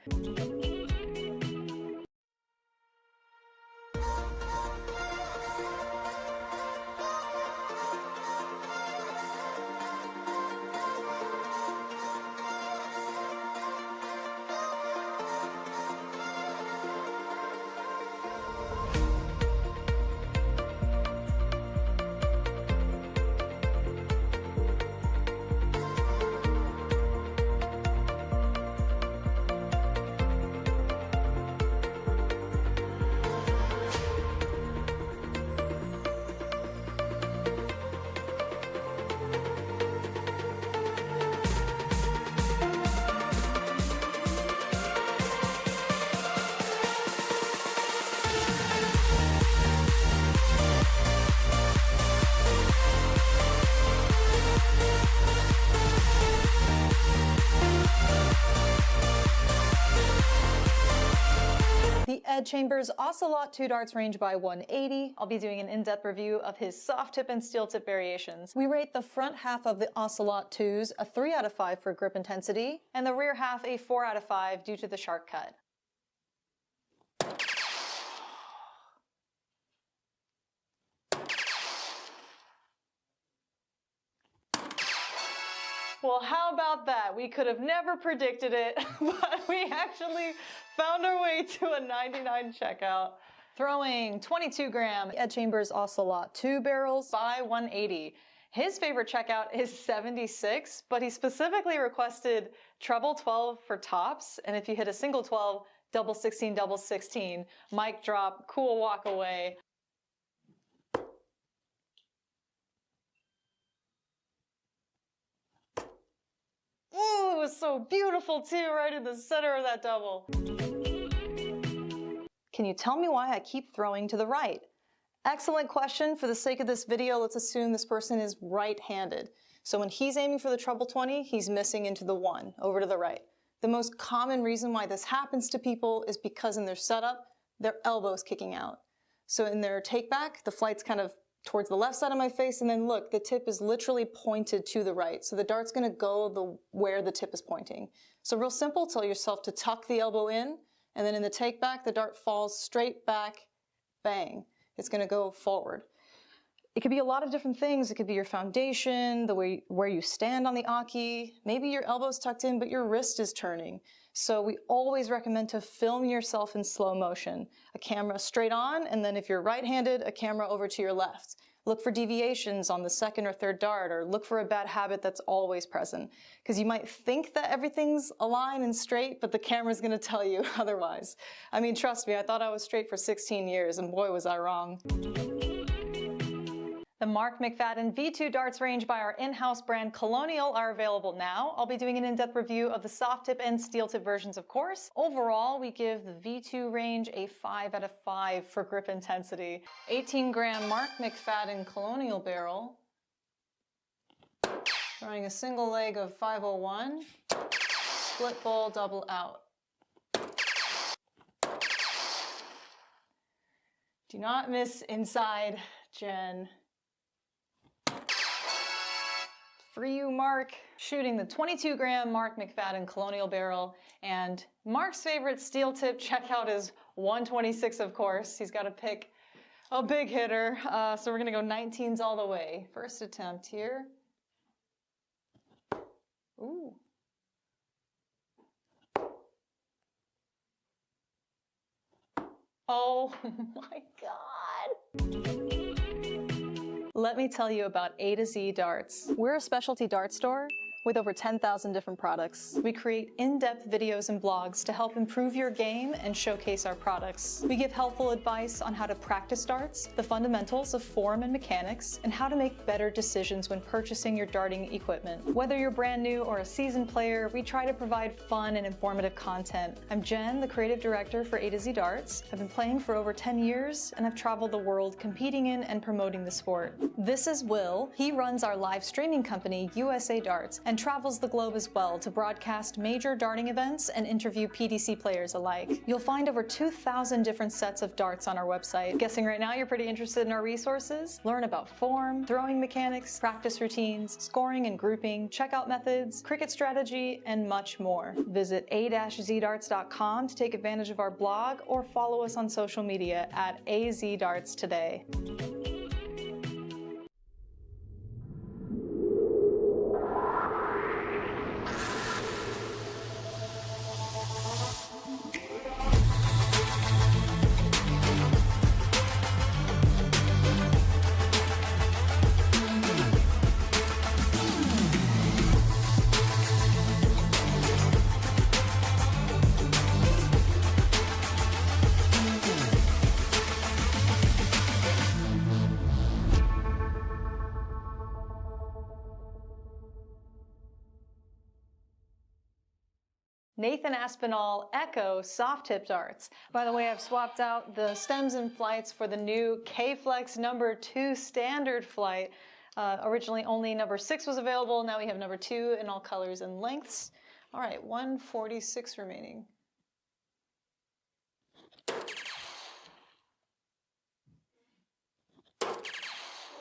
Ed Chambers' Ocelot 2 darts range by 180. I'll be doing an in-depth review of his soft tip and steel tip variations. We rate the front half of the Ocelot 2s a 3 out of 5 for grip intensity, and the rear half a 4 out of 5 due to the sharp cut. Well, how about that? We could have never predicted it, but we actually found our way to a 99 checkout. Throwing 22-gram Ed Chambers Ocelot 2 barrels by 180. His favorite checkout is 76, but he specifically requested treble 12 for tops, and if you hit a single 12, double 16, double 16. Mic drop, cool walk away. Ooh, it was so beautiful too, right in the center of that double. Can you tell me why I keep throwing to the right? Excellent question. For the sake of this video, let's assume this person is right-handed. So when he's aiming for the treble 20, he's missing into the 1, over to the right. The most common reason why this happens to people is because in their setup, their elbow's kicking out. So in their take back, the flight's kind of towards the left side of my face, and then look, the tip is literally pointed to the right. So the dart's gonna go where the tip is pointing. So real simple, tell yourself to tuck the elbow in, and then in the take back, the dart falls straight back, bang. It's gonna go forward. It could be a lot of different things. It could be your foundation, the way where you stand on the Aki. Maybe your elbow's tucked in, but your wrist is turning. So we always recommend to film yourself in slow motion. A camera straight on, and then if you're right-handed, a camera over to your left. Look for deviations on the second or third dart, or look for a bad habit that's always present. Because you might think that everything's aligned and straight, but the camera's gonna tell you otherwise. I mean, trust me, I thought I was straight for 16 years, and boy was I wrong. The Mark McFadden V2 darts range by our in-house brand Colonial are available now. I'll be doing an in-depth review of the soft tip and steel tip versions, of course. Overall, we give the V2 range a 5 out of 5 for grip intensity. 18-gram Mark McFadden Colonial barrel. Throwing a single leg of 501. Split bowl, double out. Do not miss inside, Jen. For you, Mark, shooting the 22-gram Mark McFadden Colonial barrel, and Mark's favorite steel tip checkout is 126, of course. He's got to pick a big hitter, so we're gonna go 19s all the way. First attempt here. Ooh. Oh my God. Let me tell you about A to Z Darts. We're a specialty dart store with over 10,000 different products. We create in-depth videos and blogs to help improve your game and showcase our products. We give helpful advice on how to practice darts, the fundamentals of form and mechanics, and how to make better decisions when purchasing your darting equipment. Whether you're brand new or a seasoned player, we try to provide fun and informative content. I'm Jen, the creative director for A to Z Darts. I've been playing for over 10 years, and I've traveled the world competing in and promoting the sport. This is Will. He runs our live streaming company, USA Darts, and travels the globe as well to broadcast major darting events and interview PDC players alike. You'll find over 2,000 different sets of darts on our website. Guessing right now you're pretty interested in our resources? Learn about form, throwing mechanics, practice routines, scoring and grouping, checkout methods, cricket strategy, and much more. Visit a-zdarts.com to take advantage of our blog or follow us on social media at AZDarts today. Nathan Aspinall Echo soft tip darts. By the way, I've swapped out the stems and flights for the new K-Flex number 2 standard flight. Originally only number 6 was available. Now we have number 2 in all colors and lengths. All right, 146 remaining.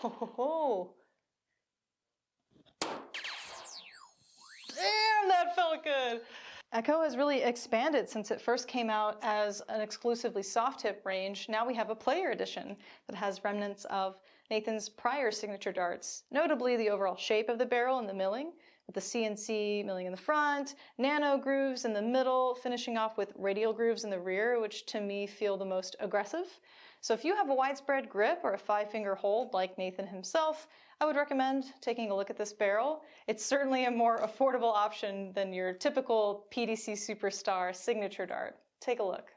Ho ho ho. Damn, that felt good. Echo has really expanded since it first came out as an exclusively soft tip range. Now we have a player edition that has remnants of Nathan's prior signature darts, notably the overall shape of the barrel and the milling, with the CNC milling in the front, nano grooves in the middle, finishing off with radial grooves in the rear, which to me feel the most aggressive. So if you have a widespread grip or a 5-finger hold like Nathan himself, I would recommend taking a look at this barrel. It's certainly a more affordable option than your typical PDC Superstar signature dart. Take a look.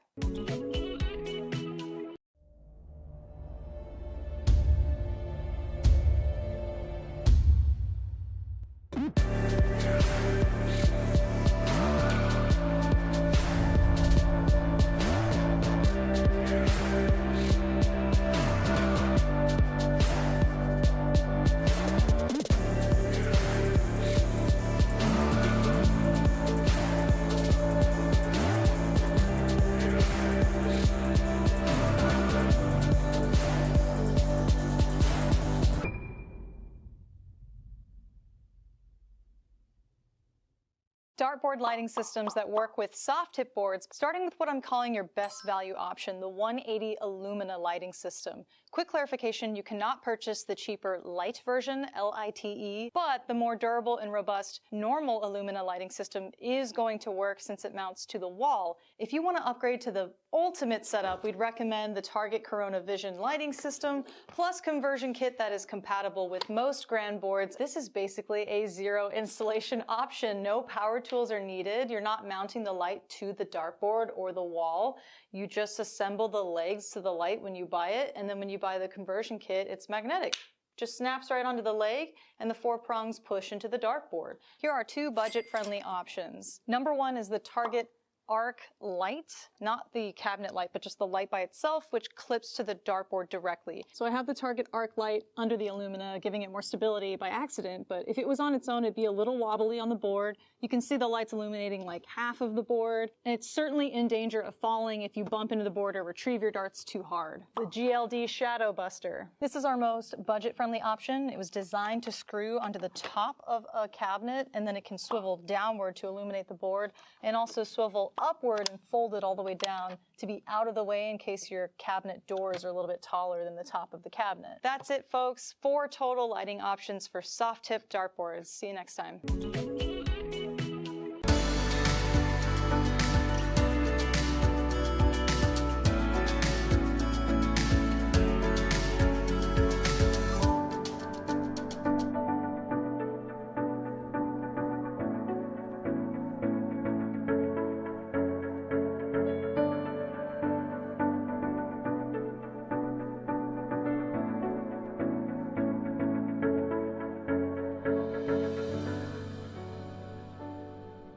Dartboard lighting systems that work with soft tip boards, starting with what I'm calling your best value option, the 180 Illumina lighting system. Quick clarification, you cannot purchase the cheaper light version, LITE, but the more durable and robust normal Illumina lighting system is going to work since it mounts to the wall. If you want to upgrade to the ultimate setup, we'd recommend the Target Corona Vision lighting system, plus conversion kit that is compatible with most grand boards. This is basically a zero installation option. No power tools are needed. You're not mounting the light to the dartboard or the wall. You just assemble the legs to the light when you buy it, and then when you buy the conversion kit, it's magnetic. Just snaps right onto the leg, and the 4 prongs push into the dartboard. Here are 2 budget-friendly options. Number 1 is the Target Arc light, not the cabinet light, but just the light by itself, which clips to the dartboard directly. So I have the Target Arc light under the Illumina, giving it more stability by accident, but if it was on its own, it'd be a little wobbly on the board. You can see the lights illuminating like half of the board, and it's certainly in danger of falling if you bump into the board or retrieve your darts too hard. The GLD Shadow Buster. This is our most budget-friendly option. It was designed to screw onto the top of a cabinet, and then it can swivel downward to illuminate the board, and also swivel upward and fold it all the way down to be out of the way in case your cabinet doors are a little bit taller than the top of the cabinet. That's it, folks. 4 total lighting options for soft tip dartboards. See you next time.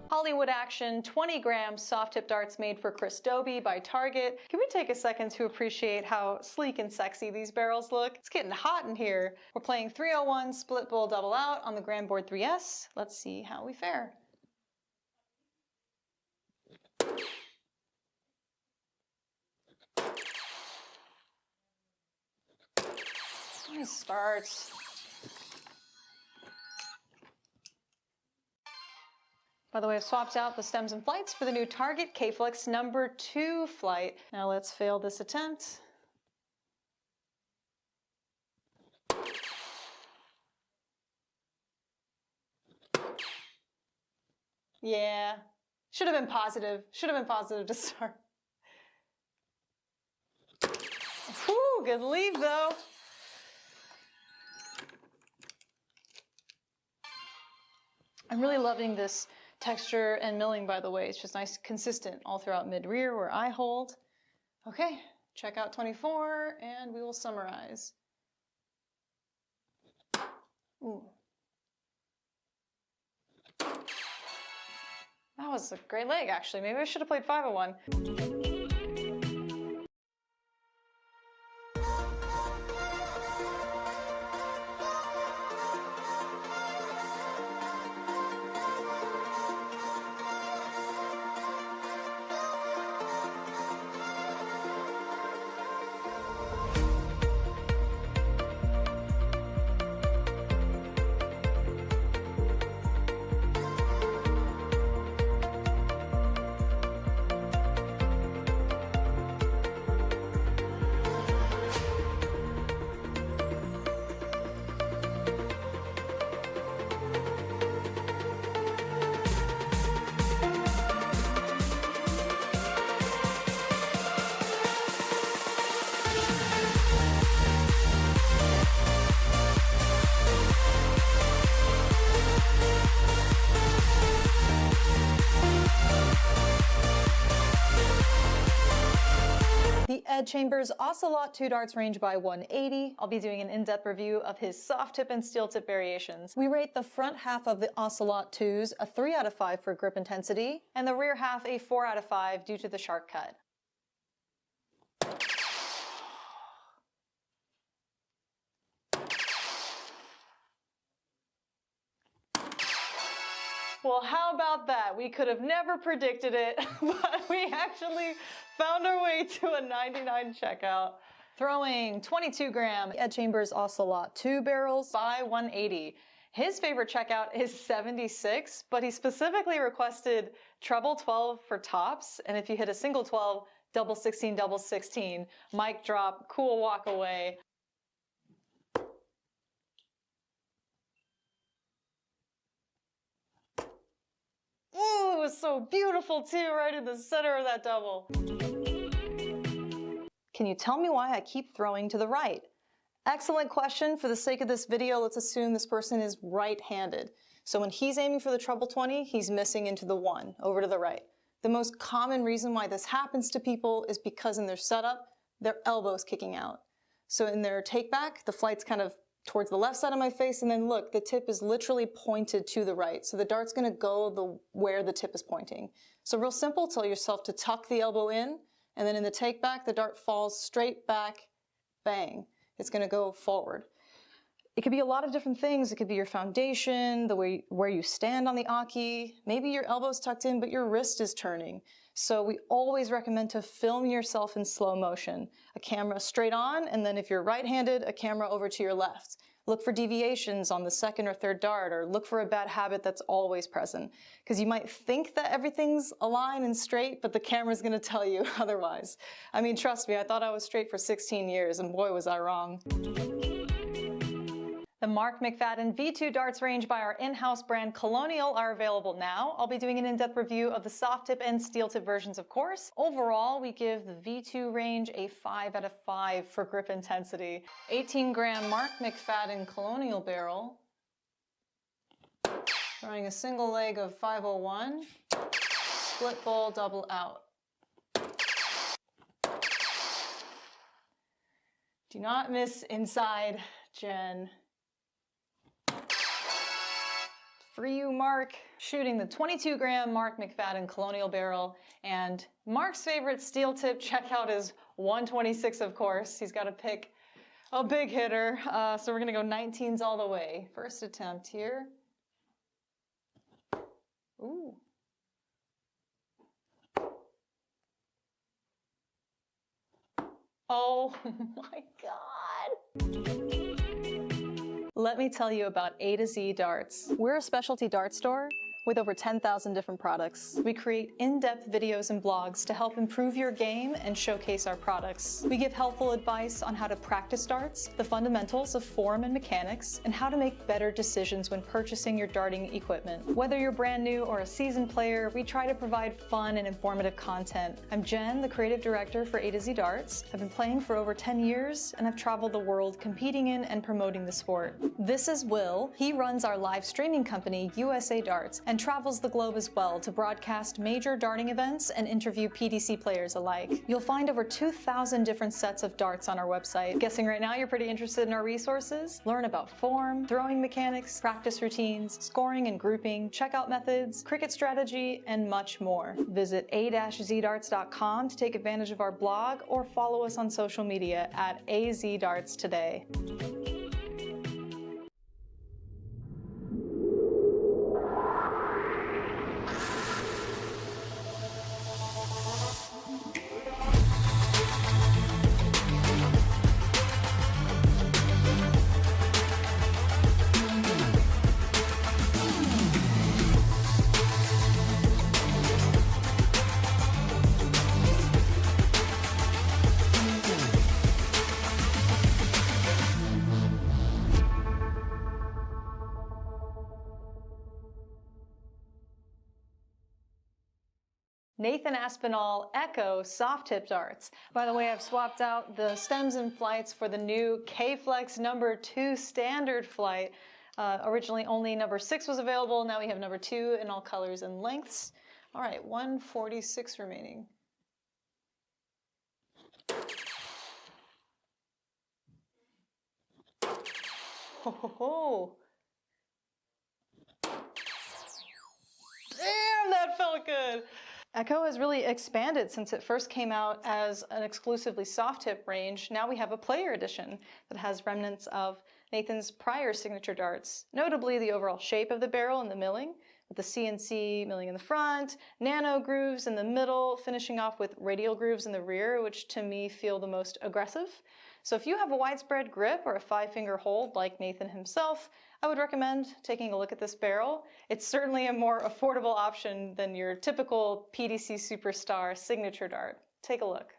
Hollywood Action 20-gram soft tip darts made for Chris Dobie by Target. Can we take a second to appreciate how sleek and sexy these barrels look? It's getting hot in here. We're playing 301 split bowl double out on the Grand Board 3S. Let's see how we fare. Nice starts. By the way, I've swapped out the stems and flights for the new Target K-Flex number 2 flight. Now let's fail this attempt. Yeah, should have been positive. Should have been positive to start. Whew, good leave though. I'm really loving this texture and milling, by the way. It's just nice, consistent all throughout mid-rear where I hold. Okay, check out 24 and we will summarize. Ooh. That was a great leg, actually. Maybe I should have played 501. Ed Chambers' Ocelot 2 darts range by 180. I'll be doing an in-depth review of his soft tip and steel tip variations. We rate the front half of the Ocelot 2s a 3 out of 5 for grip intensity, and the rear half a 4 out of 5 due to the sharp cut. Well, how about that? We could have never predicted it, but we actually found our way to a 99 checkout. Throwing 22-gram Ed Chambers Ocelot 2 barrels by 180. His favorite checkout is 76, but he specifically requested treble 12 for tops, and if you hit a single 12, double 16, double 16. Mic drop, cool walk away. Ooh, it was so beautiful too, right in the center of that double. Can you tell me why I keep throwing to the right? Excellent question. For the sake of this video, let's assume this person is right-handed. So when he's aiming for the treble 20, he's missing into the 1, over to the right. The most common reason why this happens to people is because in their setup, their elbow's kicking out. So in their take back, the flight's kind of towards the left side of my face, and then look, the tip is literally pointed to the right. So the dart's gonna go where the tip is pointing. So real simple, tell yourself to tuck the elbow in, and then in the take back, the dart falls straight back, bang. It's gonna go forward. It could be a lot of different things. It could be your foundation, the way where you stand on the Aki. Maybe your elbow's tucked in, but your wrist is turning. So we always recommend to film yourself in slow motion. A camera straight on, and then if you're right-handed, a camera over to your left. Look for deviations on the second or third dart, or look for a bad habit that's always present. Because you might think that everything's aligned and straight, but the camera's gonna tell you otherwise. I mean, trust me, I thought I was straight for 16 years, and boy was I wrong. The Mark McFadden V2 darts range by our in-house brand Colonial are available now. I'll be doing an in-depth review of the soft tip and steel tip versions, of course. Overall, we give the V2 range a 5 out of 5 for grip intensity. 18-gram Mark McFadden Colonial barrel. Throwing a single leg of 501. Split bowl, double out. Do not miss inside, Jen. For you, Mark, shooting the 22-gram Mark McFadden Colonial barrel, and Mark's favorite steel tip checkout is 126, of course. He's got to pick a big hitter, so we're gonna go 19s all the way. First attempt here. Ooh. Oh my God. Let me tell you about A to Z Darts. We're a specialty dart store with over 10,000 different products. We create in-depth videos and blogs to help improve your game and showcase our products. We give helpful advice on how to practice darts, the fundamentals of form and mechanics, and how to make better decisions when purchasing your darting equipment. Whether you're brand new or a seasoned player, we try to provide fun and informative content. I'm Jen, the creative director for A to Z Darts. I've been playing for over 10 years, and I've traveled the world competing in and promoting the sport. This is Will. He runs our live streaming company, USA Darts, and travels the globe as well to broadcast major darting events and interview PDC players alike. You'll find over 2,000 different sets of darts on our website. Guessing right now you're pretty interested in our resources? Learn about form, throwing mechanics, practice routines, scoring and grouping, checkout methods, cricket strategy, and much more. Visit a-zdarts.com to take advantage of our blog or follow us on social media at AZDarts today. Nathan Aspinall Echo soft tip darts. By the way, I've swapped out the stems and flights for the new K-Flex number 2 standard flight. Originally only number 6 was available. Now we have number 2 in all colors and lengths. All right, 146 remaining. Ho, ho, ho. Damn, that felt good. Echo has really expanded since it first came out as an exclusively soft tip range. Now we have a player edition that has remnants of Nathan's prior signature darts, notably the overall shape of the barrel and the milling, with the CNC milling in the front, nano grooves in the middle, finishing off with radial grooves in the rear, which to me feel the most aggressive. So if you have a widespread grip or a 5-finger hold like Nathan himself, I would recommend taking a look at this barrel. It's certainly a more affordable option than your typical PDC Superstar signature dart. Take a look.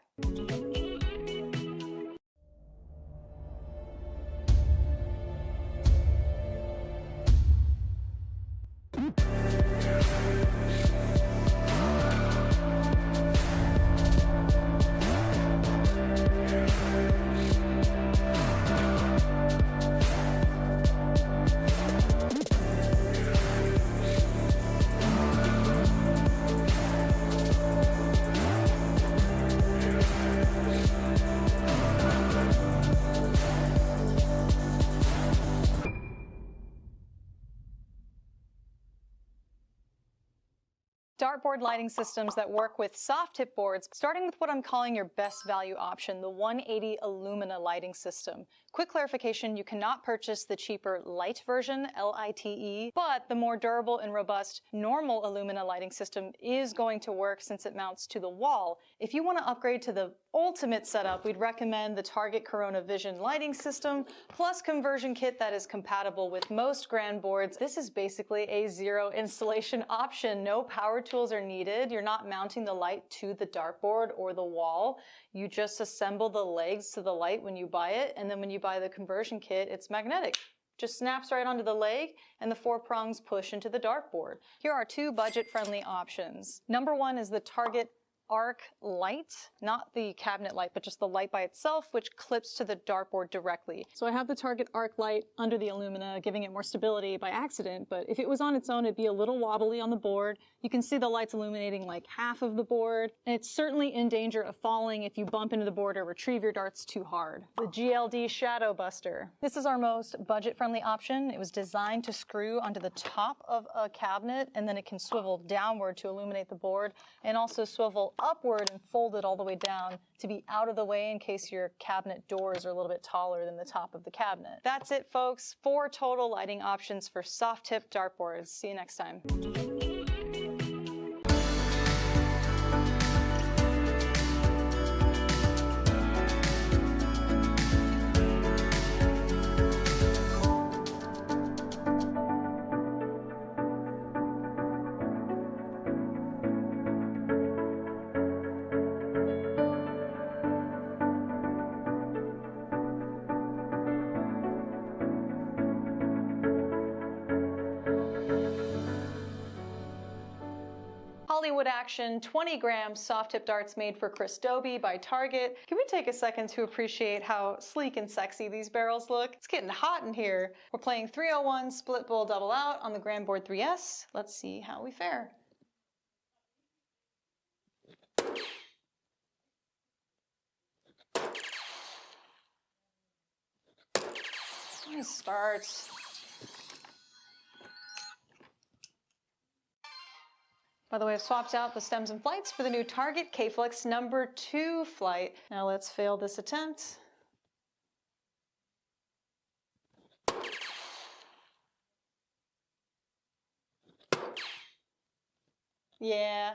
Dartboard lighting systems that work with soft tip boards, starting with what I'm calling your best value option, the 180 Illumina lighting system. Quick clarification, you cannot purchase the cheaper light version, LITE, but the more durable and robust normal Illumina lighting system is going to work since it mounts to the wall. If you want to upgrade to the ultimate setup, we'd recommend the Target Corona Vision lighting system, plus conversion kit that is compatible with most grand boards. This is basically a zero installation option. No power tools are needed. You're not mounting the light to the dartboard or the wall. You just assemble the legs to the light when you buy it, and then when you buy the conversion kit, it's magnetic. Just snaps right onto the leg, and the 4 prongs push into the dartboard. Here are 2 budget-friendly options. Number 1 is the Target Arc light, not the cabinet light, but just the light by itself, which clips to the dartboard directly. So I have the Target Arc light under the Illumina, giving it more stability by accident, but if it was on its own, it'd be a little wobbly on the board. You can see the lights illuminating like half of the board, and it's certainly in danger of falling if you bump into the board or retrieve your darts too hard. The GLD Shadow Buster. This is our most budget-friendly option. It was designed to screw onto the top of a cabinet, and then it can swivel downward to illuminate the board, and also swivel upward and fold it all the way down to be out of the way in case your cabinet doors are a little bit taller than the top of the cabinet. That's it, folks. 4 total lighting options for soft tip dartboards. See you next time. Hollywood Action 20-gram soft tip darts made for Chris Dobie by Target. Can we take a second to appreciate how sleek and sexy these barrels look? It's getting hot in here. We're playing 301 split bowl double out on the Grand Board 3S. Let's see how we fare. Nice starts. By the way, I've swapped out the stems and flights for the new Target K-Flex number 2 flight. Now let's fail this attempt. Yeah,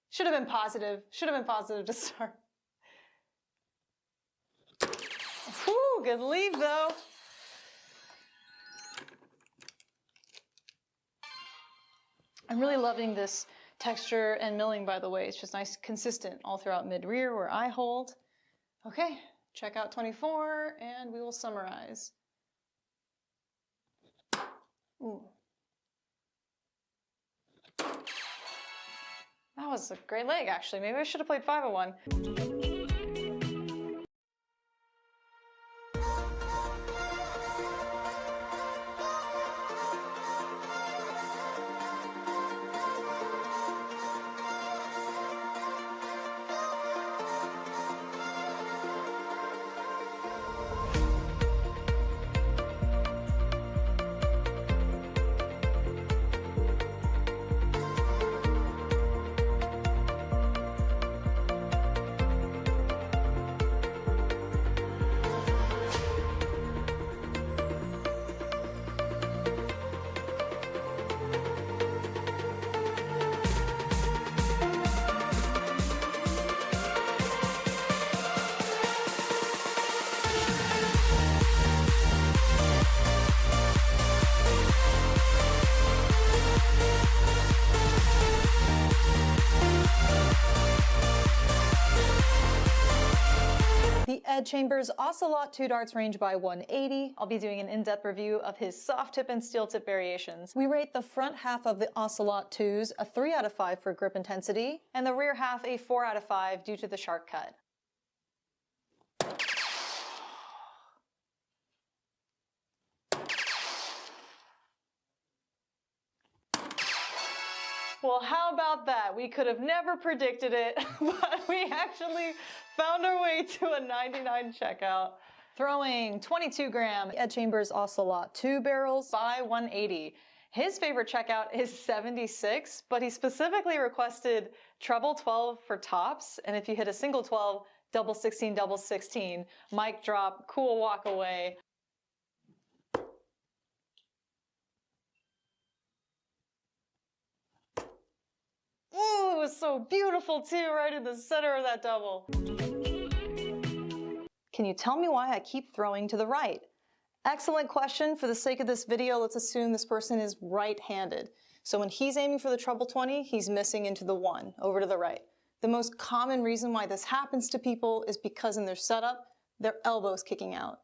should have been positive. Should have been positive to start. Whew, good leave though. I'm really loving this texture and milling, by the way. It's just nice, consistent all throughout mid-rear where I hold. Okay, check out 24 and we will summarize. Ooh. That was a great leg, actually. Maybe I should have played 501. Ed Chambers' Ocelot 2 darts range by 180. I'll be doing an in-depth review of his soft tip and steel tip variations. We rate the front half of the Ocelot 2s a 3 out of 5 for grip intensity, and the rear half a 4 out of 5 due to the sharp cut. Well, how about that? We could have never predicted it, but we actually found our way to a 99 checkout. Throwing 22-gram Ed Chambers Ocelot 2 barrels by 180. His favorite checkout is 76, but he specifically requested treble 12 for tops, and if you hit a single 12, double 16, double 16. Mic drop, cool walk away. Ooh, it was so beautiful too, right in the center of that double. Can you tell me why I keep throwing to the right? Excellent question. For the sake of this video, let's assume this person is right-handed. So when he's aiming for the treble 20, he's missing into the 1, over to the right. The most common reason why this happens to people is because in their setup, their elbow's kicking out.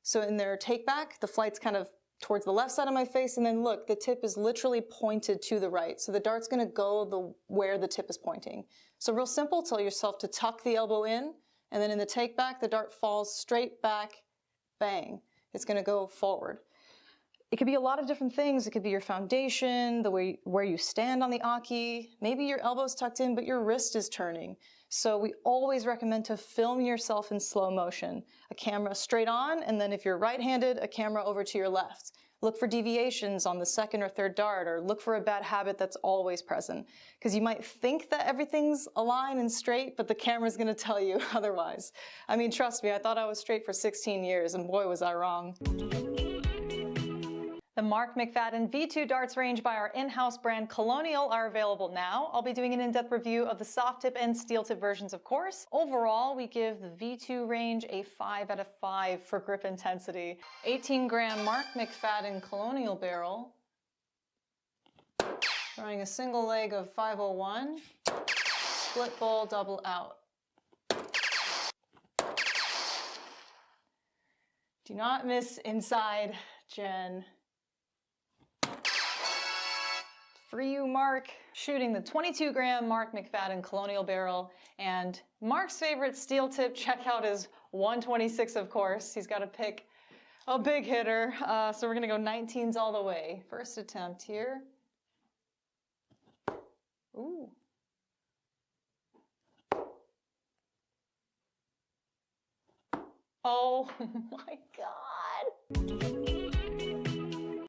So in their take back, the flight's kind of towards the left side of my face, and then look, the tip is literally pointed to the right. So the dart's gonna go where the tip is pointing. So real simple, tell yourself to tuck the elbow in, and then in the take back, the dart falls straight back, bang. It's gonna go forward. It could be a lot of different things. It could be your foundation, the way where you stand on the Aki. Maybe your elbow's tucked in, but your wrist is turning. So we always recommend to film yourself in slow motion. A camera straight on, and then if you're right-handed, a camera over to your left. Look for deviations on the second or third dart, or look for a bad habit that's always present. Because you might think that everything's aligned and straight, but the camera's gonna tell you otherwise. I mean, trust me, I thought I was straight for 16 years, and boy was I wrong. The Mark McFadden V2 darts range by our in-house brand Colonial are available now. I'll be doing an in-depth review of the soft tip and steel tip versions, of course. Overall, we give the V2 range a 5 out of 5 for grip intensity. 18-gram Mark McFadden Colonial barrel. Throwing a single leg of 501. Split bowl, double out. Do not miss inside, Jen. For you, Mark, shooting the 22-gram Mark McFadden Colonial barrel, and Mark's favorite steel tip checkout is 126, of course. He's got to pick a big hitter, so we're gonna go 19s all the way. First attempt here. Ooh. Oh my God.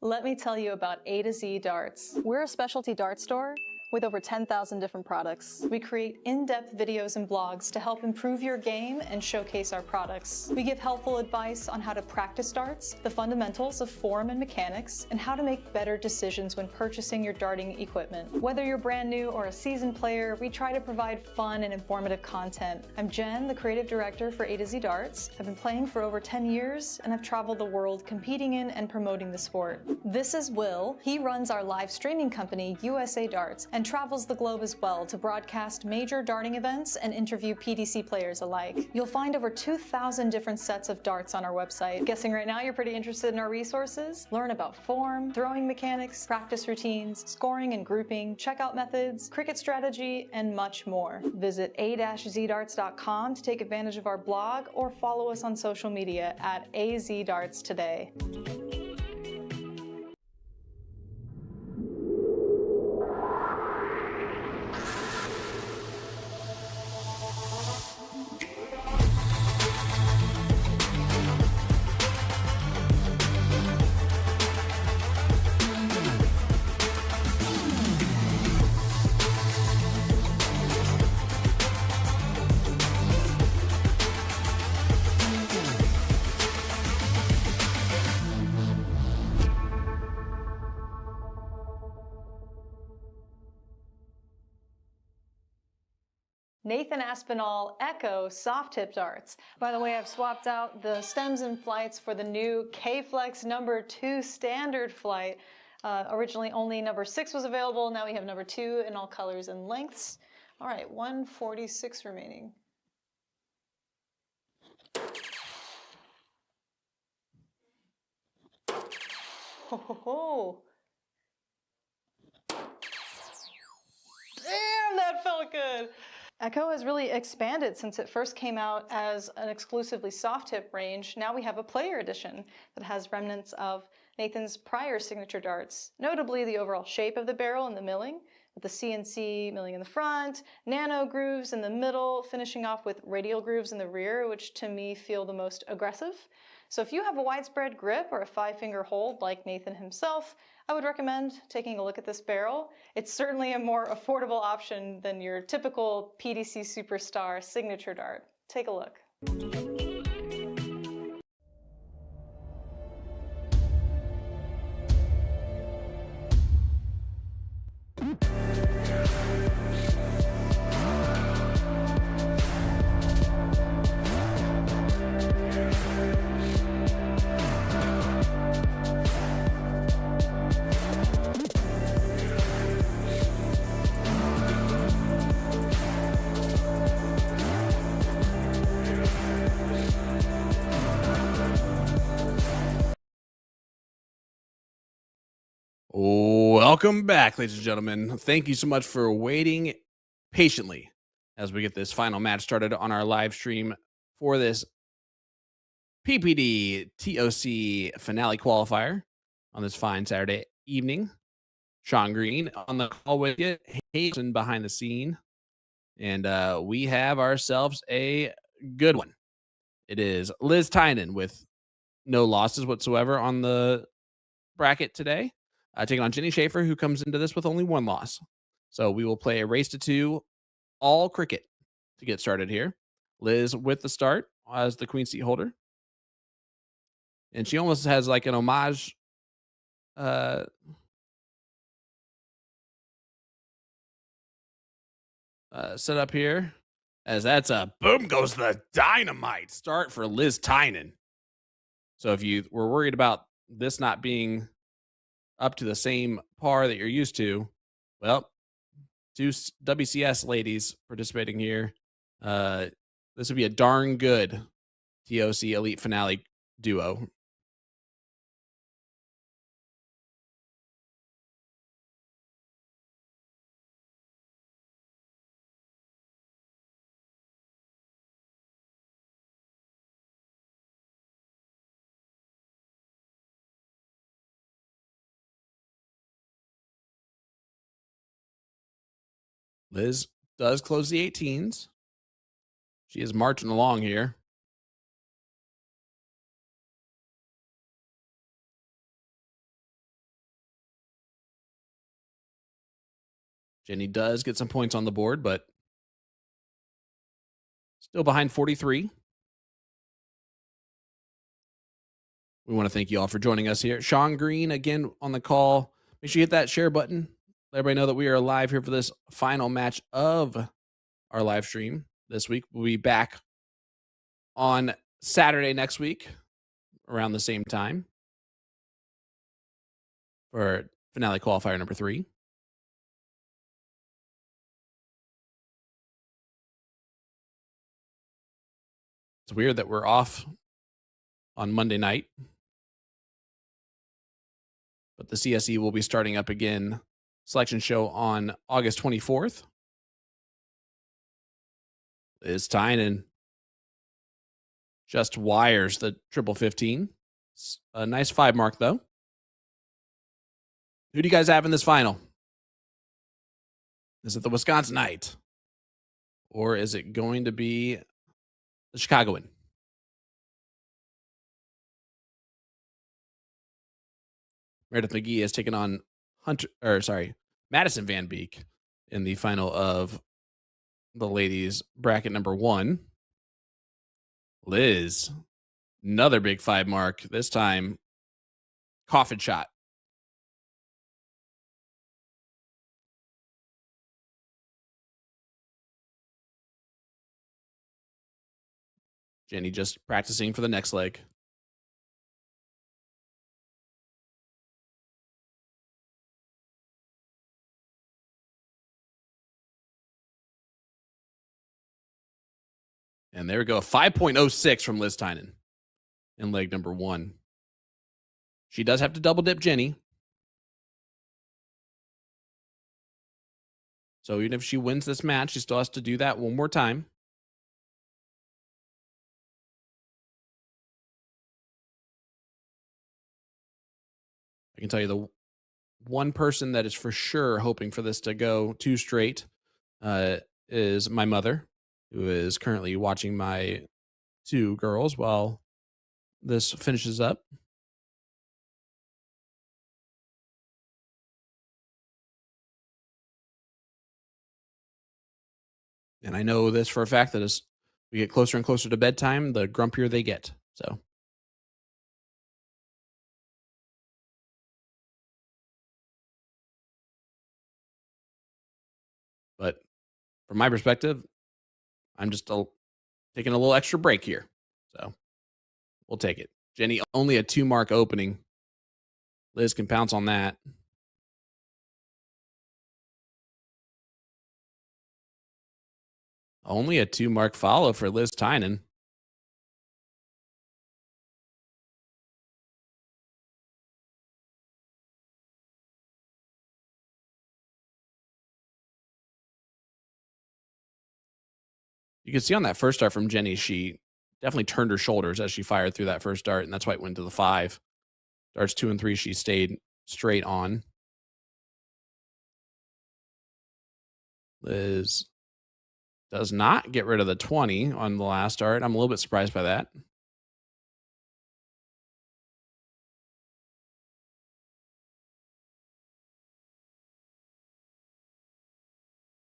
Let me tell you about A to Z Darts. We're a specialty dart store with over 10,000 different products. We create in-depth videos and blogs to help improve your game and showcase our products. We give helpful advice on how to practice darts, the fundamentals of form and mechanics, and how to make better decisions when purchasing your darting equipment. Whether you're brand new or a seasoned player, we try to provide fun and informative content. I'm Jen, the creative director for A to Z Darts. I've been playing for over 10 years, and I've traveled the world competing in and promoting the sport. This is Will. He runs our live streaming company, USA Darts, and travels the globe as well to broadcast major darting events and interview PDC players alike. You'll find over 2,000 different sets of darts on our website. Guessing right now you're pretty interested in our resources? Learn about form, throwing mechanics, practice routines, scoring and grouping, checkout methods, cricket strategy, and much more. Visit a-zdarts.com to take advantage of our blog or follow us on social media at AZDarts today. Nathan Aspinall Echo soft tip darts. By the way, I've swapped out the stems and flights for the new K-Flex number 2 standard flight. Originally only number 6 was available, now we have number 2 in all colors and lengths. All right, 146 remaining. Oh, damn, that felt good. Echo has really expanded since it first came out as an exclusively soft tip range. Now we have a player edition that has remnants of Nathan's prior signature darts, notably the overall shape of the barrel and the milling, with the CNC milling in the front, nano grooves in the middle, finishing off with radial grooves in the rear, which to me feel the most aggressive. So if you have a widespread grip or a 5-finger hold like Nathan himself, I would recommend taking a look at this barrel. It's certainly a more affordable option than your typical PDC Superstar signature dart. Take a look. Welcome back, ladies and gentlemen. Thank you so much for waiting patiently as we get this final match started on our live stream for this PPD TOC finale qualifier on this fine Saturday evening. Sean Green on the call with you, Hazen behind the scene, and we have ourselves a good one. It is Liz Tynan with no losses whatsoever on the bracket today, taking on Jenny Schaefer, who comes into this with only one loss. So we will play a race to 2 all cricket to get started here. Liz with the start as the queen seat holder. And she almost has like an homage set up here, as that's a boom goes the dynamite start for Liz Tynan. So if you were worried about this not being up to the same par that you're used to, well, 2 WCS ladies participating here. This would be a darn good TOC Elite Finale duo. Liz does close the 18s. She is marching along here. Jenny does get some points on the board, but still behind 43. We want to thank you all for joining us here. Sean Green, again, on the call. Make sure you hit that share button. Let everybody know that we are live here for this final match of our live stream this week. We'll be back on Saturday next week around the same time for finale qualifier number 3. It's weird that we're off on Monday night, but the CSE will be starting up again. Selection show on August 24th. It's Tynan just wires the 15. It's a nice 5 mark, though. Who do you guys have in this final? Is it the Wisconsinite? Or is it going to be the Chicagoan? Meredith McGee has taken on Madison Van Beek in the final of the ladies bracket number 1. Liz, another big 5 mark, this time coffin shot. Jenny just practicing for the next leg. And there we go, 5.06 from Liz Tynan in leg number 1. She does have to double dip Jenny. So even if she wins this match, she still has to do that one more time. I can tell you the one person that is for sure hoping for this to go 2 straight is my mother, who is currently watching my 2 girls while this finishes up. And I know this for a fact that as we get closer and closer to bedtime, the grumpier they get. So, but from my perspective, I'm just taking a little extra break here. So we'll take it. Jenny, only a 2-mark opening. Liz can pounce on that. Only a 2-mark follow for Liz Tynan. You can see on that first start from Jenny, she definitely turned her shoulders as she fired through that first dart, and that's why it went to the 5. Darts 2 and 3, she stayed straight on. Liz does not get rid of the 20 on the last dart. I'm a little bit surprised by that.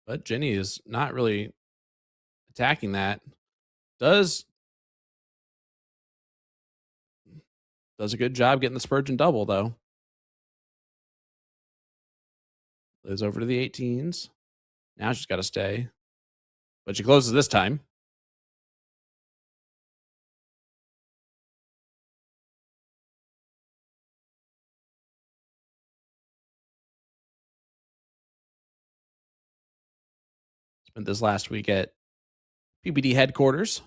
But Jenny is not really attacking that. Does a good job getting the Spurgeon double, though. Liz over to the 18s. Now she's got to stay. But she closes this time. Spent this last week at PPD headquarters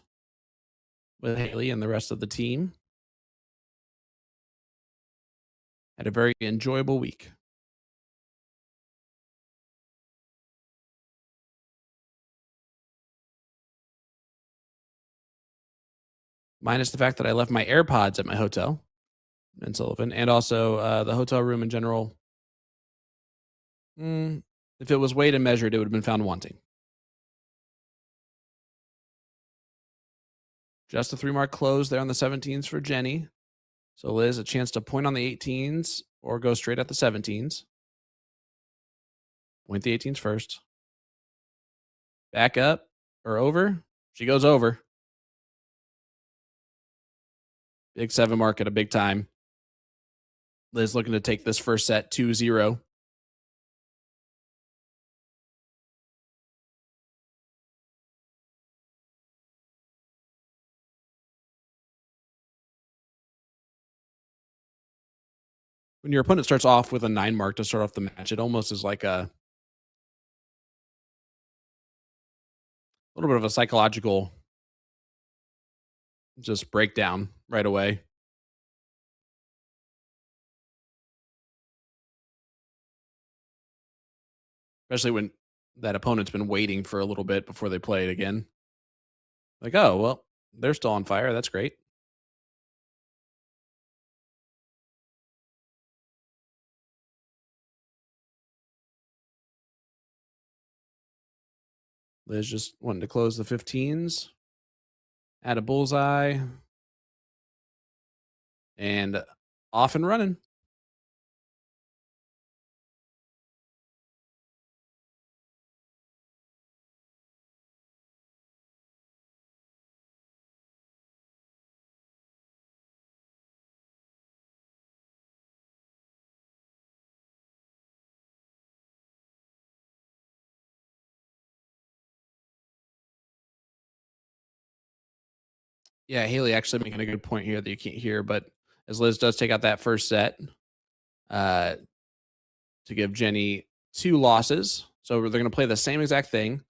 with Haley and the rest of the team. Had a very enjoyable week. Minus the fact that I left my AirPods at my hotel in Sullivan, and also the hotel room in general. If it was weighed and measured, it would have been found wanting. Just a 3-mark close there on the 17s for Jenny. So Liz, a chance to point on the 18s or go straight at the 17s. Point the 18s first. Back up or over. She goes over. Big 7-mark at a big time. Liz looking to take this first set 2-0. When your opponent starts off with a 9-mark to start off the match, it almost is like a little bit of a psychological just breakdown right away. Especially when that opponent's been waiting for a little bit before they play it again. Like, oh, well, they're still on fire. That's great. Liz just wanting to close the 15s. Add a bullseye. And off and running. Yeah, Haley actually making a good point here that you can't hear, but as Liz does take out that first set to give Jenny 2 losses. So they're going to play the same exact thing,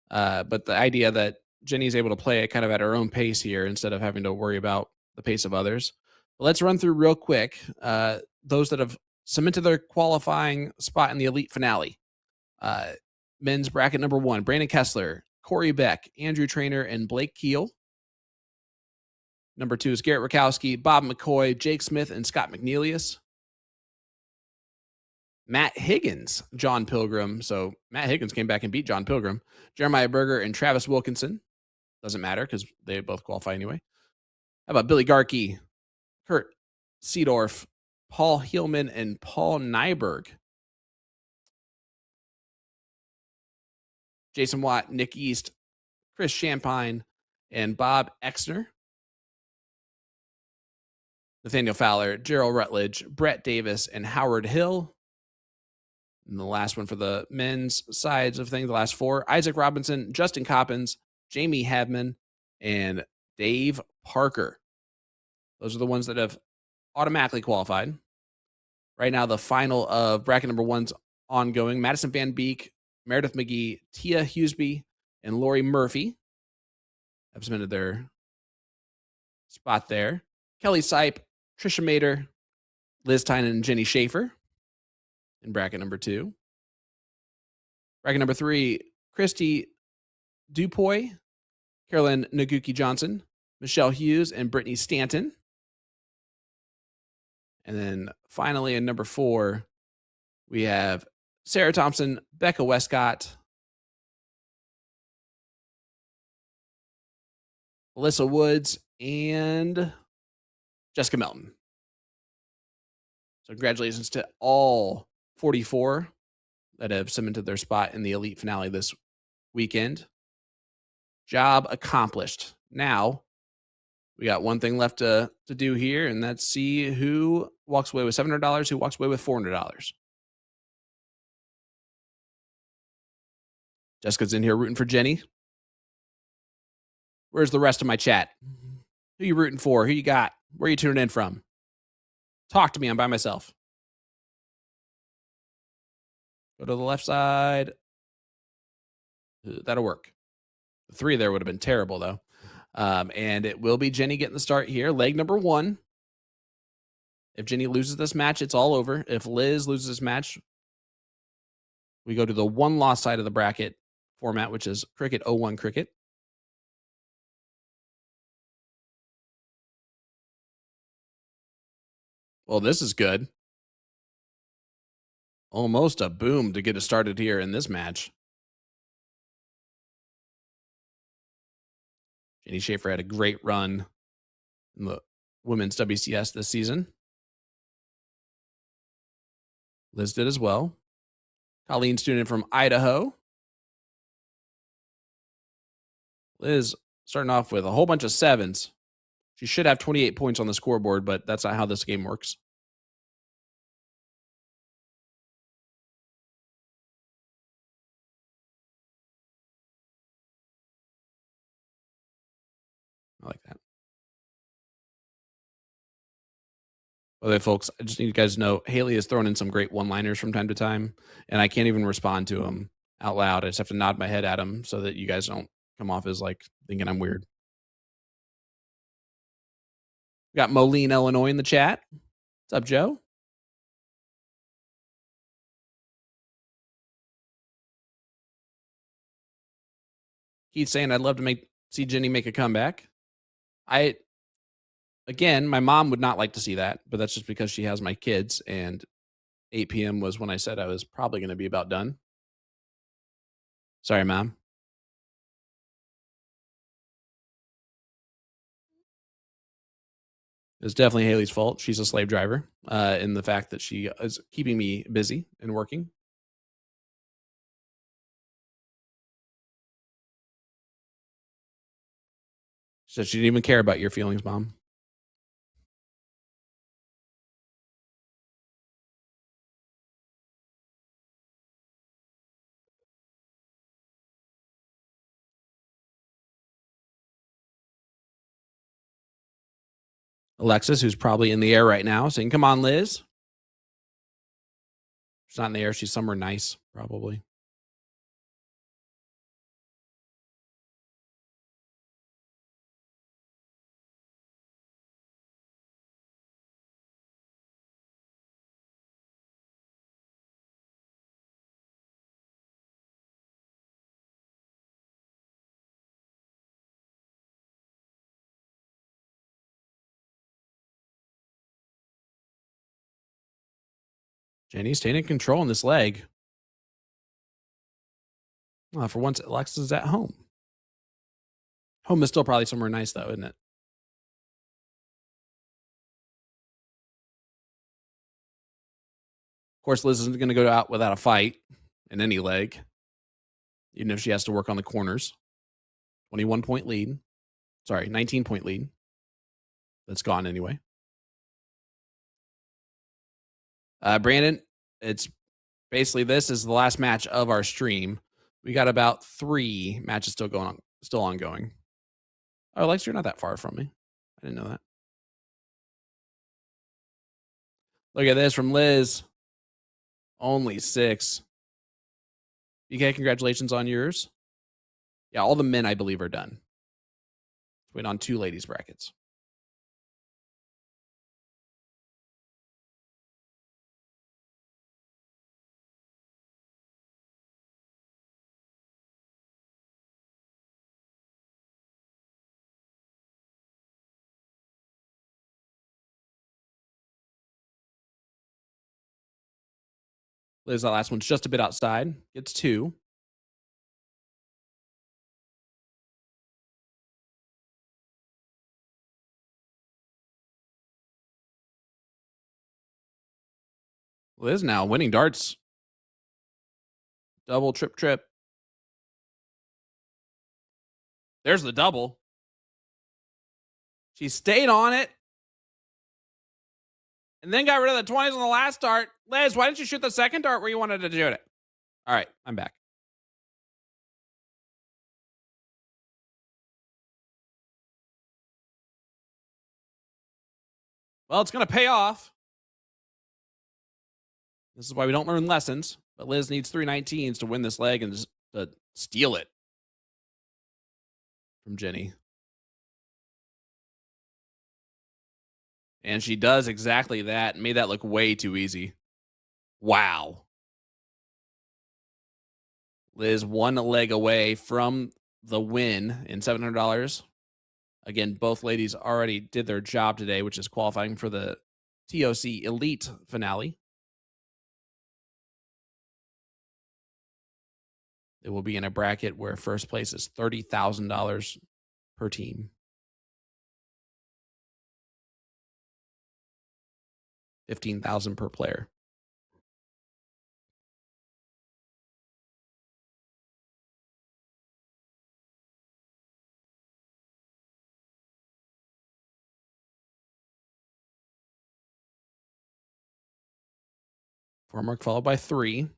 but the idea that Jenny's able to play it kind of at her own pace here instead of having to worry about the pace of others. Let's run through real quick those that have cemented their qualifying spot in the elite finale. Men's bracket number 1, Brandon Kessler, Corey Beck, Andrew Trainer, and Blake Keel. Number 2 is Garrett Rakowski, Bob McCoy, Jake Smith, and Scott McNeilius. Matt Higgins, John Pilgrim. So Matt Higgins came back and beat John Pilgrim. Jeremiah Berger and Travis Wilkinson. Doesn't matter because they both qualify anyway. How about Billy Garkey, Kurt Seedorf, Paul Heelman, and Paul Nyberg? Jason Watt, Nick East, Chris Champagne, and Bob Exner. Nathaniel Fowler, Gerald Rutledge, Brett Davis, and Howard Hill. And the last one for the men's sides of things, the last 4, Isaac Robinson, Justin Coppins, Jamie Hadman, and Dave Parker. Those are the ones that have automatically qualified. Right now, the final of bracket number 1's ongoing. Madison Van Beek, Meredith McGee, Tia Huseby, and Lori Murphy have submitted their spot there. Kelly Sipe, Trisha Mater, Liz Tynan, and Jenny Schaefer in bracket number 2. Bracket number 3, Christy Dupoy, Carolyn Naguki Johnson, Michelle Hughes, and Brittany Stanton. And then finally in number 4, we have Sarah Thompson, Becca Westcott, Alyssa Woods, and Jessica Melton. So congratulations to all 44 that have cemented their spot in the elite finale this weekend. Job accomplished. Now, we got one thing left to do here, and that's see who walks away with $700, who walks away with $400. Jessica's in here rooting for Jenny. Where's the rest of my chat? Who you rooting for? Who you got? Where are you tuning in from? Talk to me. I'm by myself. Go to the left side. That'll work. The 3 there would have been terrible, though. And it will be Jenny getting the start here. Leg number 1. If Jenny loses this match, it's all over. If Liz loses this match, we go to the 1-loss side of the bracket format, which is Cricket 01 Cricket. Well, this is good. Almost a boom to get us started here in this match. Jenny Schaefer had a great run in the women's WCS this season. Liz did as well. Colleen student from Idaho. Liz starting off with a whole bunch of 7s. She should have 28 points on the scoreboard, but that's not how this game works. I like that. By the way, folks, I just need you guys to know Haley has thrown in some great one-liners from time to time, and I can't even respond to them out loud. I just have to nod my head at them so that you guys don't come off as like thinking I'm weird. We got Moline, Illinois in the chat. What's up, Joe? Keith saying I'd love to see Jenny make a comeback. Again, my mom would not like to see that, but that's just because she has my kids, and 8 p.m. was when I said I was probably going to be about done. Sorry, Mom. It's definitely Haley's fault. She's a slave driver in the fact that she is keeping me busy and working. She said she didn't even care about your feelings, Mom. Alexis, who's probably in the air right now, saying, come on, Liz. She's not in the air. She's somewhere nice, probably. Jenny staying in control in this leg. Well, for once, Alexis is at home. Home is still probably somewhere nice, though, isn't it? Of course, Liz isn't going to go out without a fight in any leg, even if she has to work on the corners. 21-point lead. Sorry, 19-point lead. That's gone anyway. Brandon, it's basically this is the last match of our stream. We got about 3 matches still ongoing. Oh, Lex, you're not that far from me. I didn't know that. Look at this from Liz. Only 6. BK, congratulations on yours. Yeah, all the men, I believe, are done. Let's wait on 2 ladies' brackets. Liz, that last one's just a bit outside. Gets 2. Liz now winning darts. Double, trip. There's the double. She stayed on it. And then got rid of the 20s on the last dart. Liz, why didn't you shoot the second dart where you wanted to shoot it? All right, I'm back. Well, it's going to pay off. This is why we don't learn lessons. But Liz needs 3 19s to win this leg and just to steal it from Jenny. And she does exactly that. Made that look way too easy. Wow. Liz 1 leg away from the win in $700. Again, both ladies already did their job today, which is qualifying for the TOC Elite finale. It will be in a bracket where first place is $30,000 per team. $15,000 per player. Four mark followed by 3.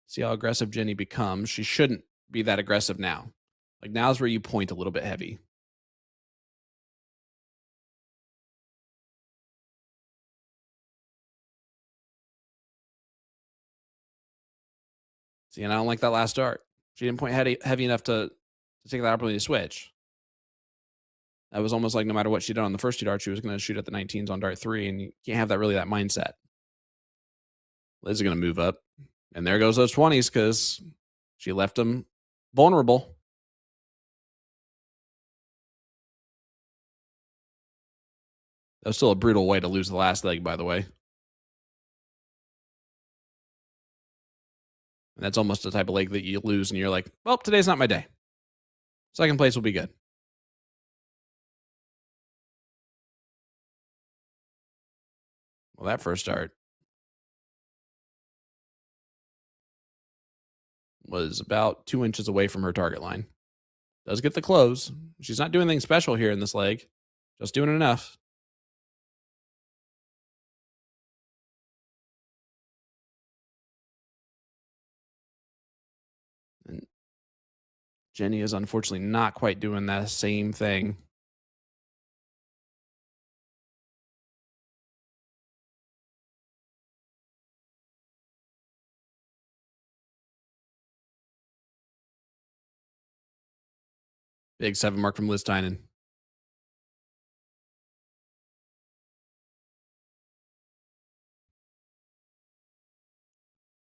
See how aggressive Jenny becomes. She shouldn't be that aggressive now. Like now's where you point a little bit heavy. See, and I don't like that last dart. She didn't point heavy enough to take that opportunity to switch. That was almost like no matter what she did on the first 2 darts, she was going to shoot at the 19s on dart 3, and you can't have that mindset. Liz is going to move up, and there goes those 20s because she left them vulnerable. That was still a brutal way to lose the last leg, by the way. And that's almost the type of leg that you lose, and you're like, well, today's not my day. Second place will be good. Well, that first dart was about 2 inches away from her target line. Does get the close. She's not doing anything special here in this leg. Just doing enough. And Jenny is unfortunately not quite doing that same thing. Big 7 mark from Liz Tynan.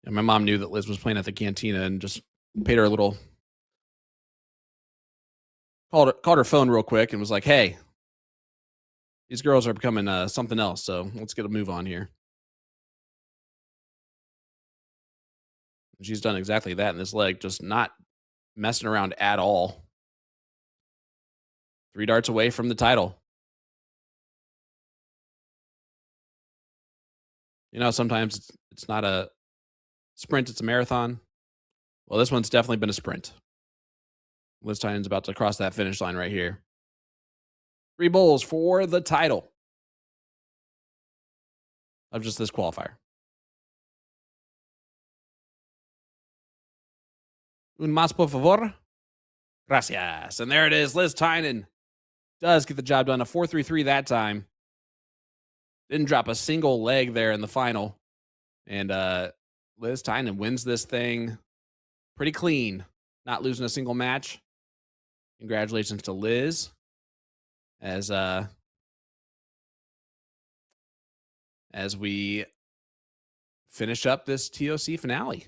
And my mom knew that Liz was playing at the cantina and just paid her a little, called her phone real quick and was like, hey, these girls are becoming something else, so let's get a move on here. She's done exactly that in this leg, just not messing around at all. 3 darts away from the title. Sometimes it's not a sprint, it's a marathon. Well, this one's definitely been a sprint. Liz Tynan's about to cross that finish line right here. 3 bowls for the title of just this qualifier. Un más, por favor. Gracias. And there it is. Liz Tynan does get the job done. A 4.33 that time. Didn't drop a single leg there in the final. And Liz Tynan wins this thing pretty clean. Not losing a single match. Congratulations to Liz. As we finish up this TOC finale.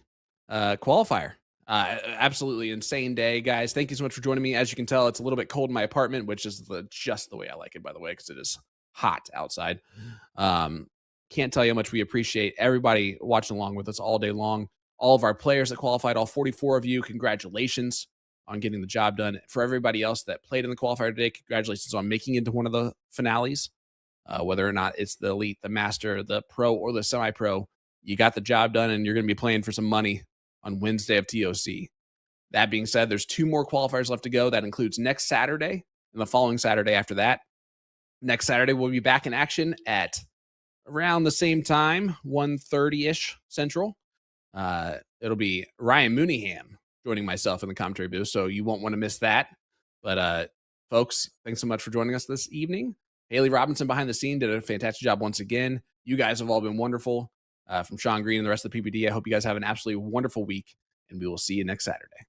Qualifier. Absolutely insane day, guys. Thank you so much for joining me. As you can tell, it's a little bit cold in my apartment, which is just the way I like it, by the way, because it is hot outside. Can't tell you how much we appreciate everybody watching along with us all day long. All of our players that qualified, all 44 of you, congratulations on getting the job done. For everybody else that played in the qualifier today, congratulations on making it into one of the finales. Whether or not it's the elite, the master, the pro, or the semi-pro, you got the job done, and you're going to be playing for some money on Wednesday of TOC. That being said, there's 2 more qualifiers left to go. That includes next Saturday and the following Saturday after that. Next Saturday, we'll be back in action at around the same time, 1:30-ish Central. It'll be Ryan Mooneyham joining myself in the commentary booth, so you won't want to miss that. But folks, thanks so much for joining us this evening. Haley Robinson behind the scene did a fantastic job once again. You guys have all been wonderful. From Sean Green and the rest of the PPD, I hope you guys have an absolutely wonderful week, and we will see you next Saturday.